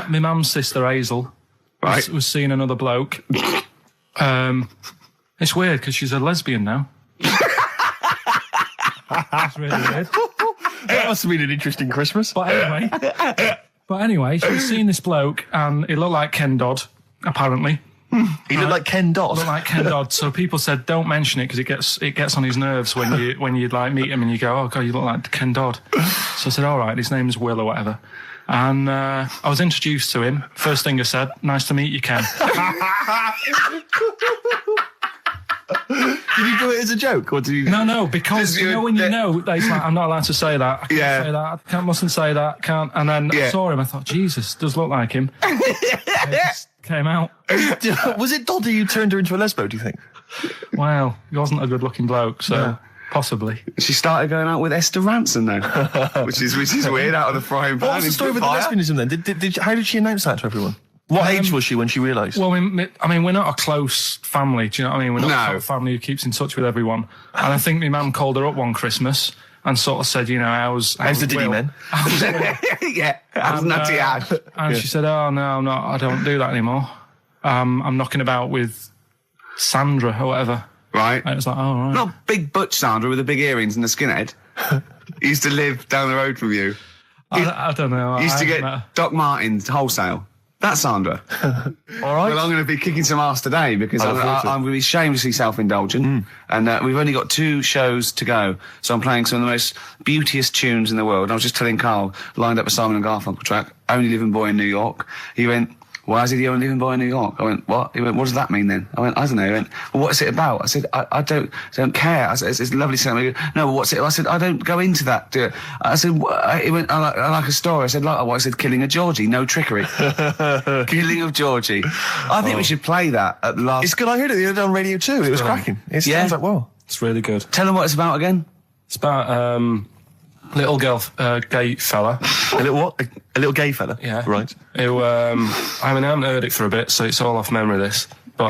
my mum's sister Hazel Right. was seeing another bloke, It's weird because she's a lesbian now. That's really weird. That must have been an interesting Christmas. But anyway, she's seen this bloke and he looked like Ken Dodd, apparently. He looked like Ken Dodd. Looked like Ken Dodd. So people said, don't mention it because it gets on his nerves when you like meet him and you go, oh God, you look like Ken Dodd. So I said, all right, his name's Will or whatever. And I was introduced to him. First thing I said, nice to meet you, Ken. Did you do it as a joke, or did you? No, because you know when you know, it's like, I'm not allowed to say that. I can't say that. I mustn't say that. Can't. And then I saw him. I thought, Jesus, does look like him. It just came out. Was it Doddy who turned her into a lesbo? Do you think? Well, he wasn't a good-looking bloke, so possibly. She started going out with Esther Ranson though, which is weird, out of the frying pan. What was the story with the lesbianism then? How did she announce that to everyone? What age was she when she realised? Well, I mean, we're not a close family. Do you know what I mean? We're not a sort of family who keeps in touch with everyone. And I think my mum called her up one Christmas and sort of said, how's the Diddy men? How's Nutty Ash? And she said, oh, no, I'm not, I don't do that anymore. I'm knocking about with Sandra or whatever. Right. And it was like, oh, right. Not big butch Sandra with the big earrings and the skinhead. He used to live down the road from you. I don't know. He used to get Doc Martens wholesale. That's Sandra. All right. Well, I'm going to be kicking some ass today because I'm going to be shamelessly self-indulgent. And we've only got 2 shows to go. So I'm playing some of the most beauteous tunes in the world. I was just telling Carl, lined up a Simon & Garfunkel track, Only Living Boy in New York. He went, why is he the only living boy in New York? I went, what? He went, what does that mean then? I went, I don't know. He went, well, what's it about? I said, I don't care. I said, it's a lovely song. He goes, no, well, what's it? I said, I don't go into that. I said, he went, I like a story. I said, like what? I said, killing of Georgie, no trickery. Killing of Georgie. I think we should play that at the last. It's good. I heard it the other day on Radio 2. It was cracking. It sounds like, well. It's really good. Tell them what it's about again. It's about little girl, gay fella. A little what? A little gay fella? Yeah. Right. Who, I mean, I haven't heard it for a bit, so it's all off memory, this. But,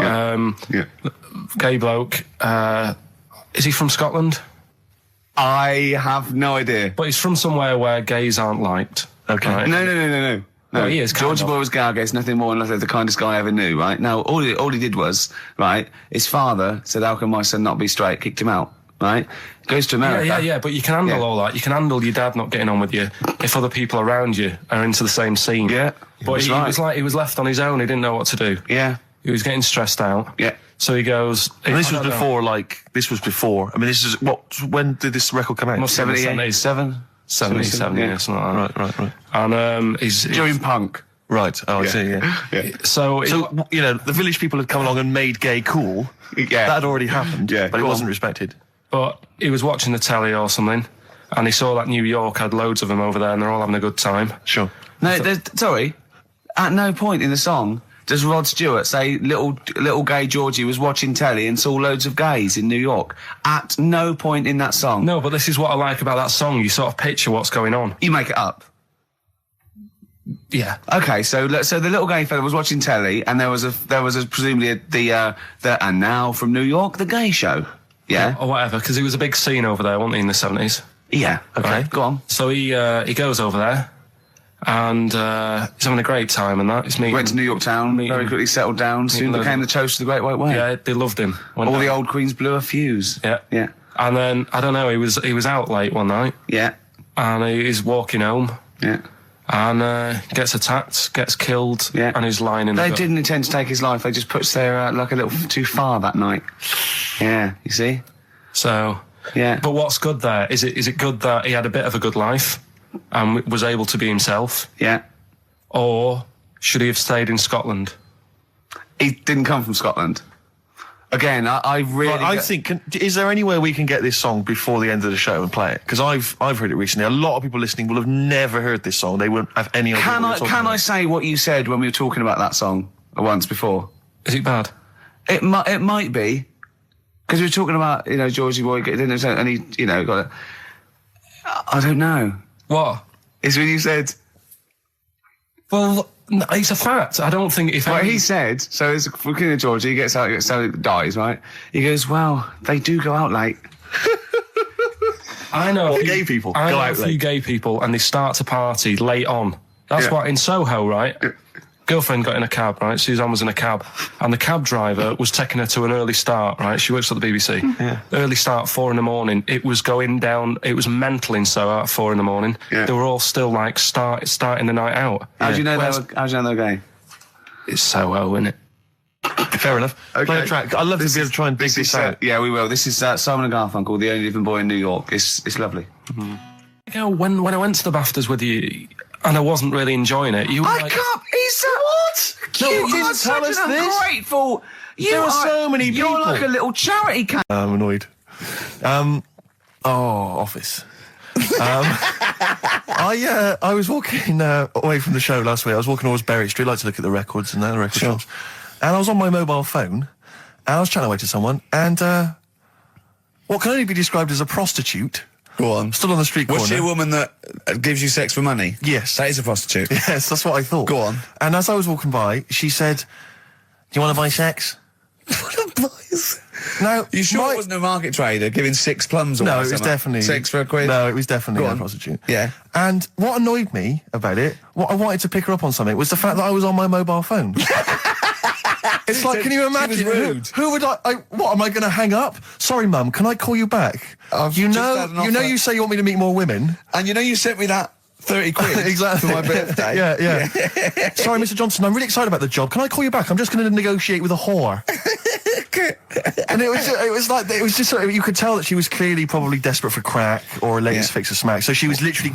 gay bloke, is he from Scotland? I have no idea. But he's from somewhere where gays aren't liked. Okay. Right? No. Well, he is. Georgie Boy was gay, I guess, nothing more than the kindest guy I ever knew, right? Now, all he did was, right, his father said, how can my son not be straight? Kicked him out. Right? Goes to America. Yeah, but you can handle all that. You can handle your dad not getting on with you if other people around you are into the same scene. Yeah. But he was like, he was left on his own. He didn't know what to do. Yeah. He was getting stressed out. Yeah. So he goes... And this was before, I mean, this is, when did this record come out? Must have been 77? 77, yeah, something like that. Right. And he's... During punk. Right. Oh, I see, yeah. So, the village people had come along and made gay cool. Yeah. That had already happened. Yeah. But it wasn't respected. But he was watching the telly or something, and he saw that New York had loads of them over there, and they're all having a good time. Sure. No, sorry. At no point in the song does Rod Stewart say little gay Georgie was watching telly and saw loads of gays in New York. At no point in that song. No, but this is what I like about that song. You sort of picture what's going on. You make it up. Yeah. Okay, so the little gay fella was watching telly, and there was presumably the and now from New York, the gay show. Yeah. Or whatever, because it was a big scene over there, wasn't he, in the 70s? Yeah. Okay. Right. Go on. So he goes over there, and he's having a great time and that. He's meeting... Went to New York town, very quickly settled down, soon became the toast of the Great White Way. Yeah, they loved him. All the old queens blew a fuse. Yeah. Yeah. And then, I don't know, he was out late one night. Yeah. And he's walking home. Yeah. And gets attacked, gets killed, and he's lying in the They didn't intend to take his life, they just pushed their luck a little too far that night. Yeah, you see? So, yeah. But what's good there? Is it good that he had a bit of a good life and was able to be himself? Yeah. Or should he have stayed in Scotland? He didn't come from Scotland. Again, I really... I think, is there any way we can get this song before the end of the show and play it? Because I've heard it recently. A lot of people listening will have never heard this song. They won't have any idea Can I say what you said when we were talking about that song once before? Is it bad? It might be. Because we were talking about, Georgie Boy, and he, got it. I don't know. What? It's when you said... Well... No, it's a fact. I don't think if... Well, he said, so it's fucking Georgie, he gets out, so it dies, right? He goes, well, they do go out late. I know. Gay people I go know out a few late. gay people, and they start to party late on. That's what, in Soho, right? girlfriend got in a cab, right? Suzanne was in a cab, and the cab driver was taking her to an early start, right? She works at the BBC. Yeah. Early start, 4 a.m. It was going down. It was mental in Soho at 4 a.m. Yeah. They were all still like starting the night out. How do you know Whereas- they were gay? It's Soho, isn't it? Fair enough. Play a track. I'd love to be able to try and dig this out. Yeah, we will. This is Simon and Garfunkel, The Only Living Boy in New York. It's lovely. You know, when I went to the BAFTAs with you, and I wasn't really enjoying it, you were like... He's what? No, You you are didn't tell such us an this. ungrateful. There are so many You're people. like a little charity cat. I'm annoyed. Office. I was walking away from the show last week. I was walking towards Berry Street. I like to look at the records and the record shops. And I was on my mobile phone, and I was chatting away to someone, and what can only be described as a prostitute. Go on. Stood on the street corner. Was she a woman that gives you sex for money? Yes. That is a prostitute. Yes, that's what I thought. Go on. And as I was walking by, she said, "Do you want to buy sex?" Now, You sure it wasn't a market trader giving 6 plums or No, it was something? definitely 6 for a quid? No, it was definitely Go a on. prostitute. Yeah. And what annoyed me about it, what I wanted to pick her up on something, was the fact that I was on my mobile phone. It's like, can you imagine? She was rude. Who would what am I going to hang up? Sorry, Mum, can I call you back? I've You just know, had an you know, offer. you say you want me to meet more women. And you know you sent me that 30 quid Exactly. for my birthday? Yeah. Sorry, Mr. Johnson, I'm really excited about the job. Can I call you back? I'm just going to negotiate with a whore. And it was just sort of, you could tell that she was clearly probably desperate for crack or a latest Yeah. fix of smack. So she was literally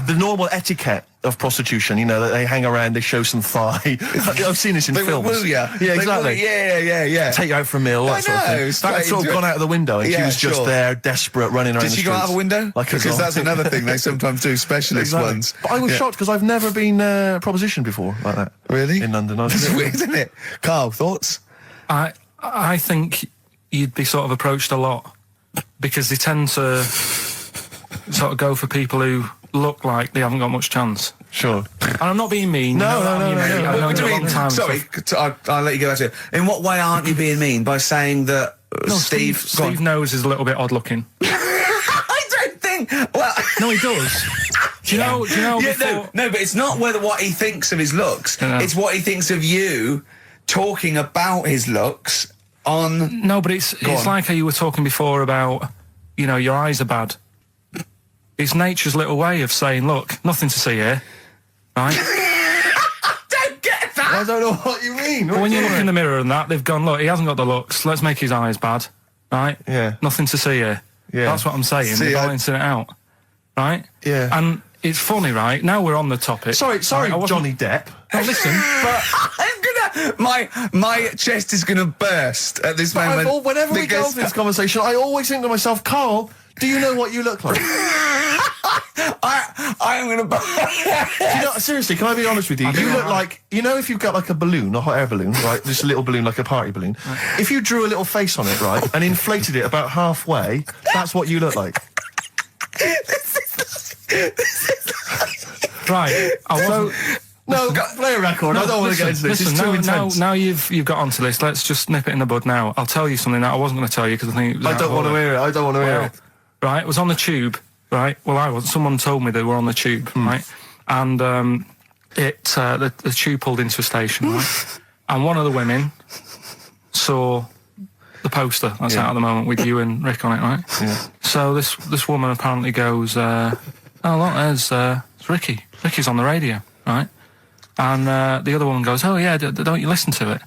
the normal etiquette of prostitution. You know, that they hang around, they show some thigh. I've seen this in They films. will ya? Yeah, They exactly. will- yeah. Take you out for a meal, that I sort of know, thing. straight That had sort of into gone it. out of the window, and she Yeah, was just sure. there, desperate, running around Did the she go out of a streets window? like a Because that's zombie. another thing they sometimes do, specialist Exactly. ones. But I was Yeah. shocked because I've never been propositioned before like that. Really? In London. That's weird, isn't it? Carl, thoughts? I think you'd be sort of approached a lot because they tend to sort of go for people who look like they haven't got much chance. Sure. And I'm not being mean. No, you know that, no, you no, know, no, no. I know What it's do a you long mean? time. and Sorry, stuff. I'll let you go at it. In what way aren't you being mean? By saying that No, Steve... go on. Steve knows is a little bit odd looking. I don't think... Well... No, he does. Do you know Yeah, before... no, but it's not what he thinks of his looks. No. It's what he thinks of you talking about his looks on... No, but it's on. like how you were talking before about, you know, your eyes are bad. It's nature's little way of saying, look, nothing to see here, right? Don't get that! I don't know what you mean. But when you look in the mirror and that, they've gone, look, he hasn't got the looks, let's make his eyes bad, right? Yeah. Nothing to see here. Yeah. That's what I'm saying. See, They're I- balancing it out, right? Yeah. And it's funny, right? Now we're on the topic. Sorry, Right, I wasn't- Johnny Depp. Now listen, My chest is gonna burst at this moment. Whenever we go because- into this conversation, I always think to myself, Carl, do you know what you look like? I am gonna burst. You know, seriously, can I be honest with you? You look like, you know, if you've got like a balloon, a hot air balloon, right? Just a little balloon, like a party balloon. If you drew a little face on it, right, and inflated it about halfway, that's what you look like. right, I wasn't... No, play a record. I don't want to get into this. Listen, It's too now intense. you've got onto this. Let's just nip it in the bud now. I'll tell you something that I wasn't going to tell you because I think it was I out don't of want to order. hear it. I don't want to hear Well, it. right, it was on the tube, right? Well, I wasn't. Someone told me they were on the tube, right? And the tube pulled into a station, right? And one of the women saw the poster that's out at the moment with you and Rick on it, right? Yeah. So this woman apparently goes, oh look, there's Ricky. Ricky's on the radio, right? And the other woman goes, oh yeah, don't you listen to it?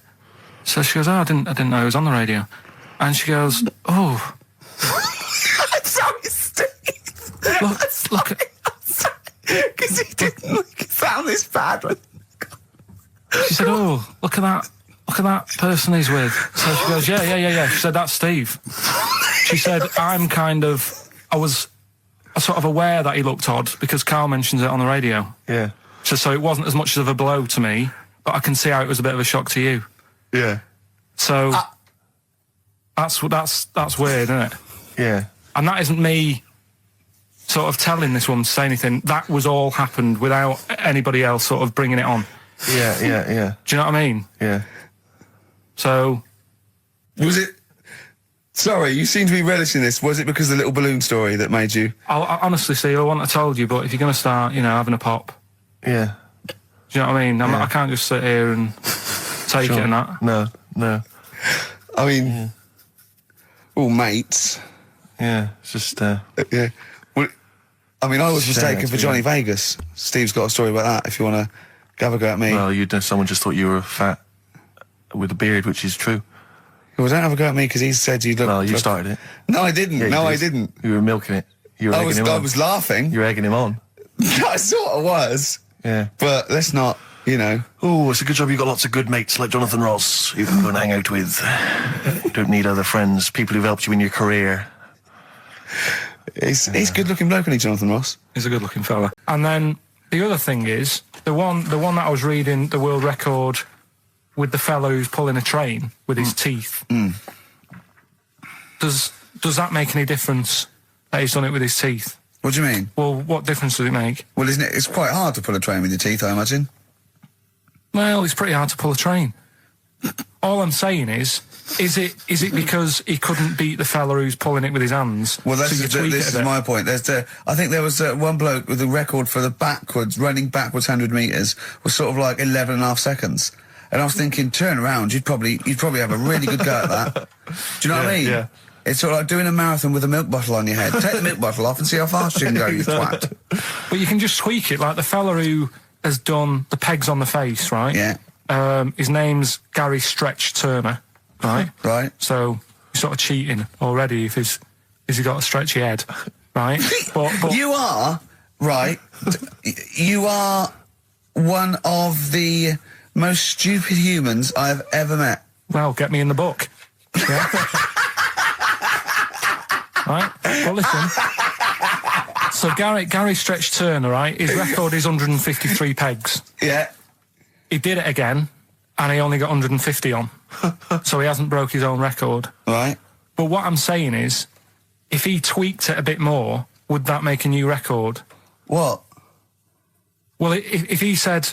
So she goes, oh, I didn't know it was on the radio. And she goes, oh, Sorry, Steve. look at... Because he didn't sound this bad. She said, oh, look at that person he's with. So she goes, yeah. She said, that's Steve. She said, I was sort of aware that he looked odd because Carl mentions it on the radio. Yeah. So it wasn't as much of a blow to me, but I can see how it was a bit of a shock to you. Yeah. So that's weird, isn't it? Yeah. And that isn't me sort of telling this woman to say anything. That was all happened without anybody else sort of bringing it on. Yeah. Do you know what I mean? Yeah. So... Was it... Sorry, you seem to be relishing this. Was it because of the little balloon story that made you... I honestly, Steve, I wouldn't have told you, but if you're going to start, you know, having a pop, Yeah. Do you know what I mean? I can't just sit here and take it and that. No. I mean, all mates. Yeah, it's just. Yeah. Well, I mean, I was Shame mistaken to for be Johnny honest. Vegas. Steve's got a story about that. If you want to have a go at me. Well, someone just thought you were fat with a beard, which is true. Well, don't have a go at me because he said you look. Well, you started it. No, I didn't. Yeah, you no, I did. didn't. You were milking it. You were egging him on. I was laughing. You were egging him on. I sort of was. Yeah. But let's not, you know. Oh, it's a good job you've got lots of good mates like Jonathan Ross you can go and hang out with. You don't need other friends, people who've helped you in your career. He's good-looking bloke, isn't he, Jonathan Ross? He's a good-looking fella. And then the other thing is, the one that I was reading, the world record with the fellow who's pulling a train with his teeth. Does that make any difference that he's done it with his teeth? What do you mean? Well, what difference does it make? Well, isn't it? It's quite hard to pull a train with your teeth, I imagine. Well, it's pretty hard to pull a train. All I'm saying is it because he couldn't beat the fella who's pulling it with his hands? Well, so this is my point. I think there was one bloke with a record for the running backwards 100 metres was sort of like 11 and a half seconds. And I was thinking, turn around, you'd probably have a really good go at that. Do you know what I mean? Yeah. It's sort of like doing a marathon with a milk bottle on your head. Take the milk bottle off and see how fast you can go, you twat. But you can just tweak it, like the fella who has done the pegs on the face, right? Yeah. His name's Gary Stretch Turner, right? Right. So he's sort of cheating already if has he got a stretchy head, right? but You are, right, you are one of the most stupid humans I've ever met. Well, get me in the book. Yeah. Right? Well, listen. So Gary Stretch Turner, right? His record is 153 pegs. Yeah. He did it again, and he only got 150 on. So he hasn't broke his own record. Right. But what I'm saying is, if he tweaked it a bit more, would that make a new record? What? Well, if he said,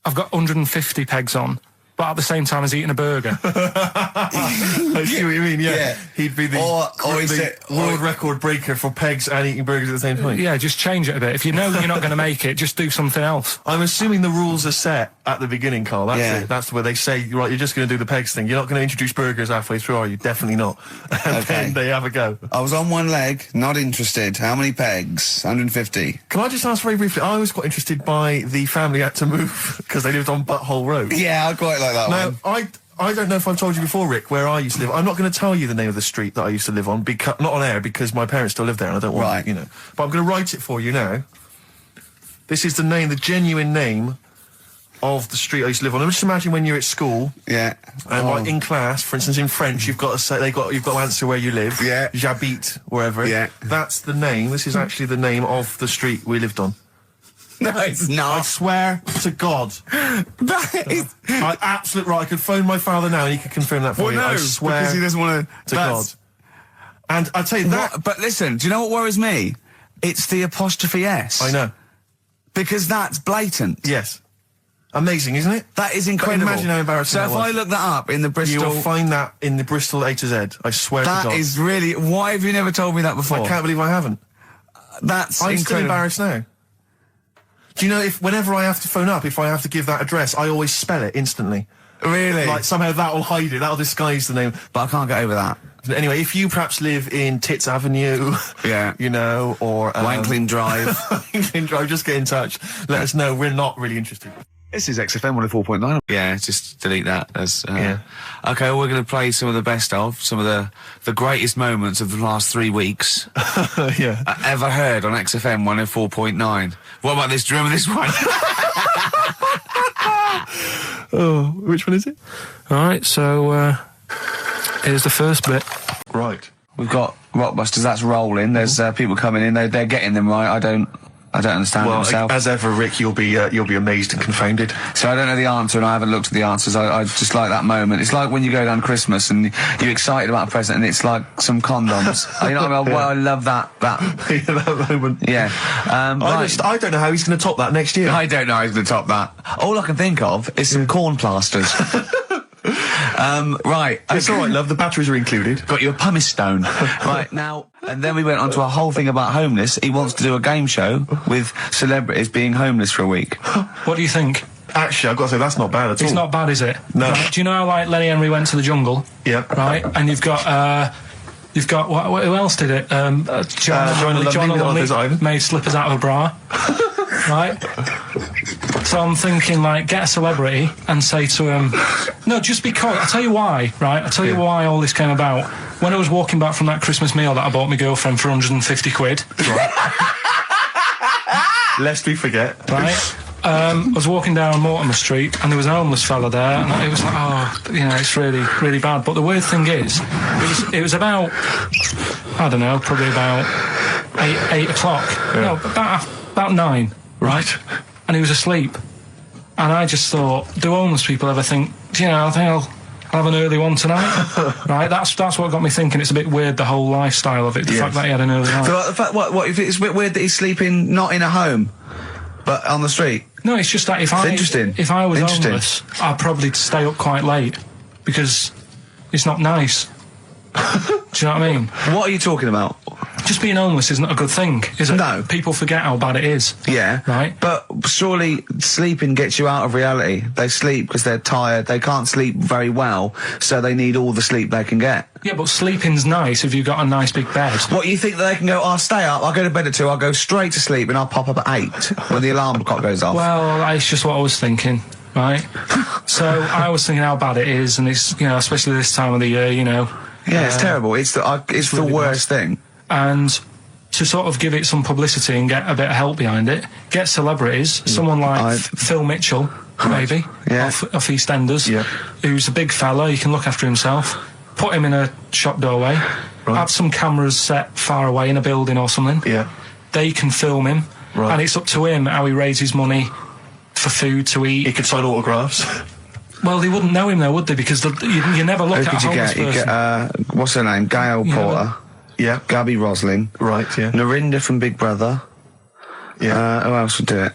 I've got 150 pegs on, but at the same time as eating a burger. I see what you mean, yeah. He'd be the world record breaker for pegs and eating burgers at the same time. Yeah, just change it a bit. If you know you're not going to make it, just do something else. I'm assuming the rules are set at the beginning, Carl. That's Yeah. it. That's where they say, right, you're just going to do the pegs thing. You're not going to introduce burgers halfway through, are you? Definitely not. And then they have a go. I was on one leg, not interested. How many pegs? 150. Can I just ask very briefly, I was quite interested by the family had to move because they lived on Butthole Road. Yeah, I quite like that Now, one. I don't know if I've told you before, Rick, where I used to live. I'm not going to tell you the name of the street that I used to live on, not on air, because my parents still live there and I don't want, Right. you know. But I'm going to write it for you now. This is the genuine name of the street I used to live on. Just imagine when you're at school. Yeah. And like in class, for instance, in French, you've got to say you've got to answer where you live. Yeah. J'habite, wherever. Yeah. That's the name. This is actually the name of the street we lived on. No, it's I not. swear to God. That is... Absolute right. I could phone my father now and he could confirm that for Well, you. no, I swear because he doesn't want to God. And I tell you that. But listen, do you know what worries me? It's the apostrophe S. I know. Because that's blatant. Yes. Amazing, isn't it? That is incredible. Imagine how embarrassing So that if was. I look that up in the Bristol... You'll find that in the Bristol A to Z. I swear to God. That is really... Why have you never told me that before? I can't believe I haven't. That's I'm incredible. still embarrassed now. Do you know, whenever I have to phone up, if I have to give that address, I always spell it instantly. Really? Like, somehow that'll hide it, that'll disguise the name. But I can't get over that. Anyway, if you perhaps live in Tits Avenue, Yeah. you know, or... Wankling Drive. Wankling Drive, just get in touch. Let us know, we're not really interested. This is XFM 104.9. Yeah, just delete that. As, Yeah. Okay, well, we're going to play some of the best of, some of the greatest moments of the last 3 weeks Yeah. ever heard on XFM 104.9. What about this? Do you remember this one? Oh, which one is it? All right, so here's the first bit. Right. We've got Rockbusters, that's rolling. There's people coming in, they're getting them right. I don't understand it myself. As ever, Rick, you'll be amazed and confounded. So I don't know the answer and I haven't looked at the answers. I just like that moment. It's like when you go down Christmas and you're excited about a present and it's like some condoms. You know what I mean? Well, I love that. That moment. Yeah. Right. I don't know how he's going to top that next year. I don't know how he's going to top that. All I can think of is some corn plasters. Right. It's all right, love. The batteries are included. Got you a pumice stone. Right, now, and then we went on to a whole thing about homeless. He wants to do a game show with celebrities being homeless for a week. What do you think? Actually, I've got to say, that's not bad at all. It's not bad, is it? No. Right, do you know how, like, Lenny Henry went to the jungle? Yeah. Right? And you've got, who else did it? John Lumley made slippers out of a bra. Right? So I'm thinking, like, get a celebrity and say to him, no, just because, I'll tell you why, right? I'll tell you why all this came about. When I was walking back from that Christmas meal that I bought my girlfriend for 150 quid. Right. Lest we forget. Right? I was walking down Mortimer Street and there was a homeless fella there, and it was like, oh, you know, it's really, really bad. But the weird thing is, it was about, I don't know, probably about 8 o'clock. Yeah. No, about 9. Right. And he was asleep. And I just thought, do homeless people ever think, you know, I think I'll have an early one tonight? Right? That's what got me thinking. It's a bit weird, the whole lifestyle of it. The fact that he had an early night. So, like, the fact, what if it's a bit weird that he's sleeping not in a home, but on the street? No, it's just that if I was homeless, I'd probably stay up quite late because it's not nice. Do you know what I mean? What are you talking about? Just being homeless isn't a good thing, is it? No. People forget how bad it is. Yeah. Right? But surely sleeping gets you out of reality. They sleep because they're tired. They can't sleep very well, so they need all the sleep they can get. Yeah, but sleeping's nice if you've got a nice big bed. What, you think that they can go, I'll stay up, I'll go to bed at 2, I'll go straight to sleep and I'll pop up at 8 when the alarm clock goes off? Well, it's just what I was thinking, right? So I was thinking how bad it is, and it's, you know, especially this time of the year, you know. Yeah, it's terrible. It's the really worst thing. And to sort of give it some publicity and get a bit of help behind it, get celebrities, someone like Phil Mitchell, maybe, off EastEnders, who's a big fella, he can look after himself, put him in a shop doorway, have some cameras set far away in a building or something, they can film him, and it's up to him how he raises money for food to eat. He could sign autographs. Well, they wouldn't know him though, would they? Because you never look at a homeless person. You get, what's her name? Gail Porter. Yeah. Gabby Roslin. Right, yeah. Narinda from Big Brother. Yeah. Who else would do it?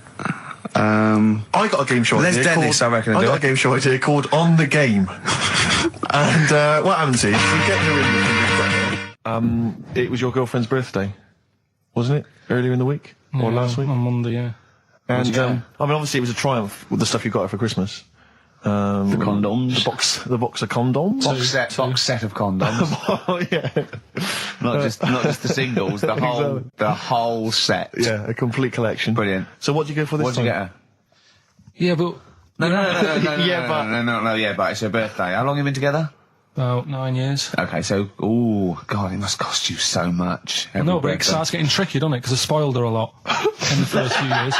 I got a game show idea. Les Dennis, I reckon. I got a game show idea called On the Game. And what happens is, you get Narinda from Big Brother. It was your girlfriend's birthday, wasn't it? Earlier in the week? Or last week? On Monday, yeah. And, I mean, obviously it was a triumph with the stuff you got her for Christmas. The condoms. The box of condoms. Box set of condoms. Oh, yeah. Not just the singles, the whole set. Yeah, a complete collection. Brilliant. So what did you go for this What'd you time? get her? Yeah, but... No, but it's her birthday. How long have you been together? About 9 years. Okay, so, ooh, God, it must cost you so much. I know, but it starts getting tricky, doesn't it? Because I spoiled her a lot in the first few years.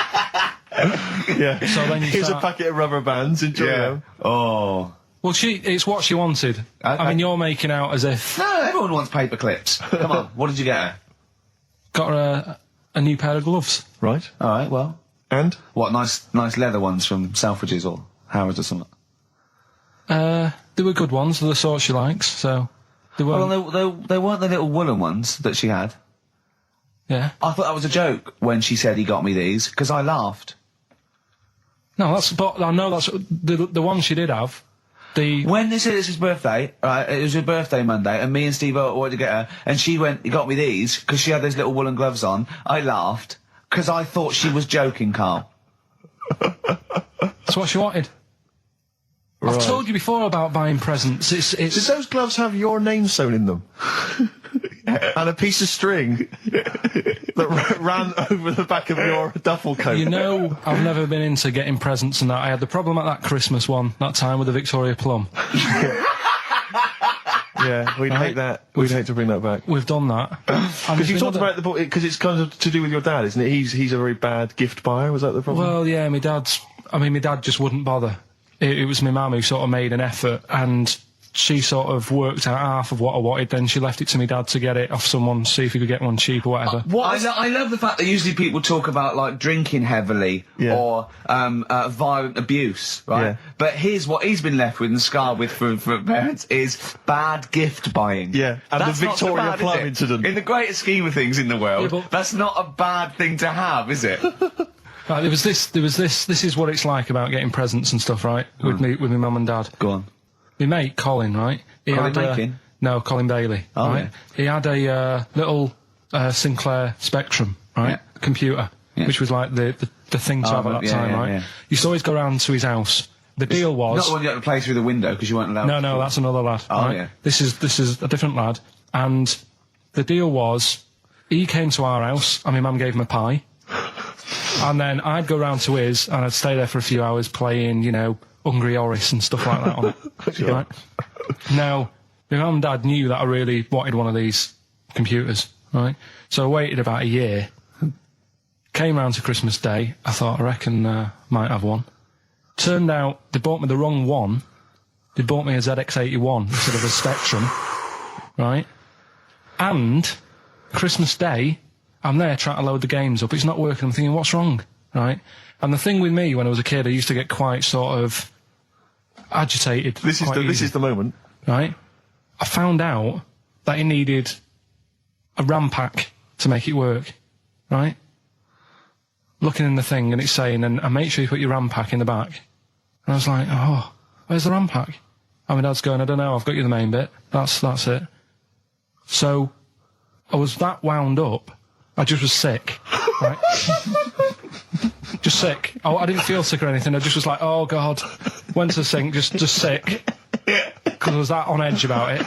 Yeah. So then Here's a packet of rubber bands. Enjoy them. Oh. Well, it's what she wanted. Okay. I mean, you're making out as if... No, everyone wants paper clips. Come on, what did you get her? Got her a new pair of gloves. Right. All right, well. And? What, nice leather ones from Selfridges or Harrods or something? They were good ones, the sort she likes, so... They weren't... Well, they weren't the little woolen ones that she had. Yeah. I thought that was a joke when she said he got me these, because I laughed. No, but I know that's the one she did have. When they said it's his birthday, right, it was her birthday Monday, and me and Steve wanted to get her, and she went, he got me these, because she had those little woolen gloves on. I laughed, because I thought she was joking, Carl. That's what she wanted. Right. I've told you before about buying presents. Did those gloves have your name sewn in them? And a piece of string that ran over the back of your duffel coat? You know, I've never been into getting presents and that. I had the problem at that Christmas one, that time with the Victoria Plum. Yeah, we'd hate that. We'd hate to bring that back. We've done that. Because you talked about it, because it's kind of to do with your dad, isn't it? He's a very bad gift buyer. Was that the problem? Well, yeah, my dad just wouldn't bother. It was my mum who sort of made an effort, and she sort of worked out half of what I wanted, then she left it to me dad to get it off someone, see if he could get one cheap or whatever. I love the fact that usually people talk about, like, drinking heavily or violent abuse, right? Yeah. But here's what he's been left with and scarred with from parents is bad gift buying. Yeah, and that's the Victoria Plum incident. In the greater scheme of things in the world, that's not a bad thing to have, is it? Right, this is what it's like about getting presents and stuff, right? With my mum and dad. Go on. my mate Colin, right? He Colin had Makin? no, Colin Bailey. Oh, right? yeah. He had a little Sinclair Spectrum, right? Yeah. Computer, which was like the thing to have at that yeah, time, yeah, right? yeah. Used to always go round to his house. The deal was Not the one you had to play through the window because you weren't allowed. no, that's another lad. Oh, right? yeah. This is a different lad, and the deal was he came to our house, and my mum gave him a pie. And then I'd go round to his, and I'd stay there for a few hours playing, you know, Hungry Horace and stuff like that on it. Sure. Right? Now, my mum and dad knew that I really wanted one of these computers, right? So I waited about a year. Came round to Christmas Day. I thought, I reckon might have one. Turned out they bought me the wrong one. They bought me a ZX81 instead of a Spectrum, right? And Christmas Day, I'm there trying to load the games up. It's not working. I'm thinking, what's wrong, right? And the thing with me when I was a kid, I used to get quite sort of agitated. This is the moment. Right? I found out that it needed a RAM pack to make it work, right? Looking in the thing and it's saying, and make sure you put your RAM pack in the back. And I was like, oh, where's the RAM pack? And my dad's going, I don't know, I've got you the main bit. That's it. So I was that wound up, I just was sick, right? Just sick. Oh, I didn't feel sick or anything. I just was like, oh God, went to the sink, just sick. Because I was that on edge about it.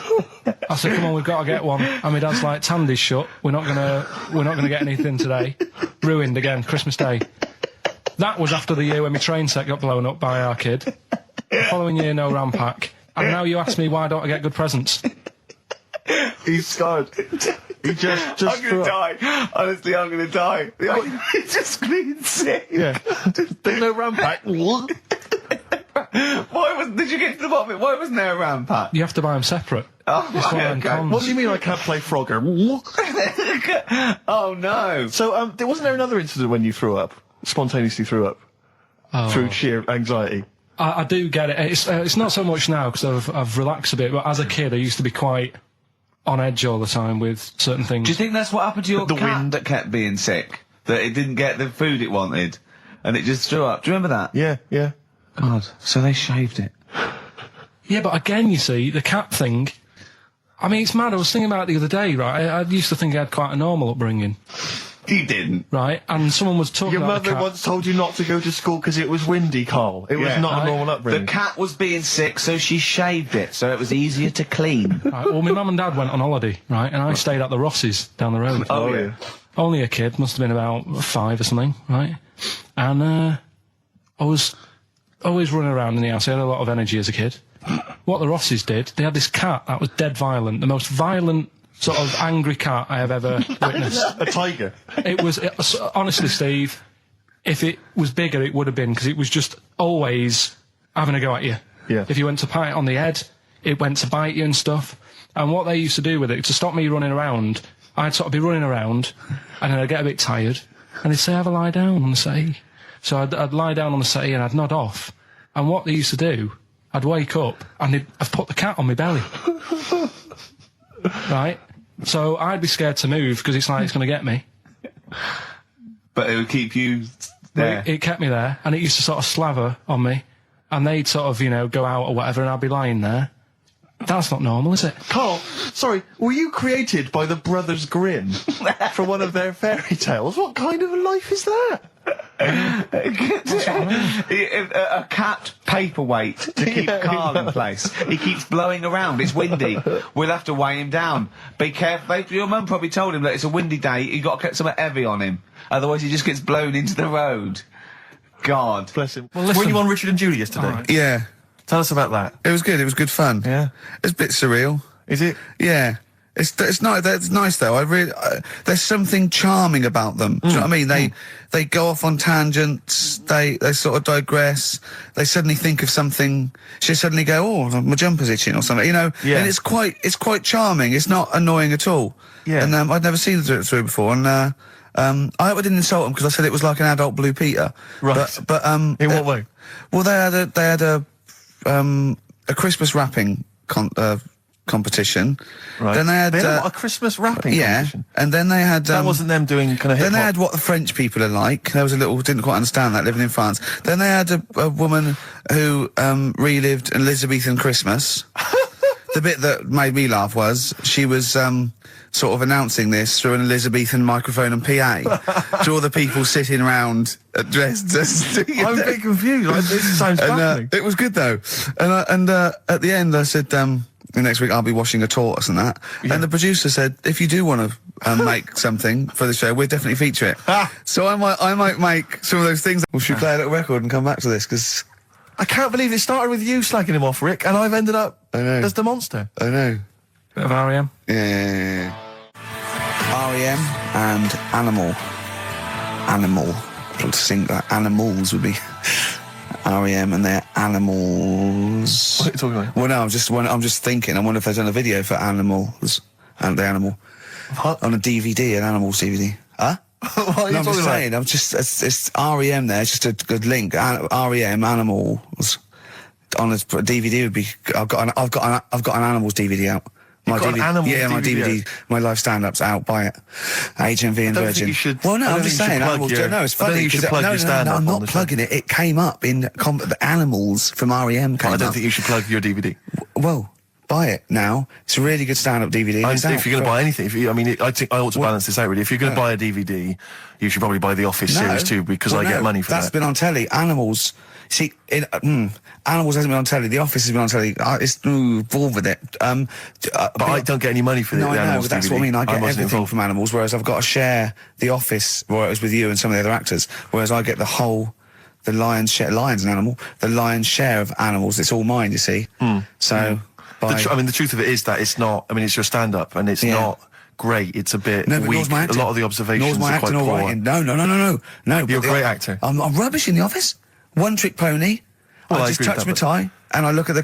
I said, come on, we've got to get one. And my dad's like, Tandy's shut. We're not gonna get anything today. Ruined again, Christmas Day. That was after the year when my train set got blown up by our kid. The following year, no RAM pack. And now you ask me why don't I get good presents? He's scarred. He just I'm gonna die. Honestly, I'm gonna die. He's just being sick. Yeah. There's no RAM pack. What? Did you get to the bottom of it? Why wasn't there a RAM pack? You have to buy them separate. Oh, It's one of them okay. cons. What do you mean I can't play Frogger? Oh no. So, wasn't there another incident when you threw up? Spontaneously threw up? Through sheer anxiety? I do get it. It's not so much now because I've relaxed a bit, but as a kid I used to be quite on edge all the time with certain things. Do you think that's what happened to your The cat wind. that kept being sick? That it didn't get the food it wanted? And it just threw up? Do you remember that? Yeah. God, so they shaved it. Yeah, but again, you see, the cat thing, I mean, it's mad. I was thinking about it the other day, right? I used to think I had quite a normal upbringing, You didn't. right? And someone was talking Your about the mother cat. once told you not to go to school because it was windy, Carl. It was Yeah. not a Right. normal upbringing. The cat was being sick, so she shaved it, so it was easier to clean. Right, well, my mum and dad went on holiday, right? And I stayed at the Ross's down the road. Oh, yeah. Only a kid, must have been about 5 or something, right? And I was always running around in the house. I had a lot of energy as a kid. What the Rosses did, they had this cat that was dead violent, the most violent sort of angry cat I have ever witnessed. A tiger. It was honestly, Steve, if it was bigger, it would have been, because it was just always having a go at you. Yeah. If you went to pat it on the head, it went to bite you and stuff. And what they used to do with it, to stop me running around, I'd sort of be running around, and then I'd get a bit tired, and they'd say, have a lie down on the settee. So I'd lie down on the settee and I'd nod off. And what they used to do, I'd wake up and I'd put the cat on my belly. Right? So I'd be scared to move because it's like it's going to get me. But it would keep you there. It kept me there, and it used to sort of slaver on me, and they'd sort of, you know, go out or whatever, and I'd be lying there. That's not normal, is it? Carl, sorry, were you created by the Brothers Grimm for one of their fairy tales? What kind of a life is that? A cat paperweight to keep Carl in place. He keeps blowing around. It's windy. We'll have to weigh him down. Be careful. Your mum probably told him that it's a windy day. You got to get something heavy on him, otherwise he just gets blown into the road. God, Bless him. Well, listen. Were you on Richard and Judy yesterday? All right. Yeah, Tell us about that. it was good. It was good fun. Yeah. It's a bit surreal. Is it? Yeah. It's nice. It's nice though. There's something charming about them. Do you know what I mean? They go off on tangents. They sort of digress. They suddenly think of something. She suddenly go, oh, my jumper's itching or something. You know. Yeah. And it's quite charming. It's not annoying at all. Yeah. And I'd never seen it through before. And I hope I didn't insult them because I said it was like an adult Blue Peter. Right. But In what way? well, they had a Christmas wrapping competition. Right. Then they had a Christmas rapping competition. and then they had That wasn't them doing kind of hip then they hop. had what the French people are like. There was a little didn't quite understand that living in France. Then they had a woman who relived an Elizabethan Christmas. The bit that made me laugh was she was sort of announcing this through an Elizabethan microphone and PA to all the people sitting around dressed as. I'm a bit confused. Like, this sounds baffling. It was good though, and at the end I said, next week I'll be washing a tortoise and that. Yeah. And the producer said, if you do want to make something for the show, we'll definitely feature it. So I might make some of those things. We should play a little record and come back to this because I can't believe it started with you slagging him off, Rick, and I've ended up I know. as the monster. I know. Bit of R.E.M. Yeah. R.E.M. and Animal. To sing that animals would be R.E.M. and their animals. What are you talking about? Well, no, I'm just thinking. I wonder if they've done a video for animals and the animal What? on a DVD, an animals DVD. Huh? What are you No, I'm talking just about? saying. I'm just it's R.E.M. there. It's just a good link. R.E.M. animals on a DVD would be. I've got an animals DVD out. My got an animals my DVD DVD, my live stand-up's out. Buy it. HMV and I don't Virgin. think you should- Well, no, I don't I'm just think you should saying. plug Animals. your- No, it's I don't funny. think you should 'cause plug no, your stand-up I'm on not the show. plugging it. It came up in the animals from REM. I don't think you should plug your DVD. Well, buy it now. It's a really good stand-up DVD. And It's if out you're going to for- buy anything, I think I ought to balance this out really. If you're going to buy a DVD, you should probably buy the Office series too, because Well, I get no, money for that's that. been on telly. Animals. See, Animals hasn't been on telly. The Office has been on telly. It's bored with it. But I don't get any money for No, the I know, Animals but that's DVD. what I mean. I get wasn't everything involved. from Animals, whereas I've got to share The Office, where it was with you and some of the other actors, whereas I get the lion's share, lion's an animal, the lion's share of Animals. It's all mine, you see. So, The truth of it is that it's not. I mean, it's your stand-up, and it's not great. It's a bit no, but weak. nor's my A acting. lot of the observations Nor's my are quite acting or poor. writing. No. You're a but great actor. I'm rubbish in The Office. One trick pony. Well, I I just agree with touch that, my tie and I look at the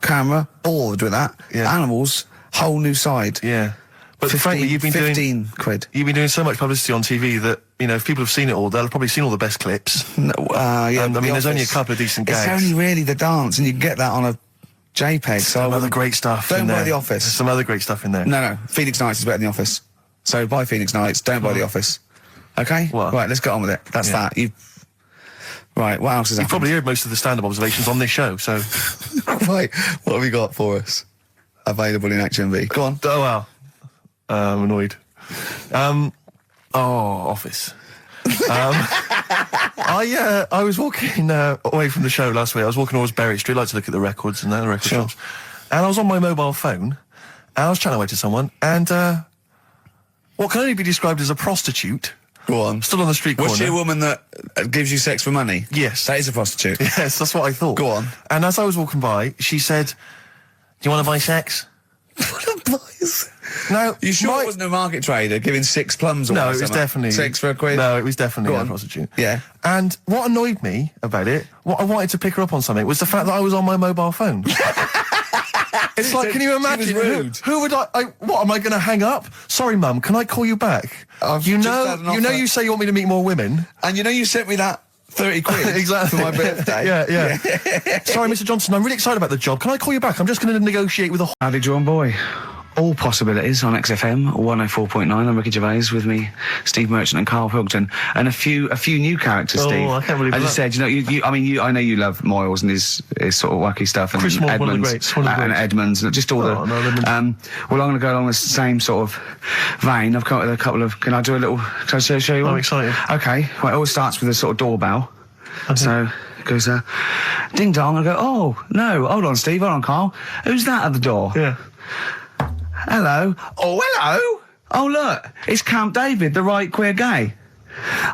camera, bored with that. Yeah. Animals, whole new side. Yeah, but frankly, you've been 15 quid. You've been doing so much publicity on TV that, you know, if people have seen it all, they'll have probably seen all the best clips. No, yeah, And, I The mean, there's only a Office. couple of decent It's gags. only really the dance, and you can get that on a JPEG. So Some other great stuff Don't in buy there. The Office. There's some other great stuff in there. No. Phoenix Nights is better than The Office. So buy Phoenix Nights. Don't buy The Office. Okay. What? Right. Let's get on with it. That's Yeah. that. Right. What else is You've happening? probably heard most of the stand-up observations on this show, so... Right. What have you got for us? Available in HMV. Go on. Oh, wow. I'm annoyed. Office. I was walking away from the show last week. I was walking towards Berwick Street. I like to look at the records and the record shops. And I was on my mobile phone, and I was chatting away to someone, and what can only be described as a prostitute Go on. stood on the street corner. Was she a woman that gives you sex for money? Yes. That is a prostitute. Yes, that's what I thought. Go on. And as I was walking by, she said, "Do you want to buy sex?" Now, You sure it wasn't a market trader giving 6 plums or No, it was something? definitely 6 for a quid? No, it was definitely Go a on. prostitute. Yeah. And what annoyed me about it, what I wanted to pick her up on something, was the fact that I was on my mobile phone. It's like, can you She was imagine? rude. Who would what am I going to hang up? Sorry, Mum, can I call you back? I've You just know, had an you know, offer. you say you want me to meet more women. And you know you sent me that 30 quid Exactly. for my birthday? Yeah. Sorry, Mr. Johnson, I'm really excited about the job. Can I call you back? I'm just going to negotiate with a... Howdy, John Boy. All possibilities on XFM 104.9. I'm Ricky Gervais, with me, Steve Merchant and Karl Pilkington, and a few new characters. Oh, Steve. I can't believe As you that. said, you know, I know you love Moyles and his sort of wacky stuff, and Chris Moore, one of the Edmonds, greats, one of the and greats. Edmonds, and just all Oh, no, Edmonds. well, I'm going to go along the same sort of vein. I've come up with a couple of. Can I show you one? I'm excited. Okay. Well, it all starts with a sort of doorbell. So it goes, ding dong. I go, oh no, hold on, Steve, hold on, Karl. Who's that at the door? Yeah. Hello. Oh, hello. Oh, look, it's Camp David, the right queer gay.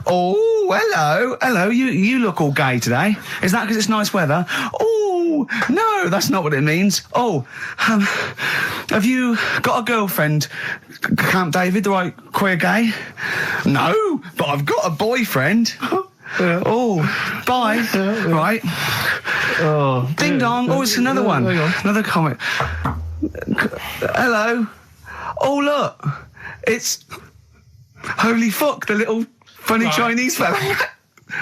Oh, hello. Hello, you look all gay today. Is that because it's nice weather? Oh, no, that's not what it means. Oh, have you got a girlfriend, Camp David, the right queer gay? No, but I've got a boyfriend. Oh, bye. Right. Oh, Ding dong. Oh, it's another one. Hang on. Another comment. Hello. Oh, look. It's Holy Fuck, the little funny Chinese fella.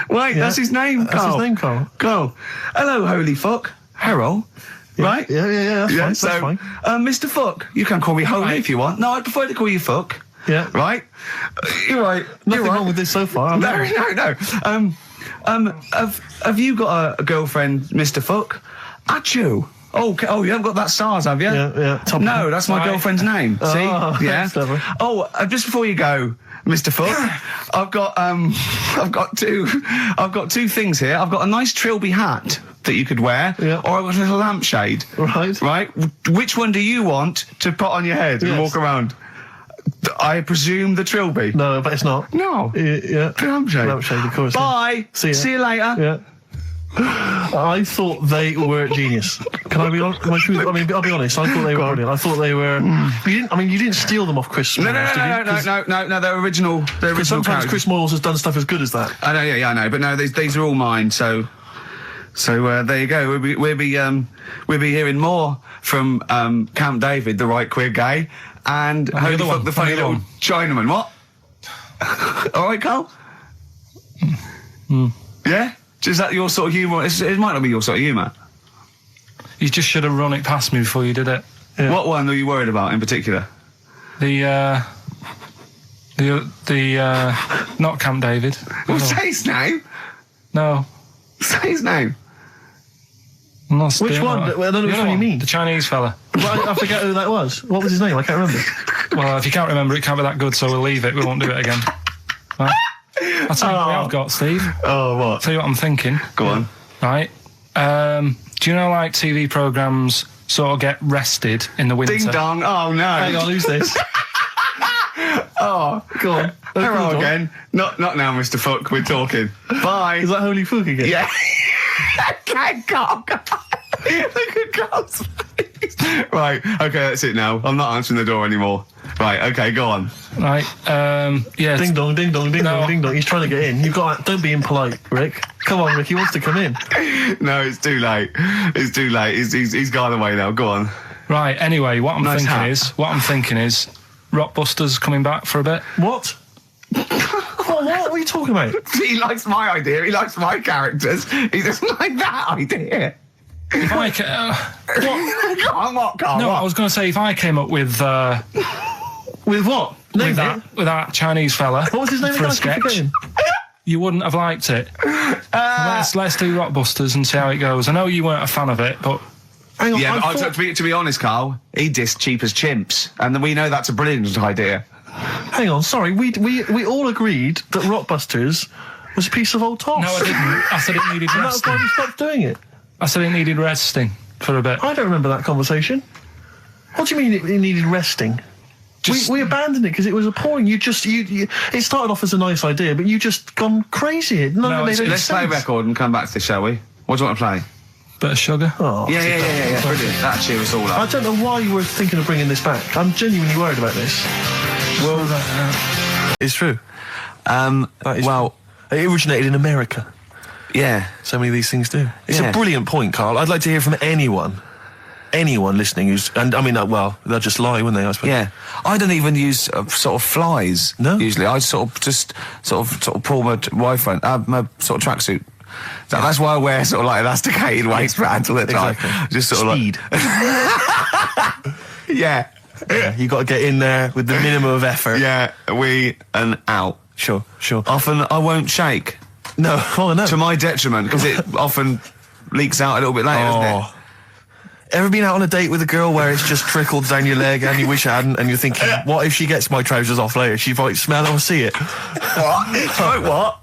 Wait, that's his name, That's Karl. his name, Karl. Karl. Hello, Holy Fuck. Harold. Right? Yeah, that's fine. Mr. Fuck, you can call me Holy if you want. No, I'd prefer to call you Fuck. Yeah. Right? You're right. Nothing wrong with this so far. No. Have you got a girlfriend, Mr. Fuck? Achoo. Oh, you haven't got that SARS, have you? Yeah. No, that's my girlfriend's name. See? Yeah. Clever. Oh, just before you go, Mr. Fuck, I've got two things here. I've got a nice Trilby hat that you could wear, or I've got a little lampshade. Right. Which one do you want to put on your head and walk around? I presume the Trilby. No, but it's not. No. Yeah. Lampshade. Lampshade, of course. Bye. See you later. Yeah. I thought they were genius. Can I be honest? I mean, I'll be honest. I thought they were brilliant. I thought they were. You didn't steal them off Chris. No. They're original. They're original. Sometimes characters. Chris Moyles has done stuff as good as that. I know. Yeah, I know. But no, these are all mine. So there you go. We'll be hearing more from Camp David, the right queer gay, and Holy Fuck, the funny little Chinaman. What? All right, Carl. Yeah. Is that your sort of humour? It might not be your sort of humour. You just should have run it past me before you did it. Yeah. What one are you worried about in particular? The not Camp David. Well, say his name. No. Say his name. Which one? I don't know which one you mean. The Chinese fella. Well, I forget who that was. What was his name? I can't remember. Well, if you can't remember, it can't be that good, so we'll leave it. We won't do it again. Right? I'll tell you what I've got, Steve. Oh, what? I'll tell you what I'm thinking. Go on. Right. Do you know, like, TV programmes sort of get rested in the winter? Ding dong. Oh, no. Hang on, who's this? Oh, go on. Hello again. Not now, Mr. Fuck. We're talking. Bye. Is that Holy Fuck again? Yeah. Okay, God. Look at God's face. Right. Okay, that's it now. I'm not answering the door anymore. Right. Okay, go on. Right. Yeah. Ding dong, ding dong, ding dong, ding dong. He's trying to get in. Don't be impolite, Rick. Come on, Rick. He wants to come in. No, it's too late. It's too late. He's gone away now. Go on. Right. Anyway, what I'm thinking is, Rockbusters coming back for a bit. What? What are you talking about? He likes my idea. He likes my characters. He doesn't like that idea. If I what? Carl? No, what? I was going to say if I came up with what? With that Chinese fella. What was his name for a sketch? You wouldn't have liked it. Let's do Rockbusters and see how it goes. I know you weren't a fan of it, but. Hang on, yeah, to be honest, Carl, he dissed Cheap as Chimps, and we know that's a brilliant idea. Hang on, sorry, we all agreed that Rockbusters was a piece of old toss. No, I didn't. I said it needed resting. That's why we stopped doing it. I said it needed resting for a bit. I don't remember that conversation. What do you mean it needed resting? We abandoned it because it was appalling. It started off as a nice idea, but you just gone crazy. Let's play a record and come back to this, shall we? What do you want to play? Bit of sugar. Oh, yeah. Brilliant. That cheer us all up. I don't know why you were thinking of bringing this back. I'm genuinely worried about this. Well, it's true. Well, it originated in America. Yeah. So many of these things do. It's a brilliant point, Carl. I'd like to hear from anyone listening they'll just lie, wouldn't they, I suppose? Yeah. I don't even use sort of flies. No? Usually. I sort of pull my wife my sort of tracksuit. That's why I wear sort of like elasticated waistbands all the time. Exactly. Just sort of speed. Yeah. You got to get in there with the minimum of effort. Yeah, and out. Sure. Often I won't shake. No, no. To my detriment, because it often leaks out a little bit later, doesn't it? Ever been out on a date with a girl where it's just trickled down your leg and you wish you hadn't, and you're thinking, what if she gets my trousers off later? She might smell or see it. What? What?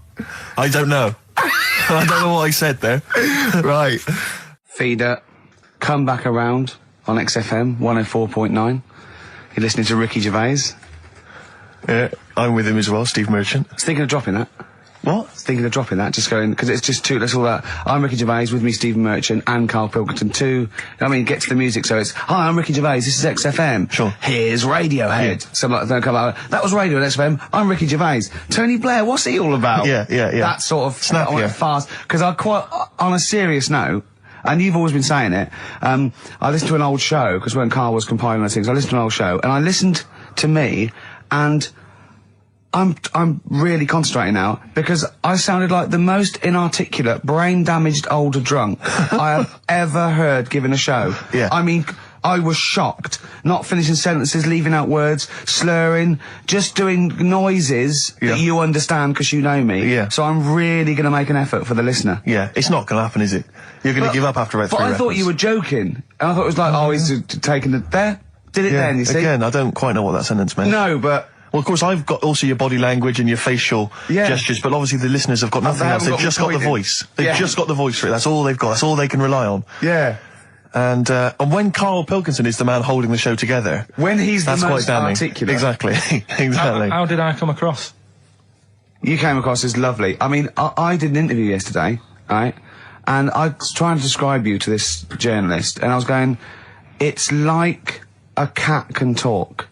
I don't know. I don't know what I said there. Right. Feeder, come back around on XFM 104.9. You're listening to Ricky Gervais. Yeah, I'm with him as well, Steve Merchant. I was thinking of dropping that. What? Thinking of dropping that, just going, because it's just too, that's all that. I'm Ricky Gervais, with me Stephen Merchant and Karl Pilkington too. I mean, get to the music, so it's, hi, I'm Ricky Gervais, this is XFM. Sure. Here's Radiohead. Yeah. Something like that, come out, that was Radio on XFM, I'm Ricky Gervais. Tony Blair, what's he all about? Yeah. That sort of, snap, fast, because I quite, on a serious note, and you've always been saying it, I listened to an old show, because when Karl was compiling those things, I listened to an old show, and I listened to me, and I'm really concentrating now because I sounded like the most inarticulate, brain-damaged older drunk I have ever heard giving a show. Yeah. I mean, I was shocked. Not finishing sentences, leaving out words, slurring, just doing noises that you understand because you know me. Yeah. So I'm really going to make an effort for the listener. Yeah, it's not going to happen, is it? You're going to give up after about 3 But I thought records. you were joking. And I thought it was like, oh, he's taking it there. Did it then, you see? Again, I don't quite know what that sentence meant. No, but... Well, of course, I've got also your body language and your facial gestures, but obviously the listeners have got nothing else. They've just got the voice. They've just got the voice for it. That's all they've got. That's all they can rely on. Yeah. And when Karl Pilkington is the man holding the show together, When he's the that's quite most damning. articulate. Exactly. Exactly. How did I come across? You came across as lovely. I mean, I did an interview yesterday, right? And I was trying to describe you to this journalist, and I was going, it's like a cat can talk.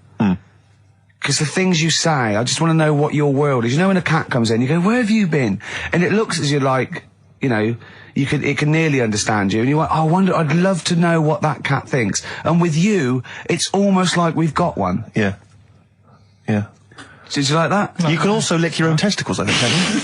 Because the things you say, I just want to know what your world is. You know when a cat comes in, you go, where have you been? And it looks as you're like, you know, it can nearly understand you. And you're like, oh, I wonder, I'd love to know what that cat thinks. And with you, it's almost like we've got one. Yeah. Yeah. Did you like that? You can also lick your own testicles, I think, can you?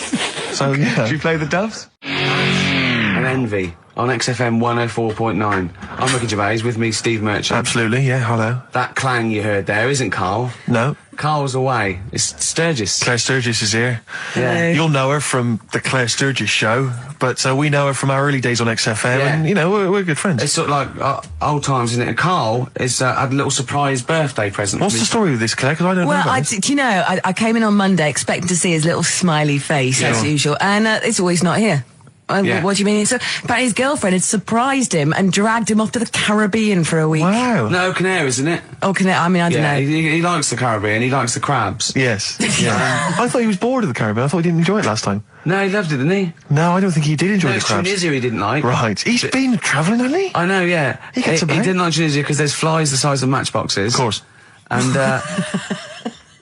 So, yeah. Did you play the doves? And Envy on XFM 104.9. I'm Ricky Gervais, with me Steve Merchant. Absolutely, yeah, hello. That clang you heard there isn't Karl. No. Karl's away. It's Sturgis. Claire Sturgis is here. Yeah. You'll know her from the Claire Sturgis show, but we know her from our early days on XFM, and, you know, we're good friends. It's sort of like old times, isn't it? And Karl had a little surprise birthday present. What's the story with this, Claire? Because I don't know Well, about it. do you know, I came in on Monday expecting to see his little smiley face, as usual, and it's always not here. What do you mean? So, apparently his girlfriend had surprised him and dragged him off to the Caribbean for a week. Wow. No, Canaries, isn't it? Oh, I mean, I don't know. He likes the Caribbean. He likes the crabs. Yes. Yeah. I thought he was bored of the Caribbean. I thought he didn't enjoy it last time. No, he loved it, didn't he? No, I don't think he did enjoy the crabs. Tunisia he didn't like. Right. He's been travelling, hasn't he? I know, yeah. He gets He about. didn't like Tunisia because there's flies the size of matchboxes. Of course. And,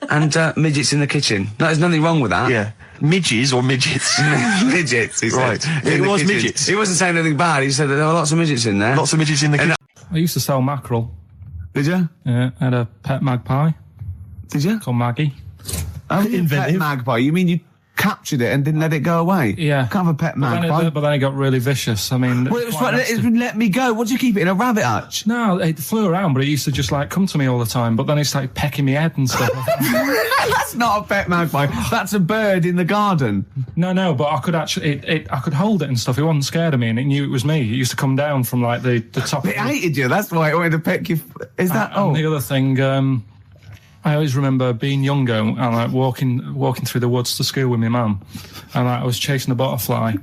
and midgets in the kitchen. No, there's nothing wrong with that. Yeah. Midges or midgets? Midgets, he said. Right. In It the was kitchen. midgets. He wasn't saying anything bad. He said that there were lots of midgets in there. Lots of midgets in the kitchen. I used to sell mackerel. Did you? Yeah, I had a pet magpie Did you? called Maggie. Pet magpie. You mean you captured it and didn't let it go away? Yeah. Can't have a pet magpie. But then it got really vicious. I mean, Well, it was quite right, nasty. let me go. What do you keep it in, a rabbit hutch? No, it flew around, but it used to just like come to me all the time. But then it started pecking my head and stuff. That's not a pet magpie. That's a bird in the garden. No, but I could actually, I could hold it and stuff. It wasn't scared of me, and it knew it was me. It used to come down from like the top. It hated you. That's why it wanted to peck you. Is that? And the other thing, I always remember being younger and like walking through the woods to school with my mum, and like, I was chasing a butterfly,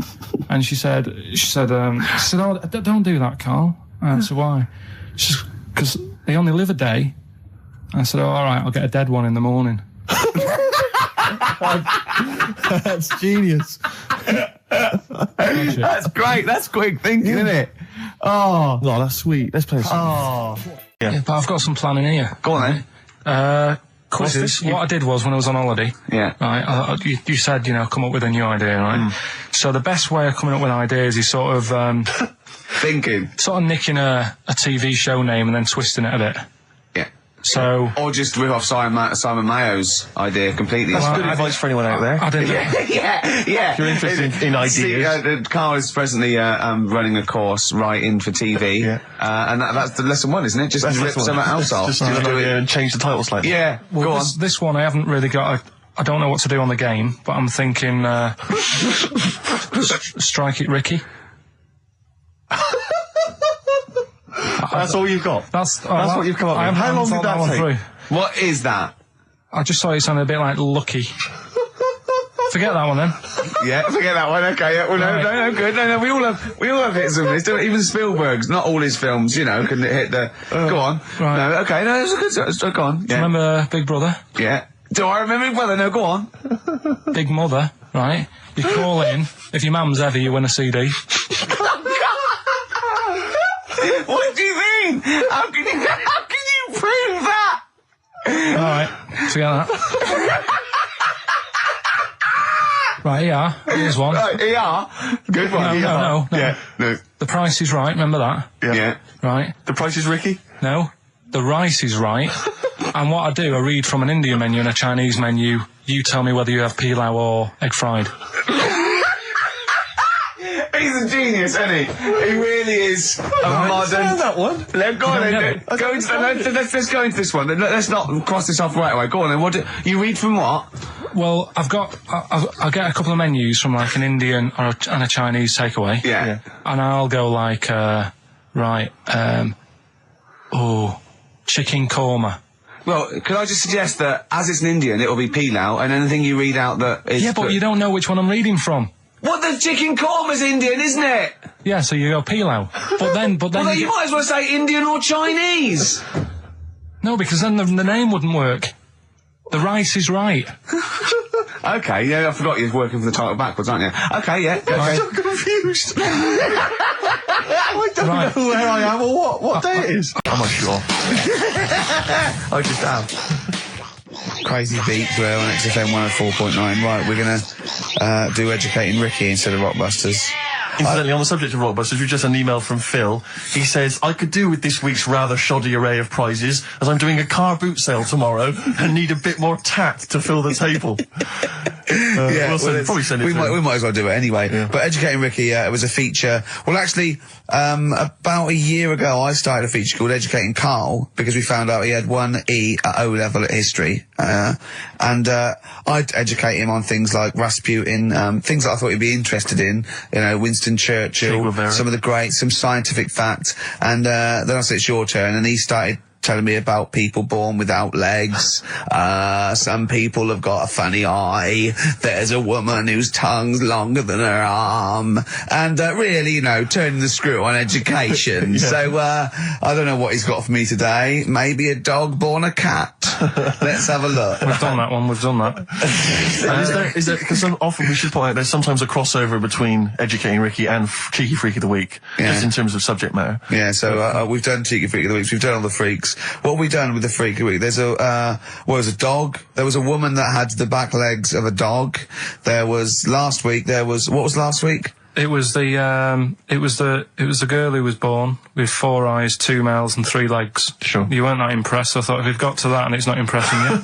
and she said, "Oh, don't do that, Karl." And I said, "Why?" She said, "Because they only live a day." I said, "Oh, all right, I'll get a dead one in the morning." That's genius. That's great. That's quick thinking, isn't it? Oh, No, that's sweet. Let's play a song. Yeah, but I've got some planning here. go on then. Quizzes. What I did was when I was on holiday. Yeah. Right. You said come up with a new idea, right? So the best way of coming up with ideas is sort of Thinking. sort of nicking a TV show name and then twisting it a bit. Yeah. So Or just rip off Simon Mayo's idea completely. That's good advice for anyone out there. I didn't. yeah. If you're interested in ideas. See, Karl is presently running a course writing for TV. Yeah. And that's the lesson one, isn't it? Just rip something else off. Just do it and change the title slightly. Yeah. Well, go on. this one I haven't really got. I don't know what to do on the game, but I'm thinking strike it, Ricky. That's all you've got. That's what you've come up with. How long did that take? What is that? I just thought it sounded a bit like Lucky. Forget that one then. Yeah, forget that one. Okay, yeah, well, Right. no, good. No, we all have hits and misses. Even Spielberg's, not all his films, can hit the. Go on. Right. No, okay, no, it's a good. Go on. Yeah. Remember Big Brother, Yeah. Do I remember? Well, no, go on. Big Mother, right? You call in if your mum's ever, you win a CD. What do you mean? How can you prove that? All right, forget that. Right, yeah, here's one. Right, ER. Good one. No. Yeah. No. The Price is Right. Remember that? Yeah. Right. The Price is Ricky? No. The Rice is Right. And what I do, I read from an Indian menu and a Chinese menu. You tell me whether you have pilau or egg fried. He's a genius, isn't he? He really is a modern. That one. Go on then. Let's go into this one. Let's not cross this off right away. Go on then. What you read from what? Well, I'll get a couple of menus from like an Indian and a Chinese takeaway. Yeah. And I'll go like, chicken korma. Well, could I just suggest that as it's an Indian, it'll be pilau, and anything you read out that is... Yeah, but you don't know which one I'm reading from. What, the chicken korma's Indian, isn't it? Yeah, so you go pilau. But then Well, you might as well say Indian or Chinese. No, because then the name wouldn't work. The rice is right. Okay, yeah, I forgot you was working for the title backwards, aren't you? Okay, yeah. Okay. I'm so confused. I don't know where I am or what day it is. Am I sure? I just am. Crazy beat there on XFM 104.9. Right, we're going to do Educating Ricky instead of Rockbusters. Incidentally, on the subject of Rockbusters, we've just an email from Phil. He says, I could do with this week's rather shoddy array of prizes, as I'm doing a car boot sale tomorrow and need a bit more tat to fill the table. Probably send it we might as well do it anyway. Yeah. But Educating Ricky, it was a feature. Well, actually, about a year ago, I started a feature called Educating Karl, because we found out he had 1 E at O level at history. And I'd educate him on things like Rasputin, things that I thought he'd be interested in, you know, Winston Churchill, some of the greats, some scientific facts. And then I said, it's your turn, and he started telling me about people born without legs. Some people have got a funny eye. There's a woman whose tongue's longer than her arm. And really, you know, turning the screw on education. Yeah. So I don't know what he's got for me today. Maybe a dog born a cat. Let's have a look. We've done that one, we've done that. Is there, because often we should point out there's sometimes a crossover between Educating Ricky and Cheeky Freak of the Week, just in terms of subject matter. Yeah, so we've done Cheeky Freak of the Week, we've done all the freaks. What have we done with the Freak of the Week? There's a dog. There was a woman that had the back legs of a dog. There was last week, what was last week? It was the girl who was born with 4 eyes, 2 mouths and 3 legs. Sure. You weren't that impressed. I thought if we've got to that and it's not impressing you.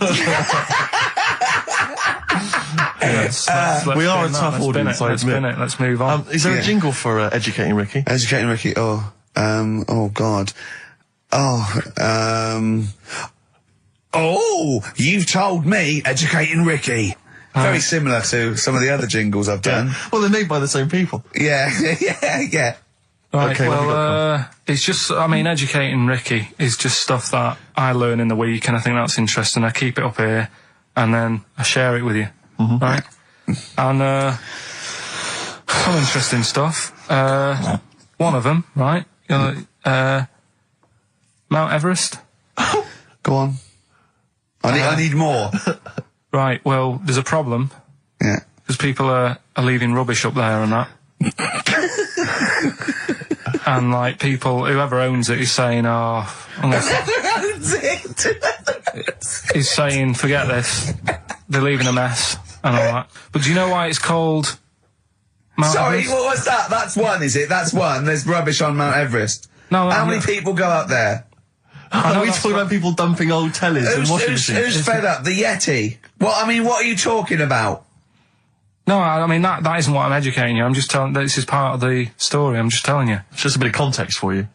Let's we are a spin tough that. audience, I Let's admit. spin it. Let's move on. Is there a jingle for Educating Ricky? Educating Ricky, oh God. You've told me Educating Ricky. Very similar to some of the other jingles I've done. Well, they're made by the same people. Yeah. Right, Okay, well, it's just, I mean, Educating Ricky is just stuff that I learn in the week, and I think that's interesting. I keep it up here, and then I share it with you, right? And, some interesting stuff. One of them, right? Mount Everest. Go on. I need more. Right, well, there's a problem. Yeah. Because people are leaving rubbish up there and that. And, like, people, whoever owns it is saying, he's saying, forget this. They're leaving a mess and all that. But do you know why it's called Mount Everest? What was that? That's one, is it? That's one. There's rubbish on Mount Everest. No, How many people go up there? Are we talking about people dumping old tellies and washing machines? Who's fed up? The Yeti? What are you talking about? No, I mean, that isn't what I'm educating you. I'm just telling, this is part of the story. I'm just telling you. It's just a bit of context for you.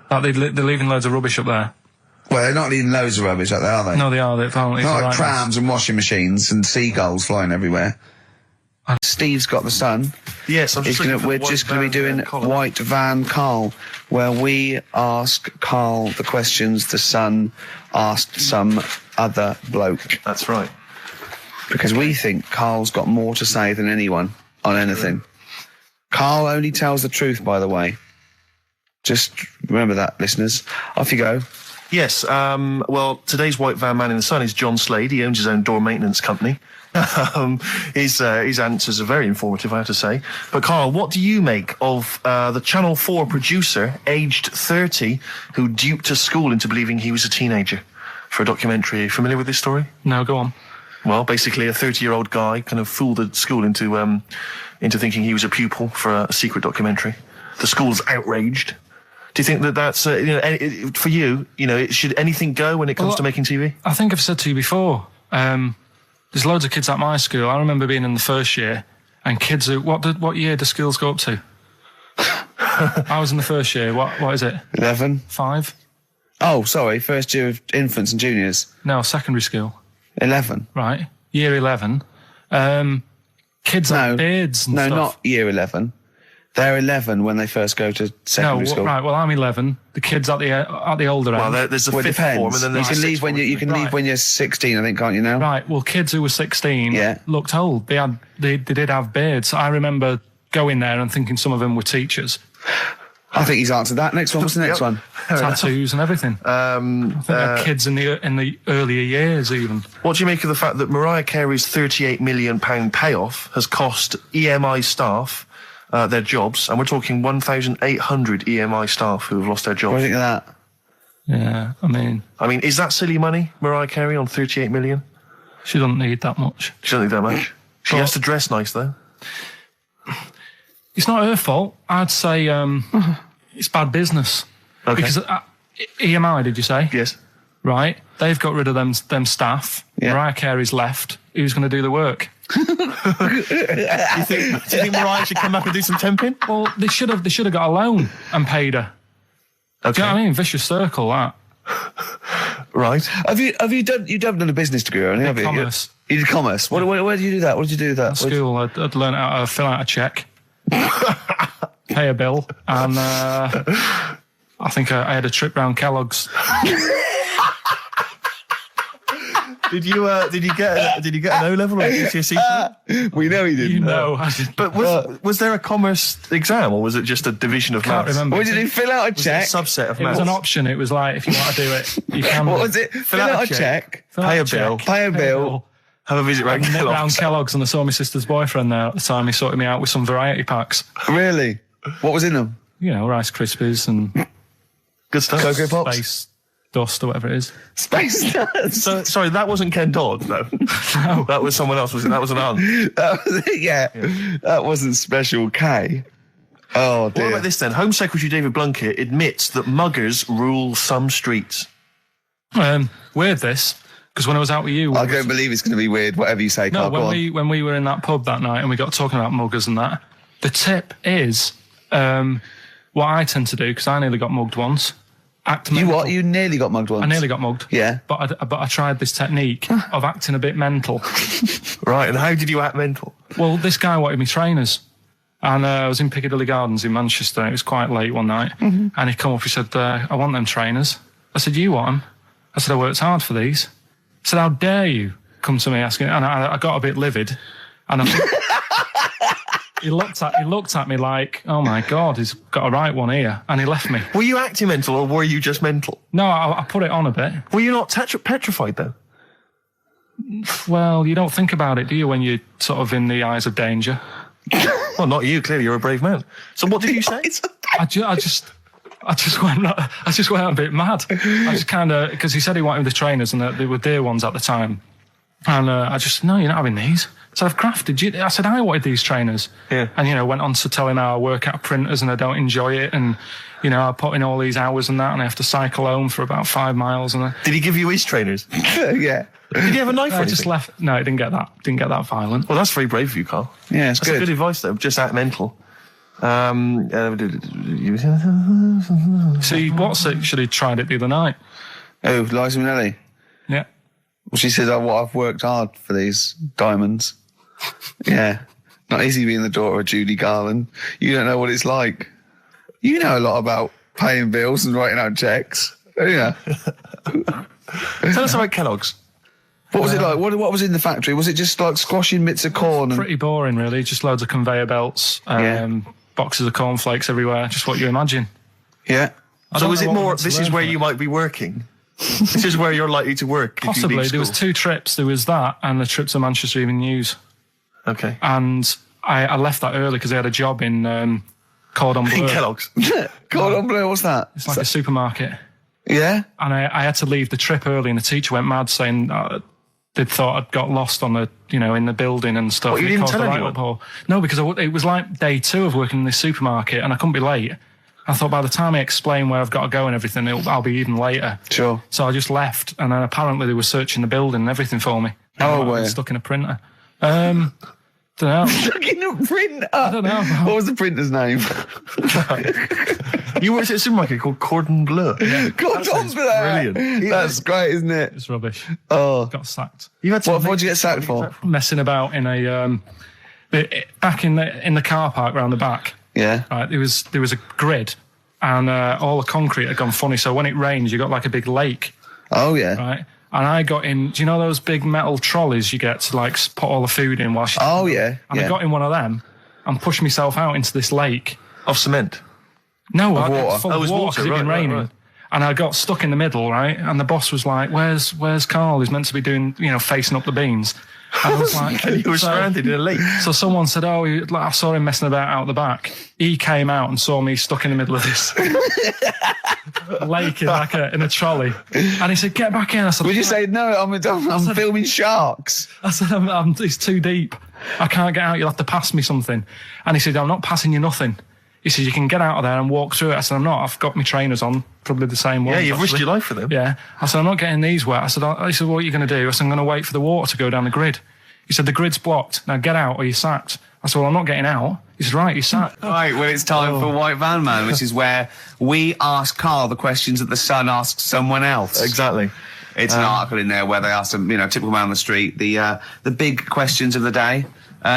Like, they're leaving loads of rubbish up there. Well, they're not leaving loads of rubbish up there, are they? No, they are. They're apparently. Not like prams and washing machines and seagulls flying everywhere. Steve's got the Sun. Yes, I'm just looking for We're just going to be doing White Van Karl, where we ask Karl the questions the Sun asked some other bloke. That's right. Because we think Karl's got more to say than anyone on anything. Karl only tells the truth, by the way. Just remember that, listeners. Off you go. Yes, well, today's White Van Man in the Sun is John Slade. He owns his own door maintenance company. His answers are very informative, I have to say. But Karl, what do you make of the Channel 4 producer, aged 30, who duped a school into believing he was a teenager for a documentary? Are you familiar with this story? No, go on. Well, basically, a 30-year-old guy kind of fooled the school into thinking he was a pupil for a secret documentary. The school's outraged. Do you think that that's, for you, should anything go when it comes to making TV? I think I've said to you before, there's loads of kids at my school. I remember being in the first year, and kids who, what year do schools go up to? I was in the first year. What is it? 11. 5? Oh, sorry, first year of infants and juniors. No, secondary school. 11. Right, year 11. Kids have beards and stuff. stuff. No, not year 11. They're 11 when they first go to secondary school. Right. Well, I'm 11. The kids at the older end. Well, there's the fifth form, and then there's you can leave when leave when you're 16, I think, can't you now? Right. Well, kids who were 16 looked old. They did have beards. I remember going there and thinking some of them were teachers. I think he's answered that. Next one. What's the next one? Tattoos and everything. I think they're kids in the earlier years even. What do you make of the fact that Mariah Carey's £38 million payoff has cost EMI staff their jobs, and we're talking 1,800 EMI staff who have lost their jobs? What do you think of that? Yeah, I mean, is that silly money, Mariah Carey, on 38 million? She doesn't need that much. She doesn't need that much. She has to dress nice, though. It's not her fault. I'd say it's bad business. Okay. Because EMI, did you say? Yes. Right. They've got rid of them staff. Yeah. Mariah Carey's left. Who's going to do the work? Do you think Mariah should come back and do some temping? Well, they should have got a loan and paid her. Okay. Do you know what I mean? Vicious circle, that. Right. Have you done a business degree or anything? Commerce. You did commerce. Where did you do that? What did you do with that? At school, I'd learned how to fill out a cheque, pay a bill, and I think I had a trip round Kellogg's. Did you get an O level or a GCSE? We know he didn't. You know, But was there a commerce exam, or was it just a division of can't maths? remember. What did he fill out a check? A subset of It was maths. an option. It was like, if you want to do it, you can. What was it? Fill out a check. Pay a bill. Pay a bill. Have a visit round Round Kellogg's. Kellogg's, and I saw my sister's boyfriend there at the time. He sorted me out with some variety packs. Really? What was in them? You know, Rice Krispies and Good stuff. Cocoa Pops? Space Dust or whatever it is. Space Nuts. So, sorry, that wasn't Ken Dodd, though. No. That was someone else, was it? That was an aunt. That wasn't Special K. Oh, dear. What about this then? Home Secretary David Blunkett admits that muggers rule some streets. Weird this, because when I was out with you... I don't believe it's going to be weird, whatever you say, No, Carl. when we were in that pub that night and we got talking about muggers and that, the tip is what I tend to do, because I nearly got mugged once. Act mental. You what? You nearly got mugged once? I nearly got mugged. Yeah. But I tried this technique of acting a bit mental. Right, and how did you act mental? Well, this guy wanted me trainers. And I was in Piccadilly Gardens in Manchester. It was quite late one night. Mm-hmm. And he come up, he said, I want them trainers. I said, you want them? I said, I worked hard for these. I said, how dare you come to me asking? And I got a bit livid. And I think he looked at me like, oh my God, he's got a right one here. And he left me. Were you acting mental, or were you just mental? No, I put it on a bit. Were you not petrified, though? Well, you don't think about it, do you, when you're sort of in the eyes of danger? Well, not you. Clearly, you're a brave man. So, what did you say? I just went a bit mad. I just kind of, because he said he wanted the trainers and they were dear ones at the time, and I just, no, you're not having these. So I've crafted you. I said I wanted these trainers. Yeah. And went on to tell him how I work at printers and I don't enjoy it, and I put in all these hours and that, and I have to cycle home for about 5 miles. And did he give you his trainers? Yeah. Did he have a knife? I just left. No, it didn't get that. Didn't get that violent. Well, that's very brave of you, Carl. Yeah, it's That's good. good advice, though. Just act mental. See, should he tried it the other night? Oh, Liza Minnelli. Yeah. Well, she says, I've worked hard for these diamonds. Yeah. Not easy being the daughter of Judy Garland. You don't know what it's like. You know a lot about paying bills and writing out checks. Yeah. Tell us about Kellogg's. What was it like? What was in the factory? Was it just like squashing bits of corn? Pretty boring, really. Just loads of conveyor belts, boxes of cornflakes everywhere. Just what you imagine. Yeah. So is it more, this is where you might be working? This is where you're likely to work? Possibly. There was 2 trips. There was that and the trip to Manchester Evening News. Okay. And I left that early because I had a job in Cordon Bleu. In Kellogg's? Cordon Bleu, what's that? It's like a supermarket. Yeah? And I had to leave the trip early, and the teacher went mad saying they'd thought I'd got lost on the, in the building and stuff. What, you didn't tell anyone? No, because it was like day 2 of working in this supermarket, and I couldn't be late. I thought by the time I explain where I've got to go and everything, I'll be even later. Sure. So I just left, and then apparently they were searching the building and everything for me. Oh, I where? was stuck in a printer. Don't know. Stuck in a printer? I don't know. What was the printer's name? You worked at a supermarket called Cordon Bleu. Cordon Bleu. Brilliant. That's great, isn't it? It's rubbish. Oh. Got sacked. You had What did you get sacked for? Messing about in a back in the car park round the back. Yeah. Right, there was a grid, and all the concrete had gone funny. So when it rains, you got like a big lake. Oh, yeah. Right. And I got in. Do you know those big metal trolleys you get to like put all the food in whilst? Oh, yeah. And I got in one of them and pushed myself out into this lake. of cement. No, Of water. Full Oh, it of was water water, 'cause it'd been right, raining. right. And I got stuck in the middle, right? And the boss was like, "Where's Karl? He's meant to be doing, facing up the beans." And I was like, And you were stranded in a lake. So someone said, "Oh, I saw him messing about out the back." He came out and saw me stuck in the middle of this lake in a trolley, and he said, "Get back in." I said, Would you say, no, I'm filming sharks? I said, "It's too deep. I can't get out. You'll have to pass me something." And he said, "I'm not passing you nothing." He said, "You can get out of there and walk through it." I said, "I'm not. I've got my trainers on, probably the same ones." Yeah, you've risked actually. your life for them. Yeah. I said, "I'm not getting these wet." I said, "He said, what are you going to do?" I said, "I'm going to wait for the water to go down the grid." He said, "The grid's blocked. Now get out or you're sacked." I said, "Well, I'm not getting out." He said, "Right, you're sacked." Right, well, it's time for White Van Man, which is where we ask Karl the questions that the Sun asks someone else. Exactly. It's an article in there where they ask them, typical man on the street, the big questions of the day,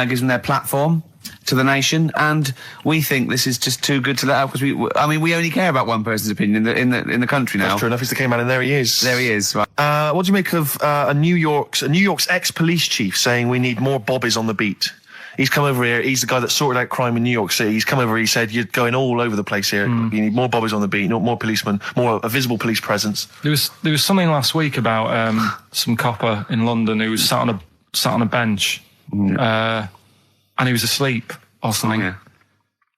gives them their platform to the nation, and we think this is just too good to let out because we only care about one person's opinion in the country now. That's true enough. He's the K-Man, and there he is. There he is. Right. What do you make of New York's ex-police chief saying we need more bobbies on the beat? He's come over here. He's the guy that sorted out crime in New York City. He's come over. He said, "You're going all over the place here. You need more bobbies on the beat, more policemen, a visible police presence." There was something last week about some copper in London who was sat on a bench, and he was asleep or something. Oh, yeah.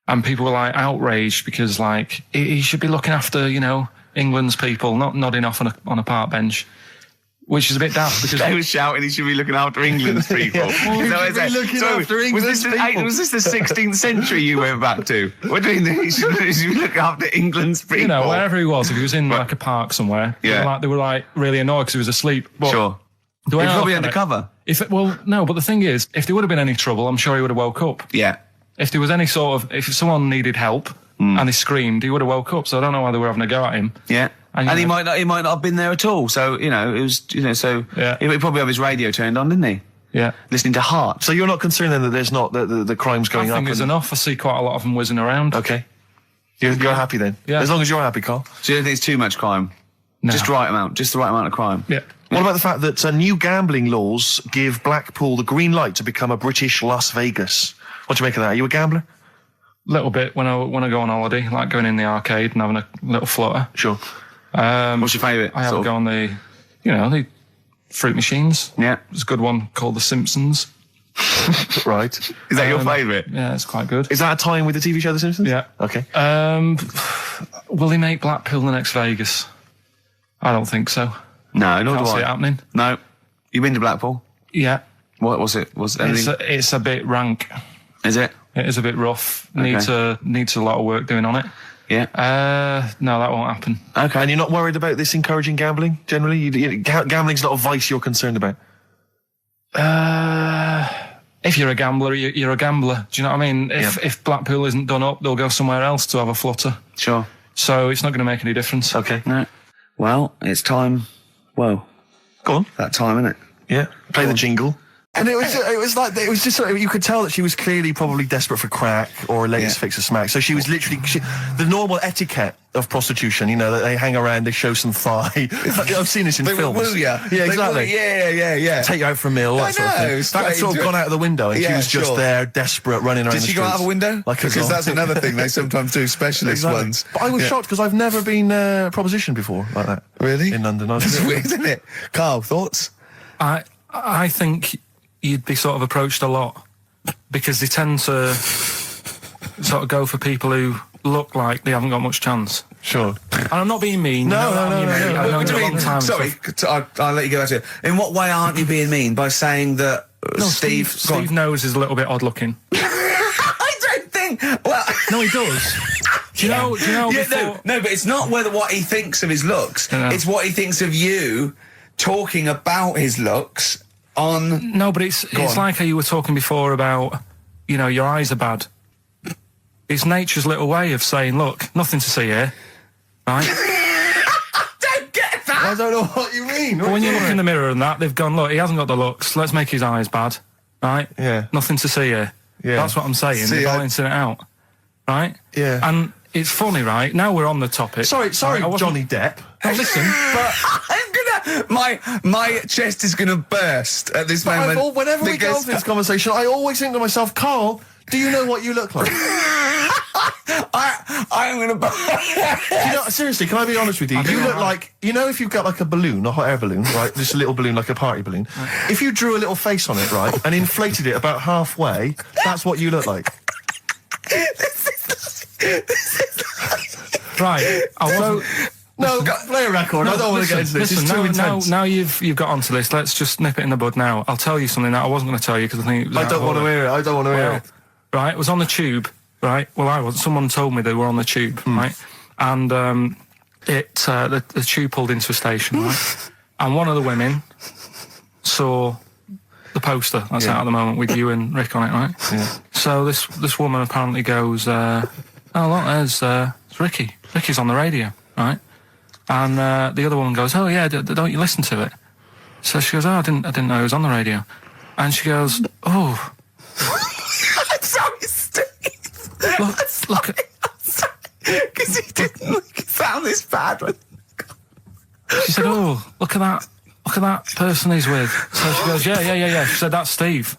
And people were like outraged because like he should be looking after England's people, not nodding off on a park bench, which is a bit daft because They were shouting he should be looking after England's people. Was this the 16th century you went back to? What do you mean he should be looking after England's people? wherever he was, if he was in like a park somewhere, Yeah. they were like really annoyed because he was asleep. But Sure. the way He's I probably look at it, undercover. No, but the thing is, if there would have been any trouble, I'm sure he would have woke up. Yeah. If there was any if someone needed help and he screamed, he would have woke up. So I don't know why they were having a go at him. Yeah. And, And he might not have been there at all. So, it was, Yeah. he probably have his radio turned on, didn't he? Yeah. Listening to Heart. So you're not concerned then that there's not the crime's going I up? think there's enough. I see quite a lot of them whizzing around. Okay. You're happy then? Yeah. As long as you're happy, Karl. So you don't think it's too much crime? No. Just the right amount of crime? Yeah. What about the fact that new gambling laws give Blackpool the green light to become a British Las Vegas? What do you make of that? Are you a gambler? Little bit when I go on holiday, like going in the arcade and having a little flutter. Sure. What's your favourite? I have a go on the fruit machines. Yeah. There's a good one called The Simpsons. Right. Is that your favourite? Yeah, it's quite good. Is that a tie-in with the TV show The Simpsons? Yeah. Okay. Will he make Blackpool the next Vegas? I don't think so. No, nor Can't do see I. it happening. No. You been to Blackpool? Yeah. What was it? Was anything? It's a bit rank. Is it? It is a bit rough. Okay. Needs a lot of work doing on it. Yeah. No, that won't happen. Okay. And you're not worried about this encouraging gambling, generally? Gambling's not a vice you're concerned about? If you're a gambler, you're a gambler. Do you know what I mean? If Blackpool isn't done up, they'll go somewhere else to have a flutter. Sure. So it's not going to make any difference. Okay. No. Well, it's time. Whoa. Go on. That time, isn't it? Yeah. Play the jingle. And it was just sort of, you could tell that she was clearly probably desperate for crack or a latest fix of smack. So she was literally the normal etiquette of prostitution, that they hang around, they show some thigh. I've seen this in films. Will ya? Yeah, exactly. Yeah. Take you out for a meal, that sort of thing. That had sort of gone out of the window, and she was just there, desperate, running around Did the she go out streets. of a window? Like a Because dog. that's another thing they sometimes do, specialist ones. But I was shocked because I've never been propositioned before like that. Really? In London. That's weird, isn't it? Karl, thoughts? I think you'd be sort of approached a lot because they tend to sort of go for people who look like they haven't got much chance. Sure. And I'm not being mean. No. I've known What do you you a long mean? time. Sorry, I'll let you go back to it. In what way aren't you being mean? By saying that Steve... go on. Steve knows is a little bit odd looking. I don't think... Well... No, he does. Do you know? Yeah, before- no, but it's not what he thinks of his looks. Yeah. It's what he thinks of you talking about his looks on... No, but it's like how you were talking before about, your eyes are bad. It's nature's little way of saying, look, nothing to see here, right? Don't get that! I don't know what you mean. But when you look in the mirror and that, they've gone, look, he hasn't got the looks, let's make his eyes bad, right? Yeah. Nothing to see here. Yeah. That's what I'm saying. See, They're balancing it out, right? Yeah. And it's funny, right? Now we're on the topic. Sorry, I wasn't- Johnny Depp. Now listen, my chest is gonna burst at this moment. Whenever we go because- into this conversation, I always think to myself, Carl, do you know what you look like? I'm gonna burst. Seriously, can I be honest with you? You look like, if you've got like a balloon, a hot air balloon, right? Just a little balloon, like a party balloon. If you drew a little face on it, right, and inflated it about halfway, that's what you look like. right? No, play a record. I don't want to get into this. It's too intense. Now you've got onto this. Let's just nip it in the bud now. I'll tell you something that I wasn't going to tell you because I think it was I don't want to hear it. I don't want to hear it. Right, it was on the tube. Right, well, I wasn't. Someone told me they were on the tube. Right, and the tube pulled into a station. Right, and one of the women saw the poster that's out at the moment with you and Rick on it. Right. Yeah. So this woman apparently goes, "Oh look, there's Ricky. Ricky's on the radio." Right. And the other woman goes, "Oh yeah, don't you listen to it?" So she goes, "Oh, I didn't know it was on the radio." And she goes, "Oh, I'm sorry, Steve. look at." Because he didn't make it sound this bad. She said, "Oh, look at that person he's with." So she goes, "Yeah." She said, "That's Steve."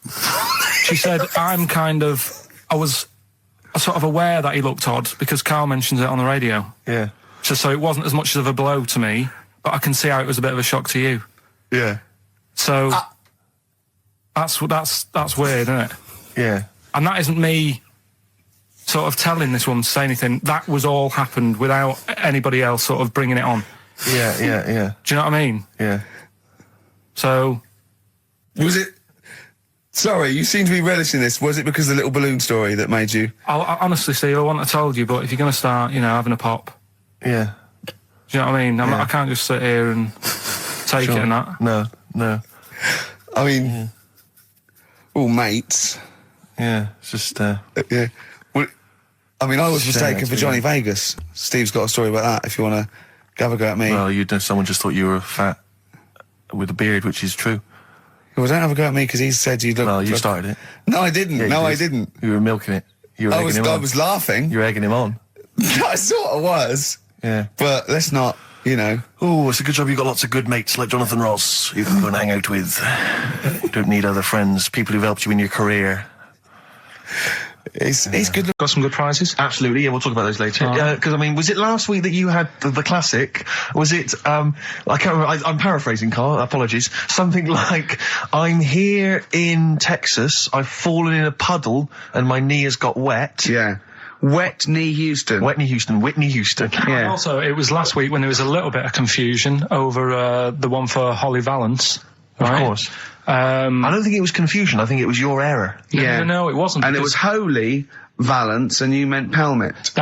She said, I was sort of aware that he looked odd because Carl mentions it on the radio. Yeah. So it wasn't as much of a blow to me, but I can see how it was a bit of a shock to you. Yeah. So that's weird, isn't it? Yeah. And that isn't me sort of telling this woman to say anything. That was all happened without anybody else sort of bringing it on. Yeah. Do you know what I mean? Yeah. So Was it... Sorry, you seem to be relishing this. Was it because of the little balloon story that made you... I honestly, Steve, I wouldn't have told you, but if you're going to start, having a pop... Yeah. Do you know what I mean? I can't just sit here and take it and that. No. I mean... All mates. Yeah, it's just... Yeah. Well, I mean, I was Shame, mistaken for actually, Johnny yeah. Vegas. Steve's got a story about that, if you want to have a go at me. Well, someone just thought you were fat with a beard, which is true. Well, don't have a go at me because he said you look... Well, you started it. No, I didn't. Yeah, no, you I did. didn't. You were milking it. You were egging him on. I was laughing. You were egging him on. I sort of was. Yeah. But let's not, Oh, it's a good job you've got lots of good mates like Jonathan Ross you can go and hang out with. You don't need other friends, people who've helped you in your career. He's good. Got some good prizes? Absolutely, yeah, we'll talk about those later. Because, was it last week that you had the classic? Was it, I can't remember, I'm paraphrasing, Carl, apologies. Something like, I'm here in Texas, I've fallen in a puddle, and my knee has got wet. Yeah. Whitney Houston. Whitney Houston. Yeah. And also, it was last week when there was a little bit of confusion over the one for Holly Valance. Right? Of course. I don't think it was confusion, I think it was your error. No, it wasn't. And it was Holy Valance, and you meant Pelmet.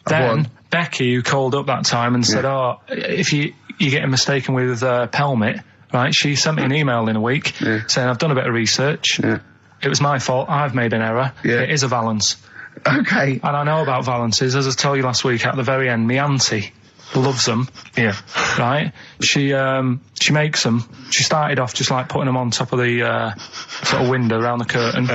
Then Becky, who called up that time and said, "Oh, if you're getting mistaken with Pelmet," right? She sent me an email in a week saying, "I've done a bit of research. Yeah. It was my fault. I've made an error. Yeah. It is a Valance." Okay. And I know about Valances, as I told you last week. At the very end, my auntie loves them. Yeah. Right? She makes them. She started off just like putting them on top of the sort of window around the curtain.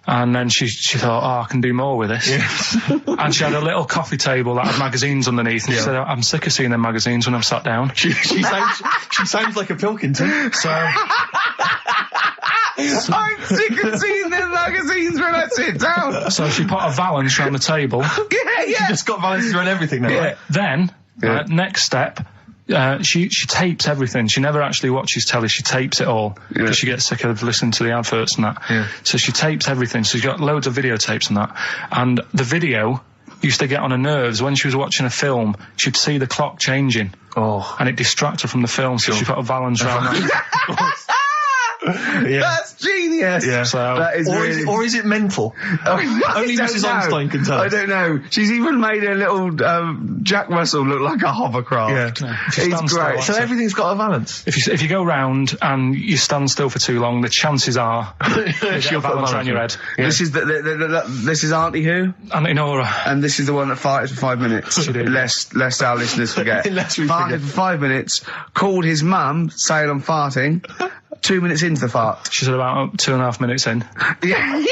And then she thought, I can do more with this. Yeah. And she had a little coffee table that had magazines underneath. And she said, I'm sick of seeing them magazines when I'm sat down. She sounds like a Pilkington. So I'm sick of seeing them magazines when I sit down. So she put a Valance around the table. She just got Valances around everything now. Yeah. Then, next step, she tapes everything. She never actually watches telly. She tapes it all because she gets sick of listening to the adverts and that. Yeah. So she tapes everything. So she's got loads of videotapes and that. And the video used to get on her nerves. When she was watching a film, she'd see the clock changing. And it distracted her from the film. So she put a Valance around that. Yeah. That's genius. Yeah. So, That is really... Or is it mental? Only Mrs. Einstein can tell. I don't know. She's even made a little Jack Russell look like a hovercraft. Yeah. It's great. So everything's got a balance. if you go round and you stand still for too long, the chances are you get a balance around your head. Yeah. This is this is Auntie who? Auntie Nora. And this is the one that farted for 5 minutes. Lest our listeners forget. Lest we farted forget. for 5 minutes, called his mum, saying I'm farting. 2 minutes into the fart. She's about 2.5 minutes in. Yeah.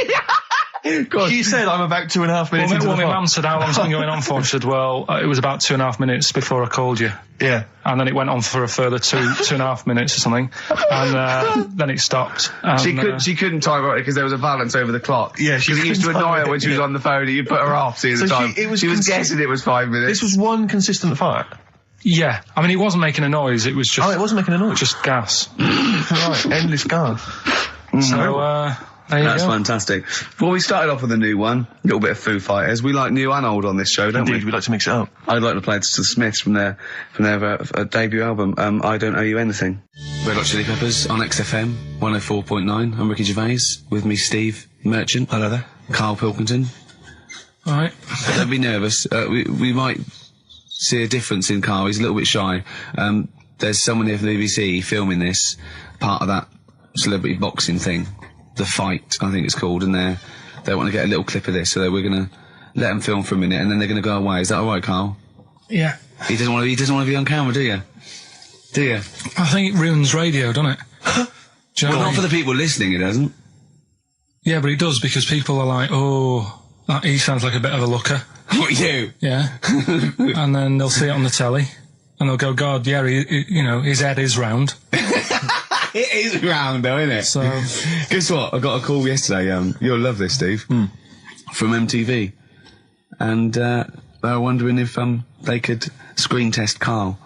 God. She said I'm about 2.5 minutes into Well, the my fart. mum said, how long's it been going on for? She said, well, it was about 2.5 minutes before I called you. Yeah. And then it went on for a further 2.5 minutes or something. And then it stopped. And, She couldn't time it because there was a balance over the clock. Yeah, she Because it used to couldn't annoy time her when it, she was yeah. on the phone and you put her off seeing the So time. she was guessing it was 5 minutes. This was one consistent fart. yeah. I mean, it wasn't making a noise. It was just... Oh, it wasn't making a noise. Just gas. Right, endless gas. So, there you That's go. fantastic. Well, we started off with a new one, a little bit of Foo Fighters. We like new and old on this show, don't Indeed, we? we like to mix it up. I'd like to play to the Smiths from their debut album, I Don't Owe You Anything. Red Hot Chili Peppers on XFM 104.9. I'm Ricky Gervais. With me, Steve Merchant. Hello there. Karl Pilkington. All right. Don't be nervous. We might see a difference in Karl. He's a little bit shy. There's someone here from the BBC filming this, part of that celebrity boxing thing. The Fight, I think it's called, and they want to get a little clip of this, so we're going to let them film for a minute, and then they're going to go away. Is that all right, Karl? Yeah. He doesn't want to be on camera, do you? Do you? I think it ruins radio, doesn't it? Do you know Well, what I not mean? for the people listening, it doesn't. Yeah, but it does, because people are like, oh, he sounds like a bit of a looker. What, you? Yeah. And then they'll see it on the telly, and they'll go, God, yeah, his head is round. It is round, though, isn't it? So... Guess what? I got a call yesterday, you'll love this, Steve, from MTV. And they were wondering if they could screen test Karl.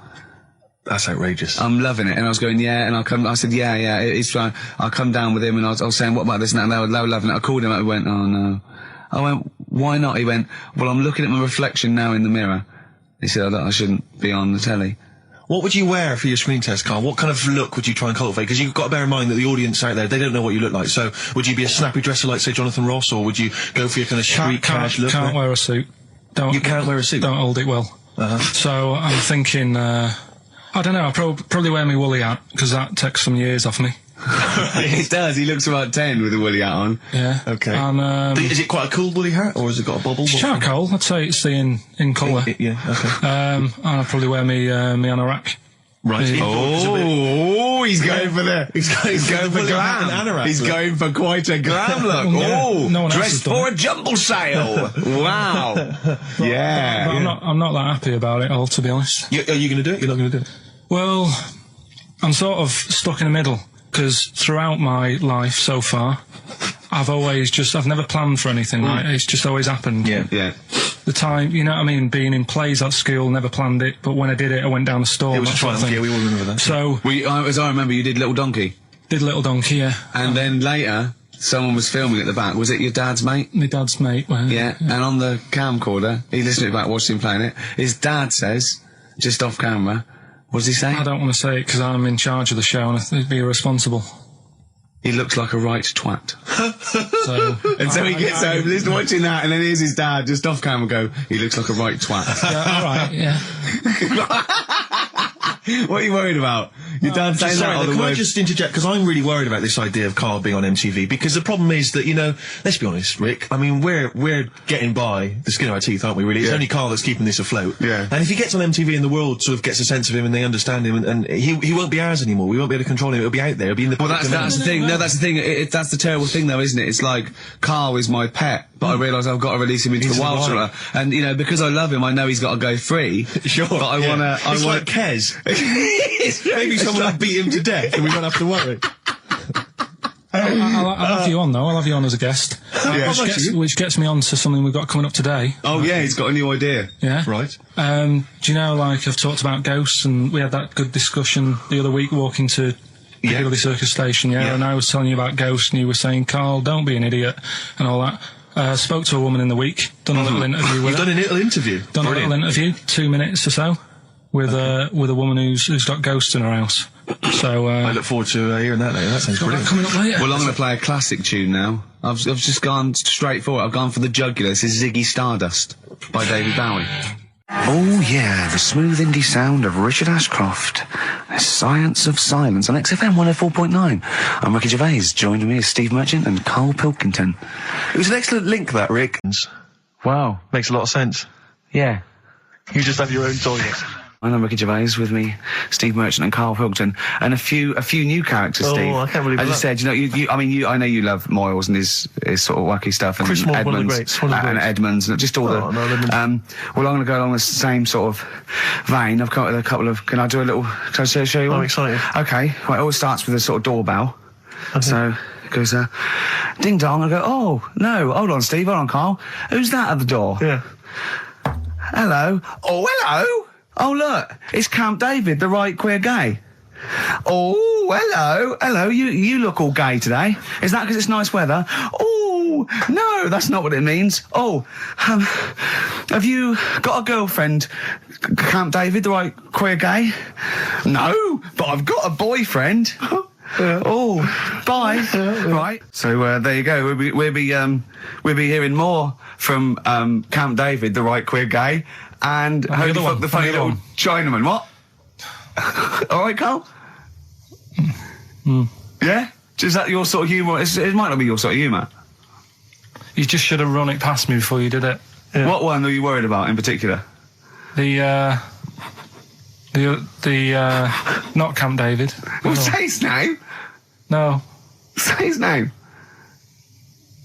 That's outrageous. I'm loving it. And I was going, yeah, and I said, yeah, it's fine. I'll come down with him, and I was saying, what about this and that, and they were loving it. I called him up, he went, oh no. I went, why not? He went, well, I'm looking at my reflection now in the mirror. He said, I shouldn't be on the telly. What would you wear for your screen test, Karl? What kind of look would you try and cultivate? Because you've got to bear in mind that the audience out there, they don't know what you look like. So, would you be a snappy dresser like, say, Jonathan Ross, or would you go for your kind of street cash look? Can't wear a suit. You can't wear a suit? Don't hold it well. So I'm thinking, I don't know, I'll probably wear my woolly hat, because that takes some years off me. It does. He looks about 10 with a woolly hat on. Yeah. Okay. And, is it quite a cool woolly hat, or has it got a bobble? charcoal, I'd say it's the in colour. Yeah, okay. And I'll probably wear me anorak. Right. Oh, he's going for the... He's going for glam. He's going for quite a glam look. Yeah, no one else dressed has done for a jumble sale. Wow. Yeah. But I'm not that happy about it all, to be honest. Are you going to do it? You're not going to do it? Well, I'm sort of stuck in the middle, because throughout my life so far, I've never planned for anything, right? It's just always happened. Yeah. The time, you know what I mean, being in plays at school, never planned it, but when I did it, I went down the store. It was that a sort of triumph, thing. yeah, we all remember that. So, As I remember, you did Little Donkey. did Little Donkey, yeah. And then later, someone was filming at the back. Was it your dad's mate? My dad's mate. Well, Yeah. And on the camcorder, he listened to it back, watched him playing it. His dad says, just off camera, what does he say? I don't want to say it because I'm in charge of the show and I'd be irresponsible. He looks like a right twat. So, And so he gets home, listening, watching that, and then here's his dad just off camera go, he looks like a right twat. yeah, all right, yeah. What are you worried about? Your dad saying that, or the Can I word? just interject, because I'm really worried about this idea of Karl being on MTV, because the problem is that, let's be honest, Rick, I mean, we're getting by the skin of our teeth, aren't we, really? It's only Karl that's keeping this afloat. Yeah. And if he gets on MTV and the world sort of gets a sense of him and they understand him, and he won't be ours anymore, we won't be able to control him, it'll be out there, it'll be in the Well, public that's the thing. No, that's the thing. That's the terrible thing, though, isn't it? It's like, Karl is my pet, but I realise I've got to release him into the wild. Sort of, and, because I love him, I know he's got to go free. Sure. But I want to... It's like Kez. Maybe someone will beat him to death and we won't have to worry. I'll have you on, though. I'll have you on as a guest. Which gets me on to something we've got coming up today. Oh, yeah, he's got a new idea. Yeah. Right. Do you know, like, I've talked about ghosts, and we had that good discussion the other week walking to Piccadilly Circus Station, and I was telling you about ghosts, and you were saying, Karl, don't be an idiot, and all that. Spoke to a woman in the week, done a little interview with her. You've done a little interview? Done a little interview, 2 minutes or so. with a woman who's got ghosts in her house. So I look forward to hearing that later. That sounds brilliant. Coming up later. Well, I'm going to play a classic tune now. I've just gone straight for it. I've gone for the jugular. This is Ziggy Stardust by David Bowie. Oh yeah, the smooth indie sound of Richard Ashcroft. The Science of Silence on XFM 104.9. I'm Ricky Gervais. Joined me is Steve Merchant and Karl Pilkington. It was an excellent link, that, Rick. Wow, makes a lot of sense. Yeah. You just have your own toilet. I'm Ricky Gervais, with me, Steve Merchant and Karl Pilkington, and a few new characters, Steve. I can't believe As that. I said, I know you love Moyles and his sort of wacky stuff, and Chris Moore, Edmonds, one of the greats, and Edmonds, and just all well, I'm going to go along the same sort of vein. I've come up with a couple of. Can I show you one? I'm excited. Okay. Well, it always starts with a sort of doorbell. Okay. So it goes, ding dong. I go, oh no, hold on, Steve, hold on, Karl. Who's that at the door? Yeah. Hello. Oh, hello. Oh, look, it's Camp David, the right queer gay. Oh, hello, you look all gay today. Is that because it's nice weather? Oh, no, that's not what it means. Oh, have you got a girlfriend, Camp David, the right queer gay? No, but I've got a boyfriend. Oh, bye. Right. So there you go. We'll be hearing more from Camp David, the right queer gay, and Holy Fuck the Funny Little Chinaman. What? All right, Karl. Yeah. Is that your sort of humour? It might not be your sort of humour. You just should have run it past me before you did it. Yeah. What one are you worried about in particular? The not Camp David. Well, say his name. No. Say his name.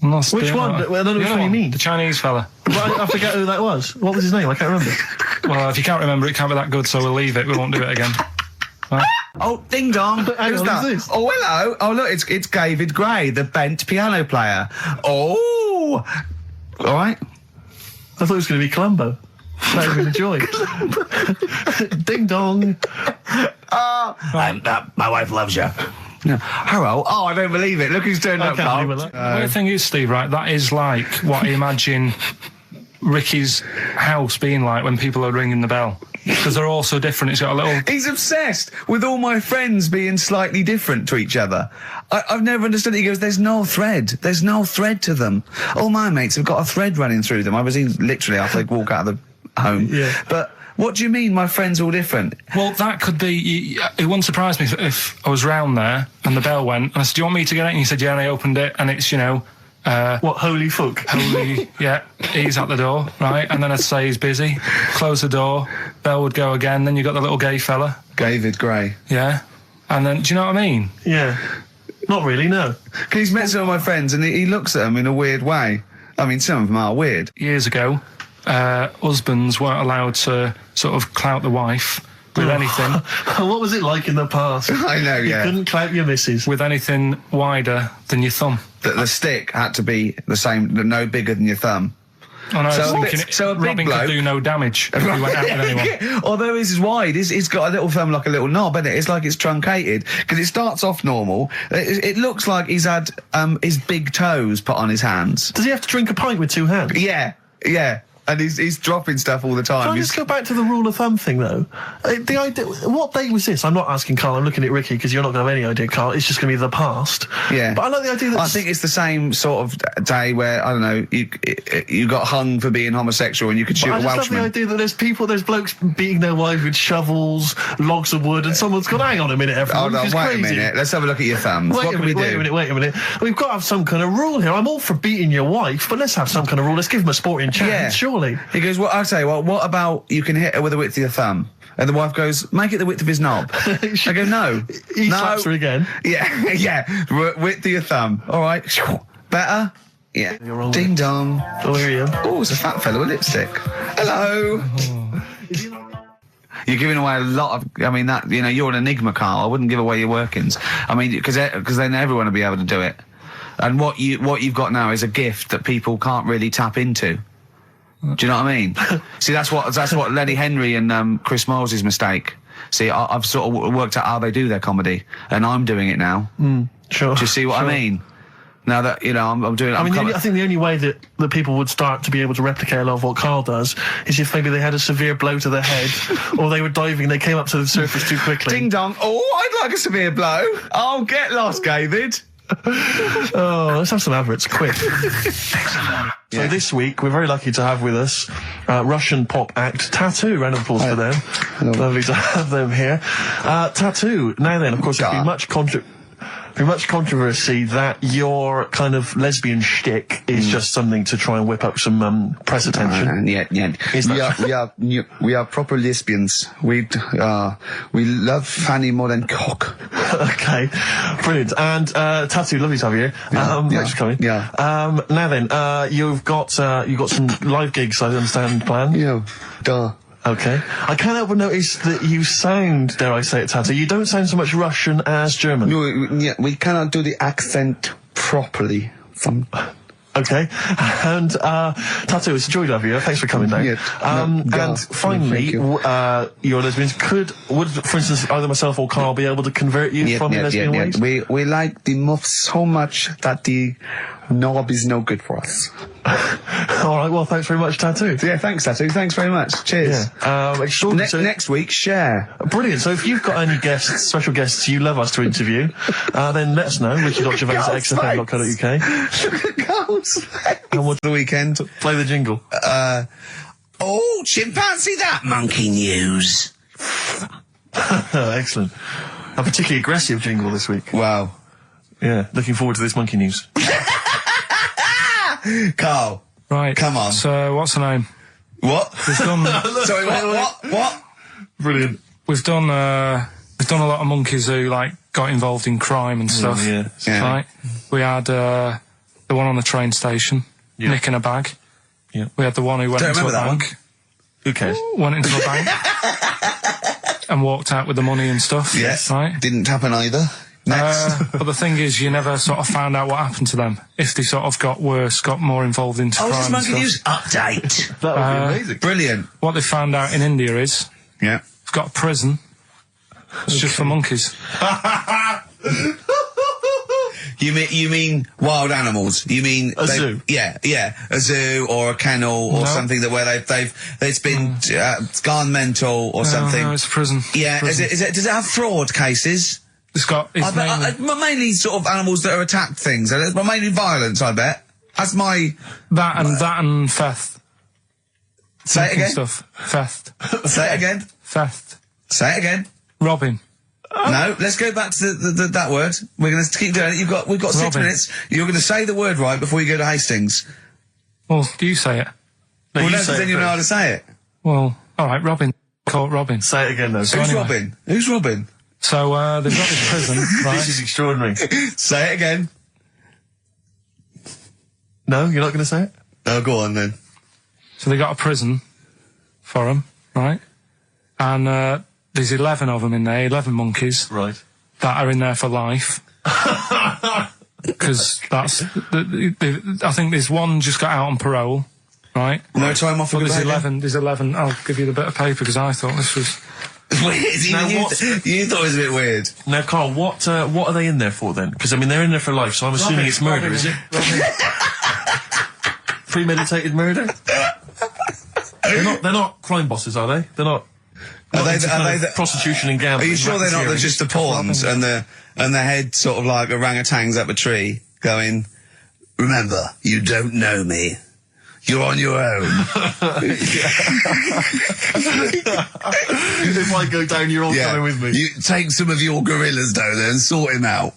Which one? I don't know which one you mean. The Chinese fella. Well, I forget who that was. What was his name? I can't remember. Well, if you can't remember, it can't be that good, so we'll leave it. We won't do it again. Right? Oh, ding dong. Who's that? Who's this? Oh, hello. Oh, look, it's David Gray, the bent piano player. Oh. All right. I thought it was going to be Columbo. That would have been a joy. Ding dong. My wife loves you. No. Hello. Oh, I don't believe it. Look who's turned up, Karl. The weird thing is, Steve, right, that is like what I imagine Ricky's house being like when people are ringing the bell. Because they're all so different. It's got a little... He's obsessed with all my friends being slightly different to each other. I've never understood it. He goes, there's no thread. There's no thread to them. All my mates have got a thread running through them. I was literally after they walk out of the home. Yeah. But what do you mean my friends all different? Well, that could be... It wouldn't surprise me if I was round there and the bell went, and I said, do you want me to get it? And he said, yeah, and I opened it, and it's, what, holy fuck? Holy, yeah, he's at the door, right? And then I'd say he's busy, close the door, bell would go again, then you got the little gay fella. David Gray. Yeah. And then, do you know what I mean? Yeah. Not really, no. Because he's met some of my friends and he looks at them in a weird way. I mean, some of them are weird. Years ago, husbands weren't allowed to sort of clout the wife with anything. What was it like in the past? I know, yeah. You couldn't clout your missus. With anything wider than your thumb. The stick had to be the same, no bigger than your thumb. Oh, no, So so a big Robin bloke could do no damage if he went out with anyone. Although his is wide, he's got a little thumb like a little knob, isn't it? It's like it's truncated because it starts off normal. It looks like he's had his big toes put on his hands. Does he have to drink a pint with two hands? Yeah. And he's dropping stuff all the time. Can I just go back to the rule of thumb thing, though? The idea, what date was this? I'm not asking Karl, I'm looking at Ricky, because you're not going to have any idea, Karl. It's just going to be the past. Yeah. But I like the idea that... I think it's the same sort of day where, I don't know, you got hung for being homosexual and you could shoot a I just love Welshman. the idea that there's blokes beating their wives with shovels, logs of wood, and someone's gone, hang on a minute, everyone. Hold on, wait a minute. Let's have a look at your thumbs. What can we do? Wait a minute. We've got to have some kind of rule here. I'm all for beating your wife, but let's have some kind of rule. Let's give him a sporting chance, surely. He goes, well, I'll say, well, what about you can hit her with the width of your thumb? And the wife goes, make it the width of his knob. I go, no. He slaps her again. Yeah. Width of your thumb. All right. Better? Yeah. Ding dong. Oh, here you are. Oh, it's a fat fellow with lipstick. Hello. You're giving away a lot of... I mean, that you're an enigma, Karl. I wouldn't give away your workings. I mean, because then everyone will be able to do it. And what you've got now is a gift that people can't really tap into. Do you know what I mean? See, that's what Lenny Henry and Chris Moyles' mistake. See, I've sort of worked out how they do their comedy, and I'm doing it now. Sure. Do you see what I mean? Now that, you know, I'm doing... I think the only way that people would start to be able to replicate a lot of what Karl does is if maybe they had a severe blow to the head, or they were diving and they came up to the surface too quickly. Ding dong. Oh, I'd like a severe blow. Oh, get lost, David. Oh, let's have some adverts, quick. So this week, we're very lucky to have with us Russian pop act Tattoo. Round of applause for them. Hello. Lovely to have them here. Tattoo. Now then, of course, there's been much controversy that your kind of lesbian shtick is just something to try and whip up some press attention. We are proper lesbians. We love fanny more than cock. Okay, brilliant. And Tattoo, lovely to have you here. Thanks for coming. Yeah. Now then, you've got some live gigs, I understand, planned. Yeah. Duh. Okay. I can't help but notice that you sound, dare I say it, Tattoo, you don't sound so much Russian as German. No, we cannot do the accent properly. Okay. And, Tattoo, it's a joy to have you. Thanks for coming down. And finally, your lesbians would, for instance, either myself or Karl be able to convert you from your lesbian ways? We like the muff so much that the knob is no good for us. All right, well, thanks very much, Tattoo. Yeah, thanks, Tattoo. Thanks very much. Cheers. Next week, share. Brilliant. So if you've got any guests, special guests you love us to interview, then let us know. Richard.Gervais@xfm.co.uk. And what's the weekend? Play the jingle. Oh, chimpanzee that monkey news. Excellent. A particularly aggressive jingle this week. Wow. Yeah, looking forward to this monkey news. Karl. Right. Come on. So, what's her name? What? We've done... Sorry, what? Brilliant. We've done a lot of monkeys who, like, got involved in crime and stuff. Yeah. Right? We had, the one on the train station, nicking a bag. Yeah. We had the one who went into a bank. Who cares? Went into a bank. And walked out with the money and stuff. Yes. Right? Didn't happen either. Next. But the thing is, you never sort of found out what happened to them. If they sort of got worse, got more involved into crime this and monkey stuff. news update. That would be amazing. Brilliant. What they found out in India is, it's got a prison. It's just for monkeys. You mean wild animals? You mean a zoo? Yeah, a zoo or a kennel or something where it's been gone mental or something. No, it's a prison. Yeah, prison. Does it have fraud cases? It's got. Mainly sort of animals that are attacked things. Mainly violence, I bet. That's my that and theft. Say it again. Stuff. Theft. Say it again. Theft. Say it again. Robbing. No, let's go back to that word. We're going to keep doing it. We've got 6 minutes. You're going to say the word right before you go to Hastings. Well, do you say it? No, then you know how to say it. Well, all right, Robin. Call it Robin. Say it again, though. So Robin? Who's Robin? So they've got this prison. Right? This is extraordinary. Say it again. No, you're not going to say it? Oh, go on then. So they got a prison for them, right? And there's 11 of them in there, 11 monkeys. Right. That are in there for life. Because that's... I think there's one just got out on parole, right? No time off. But there's 11. I'll give you the bit of paper because I thought this was... Weird. You thought it was a bit weird. Now, Karl, what are they in there for then? Because I mean, they're in there for life, so I'm assuming it's murder, is it? Premeditated murder? They're not crime bosses, are they? They're not. Are they prostitution and gambling? Are you sure they're not just the pawns and the head sort of like orangutans up a tree going, remember, you don't know me. You're on your own. If I go down, you're all coming with me. You take some of your gorillas down there and sort him out.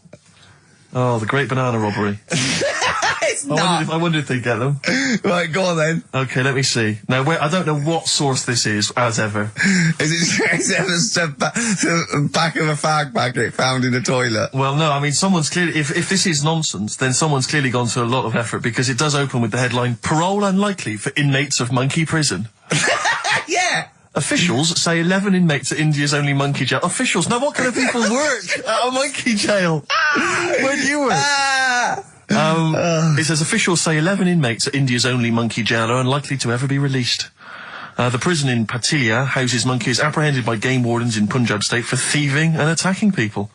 Oh, the great banana robbery. I wonder if they get them. Right, go on then. Okay, let me see. Now, I don't know what source this is, as ever. Is it the back of a fag packet found in a toilet? Well, no, I mean, someone's clearly... If this is nonsense, then someone's clearly gone to a lot of effort, because it does open with the headline, "Parole unlikely for inmates of monkey prison." Yeah! Officials say 11 inmates at India's only monkey jail. Officials? Now, what kind of people work at a monkey jail? Where do you work? It says officials say 11 inmates at India's only monkey jail are unlikely to ever be released. The prison in Patiala houses monkeys apprehended by game wardens in Punjab state for thieving and attacking people.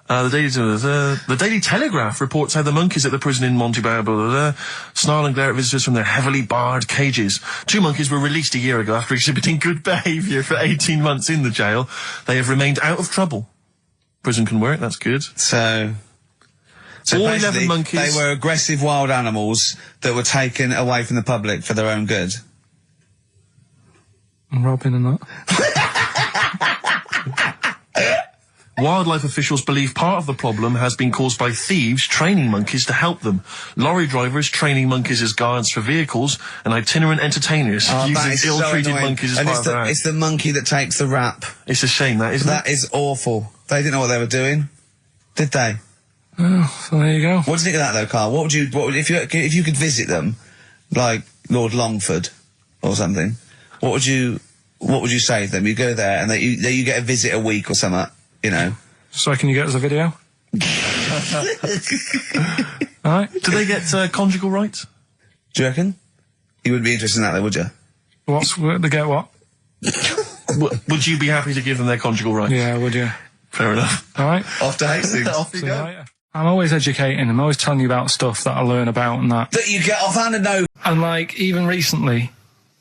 The Daily Telegraph reports how the monkeys at the prison in Montebello snarl and glare at visitors from their heavily barred cages. 2 monkeys were released a year ago after exhibiting good behaviour for 18 months in the jail. They have remained out of trouble. Prison can work, that's good. So all 11 basically, monkeys. they were aggressive wild animals that were taken away from the public for their own good. And robbing and that. Wildlife officials believe part of the problem has been caused by thieves training monkeys to help them. Lorry drivers training monkeys as guards for vehicles, and itinerant entertainers using ill-treated monkeys as part of their act. It's the monkey that takes the rap. It's a shame, that, isn't it? That is awful. They didn't know what they were doing, did they? Oh, so there you go. What do you think of that, though, Carl? What would if you could visit them, like Lord Longford or something? What would you say to them? You go there and you get a visit a week or something. You know. So can you get us a video? Alright. Do they get conjugal rights? Do you reckon? You wouldn't be interested in that, though, would you? They get what? Would you be happy to give them their conjugal rights? Yeah, would you? Fair enough. Alright. Off to Hastings. Off you go. Right. I'm always educating. I'm always telling you about stuff that I learn about and that. That you get off-hand and know. And like, even recently,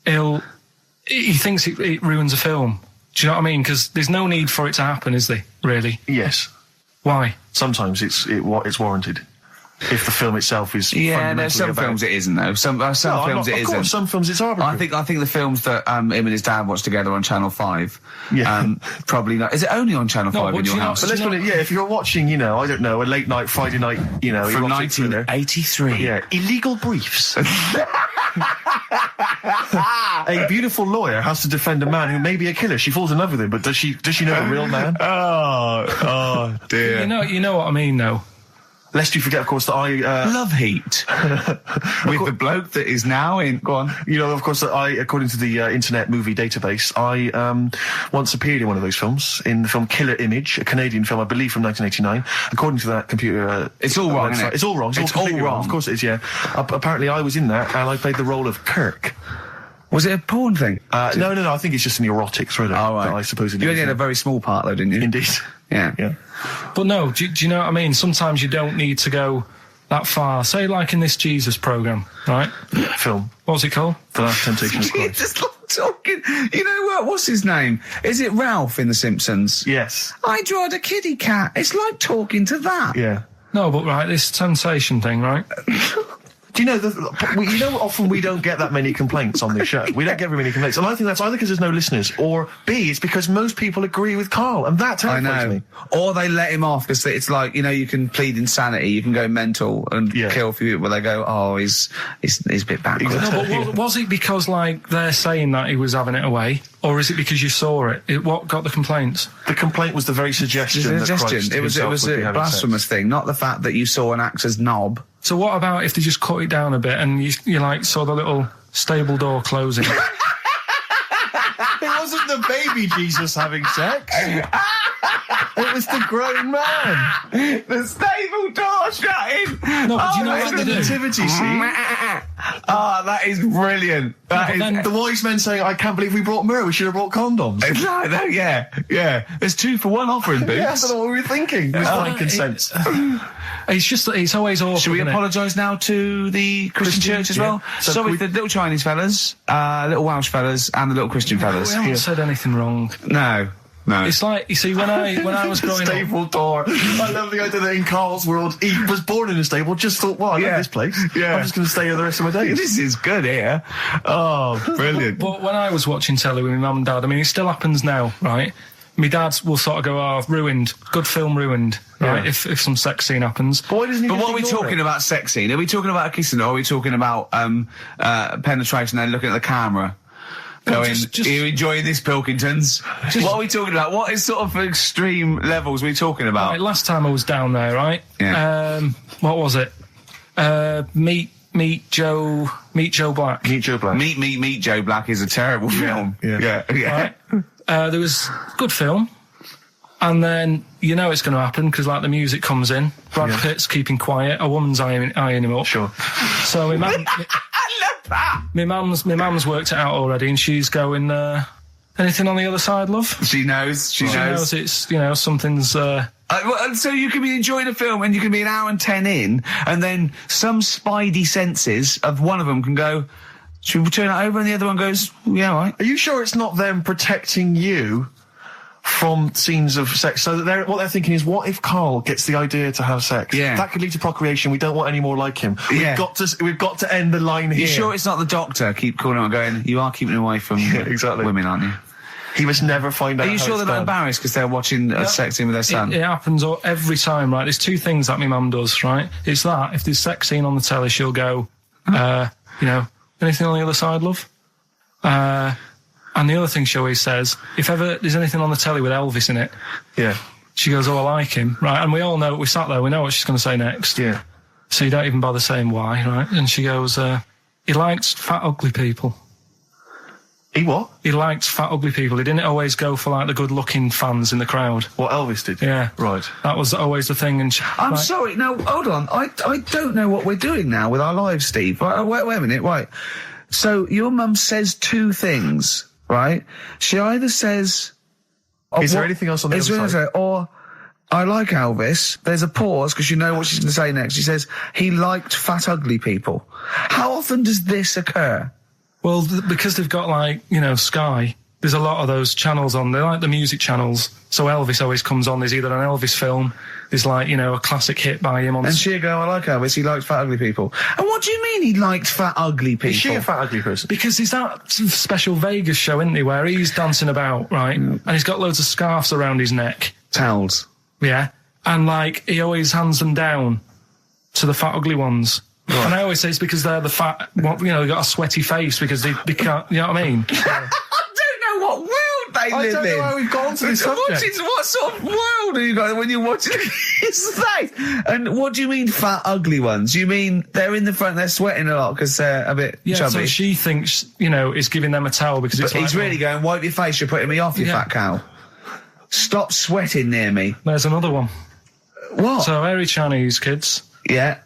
he thinks it ruins a film. Do you know what I mean? Because there's no need for it to happen, is there? Really? Yes. Why? Sometimes it's warranted. If the film itself is some films it isn't though. Some films it isn't. Of course, some films it's arbitrary. I think the films that him and his dad watched together on Channel 5. Yeah. Probably not. Is it only on Channel 5 in your house? But let's put it. Yeah, if you're watching, I don't know, a late night Friday night, from 1983. Yeah, Illegal Briefs. A beautiful lawyer has to defend a man who may be a killer. She falls in love with him, but does she know the real man? Oh dear. You know what I mean, though. Lest you forget, of course, that I... Love Heat. With the bloke that is now in... Go on. Of course, that I, according to the Internet Movie Database, I once appeared in one of those films, in the film Killer Image, a Canadian film, I believe, from 1989. According to that computer... it's all wrong, isn't it? It's all wrong. It's all wrong. Of course it is, yeah. Apparently, I was in that, and I played the role of Kirk. Was it a porn thing? No, I think it's just an erotic thriller. Oh, right. I suppose it is. You only had a very small part, though, didn't you? Indeed. Yeah. But no, do you know what I mean? Sometimes you don't need to go that far. Say, like in this Jesus program, right? Film. What's it called? The Last Temptation of Christ. Just talking. You know what? What's his name? Is it Ralph in The Simpsons? Yes. I drawed a kitty cat. It's like talking to that. Yeah. No, but right, this sensation thing, right? Do you know, often we don't get that many complaints on this show. We don't get very many complaints. And I think that's either because there's no listeners, or B, it's because most people agree with Carl, and that terrifies me. Or they let him off, because it's like, you can plead insanity, you can go mental and kill a few people, where they go, oh, he's a bit backwards. No, but was it because, like, they're saying that he was having it away, or is it because you saw it? What got the complaints? The complaint was the very suggestion. It was a blasphemous thing, not the fact that you saw an actor's knob. So what about if they just cut it down a bit and you like saw the little stable door closing? It wasn't the baby Jesus having sex. It was the grown man. The stable door shutting. No, but do you know what the they do? nativity scene? That is brilliant. Then the wise men saying, I can't believe we brought myrrh, we should have brought condoms. Yeah. There's 2 for 1 offering, Boots. Yeah, I don't know what we were thinking. With frankincense. It's just, it's always awful. Should we apologise now to the Christian church as well? So Sorry, the little Chinese fellas, little Welsh fellas, and the little Christian fellas. We haven't said anything wrong. No. It's like, you see, when I was growing up... Stable door. I love the idea that in Carl's world, he was born in a stable, just thought, I love this place. Yeah. I'm just going to stay here the rest of my days. This is good here. Oh, brilliant. But when I was watching telly with my mum and dad, I mean, it still happens now, right? My dad will sort of go, ruined. Good film ruined, right? Yeah. If some sex scene happens. But what are we talking about sex scene? Are we talking about a kissing, or are we talking about penetration and looking at the camera? Going, are you enjoying this, Pilkingtons? What are we talking about? What is sort of extreme levels are we talking about? Right, last time I was down there, right? Yeah. What was it? Meet Joe Black. Meet Joe Black. Meet Joe Black is a terrible film. Yeah. Right? There was good film, and then it's going to happen because like the music comes in. Brad Pitt's keeping quiet. A woman's eyeing him up. Sure. So my mum, I love that. My mum's worked it out already, and she's going. Anything on the other side, love? She knows. She knows it's something's So you can be enjoying a film and you can be an hour and 10 in, and then some spidey senses of one of them can go, should we turn it over? And the other one goes, yeah, all right. Are you sure it's not them protecting you from scenes of sex? So that what they're thinking is, what if Karl gets the idea to have sex? Yeah. That could lead to procreation. We don't want any more like him. Yeah. We've got to end the line here. You sure it's not the doctor? Keep calling on going, you are keeping away from exactly. women, aren't you? He must never find out. Are you how sure it's they're not done. embarrassed because they're watching a sex scene with their son? It happens every time, right? There's two things that my mum does, right? It's that, if there's sex scene on the telly, she'll go, anything on the other side, love? And the other thing she always says, if ever there's anything on the telly with Elvis in it, she goes, oh, I like him, right? And we all know, we sat there, we know what she's going to say next. Yeah. So you don't even bother saying why, right? And she goes, he likes fat, ugly people. He what? He liked fat, ugly people. He didn't always go for, like, the good-looking fans in the crowd. What Elvis did? Yeah. Right. That was always the thing. And I'm sorry, now, hold on. I don't know what we're doing now with our lives, Steve. Wait a minute, right. So, your mum says two things, right? She either says... Is there anything else on the other side? Or, I like Elvis. There's a pause, because you know what she's going to say next. She says, he liked fat, ugly people. How often does this occur? Well, because they've got, like, Sky, there's a lot of those channels on. They're like the music channels. So Elvis always comes on. There's either an Elvis film, there's, like, a classic hit by him on... And she'll go, I like Elvis, he likes fat, ugly people. And what do you mean he liked fat, ugly people? Is she a fat, ugly person? Because there's that special Vegas show, isn't he, where he's dancing about, right? And he's got loads of scarves around his neck. Towels. Yeah. And, like, he always hands them down to the fat, ugly ones. Right. And I always say it's because they're the fat, they've got a sweaty face because they can't, you know what I mean? I don't know what world they live in. I don't know how we've gone to this subject. What sort of world are you got when you're watching his face? And what do you mean fat, ugly ones? You mean they're in the front, they're sweating a lot because they're a bit chubby? So she thinks, is giving them a towel because it's he's really going, wipe your face, you're putting me off, you fat cow. Stop sweating near me. There's another one. What? So, hairy Chinese kids. Yeah.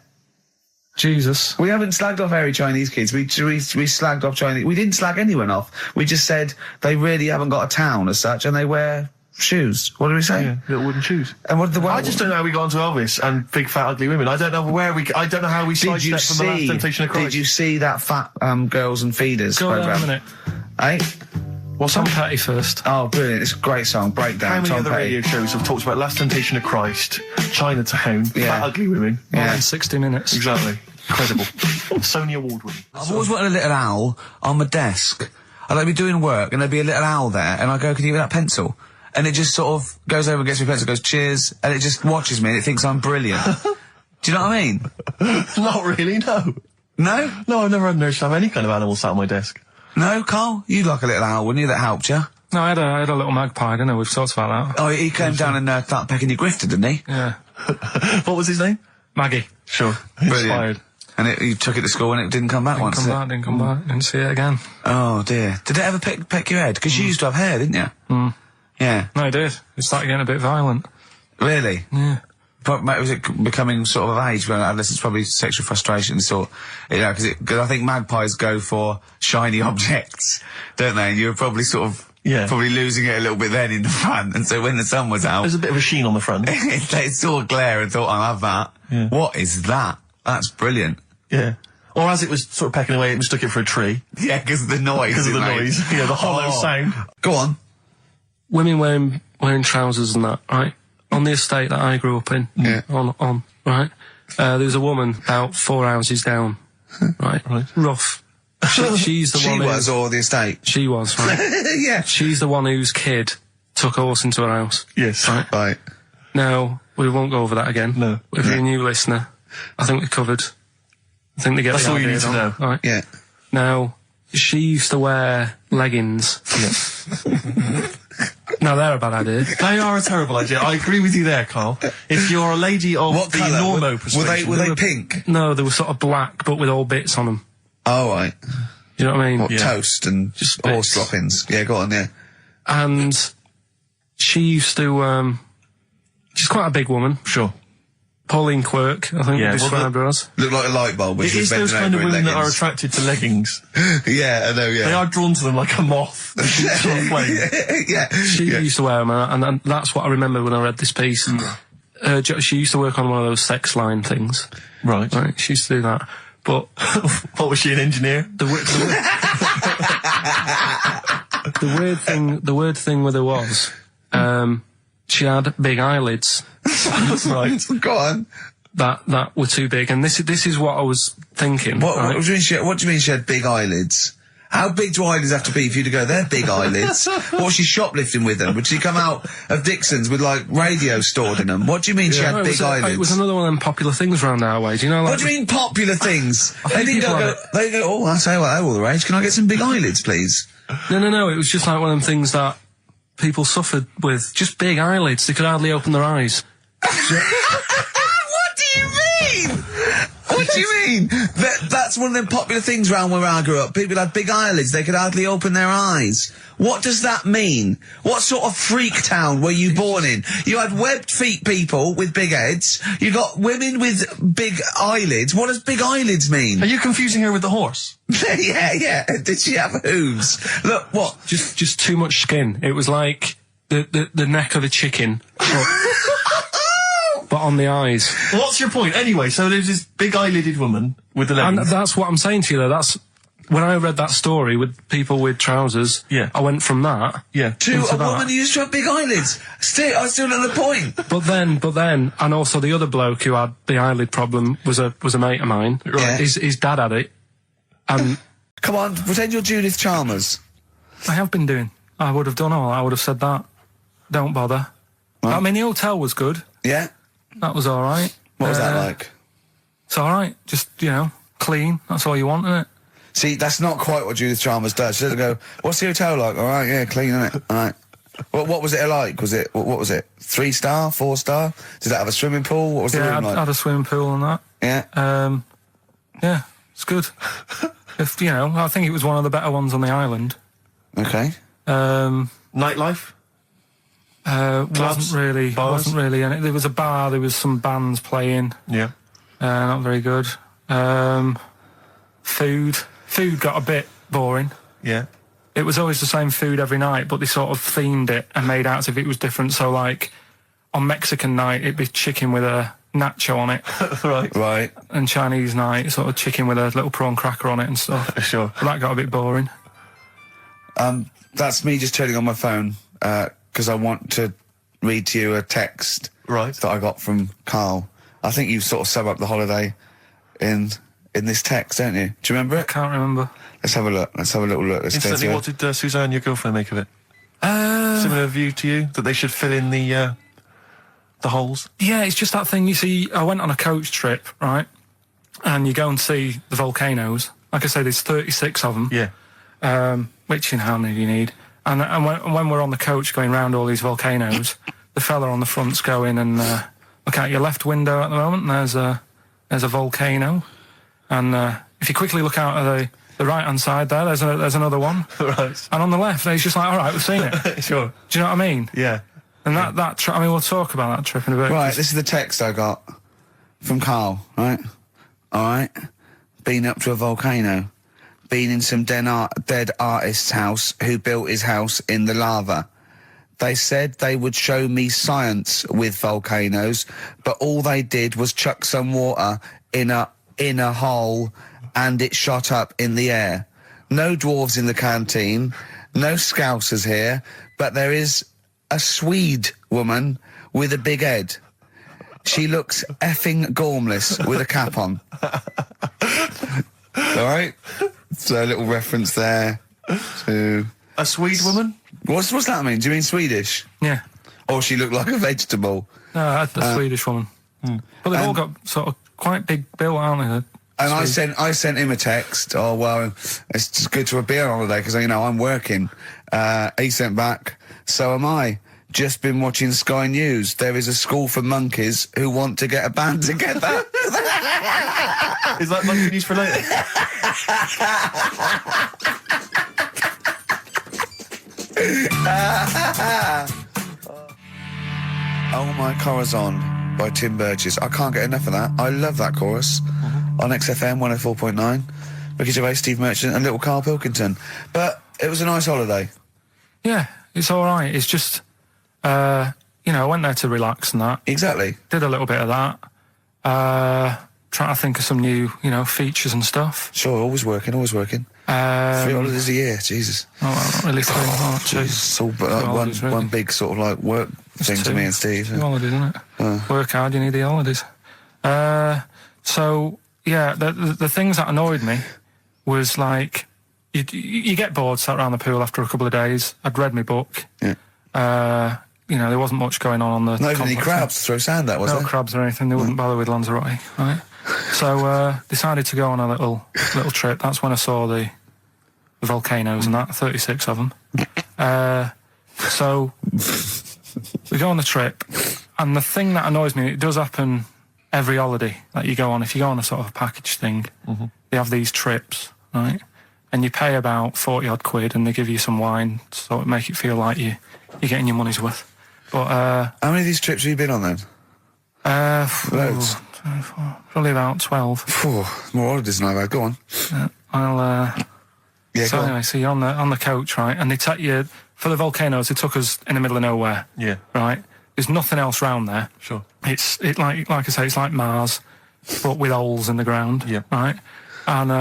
Jesus. We haven't slagged off hairy Chinese kids. We slagged off Chinese... We didn't slag anyone off. We just said they really haven't got a town as such, and they wear shoes. What did we say? Yeah, little wooden shoes. And what did the... I just don't know how we got onto Elvis and big, fat, ugly women. I don't know I don't know how we sidestepped from the Last Temptation of Christ. Did you see that Fat Girls and Feeders Go programme? on a minute. Eh? What's Tom Petty first? Oh, brilliant. It's a great song. Breakdown. How many Tom other Petty. radio shows have talked about Last Temptation of Christ, Chinatown, fat, ugly women? More than 60 minutes. Exactly. Incredible. Sony Award winning. I've always wanted a little owl on my desk. I'd like be doing work and there'd be a little owl there and I go, can you give me that pencil? And it just sort of goes over and gets me a pencil, goes, cheers, and it just watches me and it thinks I'm brilliant. Do you know what I mean? Not really, no. No? No, I've never had an urge to have any kind of animal sat on my desk. No, Carl? You'd like a little owl, wouldn't you, that helped you? No, I had a little magpie, didn't I? We've talked about that. Oh, he came down and started pecking your grifter, didn't he? Yeah. What was his name? Maggie. Sure. Brilliant. Inspired. And you took it to school and it didn't come back once, Didn't come back. Didn't see it again. Oh, dear. Did it ever peck your head? Because you used to have hair, didn't you? Mm. Yeah. No, it did. It started getting a bit violent. Really? Yeah. Was it becoming sort of age? Unless it's probably sexual frustration, sort. Because I think magpies go for shiny objects, don't they? And you were probably sort of probably losing it a little bit then in the front. And so when the sun was out, there's a bit of a sheen on the front. They saw a glare and thought, I'll have that. Yeah. What is that? That's brilliant. Yeah. Or as it was sort of pecking away, it mistook it for a tree. Yeah, because of the noise. Because of the noise. Yeah, the hollow sound. Go on. Women wearing trousers and that, right? On the estate that I grew up in, on, right? There was a woman about 4 houses down, right? Rough. She's the one. She was, or the estate? She was, right? Yeah. She's the one whose kid took a horse into her house. Yes. Right. Now, we won't go over that again. No. If you're a new listener, I think we covered. I think they get That's the all idea you need to know. Right? Yeah. Now, she used to wear leggings. Yeah. No, they're a bad idea. They are a terrible idea. I agree with you there, Carl. If you're a lady of what the colour? normo persuasion... Were they pink? No, they were sort of black, but with all bits on them. Oh, right. You know what I mean? What, toast and just horse droppings? Yeah, go on, yeah. And she used to, she's quite a big woman. Sure. Pauline Quirk, I think we described her as. Looked like a light bulb when it she was is those kind of women that are leggings. attracted to leggings. Yeah, I know, yeah. They are drawn to them like a moth. Yeah. She used to wear them, and that's what I remember when I read this piece. she used to work on one of those sex line things. Right. Right. She used to do that. But what was she, an engineer? the weird thing with her was, she had big eyelids. Right. Go on. That were too big, and this is what I was thinking. What right? do you mean she had big eyelids? How big do eyelids have to be for you to go, they're big eyelids? What was she shoplifting with them? Would she come out of Dixon's with, like, radio stored in them? What do you mean she had big eyelids? It was another one of them popular things around our way. Do you know, like... What do you mean popular things? They didn't go, oh, I say, well, they're all the rage. Can I get some big eyelids, please? No. It was just like one of them things that people suffered with. Just big eyelids. They could hardly open their eyes. What do you mean? What do you mean? That's one of them popular things around where I grew up. People had big eyelids. They could hardly open their eyes. What does that mean? What sort of freak town were you born in? You had webbed feet people with big heads. You got women with big eyelids. What does big eyelids mean? Are you confusing her with the horse? Yeah. Did she have hooves? Look, what? Just too much skin. It was like the neck of a chicken. But on the eyes. Well, what's your point? Anyway, so there's this big eyelided woman with the legs. And that's what I'm saying to you, though. That's... When I read that story with people with trousers, yeah, I went from that to a woman who used to have big eyelids. I still not the point. But then, and also the other bloke who had the eyelid problem was a mate of mine. Right. Yeah. His dad had it. And come on, pretend you're Judith Chalmers. I have been doing. I would have done all. I would have said that. Don't bother. Right. I mean, the hotel was good. Yeah. That was all right. What was that like? It's all right. Just, clean. That's all you want, isn't it? See, that's not quite what Judith Chalmers does. She doesn't go, what's the hotel like? All right, yeah, clean, isn't it? All right. What was it like? What was it? 3-star, 4-star? Did it have a swimming pool? What was the room like? Yeah, had a swimming pool and that. Yeah. Yeah, it's good. I think it was one of the better ones on the island. Okay. Nightlife? Wasn't really. And there was a bar, there was some bands playing. Yeah. Not very good. Food got a bit boring. Yeah. It was always the same food every night, but they sort of themed it and made out as if it was different. So, like, on Mexican night, it'd be chicken with a nacho on it. Right. And Chinese night, sort of chicken with a little prawn cracker on it and stuff. Sure. But that got a bit boring. That's me just turning on my phone, because I want to read to you a text that I got from Karl. I think you sort of sum up the holiday in this text, don't you? Do you remember it? I can't remember. Let's have a look. Let's have a little look. Instantly, what did Suzanne, your girlfriend, make of it? Similar view to you? That they should fill in the holes? Yeah, it's just that thing, you see, I went on a coach trip, right? And you go and see the volcanoes. Like I say, there's 36 of them. Yeah. Which, how many do you need? And when we're on the coach going round all these volcanoes, the fella on the front's going and look out your left window at the moment, and there's a volcano. And if you quickly look out of the right-hand side there's another one. Right. And on the left, he's just like, all right, we've seen it. Sure. Do you know what I mean? Yeah. And that trip, we'll talk about that trip in a bit. Right, this is the text I got from Karl, right? All right. Been up to a volcano. Been in some dead artist's house who built his house in the lava. They said they would show me science with volcanoes, but all they did was chuck some water in a hole and it shot up in the air. No dwarves in the canteen, no scousers here, but there is a Swede woman with a big head. She looks effing gormless with a cap on. All right? So a little reference there to... A Swede woman? What's that mean? Do you mean Swedish? Yeah. Or she looked like a vegetable? No, the Swedish woman. But they've all got sort of quite big bill, aren't they? And I sent him a text. Oh, well, it's just good to be on holiday because, I'm working. He sent back, so am I. Just been watching Sky News. There is a school for monkeys who want to get a band together. Is that monkey news for later? Oh My Corazon by Tim Burgess. I can't get enough of that. I love that chorus. On XFM 104.9. Ricky Gervais, Steve Merchant and little Karl Pilkington. But it was a nice holiday. Yeah, it's all right. It's just I went there to relax and that. Exactly. Did a little bit of that. Trying to think of some new, features and stuff. Sure, always working. 3 holidays a year, Jesus. Not really 3, two. It's all but like holidays, really. one big sort of like work thing to 2. me and Steve. 2 holidays, isn't it? Work hard, you need the holidays. So, yeah, the things that annoyed me was like, you get bored, sat around the pool after a couple of days. I'd read my book. Yeah. There wasn't much going on the Not even any complex. crabs to throw sand at, was No there? crabs or anything. They wouldn't bother with Lanzarote, right? So decided to go on a little trip. That's when I saw the volcanoes and that, 36 of them. So we go on the trip, and the thing that annoys me, it does happen every holiday that you go on. If you go on a sort of a package thing, they have these trips, right? And you pay about 40 odd quid, and they give you some wine to sort of make it feel like you're getting your money's worth. But how many of these trips have you been on then? Loads. Probably about 12. More holidays than I've had. Go on. So anyway, so you're on the coach, right? And they take you for the volcanoes. They took us in the middle of nowhere. Yeah. Right. There's nothing else round there. Sure. It's like I say, it's like Mars, but with holes in the ground. Yeah. Right. And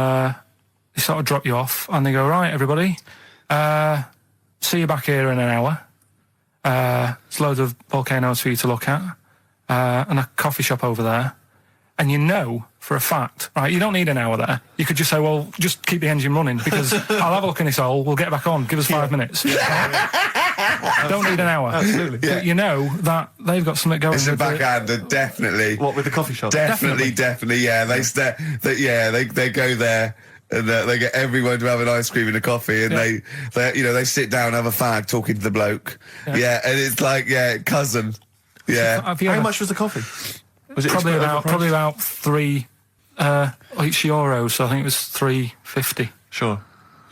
they sort of drop you off, and they go, right, everybody, see you back here in an hour. There's loads of volcanoes for you to look at, and a coffee shop over there. And for a fact, right, you don't need an hour there. You could just say, well, just keep the engine running, because I'll have a look in this hole, we'll get back on, give us 5 minutes. Don't need an hour. Absolutely. But that they've got something going. It's a with backhander, definitely. What, with the coffee shop? Definitely, yeah. They go there. And they get everyone to have an ice cream and a coffee, and they sit down, have a fag, talking to the bloke. Yeah, and it's like, cousin. Yeah. How much was the coffee? Was it probably about 3 each euro, so I think it was 3.50. Sure.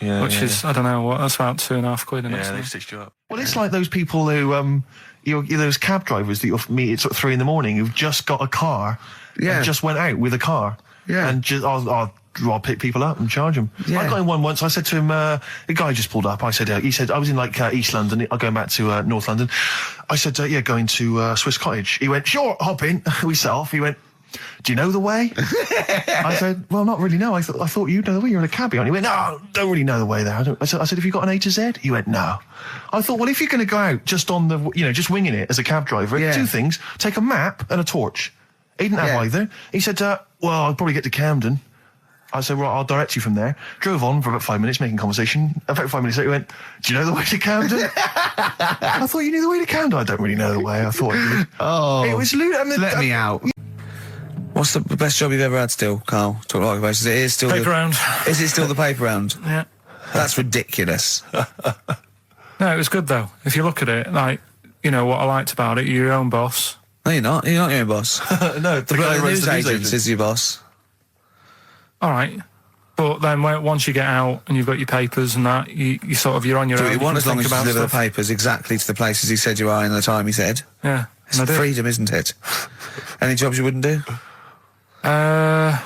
Yeah. Which is, I don't know, what, that's about 2.5 quid. Yeah, they've stitched you up. Well, it's like those people who, those cab drivers that you'll meet at sort of 3 a.m. who've just got a car and just went out with a car. Yeah. And just, I'll pick people up and charge them. Yeah. I got in one once. I said to him, the guy just pulled up. I said, he said, I was in like East London. I'm going back to North London. I said, going to Swiss Cottage. He went, sure, hop in. We set off. He went, do you know the way? I said, well, not really, no. I thought you'd know the way. You're in a cabbie. He went, no, don't really know the way there. I said, have you got an A to Z? He went, no. I thought, well, if you're going to go out just on the, just winging it as a cab driver, 2 things, take a map and a torch. He didn't have either. He said, well, I'll probably get to Camden. I said, right, I'll direct you from there. Drove on for about 5 minutes, making conversation. About 5 minutes later, he went, do you know the way to Camden? I thought you knew the way to Camden. I don't really know the way. I thought I did. Oh. It was let me out. What's the best job you've ever had still, Carl? Talk like about it. Is still paper round. Is it still the paper round? Yeah. That's ridiculous. No, it was good, though. If you look at it, like, what I liked about it, you're your own boss. No, you're not. You're not your own boss. No, the news agent is your boss. All right. But then once you get out and you've got your papers and that, you're on your Do own. what you want as long as you about deliver the stuff. papers exactly to the places he said you are in the time he said. Yeah. It's freedom, isn't it? Any jobs you wouldn't do? I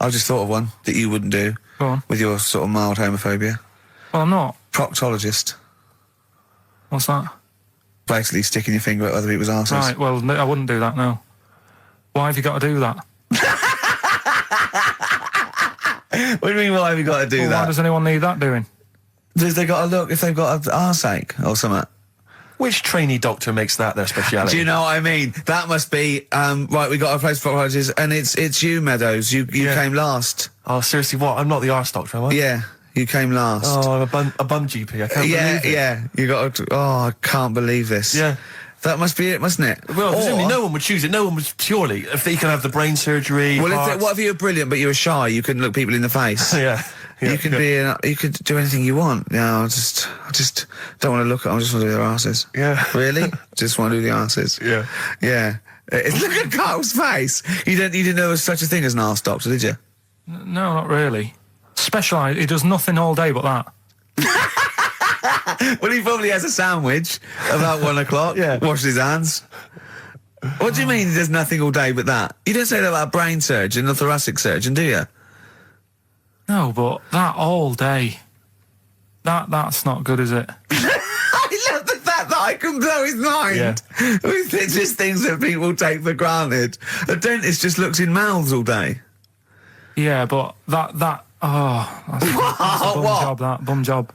just thought of one that you wouldn't do. Go on. With your sort of mild homophobia. Well, I'm not. Proctologist. What's that? Basically sticking your finger at other people's arses. Right, well, I wouldn't do that, no. Why have you got to do that? What do you mean, why have you got to do that? Why does anyone need that doing? They got to look if they've got an arseache or something. Which trainee doctor makes that their speciality? Do you know what I mean? That must be, right, we got a place for proctologists, and it's you, Meadows. You came last. Oh, seriously, what? I'm not the arse doctor, am I? Yeah, you came last. Oh, I'm a bum GP. I can't believe it. Yeah, you got to, I can't believe this. Yeah. That must be it, mustn't it? Well, presumably no one would choose it. No one would purely. If they can have the brain surgery. Well, what if you were brilliant but you were shy? You couldn't look people in the face. Yeah. You could you could do anything you want. No, I just don't want to look at them. I just want to do their asses. Yeah. Really? Just want to do the asses. Yeah. Yeah. Look at Carl's face. You didn't know there was such a thing as an arse doctor, did you? No, not really. Specialised. He does nothing all day but that. Well, he probably has a sandwich about 1 o'clock. Yeah. Washes his hands. What do you mean he does nothing all day but that? You don't say that about a brain surgeon or thoracic surgeon, do you? No, but that all day. That's not good, is it? I love the fact that I can blow his mind with just things that people take for granted. A dentist just looks in mouths all day. Yeah, but that's a bum job.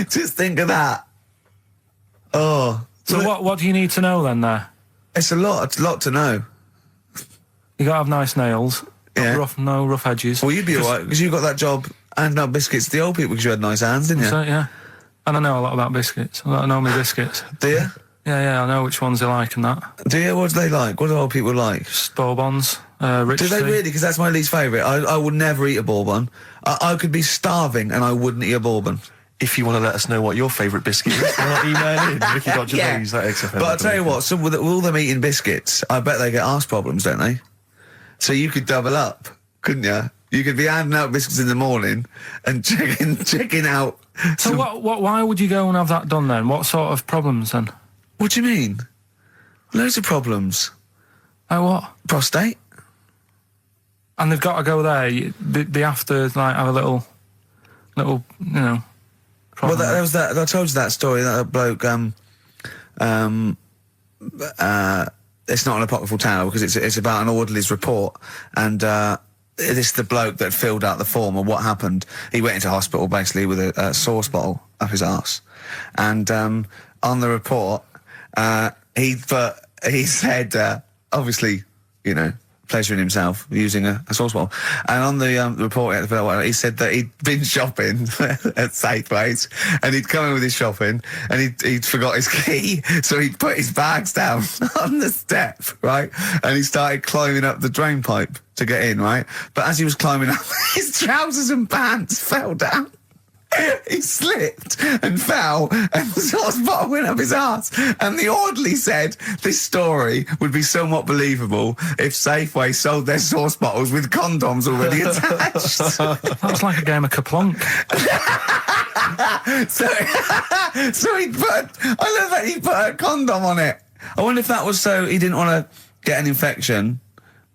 Just think of that. Oh. So what do you need to know then there? It's a lot to know. You gotta have nice nails. No rough edges. Well, you'd be alright, because you got that job handing out biscuits to the old people because you had nice hands, didn't you? So, yeah. And I know a lot about biscuits. I know my biscuits. Do you? Yeah, I know which ones they like and that. Do you? What do they like? What do old people like? Just Bourbons, rich Do they tea. really? Because that's my least favourite. I would never eat a Bourbon. I could be starving and I wouldn't eat a Bourbon. If you want to let us know what your favourite biscuit is, why not email in Ricky.Gervais at XFM. But I'll tell you what, with all them eating biscuits, I bet they get arse problems, don't they? So you could double up, couldn't you? You could be handing out biscuits in the morning and checking out. So why would you go and have that done then? What sort of problems then? What do you mean? Loads of problems. Like what? Prostate. And they've got to go there. They have to like have a little, you know. Well, there was that. I told you that story. That bloke. It's not an apocryphal tale because it's about an orderly's report, and this is the bloke that filled out the form of what happened. He went into hospital basically with a sauce bottle up his arse, and on the report, he said obviously, you know, pleasuring himself using a sauce bottle. And on the report he said that he'd been shopping at Safeways and he'd come in with his shopping and he'd forgot his key, so he'd put his bags down on the step, right? And he started climbing up the drain pipe to get in, right? But as he was climbing up, his trousers and pants fell down. He slipped and fell, and the sauce bottle went up his arse. And the orderly said this story would be somewhat believable if Safeway sold their sauce bottles with condoms already attached. That's like a game of Kaplunk. So he put. I love that he put a condom on it. I wonder if that was so he didn't want to get an infection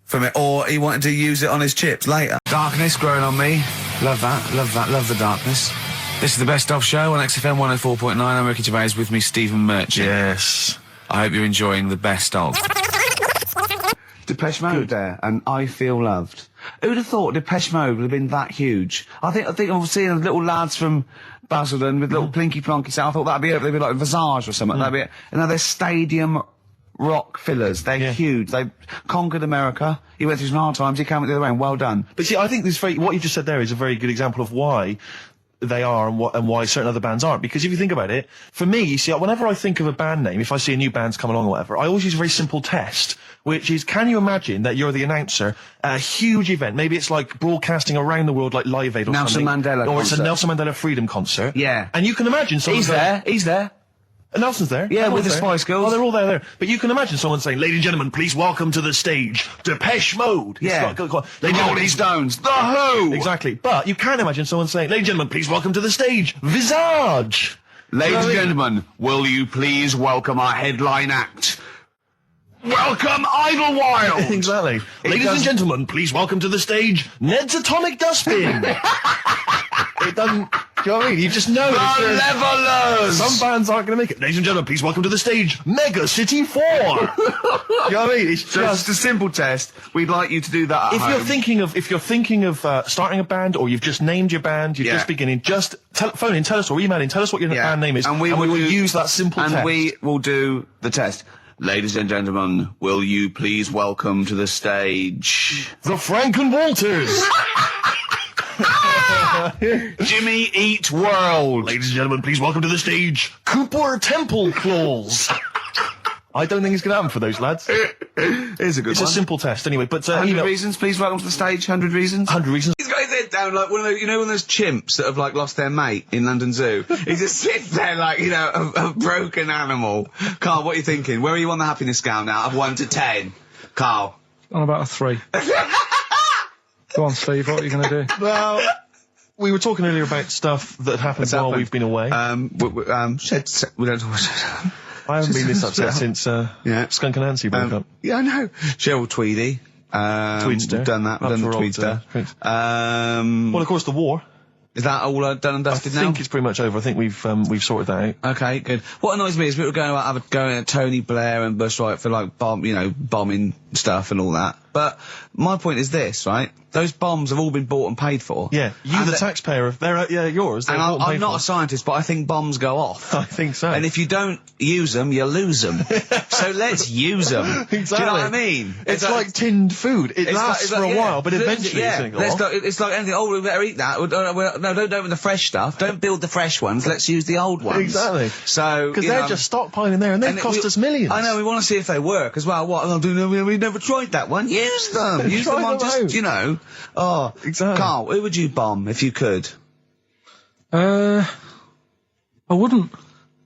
from it, or he wanted to use it on his chips later. Darkness growing on me. Love that. Love the darkness. This is the Best Of Show on XFM 104.9. I'm Ricky Gervais, with me Stephen Merchant. Yes. I hope you're enjoying the Best Of. Depeche Mode there, and I Feel Loved. Who'd have thought Depeche Mode would have been that huge? I think I've seen little lads from Basildon with little plinky plonky sound. I thought that'd be it. They'd be like Visage or something. That'd be it. And now they're stadium rock fillers. They're huge. They conquered America. He went through some hard times. He came out the other way, and well done. But see, I think what you just said there is a very good example of why they are and why certain other bands aren't. Because if you think about it, for me, you see, whenever I think of a band name, if I see a new band's come along or whatever, I always use a very simple test, which is, can you imagine that you're the announcer at a huge event? Maybe it's like broadcasting around the world, like Live Aid or something. Nelson Mandela Or concert. it's a Nelson Mandela Freedom concert. Yeah. And you can imagine someone He's there. Nelson's there. Yeah, Everyone's with the there. Spice Girls. Oh, they're all there. But you can imagine someone saying, ladies and gentlemen, please welcome to the stage, Depeche Mode. Yeah. The Rolling Stones. The Who. Exactly. But you can imagine someone saying, ladies and gentlemen, please welcome to the stage, Visage. Ladies and gentlemen, will you please welcome our headline act? Welcome Idlewild! Exactly. Ladies and gentlemen, please welcome to the stage, Ned's Atomic Dustbin. It doesn't... Do you know what I mean? You just know. The Levelers! Some bands aren't going to make it. Ladies and gentlemen, please welcome to the stage, Mega City 4. You know what I mean? It's Just a simple test. We'd like you to do that at if home. you're thinking of starting a band, or you've just named your band, you're just beginning, just phone in, tell us, or email in, tell us what your band name is, and we will use that simple test. And we will do the test. Ladies and gentlemen, will you please welcome to the stage the Franken Walters. Jimmy Eat World. Ladies and gentlemen, please welcome to the stage, Cooper Temple Claws. I don't think it's going to happen for those lads. Here's a good It's one. a simple test anyway, but 100 reasons, please welcome to the stage. 100 reasons. 100 reasons. He's got his head down like one of those, you know, one of those chimps that have like lost their mate in London Zoo. He just sits there like, you know, a broken animal. Carl, what are you thinking? Where are you on the happiness scale now? Of 1 to 10. Carl. On about a 3. Go on, Steve, what are you going to do? Well, we were talking earlier about stuff that happened while we've been away. We don't talk about I haven't been this upset since Skunk and Nancy broke up. Yeah, I know. Cheryl Tweedy. Tweedster. We've done that. We've done the Tweedster. Well, of course, the war. Is that all done and dusted now? I think it's pretty much over. I think we've sorted that out. Okay, good. What annoys me is people going at Tony Blair and Bush, right, for like bombing stuff and all that. But my point is this, right? Those bombs have all been bought and paid for. Yeah, the taxpayer, they're yours. And I'm not a scientist, but I think bombs go off. I think so. And if you don't use them, you lose them. So let's use them. Exactly. Do you know what I mean? It's like tinned food. It lasts for a while, but eventually it's going to go off. It's like anything. Oh, we better eat that. No, don't open the fresh stuff. Don't build the fresh ones. Let's use the old ones. Exactly. So because they're just stockpiling there, and they cost us millions. I know. We want to see if they work as well. What? We never tried that one. Use them. Use them on just Oh, exactly. Carl, who would you bomb if you could? I wouldn't.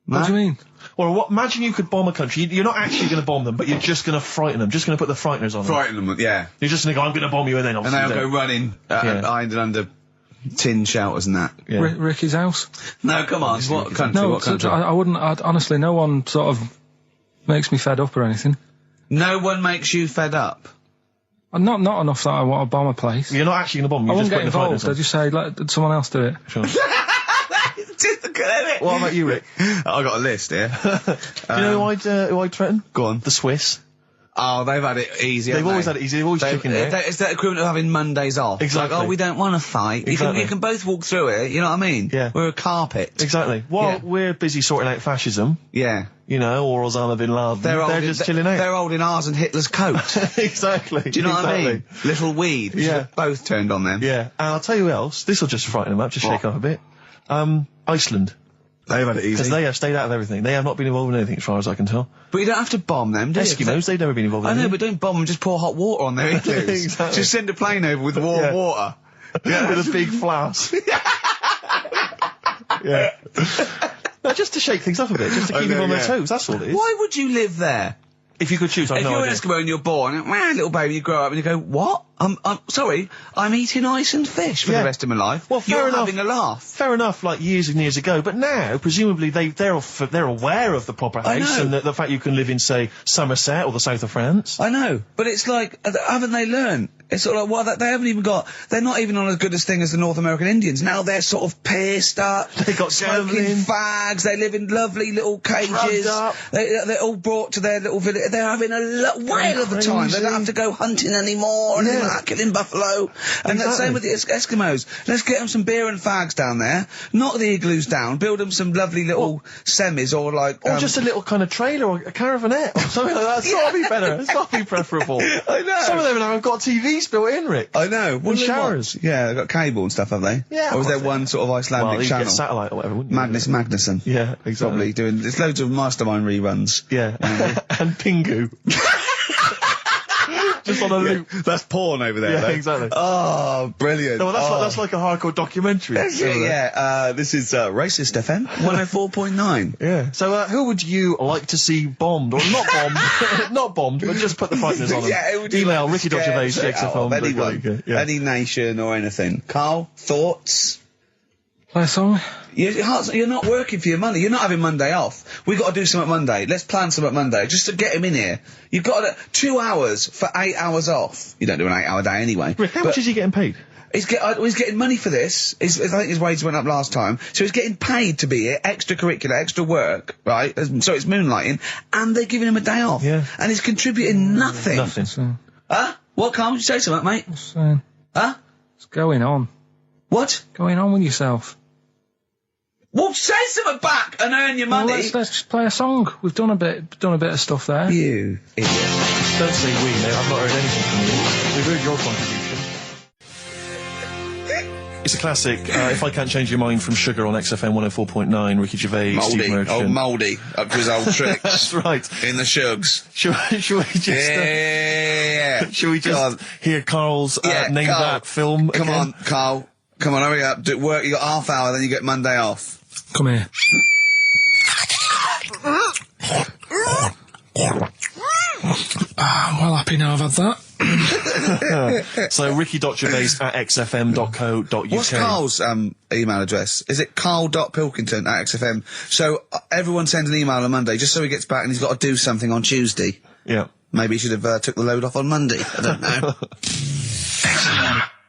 What do you mean? Well, imagine you could bomb a country. You're not actually going to bomb them, but you're just going to frighten them. Just going to put the frighteners on them. Frighten them, yeah. You're just going to go, I'm going to bomb you, and then obviously they'll go running, hiding under tin shelters and that. Yeah. Ricky's house? No, come on. What country? No, what country? I wouldn't. Honestly, no one sort of makes me fed up or anything. No one makes you fed up? Not enough that I want to bomb a place. You're not actually going to bomb them. I wouldn't get involved. I'd just say, let someone else do it. Sure. What about you, Rick? I got a list here. You know who I'd threaten? Go on. The Swiss. Oh, they've had it easy. They've always had it easy. They've always chicken out. It's that equivalent of having Mondays off. Exactly. Like, we don't want to fight. Exactly. You can both walk through it. You know what I mean? Yeah. We're a carpet. Exactly. While we're busy sorting out fascism. Yeah. You know, or Osama bin Laden. They're just chilling out. They're holding ours and Hitler's coat. Exactly. Do you know what I mean? Little weed. We should have both turned on them. Yeah. And I'll tell you who else. This will just frighten them up. Just shake up a bit. Iceland. They've had it easy. Because they have stayed out of everything. They have not been involved in anything, as far as I can tell. But you don't have to bomb them, do you? Eskimos, they've never been involved in anything. I know, anything. but don't bomb them, just pour hot water on their igloos. Exactly. Just send a plane over with warm water. Yeah, with a big flask. Yeah. No, just to shake things up a bit, just to keep them on their toes, that's all it is. Why would you live there? If you could choose, I've no idea. If you're an Eskimo and you're born, little baby, you grow up and you go, what? I'm sorry, I'm eating ice and fish for the rest of my life. Well, fair enough. Having a laugh. Fair enough, like years and years ago. But now, presumably, they're aware of the proper house and the fact you can live in, say, Somerset or the south of France. I know, but it's like, haven't they learned? It's sort of like, well, they haven't even got, they're not even on as good a thing as the North American Indians. Now they're sort of pissed up. They got smoking fags. They live in lovely little cages. They're all brought to their little village. They're having a whale of a time. They don't have to go hunting anymore and killing buffalo. And the same with the Eskimos. Let's get them some beer and fags down there. Knock the igloos down. Build them some lovely little semis or like... Or just a little kind of trailer or a caravanette or something like that. It's got to be better. It's got to be preferable. I know. Some of them have got TVs built in, Rick. I know. And showers. Yeah, they've got cable and stuff, have they? Yeah. Or was there one sort of Icelandic channel? Get satellite or whatever, wouldn't you? Magnus Magnusson. Yeah, exactly. Probably doing... There's loads of Mastermind reruns. Yeah. And Pingu. Just on a loop. That's porn over there, Yeah, though. exactly. Oh, brilliant. No, well, that's like a hardcore documentary. This is Racist FM 104.9. Yeah. So, who would you like to see bombed? Or not bombed, not bombed, but just put the frighteners on them. Email Ricky.Gervais at XFM. Anyone. Any nation or anything. Carl, thoughts? Play a song? You're not working for your money. You're not having Monday off. We've got to do something Monday. Let's plan something Monday, just to get him in here. You've got 2 hours for 8 hours off. You don't do an 8-hour day anyway. Rick, how much is he getting paid? He's getting money for this. I think his wages went up last time. So he's getting paid to be here, extracurricular, extra work, right? So it's moonlighting, and they're giving him a day off. Yeah. And he's contributing nothing. Nothing. Huh? What, Carl? Did you say something, mate? Huh? What's going on? What? Going on with yourself? Well, say something back and earn your money. Well, let's just play a song. We've done a bit of stuff there. You idiot. Don't say we, mate. I've not heard anything from you. We've heard your contribution. It's a classic, If I Can't Change Your Mind from Sugar on XFM 104.9, Ricky Gervais, Steve Merchant. Mouldy, up to his old tricks. That's right. In the Shugs. Should we just... Should we just hear Carl's name Carl, that film Come again? on, Carl. Come on, hurry up. Do work. You got half hour, then you get Monday off. Come here. I'm well happy now I've had that. So Ricky.Gervais at xfm.co.uk. What's Carl's email address? Is it carl.pilkington at xfm? So everyone send an email on Monday, just so he gets back and he's got to do something on Tuesday. Yeah. Maybe he should have took the load off on Monday. I don't know.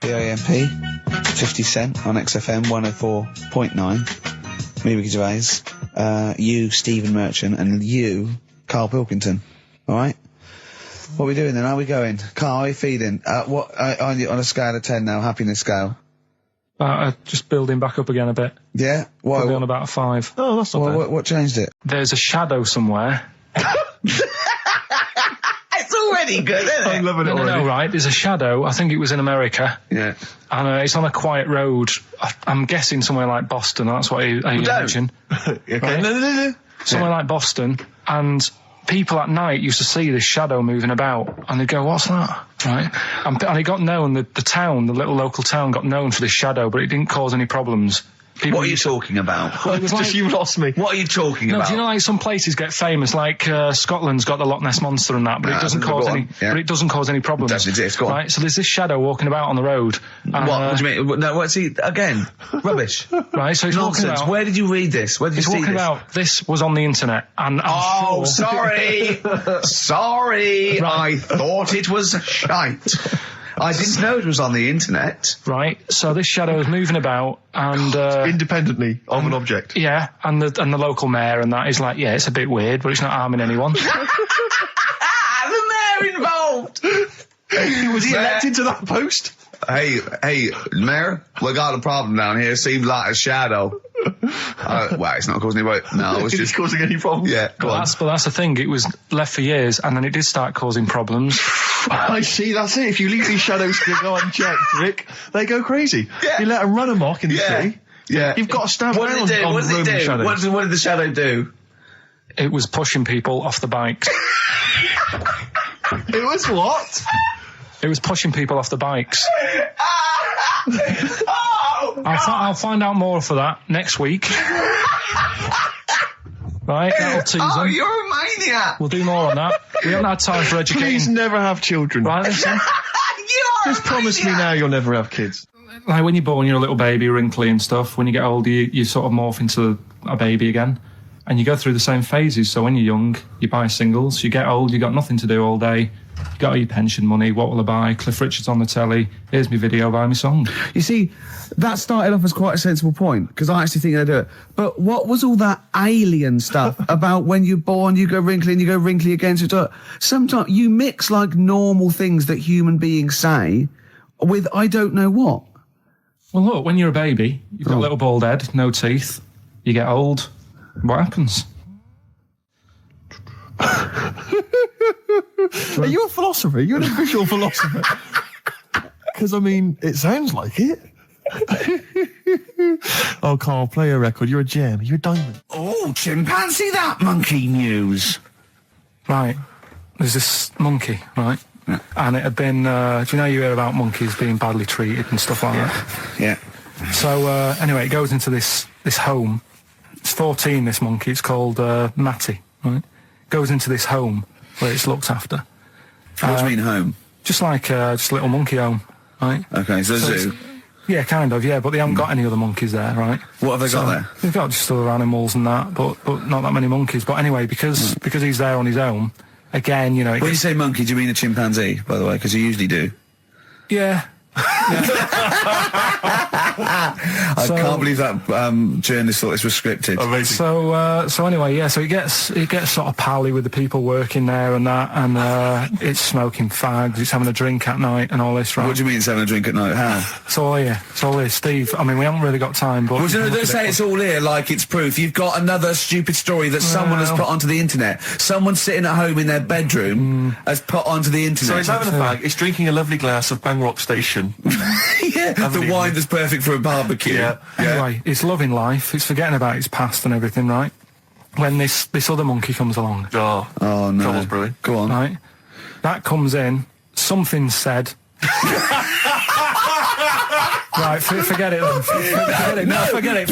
BAMP, 50 Cent on XFM 104.9. Me, Ricky Gervais. You, Stephen Merchant, and you, Karl Pilkington. Alright? What are we doing then? How are we going? Karl, how are you feeling? On a scale of 10 now, happiness scale? Just building back up again a bit. Yeah? Probably on about a 5. Oh, that's not bad. What changed it? There's a shadow somewhere. It's already good, isn't it? I'm loving it already. No, right. There's a shadow. I think it was in America. Yeah. And it's on a quiet road. I'm guessing somewhere like Boston. That's what I imagine. Okay. Right? No. Somewhere like Boston. And people at night used to see this shadow moving about. And they'd go, what's that? Right? And it got known, the town, the little local town got known for this shadow, but it didn't cause any problems. People What are you talking about? Well, it was like, You lost me. What are you talking about? do you know, like, some places get famous, like Scotland's got the Loch Ness Monster and that, but it doesn't cause any. Yeah. But it doesn't cause any problems. It doesn't exist. Go on. Right. So there's this shadow walking about on the road. What do you mean? No, what's he again? Rubbish. Right. So he's walking Nonsense. about. Where did you read this? Where did you He's see walking this? about. This was on the internet, and I'm sure. Sorry. Sorry. Right. I thought it was shite. I didn't know it was on the internet. Right. So this shadow is moving about, and Independently of an object. yeah, and the local mayor and that is like, yeah, it's a bit weird, but it's not harming anyone. The mayor involved. Was he elected to that post? Hey, Mayor, we got a problem down here. Seems like a shadow. Well, it's not causing any. No, it's just causing any problems. Yeah, go on. But that's the thing. It was left for years, and then it did start causing problems. I see, that's it. If you leave these shadows to go unchecked, Rick, they go crazy. Yeah. You let them run amok in the city. Yeah. You've got to stand What down did it do? on What did it roaming do? shadows. What did the shadow do? It was pushing people off the bikes. It was what? It was pushing people off the bikes. Oh, I'll find out more for that next week. Right, that'll tease oh, them. you're a maniac. We'll do more on that. We haven't had time for educating. Please never have children. Right, listen. You are Just a promise me maniac. now you'll never have kids. Like when you're born, you're a little baby, wrinkly and stuff. When you get older, you sort of morph into a baby again. And you go through the same phases. So when you're young, you buy singles. You get old, you got nothing to do all day. You got all your pension money. What will I buy? Cliff Richard's on the telly. Here's my video, buy me song. You see, that started off as quite a sensible point, because I actually think they do it. But what was all that alien stuff about when you're born, you go wrinkly and you go wrinkly again? Sometimes you mix like normal things that human beings say with I don't know what. Well, look, when you're a baby, you've got a little bald head, no teeth. You get old. What happens? Are you a philosopher? Are you an official philosopher? Because, I mean, it sounds like it. Oh, Karl, play a record. You're a gem. You're a diamond. Oh, chimpanzee, that monkey news. Right. There's this monkey, right? Yeah. And it had been, do you know you hear about monkeys being badly treated and stuff like that? Yeah. So, anyway, it goes into this home. It's 14, this monkey. It's called Matty, right? Goes into this home where it's looked after. What do you mean home? Just like just a little monkey home, right? Okay, so zoo. Yeah, kind of, yeah, but they haven't got any other monkeys there, right? What have they got there? They've got just other animals and that, but not that many monkeys. But anyway, because he's there on his own, again, you know... When you say monkey, do you mean a chimpanzee, by the way? Because you usually do. Yeah. I can't believe that journalist thought this was scripted. Amazing. So anyway, yeah. So he gets sort of pally with the people working there and that, and it's smoking fags. It's having a drink at night and all this, right? What do you mean it's having a drink at night? How? It's all here. It's all here, Steve. I mean, we haven't really got time, but Well, don't say it's all here like it's proof. You've got another stupid story that someone has put onto the internet. Someone sitting at home in their bedroom has put onto the internet. So he's having a fag. He's drinking a lovely glass of Bang Rock Station. Yeah, the wine that's perfect for a barbecue. Yeah. Anyway, it's loving life. It's forgetting about its past and everything, right? When this other monkey comes along, Oh no. Trouble's brewing. Go on. right? That comes in. Something's said. Right, forget it then. Forget it. No, forget it.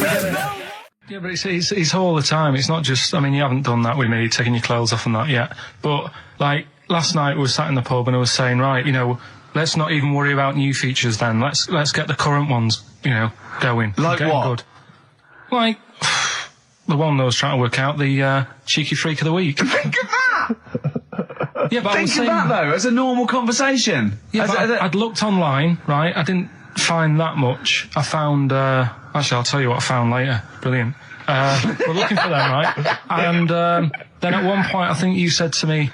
Yeah, but it's all the time. It's not just, I mean, you haven't done that with me, taking your clothes off and that yet. But, like, last night we were sat in the pub and I was saying, right, you know, let's not even worry about new features then. Let's get the current ones, you know, going. Like getting what? Good. Like, the one that I was trying to work out, the cheeky freak of the week. Think of that! Yeah, but I was Think of saying... that, though, as a normal conversation. Yeah, but I'd looked online, right? I didn't find that much. I found, actually I'll tell you what I found later. Brilliant. We're looking for them, right? And then at one point I think you said to me,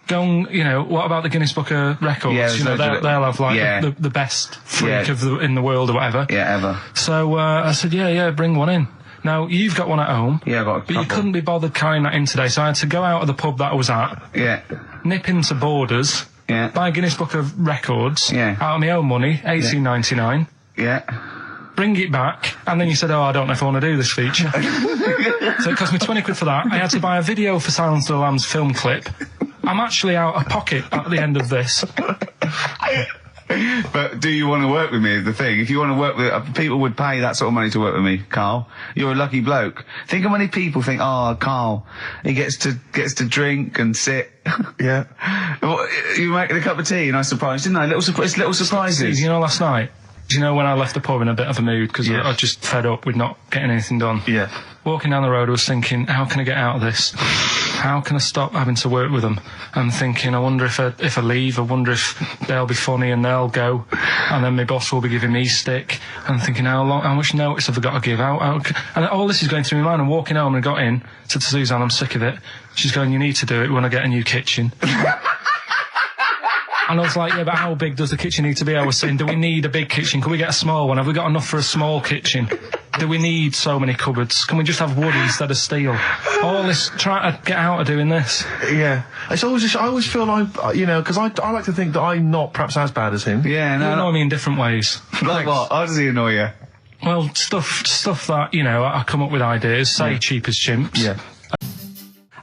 go and, you know, what about the Guinness Book of Records? Yeah, you know, they'll have like the best freak in the world or whatever. Yeah, ever. So I said, yeah, bring one in. Now, you've got one at home. Yeah, I've got a But couple. you couldn't be bothered carrying that in today, so I had to go out of the pub that I was at, nip into Borders, buy a Guinness Book of Records, out of my own money, $18.99. Bring it back, and then you said, I don't know if I want to do this feature. So it cost me 20 quid for that. I had to buy a video for Silence of the Lambs film clip. I'm actually out of pocket at the end of this. But do you want to work with me is the thing. If you want to work with... people would pay that sort of money to work with me, Carl. You're a lucky bloke. Think how many people think, Carl, he gets to drink and sit. Yeah. You making a cup of tea and I surprised, didn't I? Little surprises. You know, last night, do you know when I left the pub in a bit of a mood because I was just fed up with not getting anything done? Yeah. Walking down the road, I was thinking, how can I get out of this? How can I stop having to work with them? I'm thinking, I wonder if I leave, I wonder if they'll be funny and they'll go, and then my boss will be giving me stick. And I'm thinking, how much notice have I got to give out? And all this is going through my mind. I'm walking home and I got in, said to Suzanne, I'm sick of it. She's going, you need to do it when I get a new kitchen. And I was like, yeah, but how big does the kitchen need to be? I was saying, do we need a big kitchen? Can we get a small one? Have we got enough for a small kitchen? Do we need so many cupboards? Can we just have wood instead of steel? All this, trying to get out of doing this. Yeah. It's always just, I always feel like, you know, because I like to think that I'm not perhaps as bad as him. Yeah, no. You annoy me in different ways. Like what? How does he annoy you? Well, stuff that, you know, I come up with ideas, say cheap as chimps. Yeah.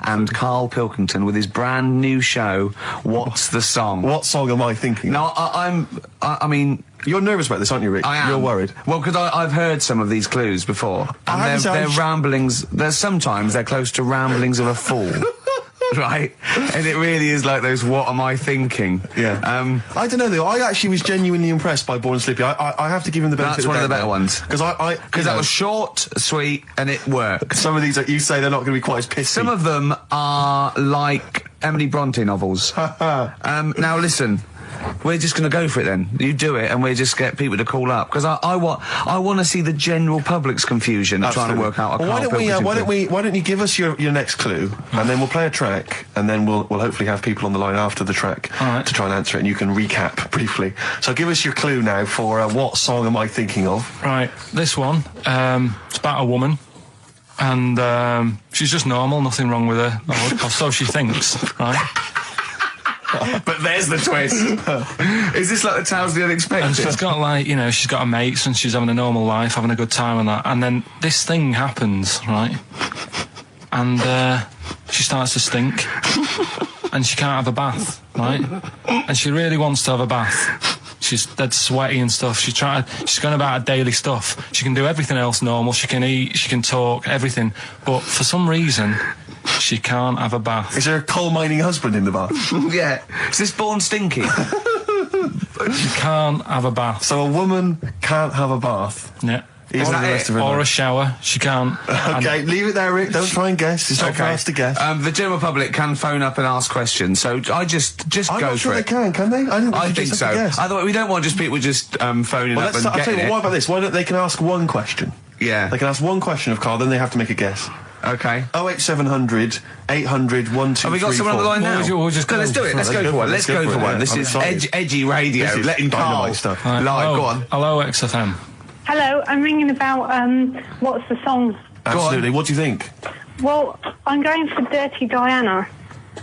And Karl Pilkington with his brand new show, What's the Song? What song am I thinking? No, I mean... You're nervous about this, aren't you, Rick? I am. You're worried. Well, because I've heard some of these clues before. And they're ramblings... Sometimes they're close to ramblings of a fool. Right? And it really is like those, what am I thinking? Yeah. I don't know, though. I actually was genuinely impressed by Born Slippy. I have to give him the benefit of the doubt. That's one of the better ones. Because that was short, sweet, and it worked. Some of these, like you say, they're not going to be quite as pissy. Some of them are like Emily Bronte novels. Now, listen. We're just going to go for it then. You do it, and we'll just get people to call up because I want to see the general public's confusion of trying to work out. Well, why don't you give us your next clue, and then we'll play a track, and then we'll hopefully have people on the line after the track to try and answer it, and you can recap briefly. So give us your clue now for what song am I thinking of? Right, this one. It's about a woman. And she's just normal, nothing wrong with her, or so she thinks, right? But there's the twist. Is this like the Tales of the Unexpected? And she's got like, you know, she's got her mates and she's having a normal life, having a good time and that. And then this thing happens, right? And she starts to stink. And she can't have a bath, right? And she really wants to have a bath. She's dead sweaty and stuff. She's going about her daily stuff. She can do everything else normal. She can eat, she can talk, everything. But for some reason, she can't have a bath. Is there a coal mining husband in the bath? Yeah. Is this Born Stinky? She can't have a bath. So a woman can't have a bath? Yeah. Even the rest of her or life. a shower. She can't. Okay, leave it there, Rick. Don't try and guess. It's not for us to guess. The general public can phone up and ask questions, so I just I'm go not sure for it. they can they? I think so. Otherwise, we don't want just people just phoning up and I'll tell getting you it. what about this? Why don't they can ask one question? Yeah. They can ask one question of Carl, then they have to make a guess. Okay. 08700 800 1234. Have we got someone on the line now? We'll just let's do it. Let's go for one. Let's go for one. This is edgy radio. This is letting Carl stuff. live. Go on. Hello, XFM. Hello, I'm ringing about, what's the song? Absolutely. What do you think? Well, I'm going for Dirty Diana.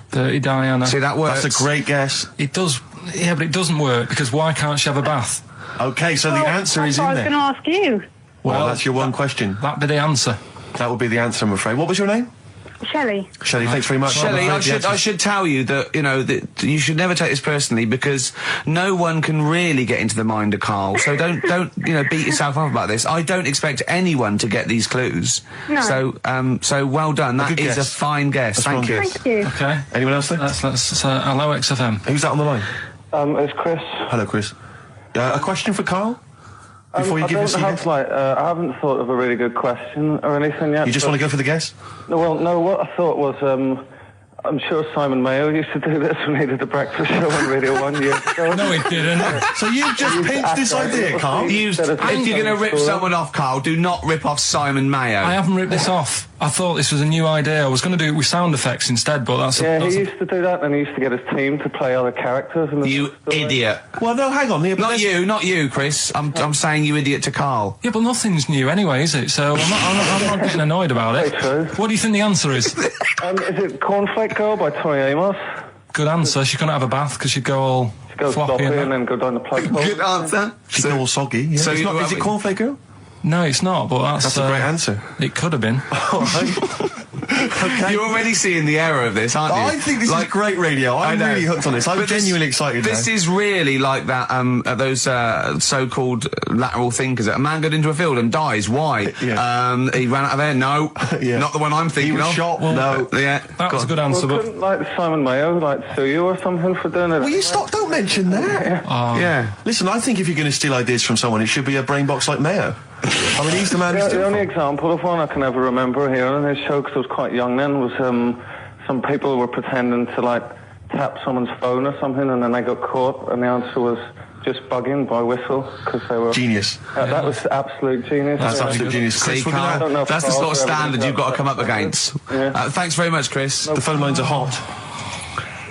Dirty Diana. See, that works. That's a great guess. It does, yeah, but it doesn't work, because why can't she have a bath? Okay, so the answer is in there. I was going to ask you. Well, that's your one question. That'd be the answer. That would be the answer, I'm afraid. What was your name? Shelley. Shelley, thanks very much. Shelley, I should tell you that, you know, that you should never take this personally because no one can really get into the mind of Carl. So don't you know, beat yourself up about this. I don't expect anyone to get these clues. No. So well done. That is guess. a fine guess. Thank you. Thank you. Okay. Anyone else think? Let's hello, XFM. Who's that on the line? It's Chris. Hello, Chris. A question for Carl? Before you give us your I haven't thought of a really good question or anything yet. You just want to go for the guess? No, well, no, what I thought was, I'm sure Simon Mayo used to do this when he did the breakfast show on Radio 1 years ago. No, he didn't. So you've just pinched this idea, Carl? If you're going to rip someone off, Carl, do not rip off Simon Mayo. I haven't ripped this off. I thought this was a new idea. I was going to do it with sound effects instead, but that's... Yeah, he used to do that, and he used to get his team to play other characters. You idiot. Well, no, hang on. Not you, Chris. I'm saying you idiot to Carl. Yeah, but nothing's new anyway, is it? So I'm not getting annoyed about it. True. What do you think the answer is? Is it Cornflake Girl by Tori Amos? Good answer. She couldn't have a bath because she'd go all Go floppy sloppy and then go down the plug hole. Good answer. She'd go all soggy. Yeah. So is it Cornflake Girl? No, it's not, but that's a great answer. It could have been. All right. Okay. You're already seeing the error of this, aren't you? I think this is great radio. I'm really hooked on this. I'm genuinely excited This is really like that, those so-called lateral thinkers. A man got into a field and dies. Why? Yeah. He ran out of air. No. Yeah. Not the one I'm thinking He was of. shot. Well, no. Yeah. That was a good answer, Well, but... couldn't, like, Simon Mayo, like, sue you or something for doing it? Will you stop? Don't mention that. Yeah. Listen, I think if you're going to steal ideas from someone, it should be a brain box like Mayo. I mean, he's the man who's The only example of one I can ever remember hearing in his show, because I was quite young then, was some people were pretending to, like, tap someone's phone or something, and then they got caught, and the answer was just bugging by whistle, because they were... Genius. That was absolute genius. That's absolute genius. See, Chris, Carl, that's the sort of standard you've got to come up against. Yeah. Thanks very much, Chris. The phone lines are hot.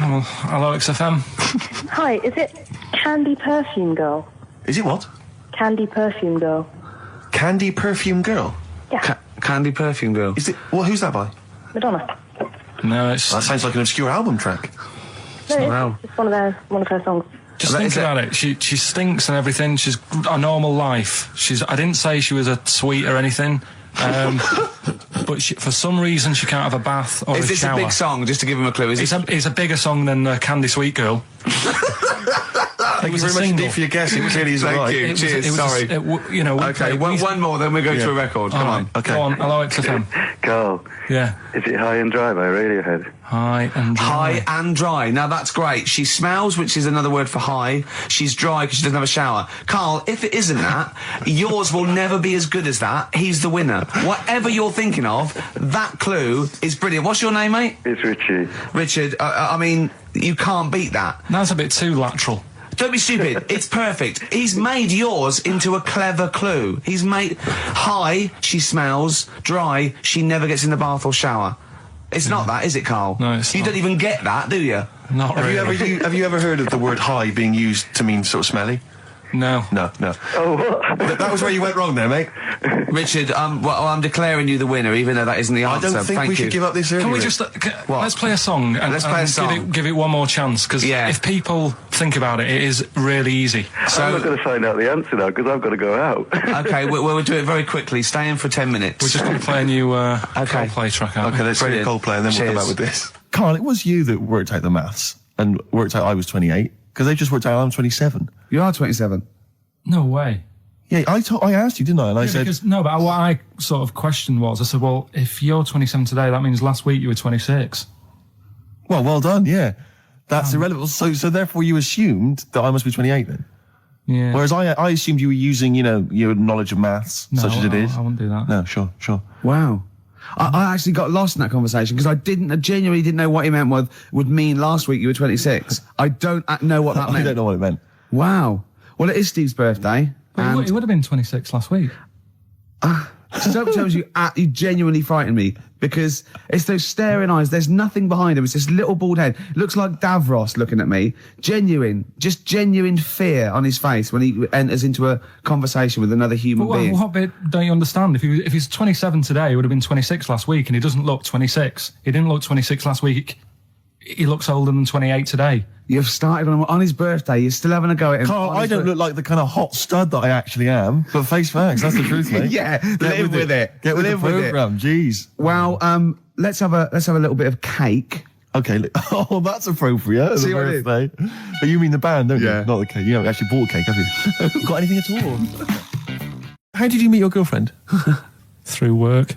Oh, hello, XFM. Hi, is it Candy Perfume Girl? Is it what? Candy Perfume Girl. Candy Perfume Girl? Yeah. Candy Perfume Girl. Is it? Well, who's that by? Madonna. No, it's... That sounds like an obscure album track. No, it's one of her songs. Just think about it. She stinks and everything. She's a normal life. I didn't say she was a sweet or anything. But for some reason she can't have a bath or a shower. Is this a big song? Just to give him a clue. It's a bigger song than Candy Sweet Girl. Thank you very much indeed for your guess. It really is Thank right. you. Cheers. Sorry. Okay, one more, then we go to a record. Come on. Okay. Go on. Hello, XFM. Carl. Yeah. Is it High and Dry by Radiohead? High and dry. High and dry. Now that's great. She smells, which is another word for high. She's dry because she doesn't have a shower. Carl, if it isn't that, yours will never be as good as that. He's the winner. Whatever you're thinking of, that clue is brilliant. What's your name, mate? It's Richie. Richard, I mean, you can't beat that. That's a bit too lateral. Don't be stupid. It's perfect. He's made yours into a clever clue. He's made high, she smells, dry, she never gets in the bath or shower. It's not that, is it, Carl? No, it's You not. don't even get that, do you? Not really. Have you ever heard of the word high being used to mean sort of smelly? No. No. Oh, what? That was where you went wrong there, mate. Richard, I'm declaring you the winner, even though that isn't the answer. I don't think Thank we you. should give up this early. Can we Rick. just let's play a song and, Let's play a song. give it one more chance, because if people think about it, it is really easy. I'm not going to find out the answer now, because I've got to go out. Okay, we'll do it very quickly. Stay in for 10 minutes. We're just going to play a new Coldplay track out. Okay, let's do Brilliant. Coldplay and then we'll come Cheers. back with this. Carl, it was you that worked out the maths and worked out I was 28, because they just worked out I'm 27. You are 27. No way. Yeah, I asked you, didn't I? And I said... But what I sort of questioned was, I said, well, if you're 27 today, that means last week you were 26. Well done, yeah. That's irrelevant. So therefore you assumed that I must be 28 then? Yeah. Whereas I assumed you were using, your knowledge of maths, No, such as it is. I wouldn't do that. No, sure. Wow. I actually got lost in that conversation because I genuinely didn't know what he meant would mean last week you were 26. I don't know what that meant. I don't know what it meant. Wow. Well, it is Steve's birthday. But he would have been 26 last week. So tells you genuinely frightened me because it's those staring eyes. There's nothing behind him. It's this little bald head. Looks like Davros looking at me. Genuine fear on his face when he enters into a conversation with another human being. What bit don't you understand? If he's 27 today, he would have been 26 last week, and he doesn't look 26. He didn't look 26 last week. He looks older than 28 today. You've started on his birthday. You're still having a go at him. Carl, I don't look like the kind of hot stud that I actually am, but face facts, that's the truth, mate. Yeah, live with it. Get with the programme, jeez. Well, let's have a little bit of cake. Okay, oh, that's appropriate. See the what I did? birthday. But you mean the band, don't Yeah. you? Not the cake. You haven't actually bought a cake, have you? Got anything at all? How did you meet your girlfriend? Through work.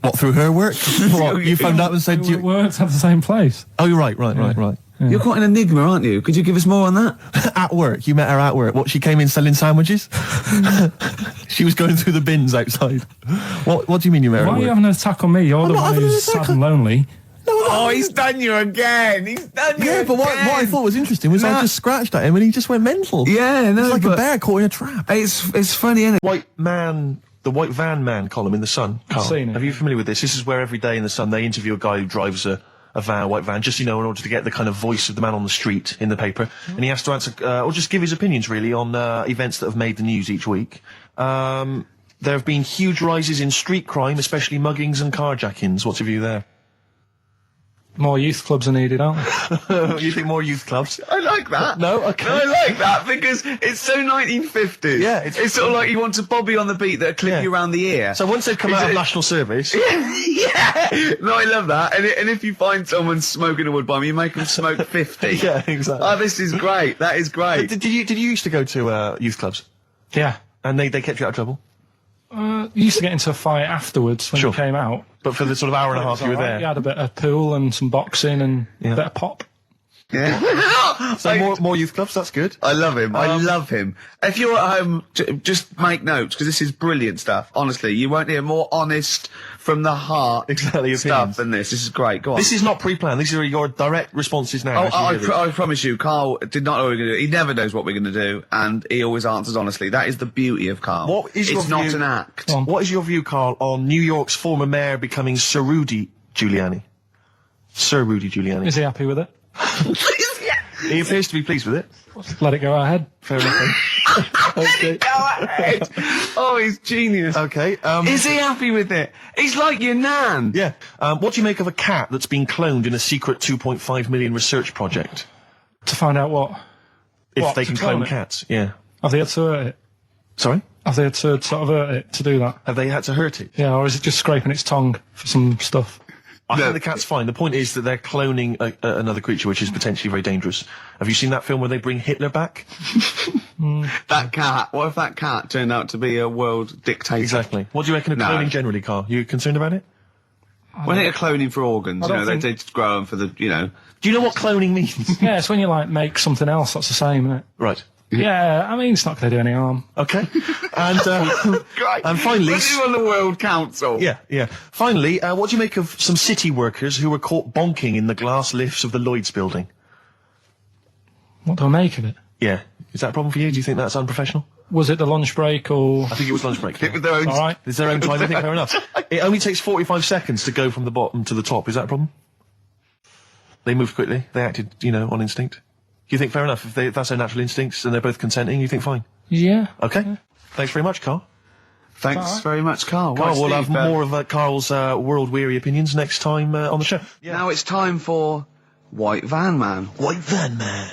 What, through her work? What, you phoned up and said We worked at the same place. Oh, you're right. Yeah. You're quite an enigma, aren't you? Could you give us more on that? At work, you met her at work. What, she came in selling sandwiches? She was going through the bins outside. What do you mean you met her Why at are you work? having an attack on me? You're the one who's sad and lonely. Oh, he's done you again. He's done you again. But what I thought was interesting was I just scratched at him and he just went mental. Yeah, no, it's like a bear caught in a trap. It's funny, isn't it? The White Van Man column in The Sun. Carl, I've seen it. Are you familiar with this? This is where every day in The Sun they interview a guy who drives a white van, just, in order to get the kind of voice of the man on the street in the paper. And he has to answer, or just give his opinions, really, on events that have made the news each week. There have been huge rises in street crime, especially muggings and carjackings. What's your view there? More youth clubs are needed, aren't there? You think more youth clubs? I like that. No? Okay. No, I like that because it's so 1950s. Yeah, it's sort of like you want a Bobby on the beat that'll clip you around the ear. So once they've come out of national service... Yeah! No, I love that. And if you find someone smoking a wood bomb, you make them smoke 50. Yeah, exactly. Oh, this is great. That is great. Did you used to go to youth clubs? Yeah. And they kept you out of trouble? You used to get into a fight afterwards when you came out. But for the sort of hour and a half you were there? You had a bit of pool and some boxing and a bit of pop. Yeah. So more youth clubs, that's good. I love him. I love him. If you're at home, just make notes, because this is brilliant stuff. Honestly, you won't hear more honest, from the heart stuff than this. This is great. Go on. This is not pre-planned. These are your direct responses now. I promise you, Carl did not know what we were going to do. He never knows what we're going to do, and he always answers honestly. That is the beauty of Carl. It's not an act. What is your view, Carl, on New York's former mayor becoming Sir Rudy Giuliani? Sir Rudy Giuliani. Is he happy with it? He appears to be pleased with it. Let it go ahead. Fair enough. Okay. Go ahead. Oh, he's genius. Okay. Is he happy with it? He's like your nan. Yeah. What do you make of a cat that's been cloned in a secret 2.5 million research project? To find out what? If they can clone cats, yeah. Have they had to hurt it? Sorry? Have they had to sort of hurt it to do that? Have they had to hurt it? Yeah, or is it just scraping its tongue for some stuff? I think the cat's fine. The point is that they're cloning another creature, which is potentially very dangerous. Have you seen that film where they bring Hitler back? That cat. What if that cat turned out to be a world dictator? Exactly. What do you reckon of cloning generally, Carl? You concerned about it? When they're cloning for organs, they just grow them for the, Do you know what cloning means? Yeah, it's when you, make something else that's the same, isn't it? Right. Yeah, I mean, it's not going to do any harm. Okay. And finally... Put you on the World Council. Yeah. Finally, what do you make of some city workers who were caught bonking in the glass lifts of the Lloyd's building? What do I make of it? Yeah. Is that a problem for you? Do you think that's unprofessional? Was it the lunch break or...? I think it was lunch break. It was their own... All right. It's their own time, I think, fair enough. It only takes 45 seconds to go from the bottom to the top. Is that a problem? They moved quickly. They acted, on instinct. You think fair enough? If that's their natural instincts and they're both consenting, you think fine? Yeah. Okay. Yeah. Thanks very much, Carl. Thanks very much, Carl. Carl, we'll have more of Carl's world-weary opinions next time on the show. Yeah. Now it's time for White Van Man. White Van Man.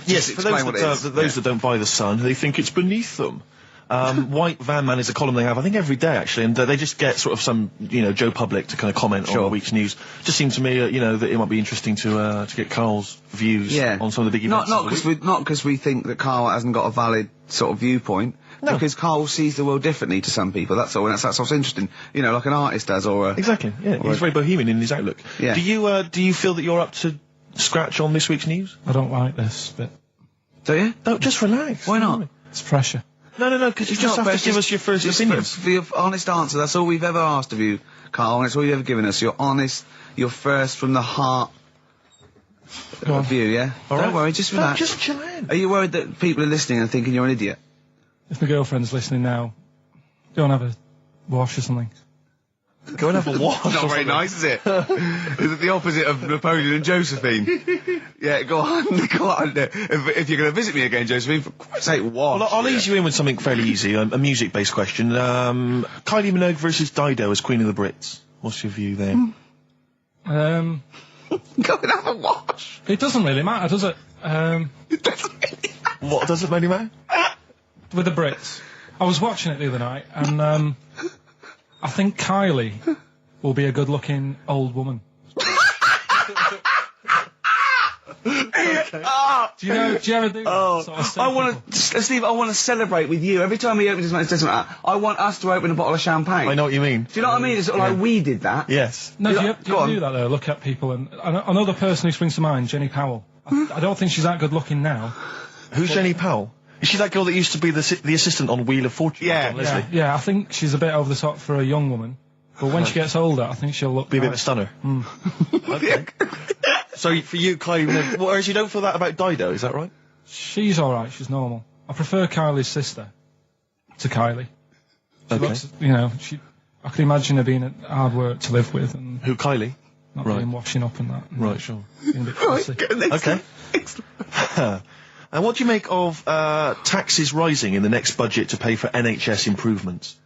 Yes, for those that don't buy The Sun, they think it's beneath them. White Van Man is a column they have, I think, every day, actually, and they just get sort of some, Joe Public to kind of comment on the week's news. Just seems to me, that it might be interesting to get Carl's views on some of the big events. Not because we think that Carl hasn't got a valid sort of viewpoint. No. Because Carl sees the world differently to some people. That's all. That's what's interesting. Like an artist does, or exactly. Yeah, he's very bohemian in his outlook. Yeah. Do you feel that you're up to scratch on this week's news? I don't like this bit. Do you? No, just relax. Why not? It's pressure. No, because you just have to give us your first opinion. For your honest answer, that's all we've ever asked of you, Carl, and it's all you've ever given us. Your honest, your first from the heart view, yeah? Don't worry, just relax. Just chill in. Are you worried that people are listening and thinking you're an idiot? If my girlfriend's listening now, go and have a wash or something. Go and have a wash. Not very nice, is it? Is it the opposite of Napoleon and Josephine? Yeah, go on. If you're going to visit me again, Josephine, for Christ's sake, wash. Well, I'll ease you in with something fairly easy, a music-based question. Kylie Minogue versus Dido as Queen of the Brits. What's your view there? Go and have a wash. It doesn't really matter, does it? It doesn't really matter. What doesn't really matter? With the Brits. I was watching it the other night, and I think Kylie will be a good-looking old woman. Okay. Do you ever do that? Sort of I want to, Steve, I want to celebrate with you. Every time he opens his mouth, it doesn't matter. I want us to open a bottle of champagne. I know what you mean. Do you know what I mean? It's sort of like we did that. Yes. No, do you do that though? Look at people, and another person who springs to mind, Jenny Powell. I don't think she's that good looking now. Who's Jenny Powell? Is she that girl that used to be the assistant on Wheel of Fortune? Yeah, I think she's a bit over the top for a young woman. But when she gets older, I think she'll look... Be a bit of a stunner. Okay. So for you, Kylie, whereas you don't feel that about Dido, is that right? She's alright, she's normal. I prefer Kylie's sister to Kylie. She looks, you know, I could imagine her being hard work to live with. And who, Kylie? Not being washing up and that. Right, sure. Being a bit fussy. Okay. And what do you make of taxes rising in the next budget to pay for NHS improvements?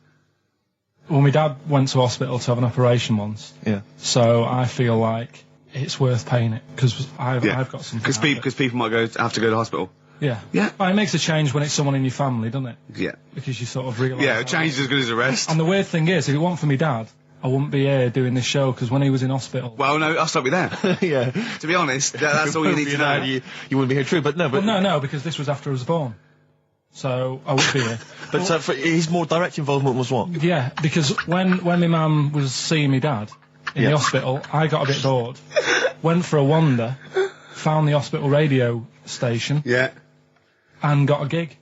Well, my dad went to hospital to have an operation once. Yeah. So I feel like it's worth paying it, because I've got something. Because people might have to go to hospital. Yeah. Yeah. Well, it makes a change when it's someone in your family, doesn't it? Yeah. Because you sort of realise... Yeah, a change is as good as a rest. And the weird thing is, if it weren't for me dad, I wouldn't be here doing this show, because when he was in hospital... Well, no, I'll stop you there. Yeah. To be honest, that's all you need to know. You wouldn't be here, true, but no. But no, because this was after I was born. So I would be here. But his more direct involvement was what? Yeah, because when my mum was seeing my dad in the hospital, I got a bit bored, went for a wander, found the hospital radio station... Yeah. And got a gig.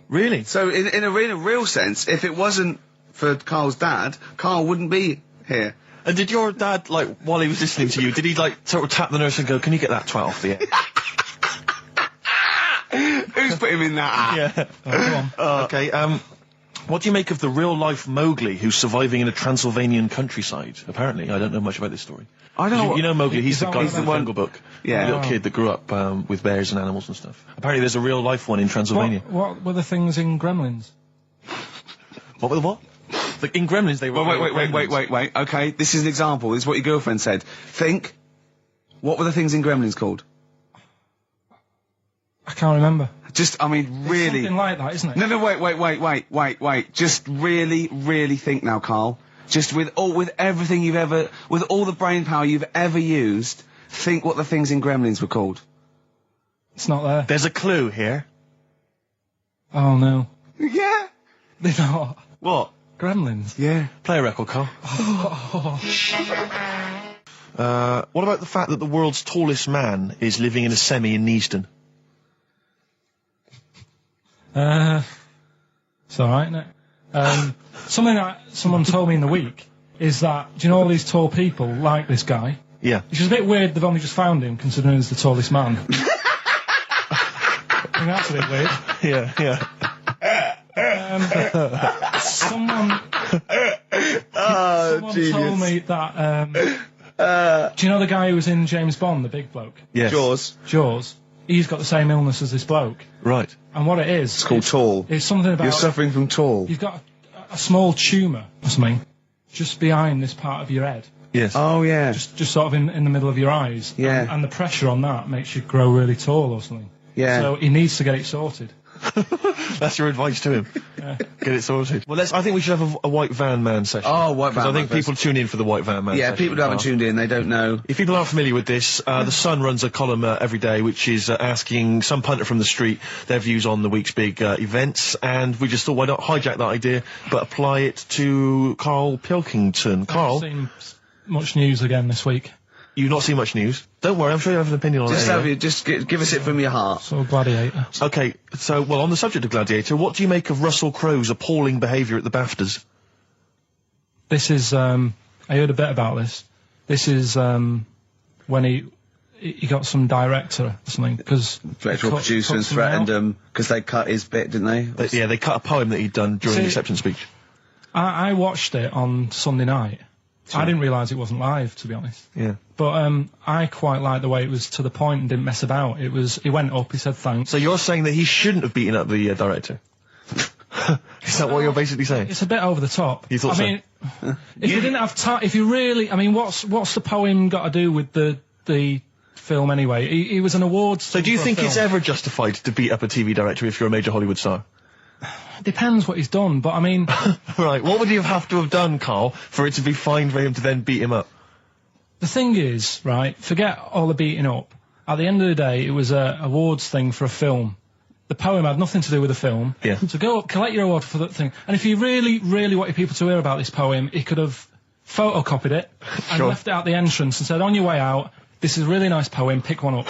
Really? So in a real sense, if it wasn't for Carl's dad, Carl wouldn't be here. And did your dad, like, while he was listening to you, did he, like, sort of tap the nurse and go, can you get that twat off the air? Who's put him in that? Yeah. Oh, go on. Okay, what do you make of the real-life Mowgli who's surviving in a Transylvanian countryside? Apparently, I don't know much about this story. I don't know. You know Mowgli, he's the guy He's from the Jungle Book. Yeah. The little kid that grew up with bears and animals and stuff. Apparently there's a real-life one in Transylvania. What were the things in Gremlins? What were the what? In Gremlins they were... Wait. Okay, this is an example. This is what your girlfriend said. Think. What were the things in Gremlins called? I can't remember. Just, I mean, really... Something like that, isn't it? No, wait. Just really think now, Carl. Just with everything you've ever... With all the brain power you've ever used, think what the things in Gremlins were called. It's not there. There's a clue here. Oh, no. Yeah. They're not. What? Gremlins. Yeah. Play a record, Carl. What about the fact that the world's tallest man is living in a semi in Neasden? It's alright, isn't it? Something that someone told me in the week is that, do you know all these tall people like this guy? Yeah. Which is a bit weird they've only just found him, considering he's the tallest man. I think that's a bit weird. Yeah. Someone genius. told me that, do you know the guy who was in James Bond, the big bloke? Yes. Jaws. He's got the same illness as this bloke. Right. And what it is... It's called tall. It's something about... You're suffering from tall. You've got a small tumour or something just behind this part of your head. Yes. Oh, yeah. Just sort of in the middle of your eyes. Yeah. And the pressure on that makes you grow really tall or something. Yeah. So he needs to get it sorted. That's your advice to him. Yeah. Get it sorted. Well, I think we should have a white van man session. Oh, white van Because I think man people tune in for the white van man Yeah, session. people who haven't tuned in, they don't know. If people aren't familiar with this, The Sun runs a column every day which is asking some punter from the street their views on the week's big events, and we just thought, why not hijack that idea, but apply it to Karl Pilkington. Carl, I've seen much news again this week. you've not seen much news. Don't worry, I'm sure you have an opinion on it. Just give us it from your heart. So Gladiator. Okay, so, well, on the subject of Gladiator, what do you make of Russell Crowe's appalling behaviour at the BAFTAs? This is, I heard a bit about this. This is, when he got some director or something, because... Director or producer and threatened them, because they cut his bit, didn't they? Yeah, they cut a poem that he'd done during the acceptance speech. I watched it on Sunday night. Sure. I didn't realise it wasn't live, to be honest. Yeah. But I quite liked the way it was to the point and didn't mess about. He went up, he said thanks. So you're saying that he shouldn't have beaten up the director? Is that what you're basically saying? It's a bit over the top. You thought so? I mean, if you didn't have time, if you really, I mean, what's the poem got to do with the film anyway? He was an awards. So do you think it's ever justified to beat up a TV director if you're a major Hollywood star? Depends what he's done, but I mean... Right, what would he have to have done, Carl, for it to be fine for him to then beat him up? The thing is, right, forget all the beating up. At the end of the day, it was a awards thing for a film. The poem had nothing to do with the film. Yeah. So go up, collect your award for that thing. And if he really, really wanted people to hear about this poem, he could have photocopied it and left it at the entrance and said, on your way out, this is a really nice poem, pick one up.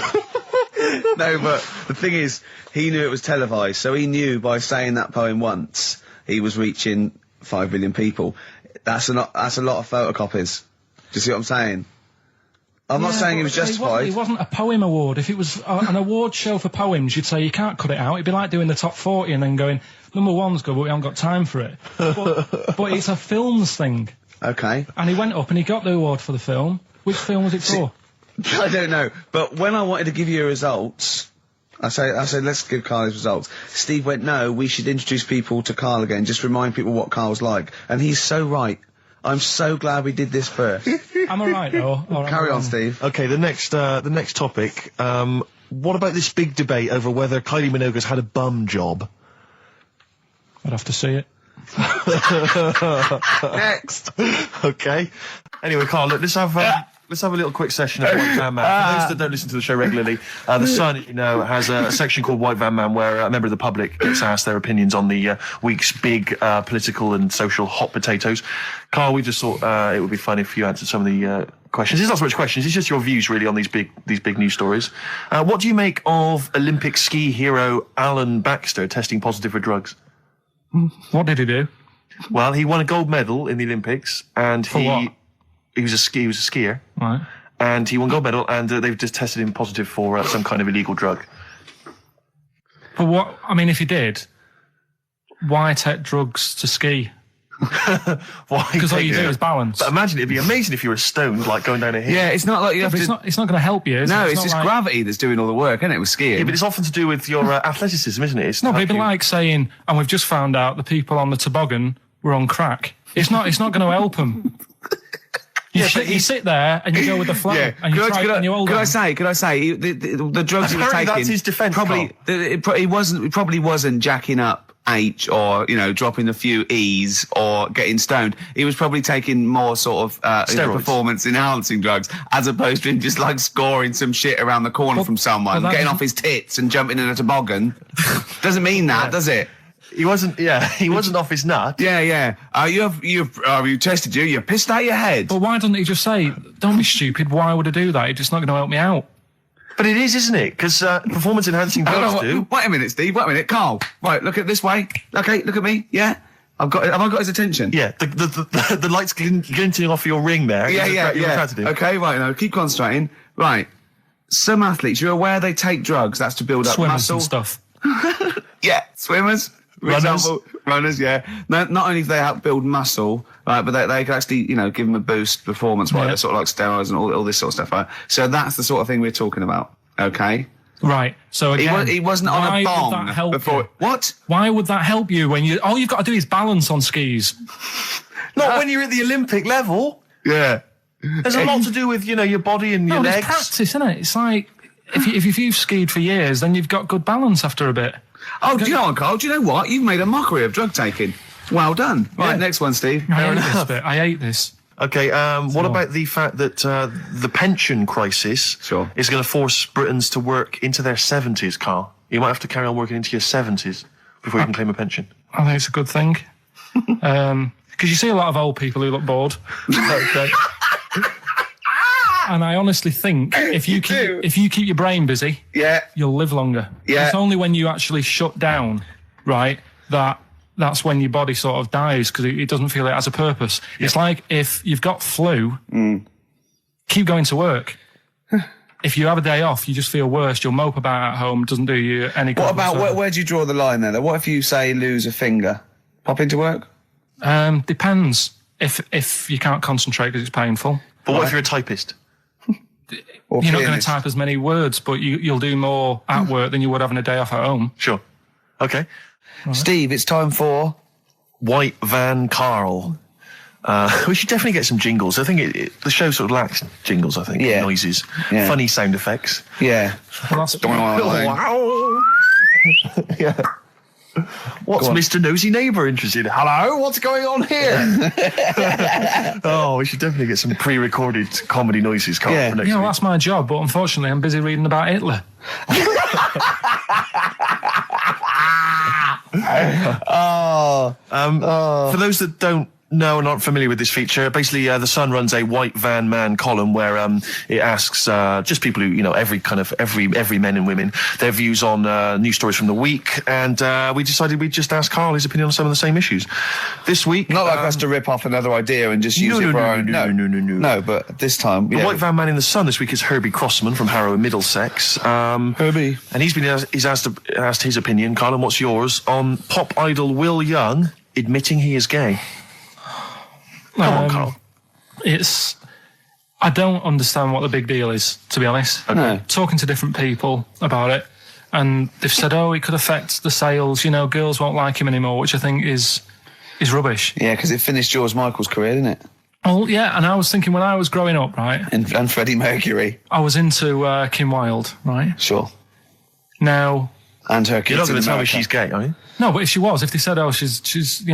No, but the thing is, he knew it was televised, so he knew by saying that poem once, he was reaching 5 million people. That's a lot of photocopies. Do you see what I'm saying? I'm not saying he was justified. It wasn't a poem award. If it was an award show for poems, you'd say you can't cut it out. It'd be like doing the top 40 and then going, number one's good, but we haven't got time for it. But it's a films thing. Okay. And he went up and he got the award for the film. Which film was it for? I don't know. But when I wanted to give you results, I said, let's give Carl his results. Steve went, no, we should introduce people to Carl again, just remind people what Carl's like. And he's so right. I'm so glad we did this first. I'm alright though. Carry on, Steve. Okay, the next topic. What about this big debate over whether Kylie Minogue's had a bum job? I'd have to see it. Next. Okay. Anyway, Carl, look, let's have a little quick session of White Van Man. For those that don't listen to the show regularly, The Sun, has a section called White Van Man where a member of the public gets asked their opinions on the week's big political and social hot potatoes. Carl, we just thought it would be fun if you answered some of the questions. It's not so much questions, it's just your views really on these big news stories. What do you make of Olympic ski hero Alan Baxter testing positive for drugs? What did he do? Well, he won a gold medal in the Olympics, and what? He was a skier, right? And he won gold medal, and they've just tested him positive for some kind of illegal drug. But what? I mean, if he did, why take drugs to ski? Why? Because all you do is balance. But imagine it'd be amazing if you were stoned, like going down a hill. Yeah, it's not like you have to. It's not going to help you. No, it? it's just like gravity that's doing all the work, isn't it? With skiing. Yeah, but it's often to do with your athleticism, isn't it? It's no, but it'd be like saying, and we've just found out the people on the toboggan were on crack. It's not going to help them. You sit there and you go with the flow, and you try and you hold on. Could I say the drugs he was taking? That's his defence. It probably wasn't jacking up H or dropping a few E's or getting stoned. He was probably taking more sort of performance enhancing drugs as opposed to him just like scoring some shit around the corner from someone, getting off his tits and jumping in a toboggan. Doesn't mean that, does it? He wasn't off his nut. Yeah. You tested you. You pissed out your head. But why doesn't he just say, "Don't be stupid. Why would I do that? It's just not going to help me out." But it is, isn't it? Because performance enhancing drugs do. Wait a minute, Steve. Wait a minute, Carl. Right, look at this way. Okay, look at me. Yeah, have I got his attention? Yeah. The lights glinting off your ring there. Yeah. Okay, right. Now keep concentrating. Right. Some athletes, you're aware they take drugs. That's to build up swimmers muscle and stuff. Yeah, swimmers. For example, runners, yeah. Not only do they help build muscle, right, but they can actually, give them a boost performance, right? They're sort of like steroids and all this sort of stuff, right? So that's the sort of thing we're talking about, okay? Right. So again, he wasn't on a bong would that help before. You? What? Why would that help you when all you've got to do is balance on skis? Not when you're at the Olympic level. Yeah. There's a lot to do with your body and your legs. It's practice, isn't it? It's like if you've skied for years, then you've got good balance after a bit. Oh, do you know what, Carl? Do you know what? You've made a mockery of drug taking. Well done. Right, next one, Steve. I hate this. Okay, what about the fact that the pension crisis is going to force Britons to work into their 70s, Carl? You might have to carry on working into your 70s before you can claim a pension. I think it's a good thing. Because you see a lot of old people who look bored. Okay. And I honestly think if you keep your brain busy, you'll live longer. Yeah. It's only when you actually shut down, right, that's when your body sort of dies because it doesn't feel it has a purpose. Yeah. It's like if you've got flu, keep going to work. If you have a day off, you just feel worse. You'll mope about at home. Doesn't do you any good. What about where do you draw the line there? What if you say lose a finger? Pop into work? Depends. If you can't concentrate because it's painful. But what if you're a typist? You're not going to type as many words, but you'll do more at work than you would having a day off at home. Sure. Okay. Right. Steve, it's time for White Van Carl. We should definitely get some jingles. I think the show sort of lacks jingles, I think. Yeah. Noises. Yeah. Funny sound effects. Yeah. Wow. Yeah. What's Mr. Nosy Neighbour interested in? Hello, what's going on here? Oh, we should definitely get some pre-recorded comedy noises, Carl, for next week. That's my job, but unfortunately I'm busy reading about Hitler. For those that don't No, we're not familiar with this feature. Basically, The Sun runs a White Van Man column where it asks just people who, every men and women, their views on news stories from the week. And we decided we'd just ask Karl his opinion on some of the same issues. This week... Not like us to rip off another idea and just use it for our own... No. No, but this time... The White Van Man in The Sun this week is Herbie Crossman from Harrow in Middlesex. Herbie. And he's asked his opinion. Karl, and what's yours on pop idol Will Young admitting he is gay? Come on, Karl. I don't understand what the big deal is, to be honest. Okay. No. Talking to different people about it, and they've said, it could affect the sales, girls won't like him anymore, which I think is rubbish. Yeah, because it finished George Michael's career, didn't it? Well, yeah, and I was thinking when I was growing up, right? And Freddie Mercury. I was into Kim Wilde, right? Sure. Now... And her kids. You're not going to tell me America. she's gay, are you? No, but if she was, if they said, she's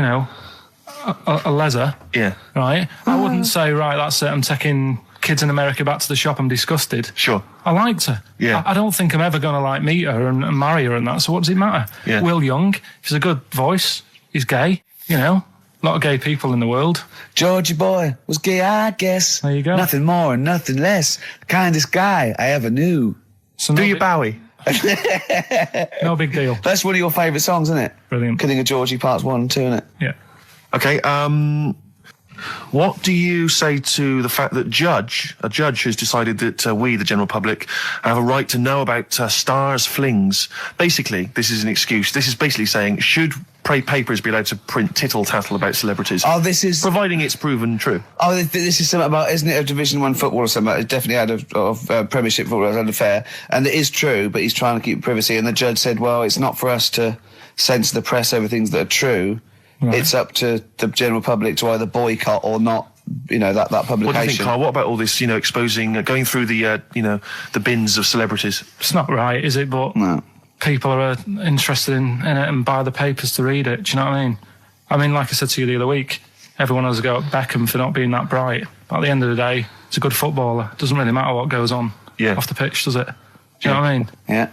a leather, yeah, right? I wouldn't say, right, that's it, I'm taking kids in America back to the shop, I'm disgusted. Sure. I liked her. Yeah. I don't think I'm ever going to meet her and marry her and that, so what does it matter? Yeah. Will Young, he's a good voice, he's gay, a lot of gay people in the world. Georgie boy was gay, I guess. There you go. Nothing more and nothing less. The kindest guy I ever knew. So Do you Bowie? No big deal. That's one of your favourite songs, isn't it? Brilliant. Killing of Georgie Parts 1 and 2, isn't it? Yeah. Okay, what do you say to the fact that a judge has decided that we, the general public, have a right to know about stars' flings? Basically, this is an excuse. This is basically saying, should papers be allowed to print tittle-tattle about celebrities? Oh, this is... Providing it's proven true. Oh, this is something about, isn't it, a Division 1 football or something? It definitely had a Premiership football, it was unfair. And it is true, but he's trying to keep privacy. And the judge said, well, it's not for us to censor the press over things that are true. Right. It's up to the general public to either boycott or not, that publication. What do you think, Karl? What about all this, exposing, going through the, the bins of celebrities? It's not right, is it? But no. People are interested in it and buy the papers to read it. Do you know what I mean? I mean, like I said to you the other week, everyone has a go at Beckham for not being that bright. But at the end of the day, he's a good footballer. It doesn't really matter what goes on off the pitch, does it? Do you know what I mean? Yeah.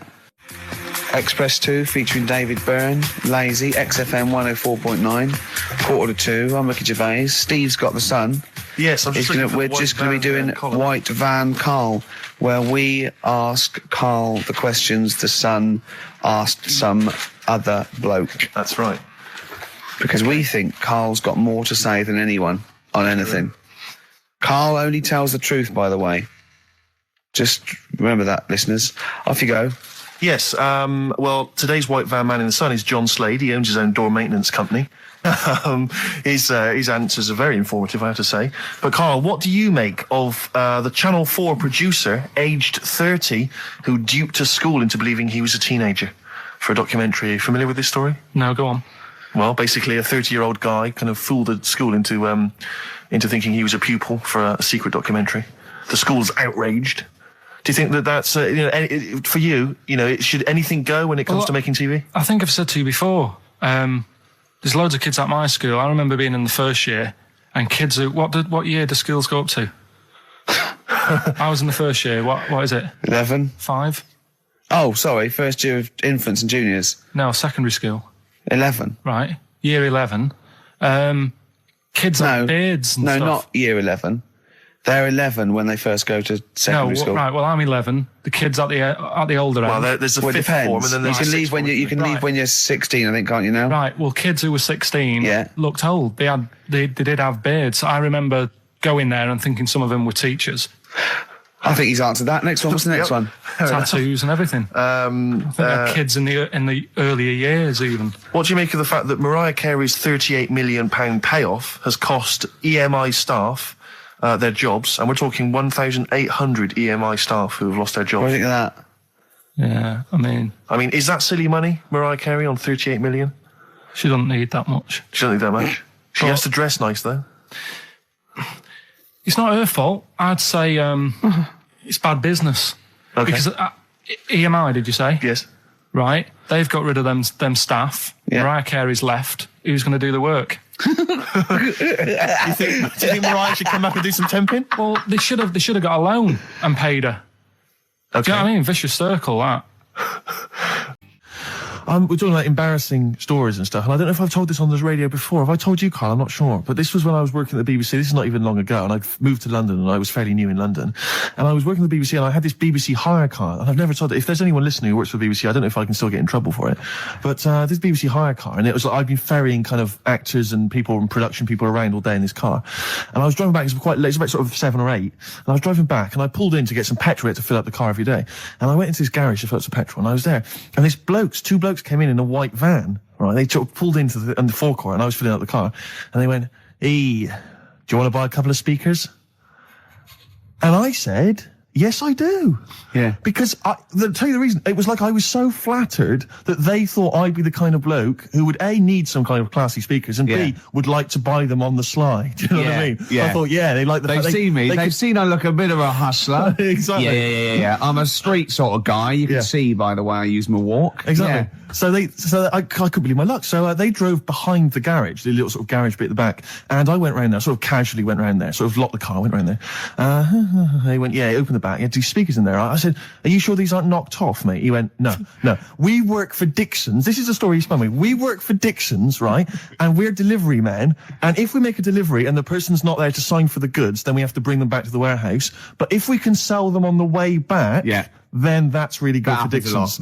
Express 2 featuring David Byrne, Lazy, XFM 104.9, 1:45. I'm Ricky Gervais. Steve's got The Sun. Yes, we're just going to be doing White Van Karl, where we ask Karl the questions the Sun asked some other bloke. That's right. Because we think Karl's got more to say than anyone on anything. Karl only tells the truth, by the way. Just remember that, listeners. Off you go. Yes, well, today's White Van Man in the Sun is John Slade. He owns his own door maintenance company. His answers are very informative, I have to say. But, Karl, what do you make of the Channel 4 producer, aged 30, who duped a school into believing he was a teenager for a documentary? Are you familiar with this story? No, go on. Well, basically, a 30-year-old guy kind of fooled the school into thinking he was a pupil for a secret documentary. The school's outraged. Do you think that that's, for you, should anything go when it comes to making TV? I think I've said to you before, there's loads of kids at my school. I remember being in the first year, and kids who, what year do schools go up to? I was in the first year. What is it? 11. 5? Oh, sorry, first year of infants and juniors. No, secondary school. 11. Right, year 11. Kids have beards and stuff. No, not year 11. They're 11 when they first go to secondary school. Right. Well, I'm 11. The kids at the older end. Well, there's a fifth form, and then there's you can leave when leave when you're 16. I think, can't you now? Right. Well, kids who were 16 looked old. They did have beards. I remember going there and thinking some of them were teachers. I think he's answered that. Next one. What's the next one? Tattoos and everything. I think they're kids in the earlier years even. What do you make of the fact that Mariah Carey's £38 million payoff has cost EMI staff their jobs, and we're talking 1,800 EMI staff who have lost their jobs? What do you think of that? Yeah, I mean, is that silly money, Mariah Carey, on 38 million? She doesn't need that much. She doesn't need that much. She has to dress nice, though. It's not her fault. I'd say it's bad business. Okay. Because EMI, did you say? Yes. Right. They've got rid of them staff. Yeah. Mariah Carey's left. Who's going to do the work? Do you think Mariah should come back and do some temping? Well, they should have got a loan and paid her. Okay. Do you know what I mean? Vicious circle, that. We're talking about embarrassing stories and stuff, and I don't know if I've told this on the radio before. Have I told you, Carl? I'm not sure. But this was when I was working at the BBC. This is not even long ago, and I've moved to London, and I was fairly new in London. And I was working at the BBC, and I had this BBC hire car, and I've never told it. If there's anyone listening who works for the BBC, I don't know if I can still get in trouble for it. But this BBC hire car, and it was like I've been ferrying kind of actors and people and production people around all day in this car. And I was driving back, it was quite late, it was about sort of 7 or 8, and I was driving back, and I pulled in to get some petrol to fill up the car every day. And I went into this garage to fill up some petrol, and I was there, and this two blokes came in a white van, right? They pulled into the forecourt, and I was filling up the car, and they went, "Hey, do you want to buy a couple of speakers?" And I said, "Yes, I do." Yeah. Because, to tell you the reason, it was like I was so flattered that they thought I'd be the kind of bloke who would, A, need some kind of classy speakers, and B, would like to buy them on the sly. Do you know what I mean? Yeah. I thought, they like the They've fact seen me. They've could- seen I look a bit of a hustler. Exactly. Yeah. I'm a street sort of guy. You can see by the way I use my walk. Exactly. Yeah. So I couldn't believe my luck. So they drove behind the garage, the little sort of garage bit at the back, and I went round there, sort of casually went round there, sort of locked the car, went round there. They went, open the back, you had 2 speakers in there. I said, "Are you sure these aren't knocked off, mate?" He went, No. We work for Dixon's. This is the story he spun me. We work for Dixon's, right? And we're delivery men, and if we make a delivery and the person's not there to sign for the goods, then we have to bring them back to the warehouse. But if we can sell them on the way back, then that's really good for Dixon's.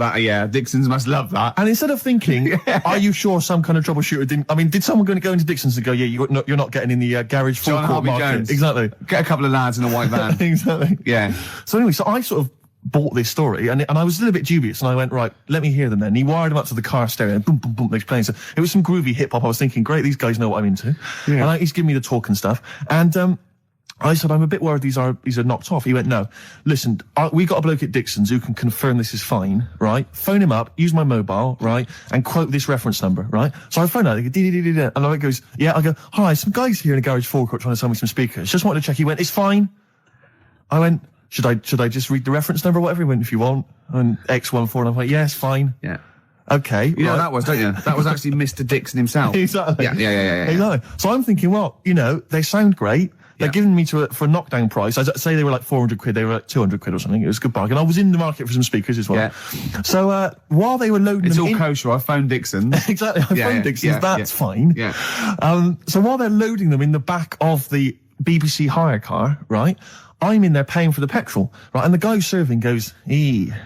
Dixon's must love that. And instead of thinking, are you sure some kind of troubleshooter did someone going to go into Dixon's and go, you're not getting in the garage forecourt market? Jones. Exactly. Get a couple of lads in a white van. Exactly. Yeah. So anyway, I sort of bought this story, and I was a little bit dubious, and I went, right, let me hear them then. And he wired them up to the car stereo, and boom, boom, boom, they're playing. So it was some groovy hip-hop. I was thinking, great, these guys know what I'm into. Yeah. And he's giving me the talk and stuff. And I said, I'm a bit worried these are knocked off. He went, no, listen, we got a bloke at Dixon's who can confirm this is fine, right? Phone him up, use my mobile, right? And quote this reference number, right? So I phone out, and I goes, I go, hi, some guys here in a garage forecourt trying to sell me some speakers. Just wanted to check. He went, it's fine. I went, should I just read the reference number or whatever? He went, if you want. And X14, and I'm like, yes, fine. Yeah. Okay. You know that was, don't you? That was actually Mr. Dixon himself. Exactly. Yeah. Exactly. So I'm thinking, well, they sound great. They're giving me for a knockdown price. I'd say they were like 400 quid. They were like 200 quid or something. It was a good bargain. I was in the market for some speakers as well. Yeah. So, while they were loading it's them all kosher. I phoned Dixon's. Exactly. I phoned Dixon's. That's fine. Yeah. So while they're loading them in the back of the BBC hire car, right? I'm in there paying for the petrol, right? And the guy serving goes,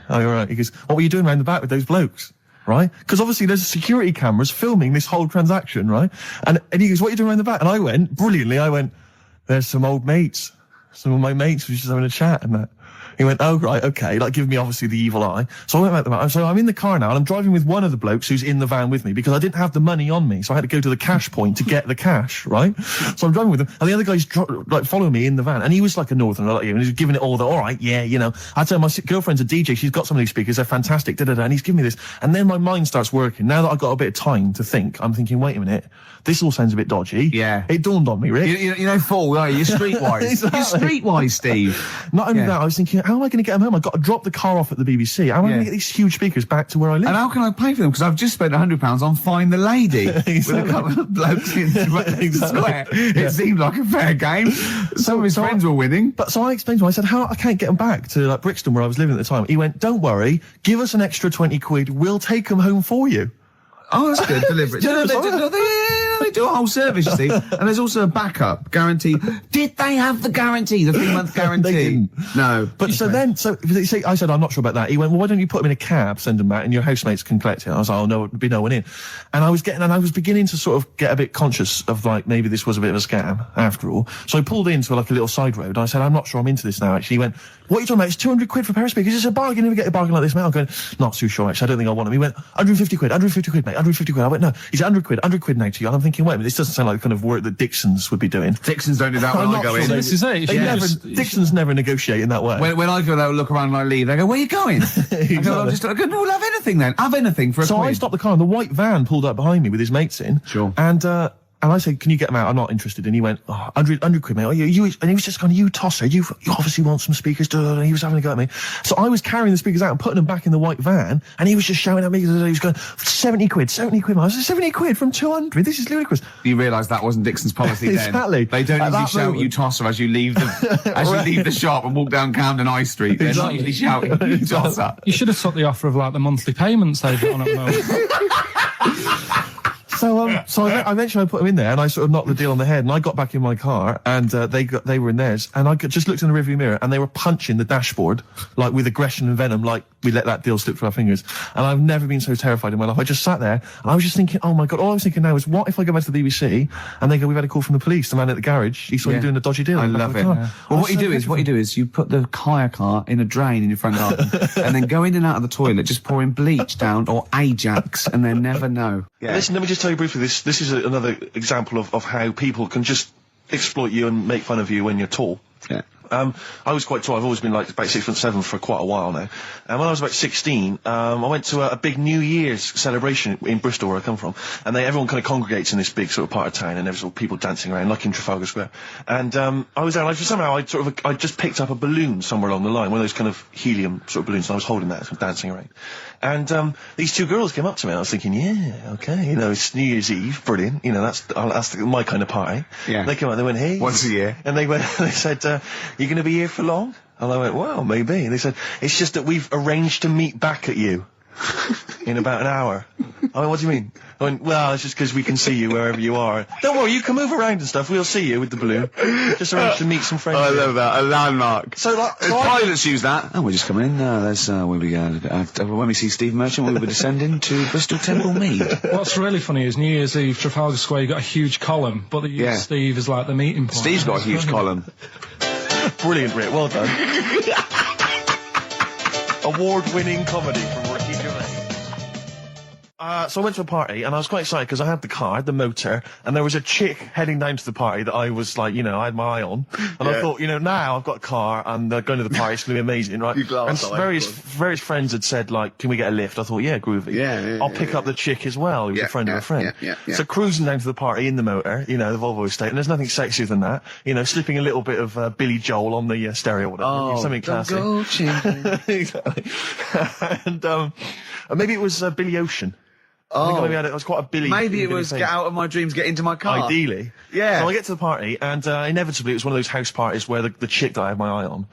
all right. He goes, what were you doing around the back with those blokes? Right? Because obviously there's security cameras filming this whole transaction, right? And he goes, what are you doing around the back? And I went, brilliantly, there's some old mates. Some of my mates were just having a chat and that. He went, oh, right, okay, like giving me obviously the evil eye. So I went back to the van. So I'm in the car now and I'm driving with one of the blokes who's in the van with me because I didn't have the money on me. So I had to go to the cash point to get the cash, right? So I'm driving with him and the other guy's following me in the van and he was like a northerner like you and he was giving it all all right, I tell my girlfriend's a DJ, she's got some of these speakers, they're fantastic, and he's giving me this. And then my mind starts working. Now that I've got a bit of time to think, I'm thinking, wait a minute, this all sounds a bit dodgy. Yeah. It dawned on me, Rick. You know, fool, are you? You're streetwise. Exactly. You're streetwise, Steve. Not only that, I was thinking, how am I going to get them home? I've got to drop the car off at the BBC. How am I going to get these huge speakers back to where I live? And how can I pay for them? Because I've just spent £100 on Find the Lady with a couple of blokes in the square. It seemed like a fair game. Some of his friends were winning. But so I explained to him, I said, I can't get them back to like Brixton where I was living at the time. He went, don't worry, give us an extra 20 quid, we'll take them home for you. Oh, that's good. Deliberate. They do a whole service, you see. And there's also a backup guarantee. Did they have the guarantee, the 3-month guarantee? They didn't. No. But so I said, I'm not sure about that. He went, well, why don't you put them in a cab, send them back, and your housemates can collect it? I was like, oh, no, there'd be no one in. And I was beginning to sort of get a bit conscious of like, maybe this was a bit of a scam after all. So I pulled into like a little side road. I said, I'm not sure I'm into this now, actually. He went, what are you talking about? It's 200 quid for a pair of speakers. It's a bargain. You never get a bargain like this, mate. I'm going, not too sure, actually. I don't think I want them. He went, 150 quid, mate, 150 quid. I went, no, he's 100 quid now to you. And I'm thinking, wait a minute, this doesn't sound like the kind of work that Dixon's would be doing. Dixon's don't do that when I go in. This is it. Dixon's never negotiate in that way. When I go there, look around and I leave, they go, where are you going? Exactly. I go, no, we'll have anything then. Have anything for a quid. So I stopped the car and the white van pulled up behind me with his mates in. Sure. And And I said, can you get them out? I'm not interested. And he went, 100 quid, mate. Oh, you, and he was just going, you tosser, you obviously want some speakers. And he was having a go at me. So I was carrying the speakers out and putting them back in the white van. And he was just shouting at me. He was going, 70 quid. I was like, 70 quid from 200? This is ludicrous. You realise that wasn't Dixon's policy then. Exactly. They don't usually shout you tosser as you leave you leave the shop and walk down Camden High Street. They're not usually shouting you tosser. You should have took the offer of like the monthly payments they've got on at the moment. So I eventually put them in there, and I sort of knocked the deal on the head, and I got back in my car, and they were in theirs, and I just looked in the rearview mirror, and they were punching the dashboard, like with aggression and venom, like we let that deal slip through our fingers. And I've never been so terrified in my life. I just sat there, and I was just thinking, oh my God, all I was thinking now is, what if I go back to the BBC, and they go, we've had a call from the police, the man at the garage, he saw you doing a dodgy deal. I love it. Yeah. Well, what you do is you put the hire car in a drain in your front garden, and then go in and out of the toilet, just pouring bleach down, or Ajax, and then never know. Yeah. Listen, let me just tell you briefly, this is another example of how people can just exploit you and make fun of you when you're tall. Yeah. I was quite tall. I've always been like about 6'7" for quite a while now. And when I was about 16, I went to a big New Year's celebration in Bristol, where I come from. And everyone kind of congregates in this big sort of part of town, and there was all people dancing around, like in Trafalgar Square. And I was there, and somehow I just picked up a balloon somewhere along the line, one of those kind of helium sort of balloons, and I was holding that, sort of dancing around. And these two girls came up to me, and I was thinking, yeah, okay, it's New Year's Eve, brilliant, that's my kind of party. Yeah. They came up, they went, hey. Once a year. And they said, you going to be here for long? And I went, well, maybe. And they said, it's just that we've arranged to meet back at you in about an hour. I went, what do you mean? I went, well, it's just because we can see you wherever you are. Don't worry, you can move around and stuff. We'll see you with the balloon. Just arranged to meet some friends. I love that. A landmark. So, pilots use that. Oh, we're just coming in. When we see Steve Merchant, we'll be descending to Bristol Temple Mead. What's really funny is New Year's Eve, Trafalgar Square, you got a huge column, but they use Steve as like the meeting point. Steve's got a huge column. Brilliant, Rick. Well done. Award-winning comedy from Ricky Gervais. So I went to a party, and I was quite excited because I had the car, I had the motor, and there was a chick heading down to the party that I was like, I had my eye on. And I thought, now I've got a car, and going to the party, it's going to be amazing, right? And various friends had said, like, can we get a lift? I thought, yeah, groovy. Yeah, I'll pick up the chick as well, who's a friend of a friend. Yeah. So cruising down to the party in the motor, the Volvo estate, and there's nothing sexier than that. Slipping a little bit of Billy Joel on the stereo or whatever. Oh, something classic. Exactly. And maybe it was Billy Ocean. I think maybe it was quite a Billy. Maybe it was Get Out of My Dreams, Get Into My Car. Ideally. Yeah. So I get to the party, and inevitably it was one of those house parties where the chick that I had my eye on,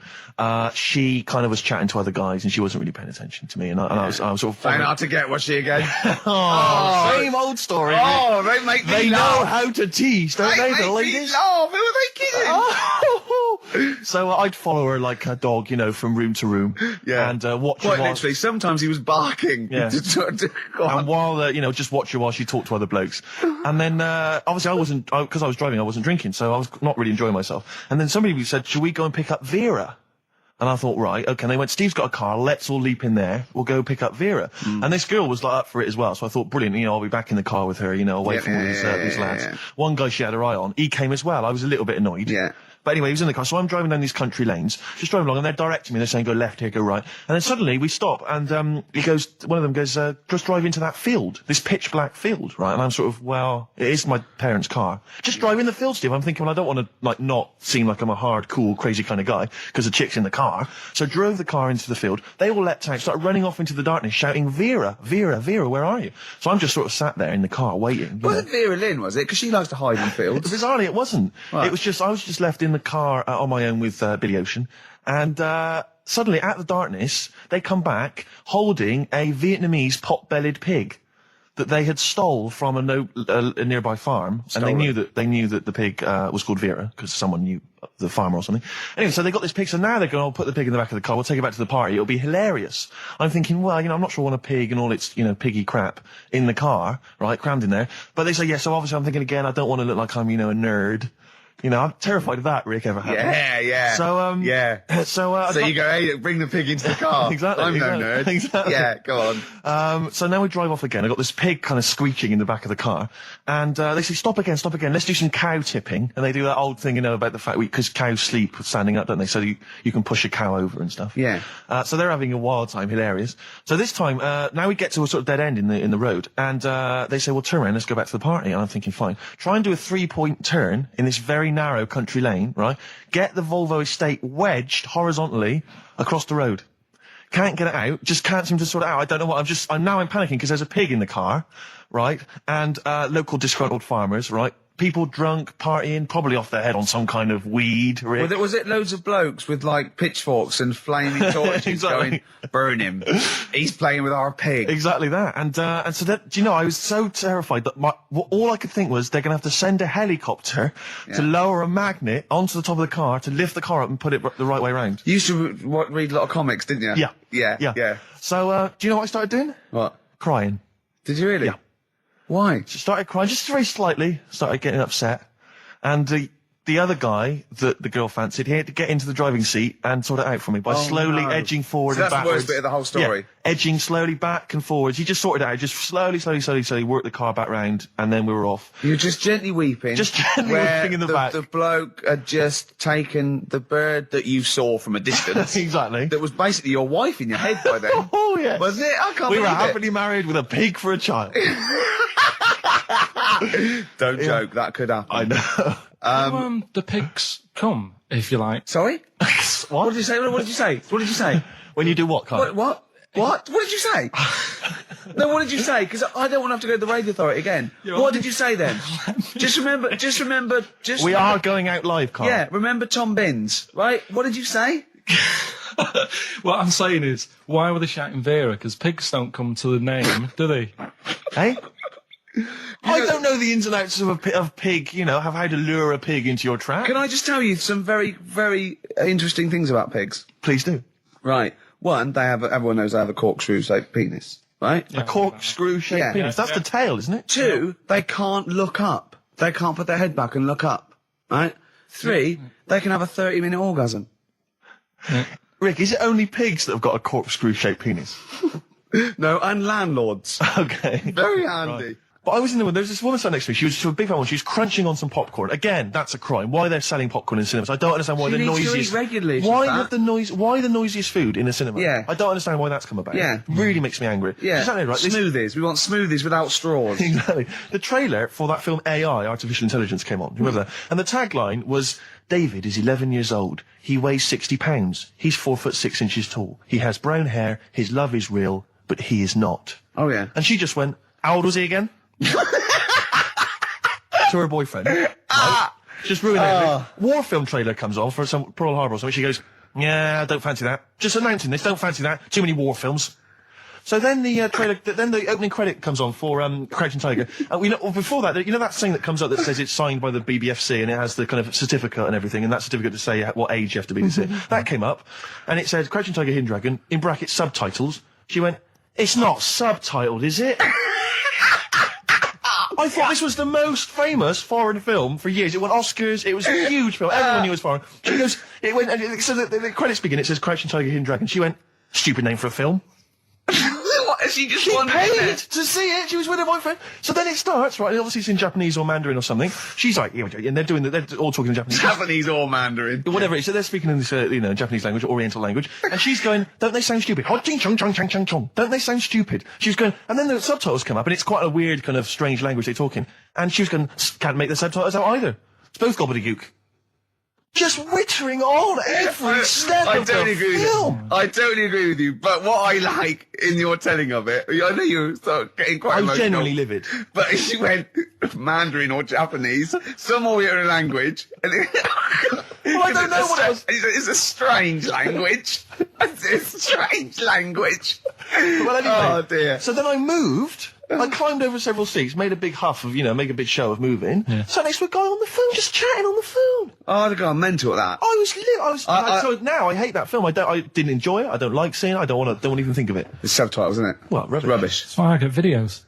she kind of was chatting to other guys, and she wasn't really paying attention to me, and I was sort of... Trying hard to get, was she again? Same old story. Oh, they make me laugh. Know how to tease, don't they, the ladies? Who are they kidding? So I'd follow her like a dog, from room to room. Yeah. And watch her Quite while... literally, sometimes he was barking. Yeah. And while, just watch her while she talked to other blokes. And then, obviously because I was driving, I wasn't drinking, so I was not really enjoying myself. And then somebody said, should we go and pick up Vera? And I thought, right, okay. And they went, Steve's got a car, let's all leap in there, we'll go pick up Vera. And this girl was like up for it as well, so I thought, brilliant, I'll be back in the car with her, away from all these lads. Yeah. One guy she had her eye on, he came as well, I was a little bit annoyed. Yeah. But anyway, he was in the car, so I'm driving down these country lanes, just driving along, and they're directing me, they're saying, go left here, go right. And then suddenly we stop, and one of them goes, just drive into that field, this pitch black field, right? And I'm sort of, well, it is my parents' car. Just drive in the field, Steve. I'm thinking, well, I don't want to, not seem like I'm a hard, cool, crazy kind of guy, because the chick's in the car. So I drove the car into the field. They all leapt out, started running off into the darkness, shouting, Vera, Vera, Vera, where are you? So I'm just sort of sat there in the car, waiting. Wasn't Vera Lynn, was it? Because she likes to hide in fields. Bizarrely, it wasn't. Right. It was just, I was just left in the car on my own with Billy Ocean, and suddenly, out of the darkness, they come back holding a Vietnamese pot-bellied pig that they had stole from a nearby farm, and they knew that the pig was called Vera because someone knew the farmer or something. Anyway, so they got this pig, so now they're going, I'll put the pig in the back of the car, we'll take it back to the party, it'll be hilarious. I'm thinking, well, I'm not sure I want a pig and all its, piggy crap in the car, right, crammed in there. But they say, yeah, so obviously I'm thinking again, I don't want to look like I'm, a nerd. You know, I'm terrified of that, Rick, ever happened. Yeah. So, So you go, hey, bring the pig into the car. Exactly. I'm no nerd. Exactly. Yeah, go on. So now we drive off again. I got this pig kind of screeching in the back of the car, and they say, stop again, let's do some cow tipping. And they do that old thing, you know, about the fact because cows sleep standing up, don't they? So you can push a cow over and stuff. Yeah. So they're having a wild time, hilarious. So this time, now we get to a sort of dead end in the road, and they say, well, turn around, let's go back to the party. And I'm thinking, fine. Try and do a 3-point turn in this very narrow country lane, right? Get the Volvo estate wedged horizontally across the road. Can't get it out, just can't seem to sort it out. I don't know what, I'm panicking because there's a pig in the car, right? And, local disgruntled farmers, right? People drunk, partying, probably off their head on some kind of weed, Rick. Well, was it loads of blokes with, like, pitchforks and flaming torches Exactly. going, burn him. He's playing with our pig. Exactly that. And so that, do you know, I was so terrified that all I could think was they're going to have to send a helicopter to lower a magnet onto the top of the car to lift the car up and put it the right way around. You used to read a lot of comics, didn't you? Yeah. So, do you know what I started doing? What? Crying. Did you really? Yeah. Why? Just started crying, just very slightly, started getting upset. And the other guy that the girl fancied, he had to get into the driving seat and sort it out for me by slowly edging forward and that's backwards. the worst bit of the whole story. Yeah, edging slowly back and forwards. He just sorted it out, just slowly worked the car back round, and then we were off. You were just gently weeping. Just gently weeping in the back. The bloke had just taken the bird that you saw from a distance. Exactly. That was basically your wife in your head by then. Oh, yeah. Was it? I can't We were believe it. happily married with a pig for a child. Don't joke, that could happen. I know. The pigs come, if you like. Sorry? What did you say? What did you say? What did you say? When you do what, Carl? What? What did you say? No, what did you say? Because I don't want to have to go to the radio authority again. What did you say then? Just remember. We are going out live, Carl. Yeah, remember Tom Binns, right? What did you say? What I'm saying is, why were they shouting Vera? Because pigs don't come to the name, do they? Hey? I don't know the ins and outs of pig, you know, how to lure a pig into your trap. Can I just tell you some very, very interesting things about pigs? Please do. Right. One, everyone knows they have a corkscrew-shaped penis, right? A corkscrew-shaped penis. That's the tail, isn't it? Two, they can't look up. They can't put their head back and look up, right? Three, they can have a 30-minute orgasm. Rick, is it only pigs that have got a corkscrew-shaped penis? No, and landlords. Okay. Very handy. Right. But I was in there was this woman sat next to me. She was a big fan one. She was crunching on some popcorn. Again, that's a crime. Why they're selling popcorn in cinemas? I don't understand why She the needs to noisiest. eat regularly, Why the noisiest food in a cinema? Yeah. I don't understand why that's come about. Yeah. It really makes me angry. Yeah. She's right. Smoothies. We want smoothies without straws. Exactly. The trailer for that film AI, Artificial Intelligence, came on. Remember that? And the tagline was, David is 11 years old. He weighs 60 pounds. He's 4'6" tall. He has brown hair. His love is real, but he is not. Oh, yeah. And she just went, how old was he again? To her boyfriend. Right? Just ruined everything. War film trailer comes on for some Pearl Harbor or something. She goes, yeah, don't fancy that. Just announcing this, don't fancy that. Too many war films. So then the trailer, then the opening credit comes on for Crouching Tiger. Before that, you know that thing that comes up that says it's signed by the BBFC and it has the kind of certificate and everything, and that certificate to say what age you have to be to see it. That came up, and it said Crouching Tiger, Hidden Dragon in brackets subtitles. She went, it's not subtitled, is it? I thought this was the most famous foreign film for years. It won Oscars. It was a huge film. Everyone knew it was foreign. She goes, it went, and so the credits begin. It says Crouching Tiger, Hidden Dragon. She went, stupid name for a film. What? She just She wanted paid it. to see it. She was with her boyfriend. So then it starts, right? And obviously it's in Japanese or Mandarin or something. She's like, yeah, and they're all talking in Japanese. Japanese or Mandarin. Whatever it is. So they're speaking in this, Japanese language, Oriental language. And she's going, don't they sound stupid? Don't they sound stupid? She was going, and then the subtitles come up, and it's quite a weird kind of strange language they're talking. And she was going, can't make the subtitles out either. It's both gobbledygook. Just wittering on every step of the film. I totally agree with you. But what I like in your telling of it, I know you're getting quite emotional. I was genuinely livid. But she went Mandarin or Japanese, some Oriental language. And Well, I don't know what else. It's a strange language. It's a strange language. Well, anyway. Oh, dear. So then I moved. I climbed over several seats, made a big huff of, make a big show of moving. Yeah. Sat next to a guy on the phone, just chatting on the phone. Oh, I'd have gone mental at that. I was lit. So now I hate that film. I didn't enjoy it. I don't like seeing it. I don't want to even think of it. It's subtitles, isn't it? Well, rubbish. That's why I get videos.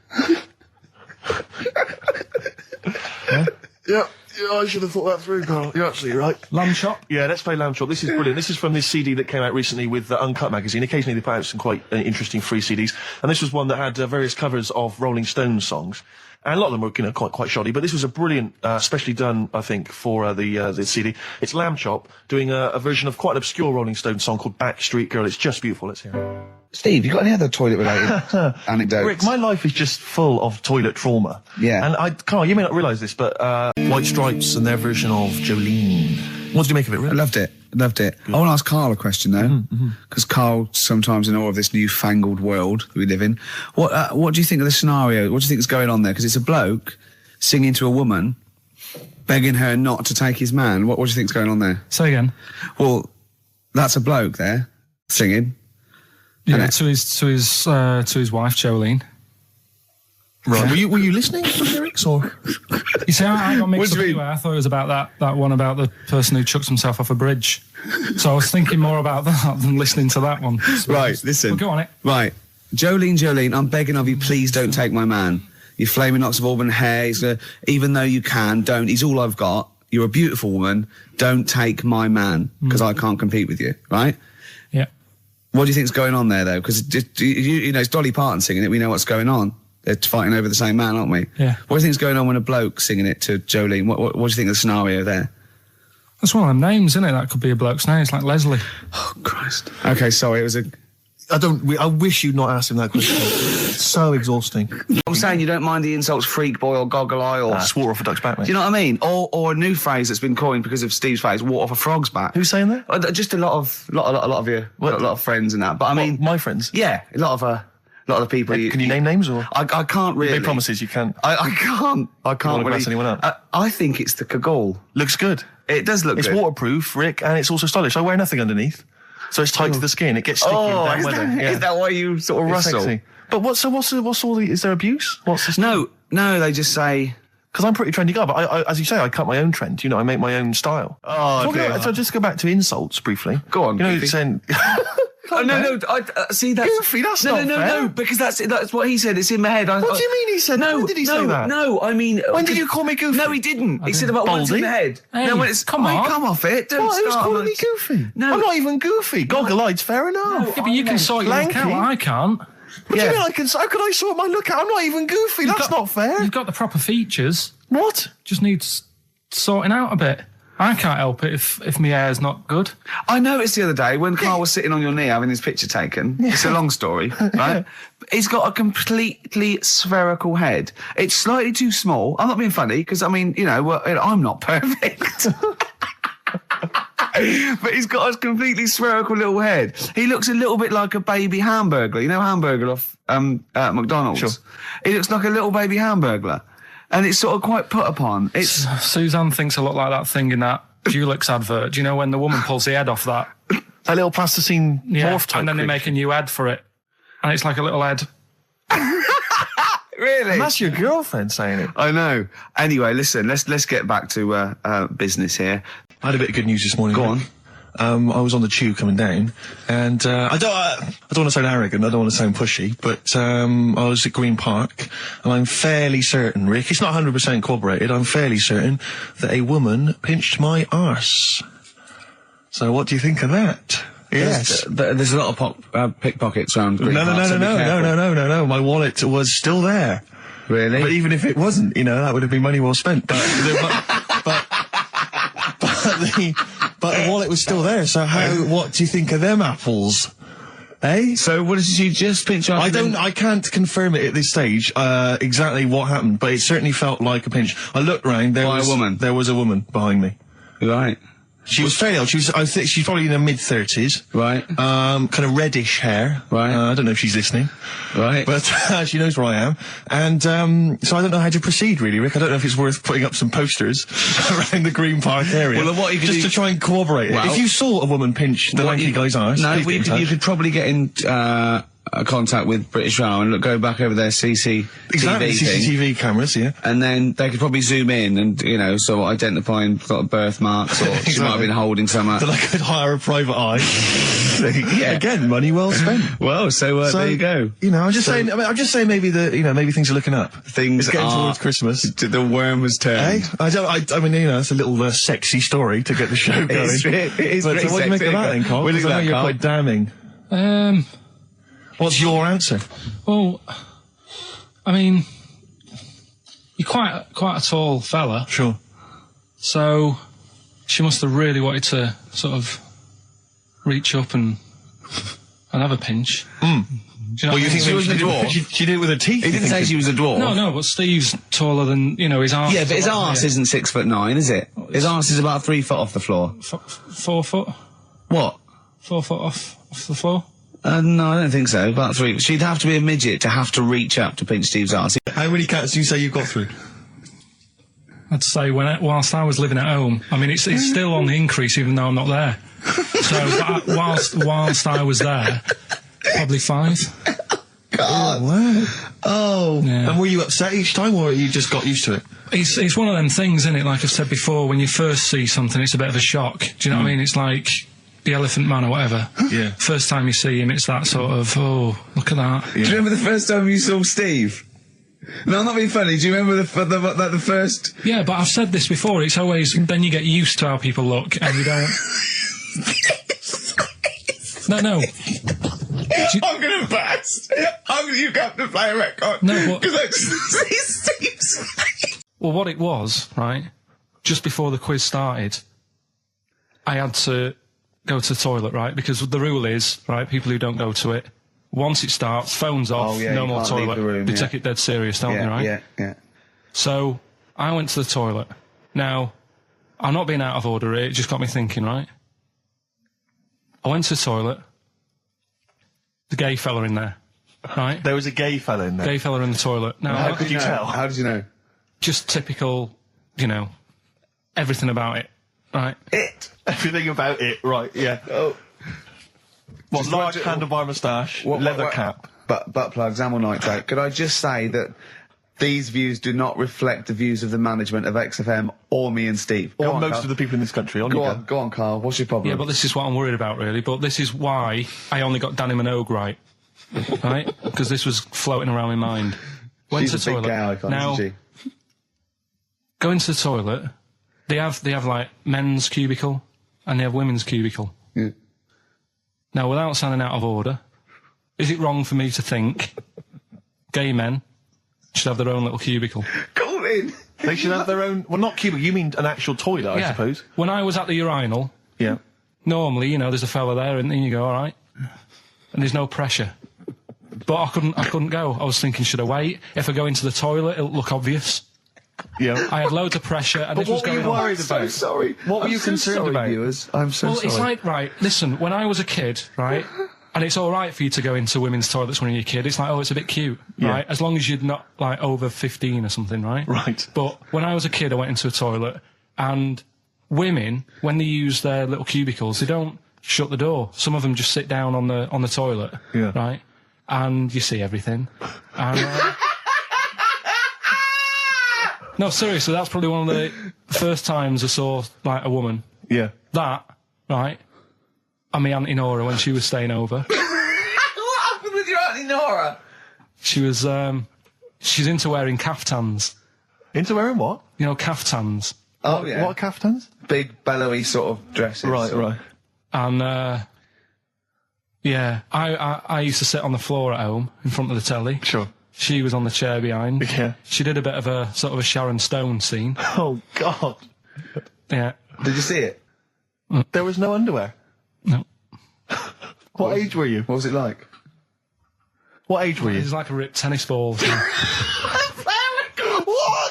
Yeah. I should have thought that through, Carl. You're absolutely right. Lamb Chop? Yeah, let's play Lamb Chop. This is brilliant. This is from this CD that came out recently with Uncut magazine. Occasionally they put out some quite interesting free CDs. And this was one that had various covers of Rolling Stones songs. And a lot of them were, you know, quite shoddy, but this was a brilliant, specially done, I think, for the CD. It's Lamb Chop doing a version of quite an obscure Rolling Stones song called Backstreet Girl. It's just beautiful. Let's hear it. Steve, you got any other toilet-related anecdotes? Rick, my life is just full of toilet trauma. Yeah. And Carl, you may not realise this, but White Stripes and their version of Jolene. What did you make of it, Rick? I loved it. Good. I want to ask Carl a question, though, because Carl, sometimes in all of this newfangled world that we live in, what do you think of the scenario? What do you think is going on there? Because it's a bloke singing to a woman, begging her not to take his man. What do you think is going on there? Say again. Well, that's a bloke there singing. Yeah, to his wife Jolene. Right. Were you listening to the lyrics, or? You see, I got mixed up anyway. I thought it was about that one about the person who chucks himself off a bridge. So I was thinking more about that than listening to that one. So right, listen. Well, go on it. Right. Jolene, I'm begging of you, please don't take my man. You flaming locks of auburn hair, even though you can, don't. He's all I've got. You're a beautiful woman. Don't take my man, because I can't compete with you, right? Yeah. What do you think's going on there, though? Because, you know, it's Dolly Parton singing it. We know what's going on. They're fighting over the same man, aren't we? Yeah. What do you think's going on when a bloke singing it to Jolene? What do you think of the scenario there? That's one of them names, isn't it? That could be a bloke's name. It's like Leslie. Oh, Christ. Okay, sorry, it was a... I wish you'd not asked him that question. It's so exhausting. I'm saying you don't mind the insults freak boy or goggle eye or... swore off a duck's back, mate. Do you know what I mean? Or a new phrase that's been coined because of Steve's phrase, walk off a frog's back. Who's saying that? Just a lot of you, a lot of friends and that. But I mean... my friends? Yeah, a lot of the people... Can you name names, or...? I can't really... You made promises, you can't. I can't really... really... anyone up? I think it's the Kaggle. Looks good. It does look good. It's waterproof, Rick, and it's also stylish. I wear nothing underneath. So it's tight to the skin. It gets sticky in that weather. Is that why you sort of rustle? Sexy. But what's all the... Is there abuse? What's this? No, they just say... Because I'm a pretty trendy guy, but I, as you say, I cut my own trend. You know, I make my own style. Oh, so just go back to insults briefly. Go on. You know, saying... see, that's... Goofy, that's not fair. No, because that's what he said. It's in my head. What do you mean he said? When did he say that? No, I mean... When did you call me goofy? No, he didn't. He said about what's in the head. Hey, no, when it's... come on. Come off it. Don't What? Who's start calling me goofy? No. I'm not even goofy. Goggle-eyed's fair enough. Yeah, but you can sort your look out. I can't. What do you mean I can... How can I sort my look out? I'm not even goofy. That's not fair. You've got the proper features. What? Just needs sorting out a bit. I can't help it if my hair's not good. I noticed the other day when Carl was sitting on your knee having his picture taken. It's a long story, right? He's got a completely spherical head. It's slightly too small. I'm not being funny because, I mean, you know, I'm not perfect. But he's got a completely spherical little head. He looks a little bit like a baby hamburger. You know Hamburger off McDonald's? Sure. He looks like a little baby hamburger. And it's sort of quite put upon. Suzanne thinks a lot like that thing in that Dulux advert. Do you know when the woman pulls the head off that? That little plasticine morph type. And then they make a new ad for it. And it's like a little head. Really? And that's your girlfriend saying it. I know. Anyway, listen, let's get back to business here. I had a bit of good news this morning. Go on. I was on the tube coming down, and I don't want to sound arrogant, I don't want to sound pushy, but I was at Green Park, and I'm fairly certain, Rick, it's not 100% corroborated, I'm fairly certain that a woman pinched my arse. So what do you think of that? Yes. There's a lot of pickpockets around Green Park. No, my wallet was still there. Really? But even if it wasn't, you know, that would have been money well spent. But the wallet was still there, so what do you think of them apples? Eh? So what did you just pinch off? I can't confirm it at this stage, exactly what happened, but it certainly felt like a pinch. I looked round, there was a woman behind me. Right. She was fairly old. I think she's probably in her mid-30s. Right. Kind of reddish hair. Right. I don't know if she's listening. Right. But she knows where I am. And so I don't know how to proceed, really, Rick. I don't know if it's worth putting up some posters around the Green Park area. Well, what you could just do... to try and corroborate it. If you saw a woman pinch the lanky guy's arse... No, you could probably get in contact with British Rail and go back over their CCTV Exactly, thing. CCTV cameras, yeah. And then they could probably zoom in and, you know, sort of identifying sort of birthmarks or she might have been holding something. So they could hire a private eye. Yeah. Again, money well spent. Well, so there you go. You know, I'm just saying maybe maybe things are looking up. Things It's getting are towards Christmas. The worm has turned. I mean, you know, it's a little sexy story to get the show going. It is But pretty what do you make of sexy. that then, Carl? What do you 'Cause I know think, you're Carl? quite damning. What's your answer? Well, I mean, you're quite a tall fella. Sure. So she must have really wanted to sort of reach up and have a pinch. Do you know Well, you think She was a dwarf? She did it with her teeth? He didn't say she was a dwarf. No, but Steve's taller than, you know, his arse. Yeah, but his arse isn't 6'9", is it? His arse is about 3 foot off the floor. 4 foot? What? 4 foot off the floor? No, I don't think so. About 3. She'd have to be a midget to have to reach up to pinch Steve's arse. How many cats do you say you've got through? I'd say whilst I was living at home, I mean, it's still on the increase even though I'm not there. So whilst I was there, probably 5. God. Oh, wow. Oh. Yeah. And were you upset each time, or you just got used to it? It's one of them things, isn't it? Like I've said before, when you first see something, it's a bit of a shock. Do you know what I mean? It's like the Elephant Man or whatever. Yeah. First time you see him, it's that sort of, oh, look at that. Yeah. Do you remember the first time you saw Steve? No, I'm not being funny. Do you remember the first... Yeah, but I've said this before. It's always, then you get used to how people look, and you don't... No. I'm gonna burst. You have to play a record. No, what... Because I just see Steve's... Well, what it was, right, just before the quiz started, I had to go to the toilet, right, because the rule is, right, people who don't go to it, once it starts, phones off, no more toilet. They take it dead serious, don't they, right? Yeah. So, I went to the toilet. Now, I'm not being out of order here, it just got me thinking, right? I went to the toilet, the gay fella in there, right? There was a gay fella in there. Gay fella in the toilet. Now, How could you tell? How did you know? just typical, you know, everything about it, right? Everything about it, right, yeah. Oh. What, large handlebar moustache, leather cap. Butt plugs, amyl nitrate. Could I just say that these views do not reflect the views of the management of XFM or me and Steve. Or most of the people in this country. Go on, Carl. What's your problem? Yeah, but this is what I'm worried about, really. But this is why I only got Danny Minogue right. Right? Because this was floating around my mind. Went She's to a the big toilet. gay icon, now, isn't she? Going to the toilet, they have like men's cubicle and they have women's cubicle. Yeah. Now, without sounding out of order, is it wrong for me to think gay men should have their own little cubicle? Call in. They should have their own... Well, not cubicle, you mean an actual toilet, I suppose. When I was at the urinal, yeah, normally, you know, there's a fella there and then you go, all right, and there's no pressure. But I couldn't go. I was thinking, should I wait? If I go into the toilet, it'll look obvious. Yeah. I had loads of pressure and But this was what were going you on. worried about? I'm so sorry. What were you concerned about? Viewers? I'm so Well, sorry. it's like, right, listen, when I was a kid, right, and it's all right for you to go into women's toilets when you're a kid, it's like, oh, it's a bit cute, right, as long as you're not, like, over 15 or something, right? Right. But when I was a kid, I went into a toilet, and women, when they use their little cubicles, they don't shut the door. Some of them just sit down on the toilet, right, and you see everything. And, no, seriously, that's probably one of the first times I saw, like, a woman. Yeah. That, right, and my Auntie Nora when she was staying over. What happened with your Auntie Nora? She was, she's into wearing caftans. Into wearing what? You know, caftans. Oh, yeah. What caftans? Big, bellowy sort of dresses. Right. And, yeah, I used to sit on the floor at home in front of the telly. Sure. She was on the chair behind. Yeah. She did a bit of a, sort of a Sharon Stone scene. Oh, God. Yeah. Did you see it? There was no underwear? No. What age were you? What was it like? What age were It you? was like a ripped tennis ball. What?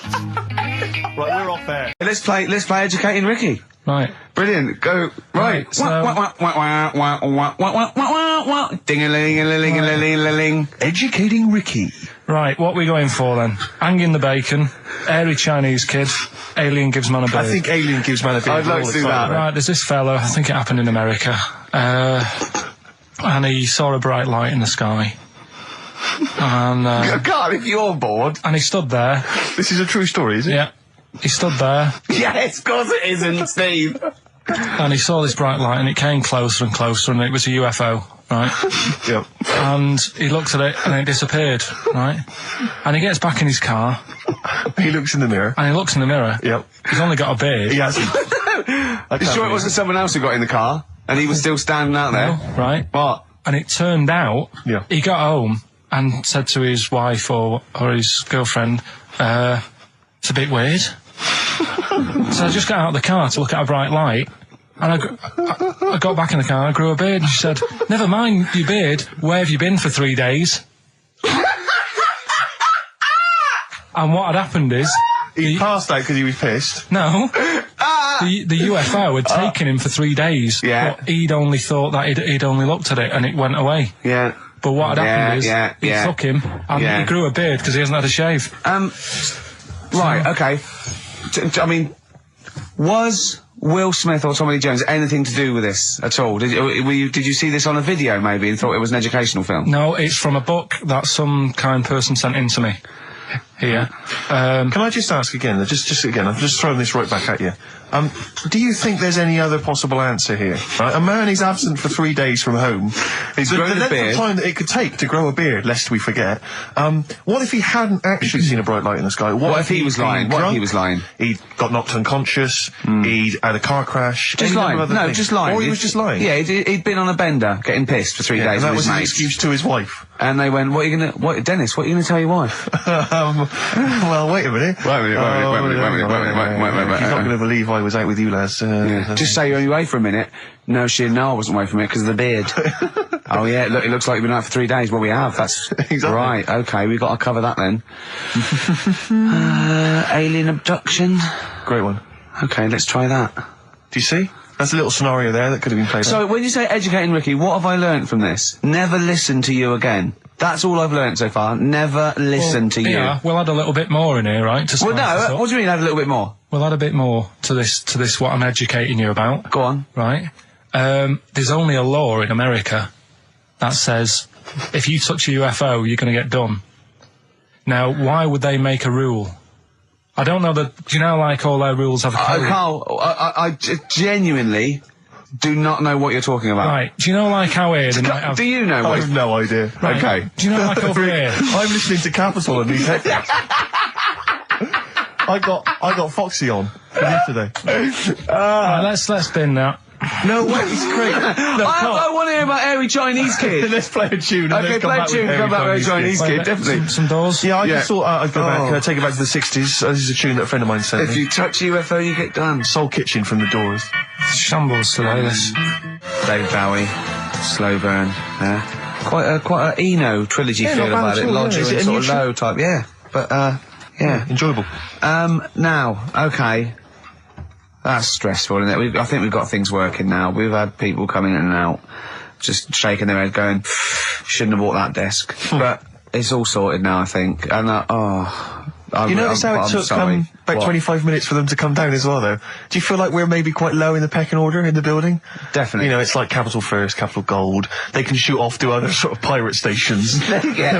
Right, we're off air. Let's play Educating Ricky. Right. Brilliant. Go. Right. Ding-a-ling-a-ling-a-ling-a-ling. Educating Ricky. Right, what are we going for then? Hanging the bacon, airy Chinese kid, alien gives man a beard. I think Alien gives man a beard. I'd like to do that. Right, there's this fella, I think it happened in America. and he saw a bright light in the sky. And God, if you're bored. And he stood there. This is a true story, is it? Yeah. He stood there. Yes, of course it isn't, Steve. And he saw this bright light, and it came closer and closer, and it was a UFO, right? Yep. And he looked at it, and it disappeared, right? And he gets back in his car. He looks in the mirror. And he looks in the mirror. Yep. He's only got a beard. He hasn't. You sure it wasn't someone else who got in the car, and he was still standing out there? No, right? What? And it turned out, he got home and said to his wife or his girlfriend, it's a bit weird. So I just got out of the car to look at a bright light, and I got back in the car, I grew a beard, and she said, never mind your beard, where have you been for 3 days? And what had happened is... He passed out because he was pissed? No. The UFO had taken him for 3 days. Yeah. But he'd only thought that he'd only looked at it and it went away. Yeah. But what had happened is, he took him and he grew a beard because he hasn't had a shave. Right, okay. I mean, was Will Smith or Tommy Lee Jones anything to do with this at all? Did you see this on a video maybe and thought it was an educational film? No, it's from a book that some kind person sent in to me. Here. Can I just ask again, just again, I'm just throwing this right back at you. Do you think there's any other possible answer here? Right? A man is absent for 3 days from home. He's grown a beard. The length of time that it could take to grow a beard, lest we forget. What if he hadn't actually seen a bright light in the sky? What if he was lying? What if he was lying? He got knocked unconscious. He'd had a car crash. Just lying. No, just lying. Or he was just lying. Yeah, he'd been on a bender, getting pissed for 3 days. And that with was his his mates. excuse to his wife. And they went, Dennis, what are you going to tell your wife? Well, wait a minute. Wait a minute. He's not going to believe I was out with you, lads. Just say you're only away for a minute. No, I wasn't away from it because of the beard. Oh, yeah, look, it looks like you've been out for 3 days. Well, we have. That's exactly. Right, okay, we've got to cover that then. Alien abduction. Great one. Okay, let's try that. Do you see? That's a little scenario there that could have been played So, out. when you say educating Ricky, what have I learnt from this? Never listen to you again. That's all I've learnt so far. Never listen to you. Yeah, we'll add a little bit more in here, right? Well, no, what do you mean add a little bit more? We'll add a bit more to this what I'm educating you about. Go on. Right? There's only a law in America that says if you touch a UFO, you're going to get done. Now, why would they make a rule? I don't know that... Do you know, like, all their rules have a code? Carl, I genuinely do not know what you're talking about. Right. Do you know, like, how here... Do you know? I have no idea. Right. Okay. Do you know, like, over here... I'm listening to Capital and these headphones. I got Foxy on yesterday. Right, let's bin that. No way, it's great. No, I want to hear about Airy Chinese Kid. Let's play a tune. Okay, play a tune. Come back with Airy Chinese Kid, definitely. Some doors. Yeah, I just thought I'd go back, take it back to the 60s. This is a tune that a friend of mine sent me. If you touch a UFO, you get done. Soul Kitchen from the Doors. Shambles today, this. David Bowie, Slow Burn. Quite a Eno trilogy feel about it. Lodger and sort of low type. Yeah, but yeah, enjoyable. Now, okay. That's stressful, isn't it? I think we've got things working now. We've had people coming in and out, just shaking their head going, shouldn't have bought that desk. But it's all sorted now, I think. And, you notice how it took about 25 minutes for them to come down as well, though? Do you feel like we're maybe quite low in the pecking order in the building? Definitely. You know, it's like Capital First, Capital Gold. They can shoot off to other sort of pirate stations.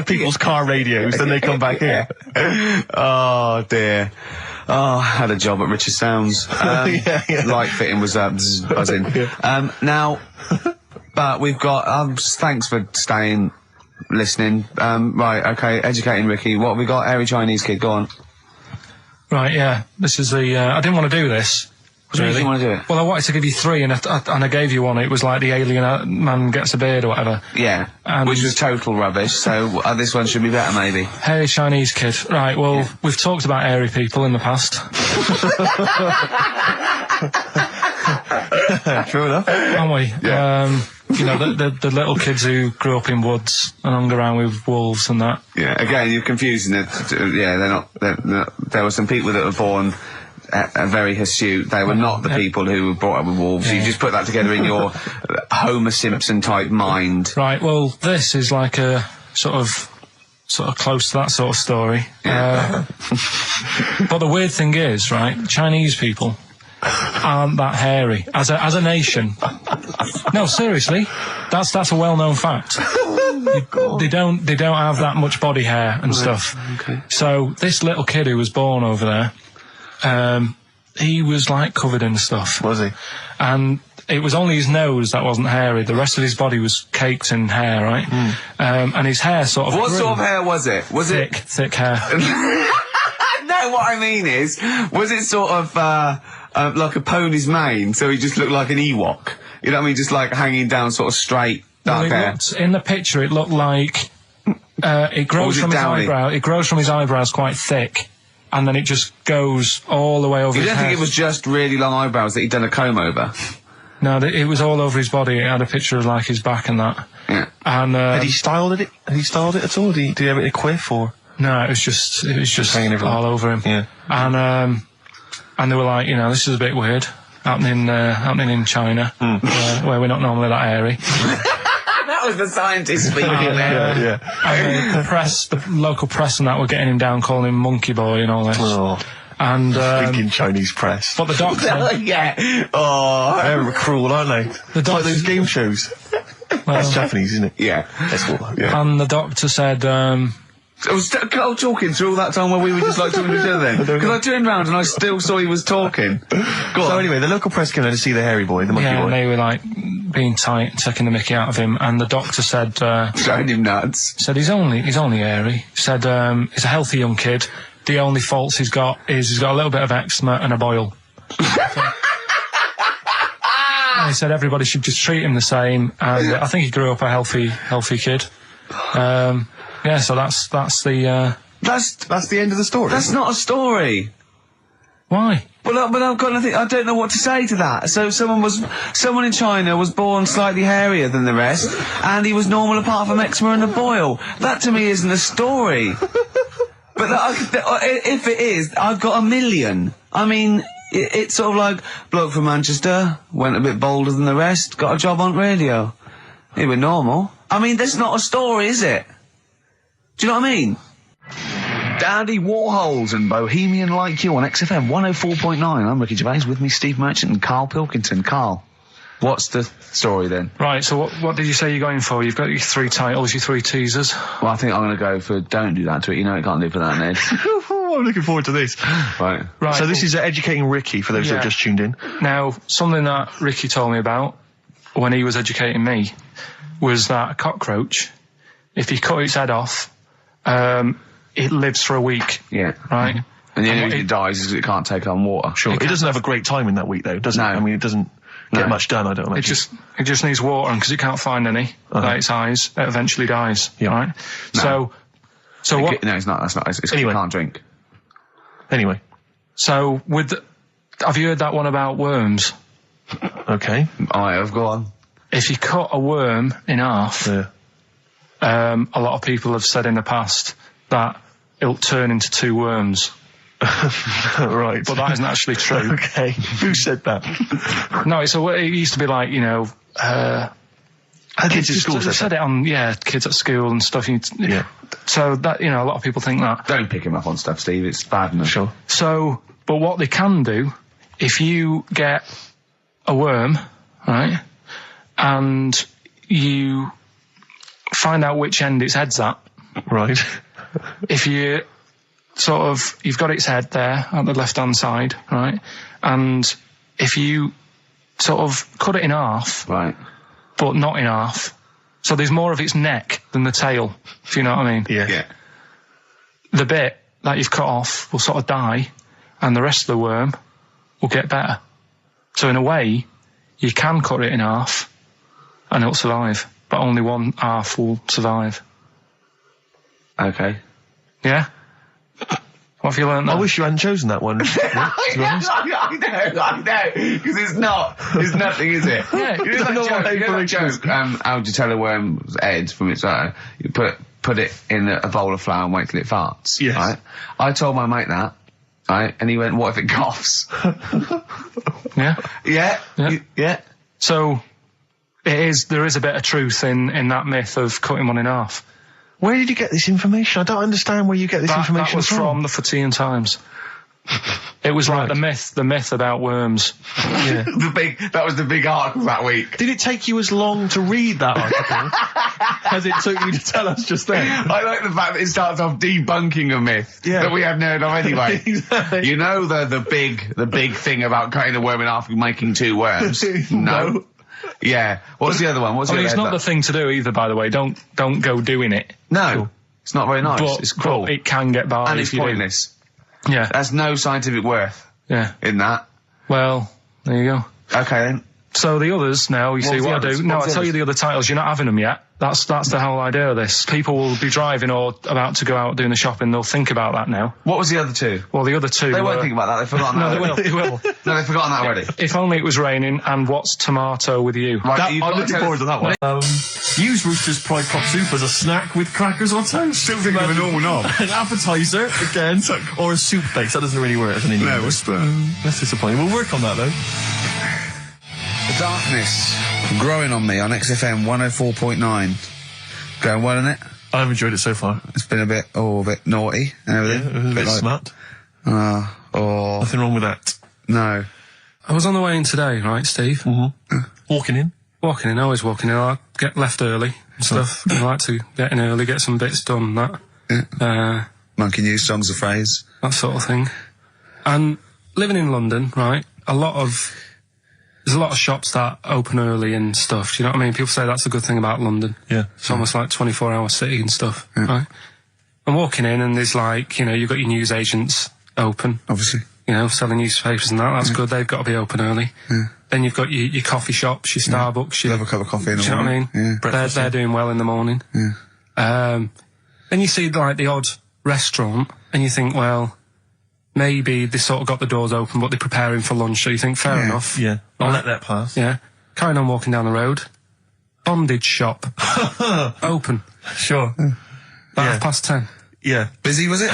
People's car radios, then they come back here. Oh, dear. Oh, I had a job at Richard Sounds. Light fitting was buzzing. Now, but we've got, thanks for staying, listening. Right, okay, educating Ricky. What have we got? Airy Chinese Kid, go on. Right, yeah. This is the, I didn't want to do this. What do you think you want to do it? Well, I wanted to give you three, and I gave you one. It was like the alien man gets a beard or whatever. Yeah, which was total rubbish, so this one should be better, maybe. Hairy Chinese Kid. Right, well, we've talked about hairy people in the past. True enough. Haven't we? Yeah. You know, the little kids who grew up in woods and hung around with wolves and that. Yeah, again, you're confusing it. Yeah, they're not, there were some people that were born very hirsute. They were not the people who were brought up with wolves. Yeah. You just put that together in your Homer Simpson type mind. Right, well, this is like a sort of close to that sort of story. Yeah. But the weird thing is, right, Chinese people aren't that hairy as a nation. No, seriously, That's a well-known fact. They don't have that much body hair and stuff. Okay. So this little kid who was born over there, he was like covered in stuff. Was he? And it was only his nose that wasn't hairy. The rest of his body was caked in hair, right? And his hair sort of What grew. sort of hair was it? Was thick hair. No, what I mean is, was it sort of like a pony's mane, so he just looked like an Ewok? You know what I mean? Just like hanging down sort of straight, dark hair. In the picture, it looked like it grows from his eyebrow. It grows from his eyebrows quite thick, and then it just goes all the way over his head. You don't think it was just really long eyebrows that he'd done a comb over? No, it was all over his body. It had a picture of like his back and that. Yeah. And had he styled it? Had he styled it at all? Did he have it in a quiff or? No, it was just hanging all over him. Yeah. And they were like, you know, this is a bit weird happening in China, where we're not normally that airy. That was the scientist speaking there. And the local press and that were getting him down, calling him Monkey Boy and all this. Oh. And thinking Chinese press. But the doctor, yeah. Oh, they're cruel, aren't they? The doctor, like those game shows. That's Japanese, isn't it? Yeah. That's what. Yeah. And the doctor said, was Carl talking through all that time while we were just like talking to each other then? Because I turned round and I still saw he was talking. So anyway, the local press came in to see the hairy boy, the monkey boy. And they were like being tight and taking the mickey out of him, and the doctor said, showing him nuts. Said he's only airy. Said he's a healthy young kid. The only faults he's got is he's got a little bit of eczema and a boil. And he said everybody should just treat him the same, and I think he grew up a healthy kid. Yeah, so that's the end of the story. That's not a story. Why? But I've got nothing. I don't know what to say to that. So someone in China was born slightly hairier than the rest, and he was normal apart from eczema and a boil. That to me isn't a story. But if it is, I've got a million. I mean, it's sort of like bloke from Manchester went a bit bolder than the rest, got a job on radio. He was normal. I mean, that's not a story, is it? Do you know what I mean? Dandy Warhols and Bohemian Like You on XFM 104.9. I'm Ricky Gervais, with me Steve Merchant and Karl Pilkington. Karl, what's the story then? Right, so what did you say you're going for? You've got your 3 titles, your 3 teasers. Well, I think I'm going to go for Don't Do That to It. You know it can't live for that, Ned. I'm looking forward to this. Right. So this is educating Ricky, for those that have just tuned in. Now, something that Ricky told me about when he was educating me was that a cockroach, if you cut its head off, it lives for a week. Yeah. Right? And the only reason it dies is it can't take on water. Sure. It doesn't have a great time in that week, though, does it? I mean, it doesn't get much done, I don't imagine. It just needs water, and because it can't find any, like its eyes, it eventually dies. Yeah. Right? No. So what? No, it's not. That's not. It's anyway. You can't drink. Anyway. So have you heard that one about worms? Okay. I have. Go on. If you cut a worm in half, a lot of people have said in the past that it'll turn into 2 worms. Right. But that isn't actually true. Okay. Who said that? No, it used to be like, you know, kids at school said it on, kids at school and stuff. Yeah. So that, you know, a lot of people think that. Don't pick him up on stuff, Steve. It's bad enough. Sure. So, but what they can do, if you get a worm, right, and you find out which end its head's at. Right. If you you've got its head there at the left-hand side, right, and if you sort of cut it in half, right, but not in half, so there's more of its neck than the tail, if you know what I mean. Yeah. The bit that you've cut off will sort of die, and the rest of the worm will get better. So in a way, you can cut it in half, and it'll survive, but only one half will survive. Okay. Yeah? What have you learned there? I wish you hadn't chosen that one. I know, because it's nothing, is it? Yeah. You know that joke, how would you tell a worm's head from its eye? You put it in a bowl of flour and wait till it farts. Yes. Right? I told my mate that, right, and he went, what if it coughs? Yeah? Yeah. So, there is a bit of truth in that myth of cutting one in half. Where did you get this information? I don't understand where you get this information That was from the Fortean Times. It was like the myth about worms. Yeah. That was the big article that week. Did it take you as long to read that article as it took you to tell us just then? I like the fact that it starts off debunking a myth that we hadn't heard of anyway. Exactly. You know the big thing about cutting a worm in half and making two worms? No. Yeah. What's the other one? I mean, it's not the thing to do either, by the way. Don't go doing it. No. It's not very nice. But, it's cruel. But it can get by. And it's pointless. Yeah. There's no scientific worth in that. Well, there you go. Okay then. So the others now, you see what I do. No, I'll tell you the other titles. You're not having them yet. That's the whole idea of this. People will be driving or about to go out doing the shopping. They'll think about that now. What was the other two? Well, the other two. They won't think about that. They've forgotten that. No, they will. No, they've forgotten that already. If only it was raining. And what's tomato with you? Right, I'm looking forward to that one. Use Rooster's Pride Pop Soup as a snack with crackers or toast. Still thinking of a normal knob. An appetizer, again, or a soup base. That doesn't really work as an Indian. No, that's disappointing. We'll work on that, though. The Darkness, growing on me on XFM 104.9. Going well, isn't it? I've enjoyed it so far. It's been a bit naughty and everything. Yeah, a bit smart. Nothing wrong with that. No. I was on the way in today, right, Steve? Mm-hmm. Walking in, always walking in. I get left early and stuff. I like to get in early, get some bits done, that. Yeah. Monkey News, songs of phrase. That sort of thing. And living in London, right, there's a lot of shops that open early and stuff. Do you know what I mean? People say that's a good thing about London. Yeah. It's almost like 24-hour city and stuff, right? I'm walking in and there's like, you've got your news agents open. Obviously. Selling newspapers and that. That's good. They've got to be open early. Yeah. Then you've got your coffee shops, your Starbucks. Have a cup of coffee in the morning. morning. You know what I mean? Yeah. They're doing well in the morning. Yeah. Then you see like the odd restaurant and you think, well, maybe they sort of got the doors open, but they're preparing for lunch. So you think, fair enough. Yeah. I'll let that pass. Yeah. Carrying on walking down the road. Bondage shop. Open. Sure. About 10:30. Yeah. Busy, was it?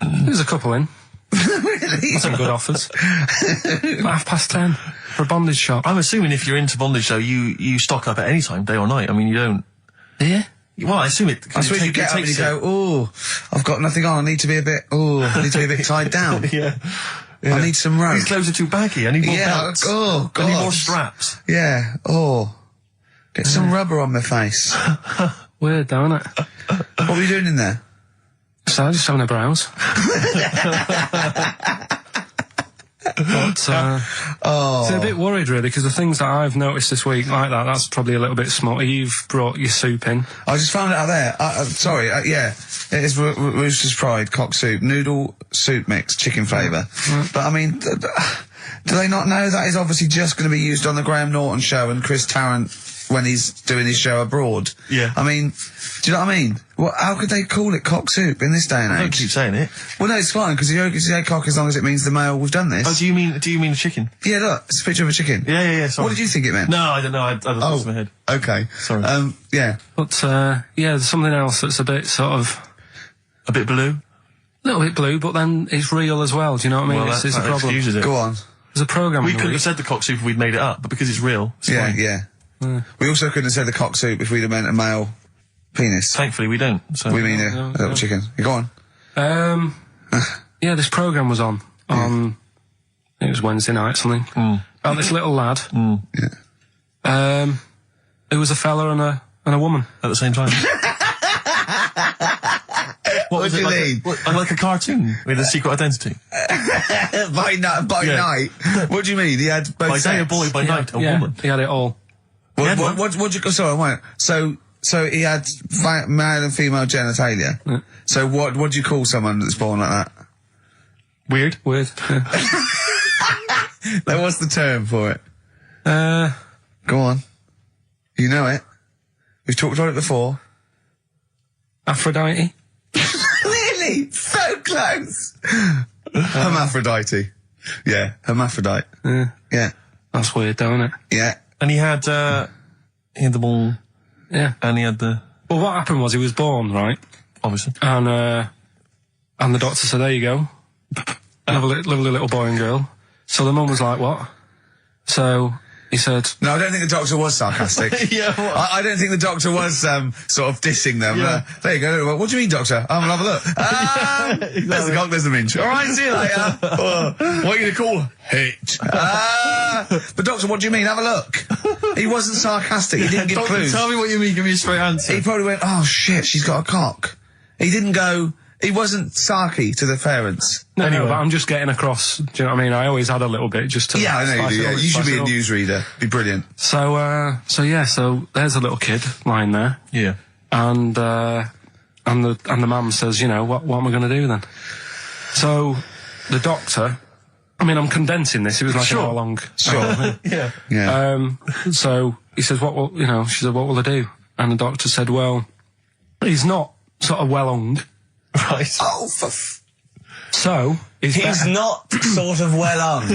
There's a couple in. Really? Some good offers. 10:30 for a bondage shop. I'm assuming if you're into bondage, though, you stock up at any time, day or night. I mean, you don't. Yeah. Well, I assume it. I suppose you get up and you go, I've got nothing on. I need to be a bit tied down. Yeah. I need some rope. These clothes are too baggy. I need more belts. Oh, God. I need more straps. Yeah. Get some rubber on my face. Weird, don't it? What were you doing in there? So, just having a browse. But, so a bit worried really, because the things that I've noticed this week like that's probably a little bit small. You've brought your soup in. I just found it out there. Sorry, yeah. It is Rooster's Pride, cock soup, noodle soup mix, chicken flavour. But I mean, do they not know that is obviously just going to be used on the Graham Norton show and Chris Tarrant when he's doing his show abroad? Yeah. I mean, do you know what I mean? How could they call it cock soup in this day and age? Don't keep saying it. Well, no, it's fine, because you can say cock as long as it means the male, we've done this. Oh, do you mean a chicken? Yeah, look, it's a picture of a chicken. Yeah, sorry. What did you think it meant? No, I don't know, I had thoughts in my head. Okay. Sorry. Yeah. But, there's something else that's a bit sort of... A bit blue? A little bit blue, but then it's real as well, do you know what I mean? Well, it's a that problem. excuses it. Go on. There's a programme We couldn't have said the cock soup if we'd made it up, but because it's real, it's fine. Yeah. We also couldn't have said the cock soup if we'd have meant a male penis. Thankfully we don't. So. We mean a little chicken. You go on. This programme was on. It was Wednesday night, something. About this little lad. Yeah. Who was a fella and a woman. At the same time. What do you mean? Like a cartoon with a secret identity. By night. What do you mean? He had both by day a boy, by night a woman. He had it all. What'd you? Sorry, wait. So he had male and female genitalia. Yeah. So what do you call someone that's born like that? Weird. Yeah. Like, what's the term for it? Go on. You know it. We've talked about it before. Aphrodite. Really? So close. Hermaphrodite. Yeah, hermaphrodite. Yeah. That's weird, though, isn't it? Yeah. And he had the ball. Yeah. And he had the... Well, what happened was he was born, right? Obviously. And the doctor said, there you go. Lovely little boy and girl. So the mum was like, what? So he said, No, I don't think the doctor was sarcastic. Yeah, what? I don't think the doctor was sort of dissing them. Yeah. There you go. What do you mean, doctor? I'm gonna have a look. There's the cock, there's the minge. All right, see you later. What are you going to call it? But doctor, what do you mean? Have a look. He wasn't sarcastic. He didn't give Doctor, clues. tell me what you mean. Give me a straight answer. He probably went, oh shit, she's got a cock. He didn't go, he wasn't sarky to the parents. no, Anyway. but I'm just getting across. Do you know what I mean? I always had a little bit just to. Yeah, I know you spice do. it Yeah. up, You should spice be it a up. newsreader. Be brilliant. So there's a little kid lying there, Yeah. and the mum says, you know, what am I going to do then? So the doctor, I mean, I'm condensing this. It was like an hour long. Sure. Yeah. Yeah. So he says, she said, what will I do? And the doctor said, well, he's not sort of well hung. Right. Oh, So he's not sort of well on.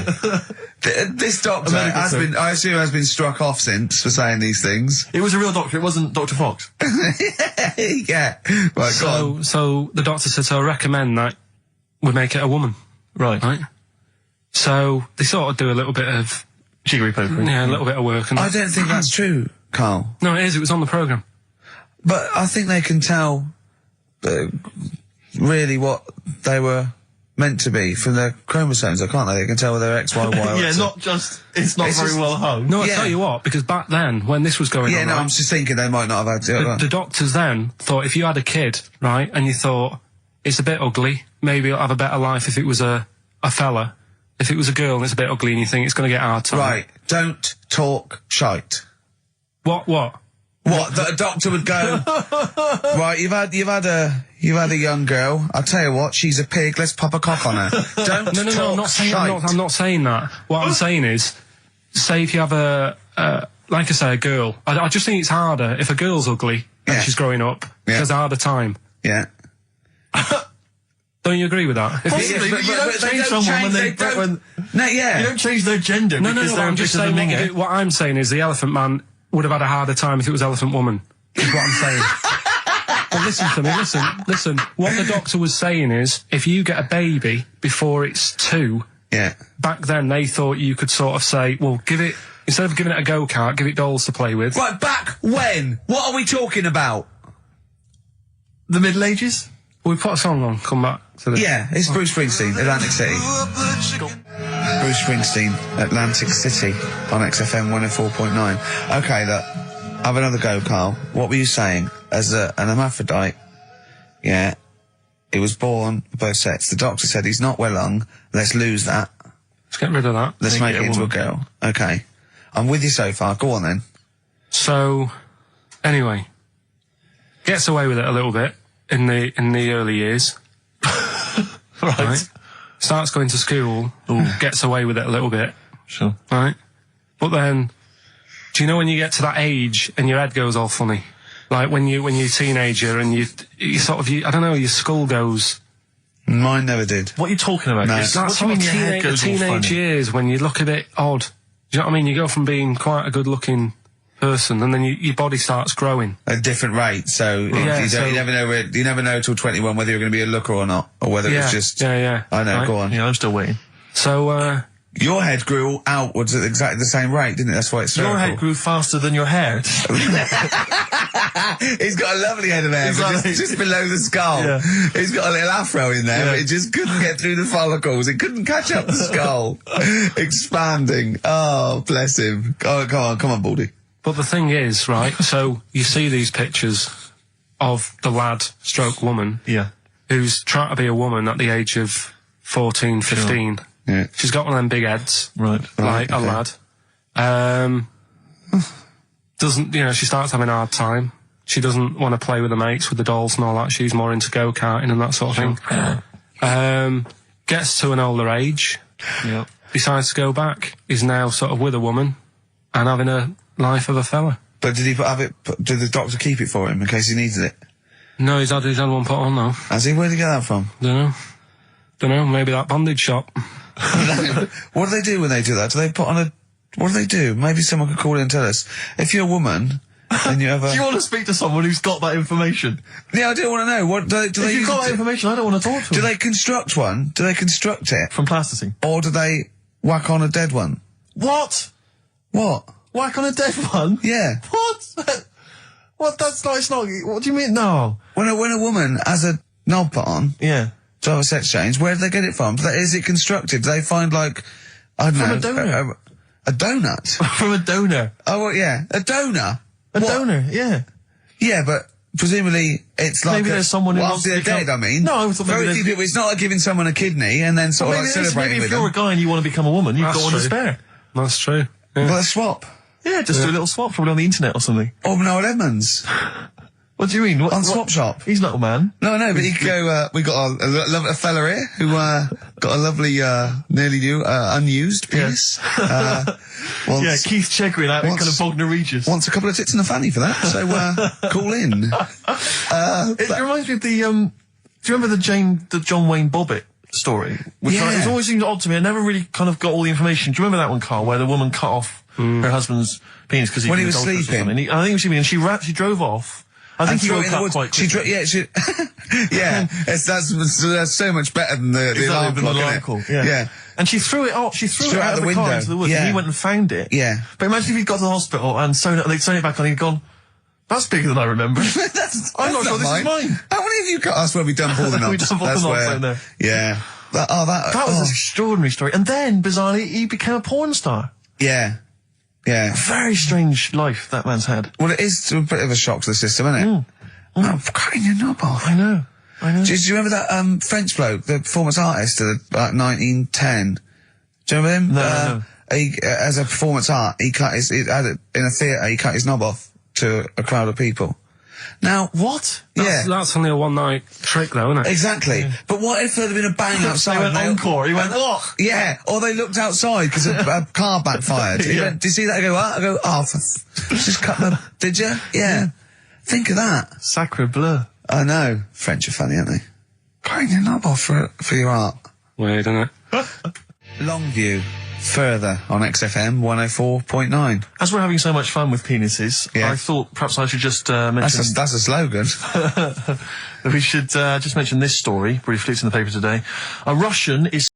This doctor has been, I assume, has been struck off since for saying these things. It was a real doctor. It wasn't Dr. Fox. Yeah. Right, go on. So the doctor said, so I recommend that we make it a woman. Right. Right? So they sort of do a little bit of, Jiggery pokery. a little bit of work. And I don't think that's true, Carl. no, it is. It was on the programme. But I think they can tell really what they were meant to be from their chromosomes, can't they? They can tell whether they're X, Y, Y, or Yeah, X. not just, it's not It's very just- well hung. No, I Yeah. tell you what, because back then, when this was going Yeah, on, no, right, I'm just thinking they might not have had the doctors then thought if you had a kid, right, and you thought, it's a bit ugly, maybe it'll have a better life if it was a fella. If it was a girl and it's a bit ugly and you think it's going to get hard time. Right, don't talk shite. What? What? That a doctor would go, right, you've had a young girl, I'll tell you what, she's a pig, let's pop a cock on her. Don't No, talk I'm not saying, shite. I'm not saying that. What I'm saying is, say if you have like I say, a girl, I just think it's harder if a girl's ugly and Yeah. she's growing up, she Yeah. has a harder time. Yeah. Don't you agree with that? If Possibly, but you don't they change don't someone when change, they, when, No, yeah. you don't change their gender no, because they're I'm a just bit of a saying minger. what I'm saying is the Elephant Man would have had a harder time if it was Elephant Woman. Is what I'm saying. But listen to me, listen. What the doctor was saying is, if you get a baby before it's 2, Yeah. back then they thought you could sort of say, well, instead of giving it a go-kart, give it dolls to play with. Right, back when? What are we talking about? The Middle Ages? We put a song on, come back to this. Yeah, it's Bruce Springsteen, Atlantic City. Bruce Springsteen, Atlantic City, on XFM 104.9. Okay, look, have another go, Carl. What were you saying? As an hermaphrodite, yeah, he was born both sets. The doctor said he's not well hung. Let's lose that. Let's get rid of that. Let's make it into a woman. girl. Okay. I'm with you so far. Go on then. So, anyway, gets away with it a little bit in the early years. Right. Starts going to school, gets away with it a little bit. Sure. Right? But then, do you know when you get to that age and your head goes all funny? Like when you're a teenager and you sort of, I don't know, your skull goes. Mine never did. What are you talking about? No. What That's do you mean sort of your head goes all teenage funny? years when you look a bit odd. Do you know what I mean? You go from being quite a good looking person and then your body starts growing. At a different rate, so Yeah, you never know till 21 whether you're going to be a looker or not, or whether it's just. Yeah. I know. Right. Go on. Yeah, I'm still waiting. So, Your head grew outwards at exactly the same rate, didn't it? That's why it's Your spherical. head grew faster than your hair. He's got a lovely head of hair, but just below the skull. Yeah. He's got a little afro in there, but it just couldn't get through the follicles. It couldn't catch up the skull. Expanding. Oh, bless him. Oh, come on, Baldy. but the thing is, right, so you see these pictures of the lad stroke woman Yeah. who's trying to be a woman at the age of 14, 15. Yeah. She's got one of them big heads. Right. Like okay. a lad. Doesn't, she starts having a hard time. She doesn't want to play with the mates, with the dolls and all that. She's more into go-karting and that sort of thing. Gets to an older age. Yep. Decides to go back. Is now sort of with a woman and having a life of a fella. But did did the doctor keep it for him in case he needed it? No, he's had one put on though. Has he? Where'd he get that from? Don't know, maybe that bondage shop. What do they do when they do that? Do they put on a... What do they do? Maybe someone could call in and tell us. If you're a woman and you have a... Do you want to speak to someone who's got that information? Yeah, I do want to know. What do they If you've got that information, I don't want to talk to Do them. they construct one? Do they construct it? From plasticine. Or do they whack on a dead one? What? What? Whack on a dead one? Yeah. What? What? That's not. It's not. What do you mean? No. When a woman has a knob put on, Yeah. to have a sex change, where do they get it from? Is it constructed? Do they find like, I don't know. From a donor. A donut? From a donor. Oh, well, yeah. A donor? Donor, yeah. Yeah, but presumably it's like Maybe there's someone who after wants to they're become- dead, I mean. No, I thought maybe very there's- few people. It's not like giving someone a kidney and then sort of like celebrating maybe with if you're them. a guy and you want to become a woman, you've That's got one to true. spare. That's true. Yeah. Well, a swap. Yeah, just do a little swap, probably on the internet or something. Or Noel Edmonds. What do you mean? On Swap Shop. He's not a man. No, but you could go, we got a fella here who, got a lovely, nearly new, unused penis. Yeah, Keith Chegwin out in kind of Bognor Regis. Wants a couple of tits and a fanny for that, so, call in. It reminds me of the, do you remember the John Wayne Bobbitt story? Which Yeah. it's always seemed odd to me. I never really kind of got all the information. Do you remember that one, Carl, where the woman cut off her husband's penis because When he was sleeping. I think he was sleeping, and she drove off. I think he woke up quite quickly. Yeah, that's so much better than the alarm clock, isn't it? call, yeah. And she threw it off. She threw it out of the car window. into the woods. Yeah. And he went and found it. Yeah. But imagine if he'd got to the hospital and they'd sewn it back on. He'd gone, "That's bigger than I remember." I'm not sure this is mine. How many of you cut us where we dump all the knobs? We dump all the That's knobs where- in there. Yeah. That was an extraordinary story. And then, bizarrely, he became a porn star. Yeah. Yeah. Very strange life that man's had. Well, it is a bit of a shock to the system, isn't it? Oh, cutting your knob off. I know. Do you remember that French bloke, the performance artist of like 1910? Do you remember him? No. He, as a performance art, he cut in a theatre, he cut his knob off to a crowd of people. Now, what? That's only a one-night trick, though, isn't it? Exactly. But what if there had been a bang outside? They went encore. He went, oh! Yeah, or they looked outside because a car backfired. He went, did you see that? I go, just cut the... Did you? Yeah. Think of that. Sacre bleu. I know. French are funny, aren't they? Cutting your knob off for your art. Weird, isn't it? Longview. Further on XFM 104.9. As we're having so much fun with penises, I thought perhaps I should just mention... That's a slogan. We should just mention this story, briefly. It's in the paper today. A Russian is